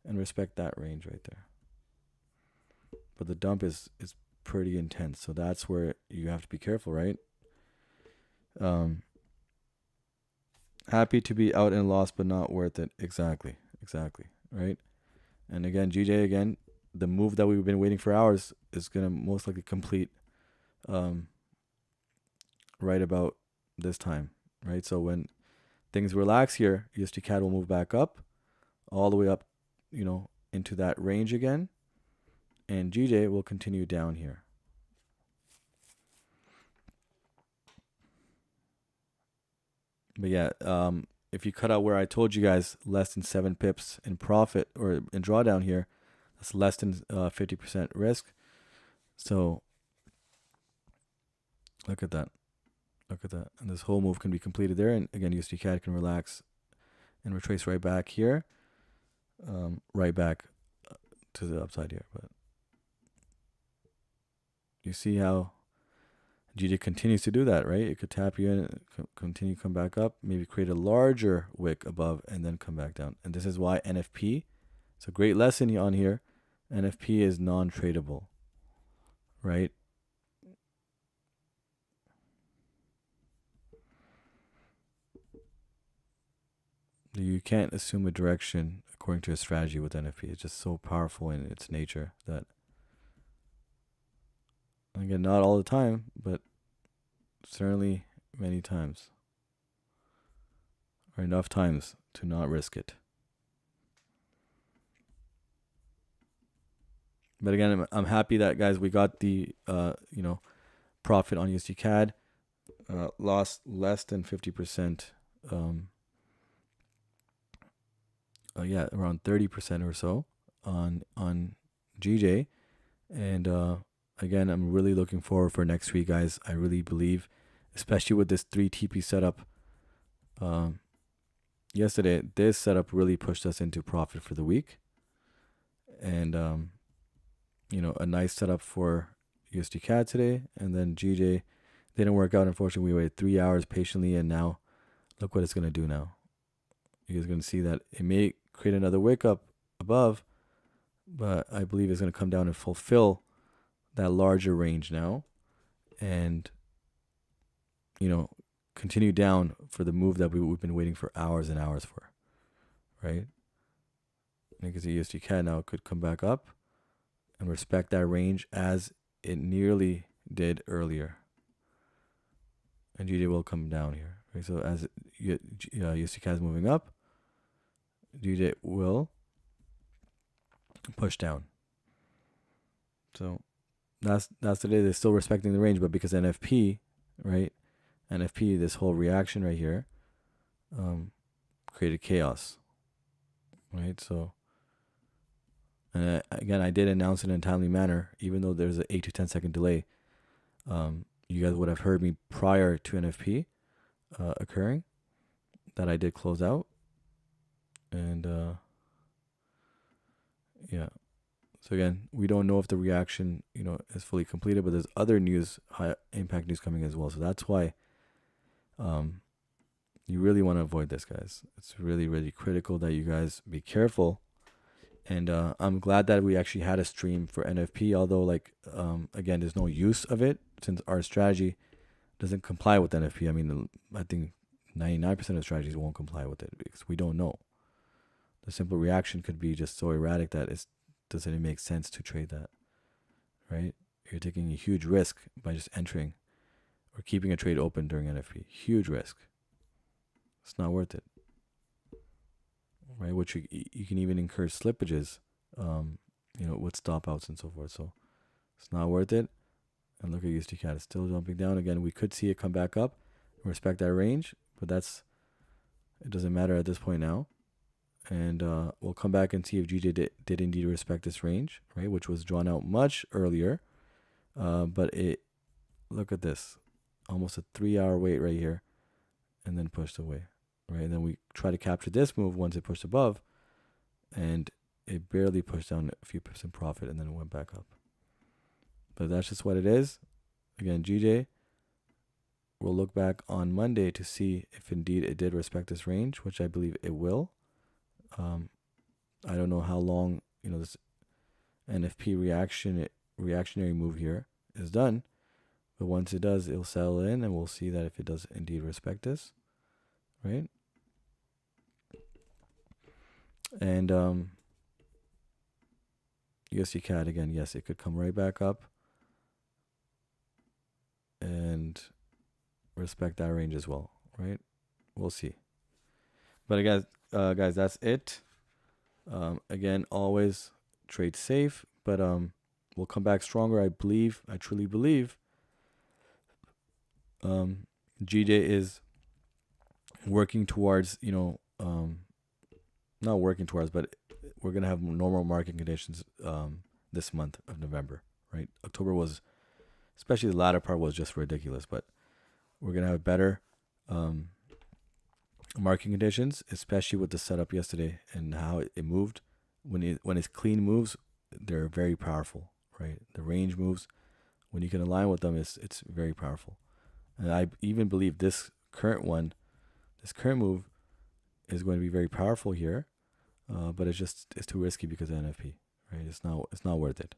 and respect that range right there. But the dump is pretty intense. So that's where you have to be careful, right? Happy to be out and lost, but not worth it. Exactly. Right? And again, GJ, again, the move that we've been waiting for hours is going to most likely complete right about this time, right? So when things relax here, USD CAD will move back up, all the way up, into that range again. And GJ will continue down here. But yeah, if you cut out where I told you guys less than 7 pips in profit or in drawdown here, that's less than 50% risk. So look at that. And this whole move can be completed there. And again, USD CAD can relax and retrace right back here. right back to the upside here. But you see how GJ continues to do that, right? It could tap you in, continue, come back up, maybe create a larger wick above, and then come back down. And this is why NFP, it's a great lesson on here. NFP is non-tradable, right? You can't assume a direction according to a strategy with NFP. It's just so powerful in its nature that, again, not all the time, but certainly many times, or enough times to not risk it. But again, I'm happy that, guys, we got the profit on USD CAD, lost less than 50%. Around 30% or so on GJ. And again, I'm really looking forward for next week, guys. I really believe, especially with this 3 TP setup yesterday, this setup really pushed us into profit for the week. And a nice setup for USD CAD today. And then GJ didn't work out, unfortunately. We waited 3 hours patiently, and now look what it's going to do now. You guys are going to see that it may create another wick up above, but I believe it's going to come down and fulfill that larger range now, and continue down for the move that we've been waiting for hours and hours for, right? And you can see USD CAD now could come back up and respect that range as it nearly did earlier, and GJ will come down here, right? So as USD CAD is moving up, GJ will push down. So that's today. They're still respecting the range, but because NFP, right? NFP, this whole reaction right here, created chaos, right? So, and again, I did announce it in a timely manner, even though there's an 8 to 10 second delay. You guys would have heard me prior to NFP occurring that I did close out. And so again, we don't know if the reaction is fully completed, but there's other news, high impact news coming as well. So that's why you really want to avoid this, guys. It's really, really critical that you guys be careful. And I'm glad that we actually had a stream for NFP, although again, there's no use of it since our strategy doesn't comply with NFP. I mean, I think 99% of strategies won't comply with it because we don't know. The simple reaction could be just so erratic that it doesn't make sense to trade that, right? You're taking a huge risk by just entering or keeping a trade open during NFP. Huge risk. It's not worth it, right? Which you can even incur slippages, with stop outs and so forth. So it's not worth it. And look at USD CAD. It's still jumping down. Again, we could see it come back up and respect that range, but it doesn't matter at this point now. And we'll come back and see if GJ did indeed respect this range, right, which was drawn out much earlier. But look at this, almost a 3-hour wait right here, and then pushed away, right? And then we try to capture this move once it pushed above, and it barely pushed down a few percent profit, and then it went back up. But that's just what it is. Again, GJ, we'll look back on Monday to see if indeed it did respect this range, which I believe it will. I don't know how long this NFP reactionary move here is done, but once it does, it'll settle in, and we'll see that if it does indeed respect this, right? And USD CAD again, yes, it could come right back up and respect that range as well, right? We'll see. But guys, that's it. Again, always trade safe, but we'll come back stronger. I truly believe. GJ is working towards, not working towards, but we're gonna have normal market conditions this month of November, right? October was, especially the latter part, was just ridiculous, but we're gonna have better market conditions, especially with the setup yesterday and how it moved. when it's clean moves, they're very powerful, right? The range moves, when you can align with them, it's very powerful. And I even believe this current move is going to be very powerful here, but it's too risky because of NFP, right? It's not worth it.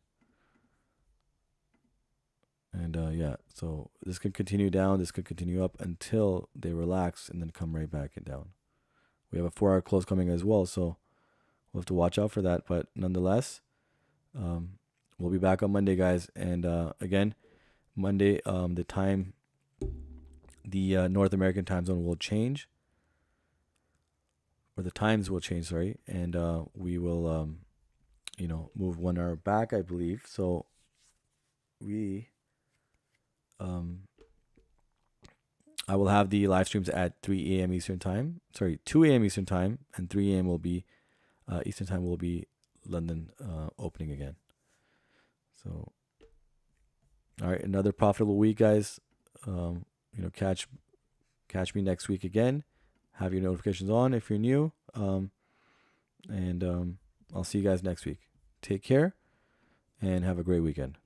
And yeah, so this could continue down, this could continue up until they relax and then come right back and down. We have a 4-hour close coming as well, so we'll have to watch out for that. But nonetheless, we'll be back on Monday, guys. And again, Monday, the North American time zone will change, or the times will change, sorry, and we will, move 1 hour back, I believe. So I will have the live streams at 3 a.m. Eastern time. Sorry, 2 a.m. Eastern time, and 3 a.m. will be Eastern time will be London opening again. So, all right, another profitable week, guys. Catch me next week again. Have your notifications on if you're new. And I'll see you guys next week. Take care and have a great weekend.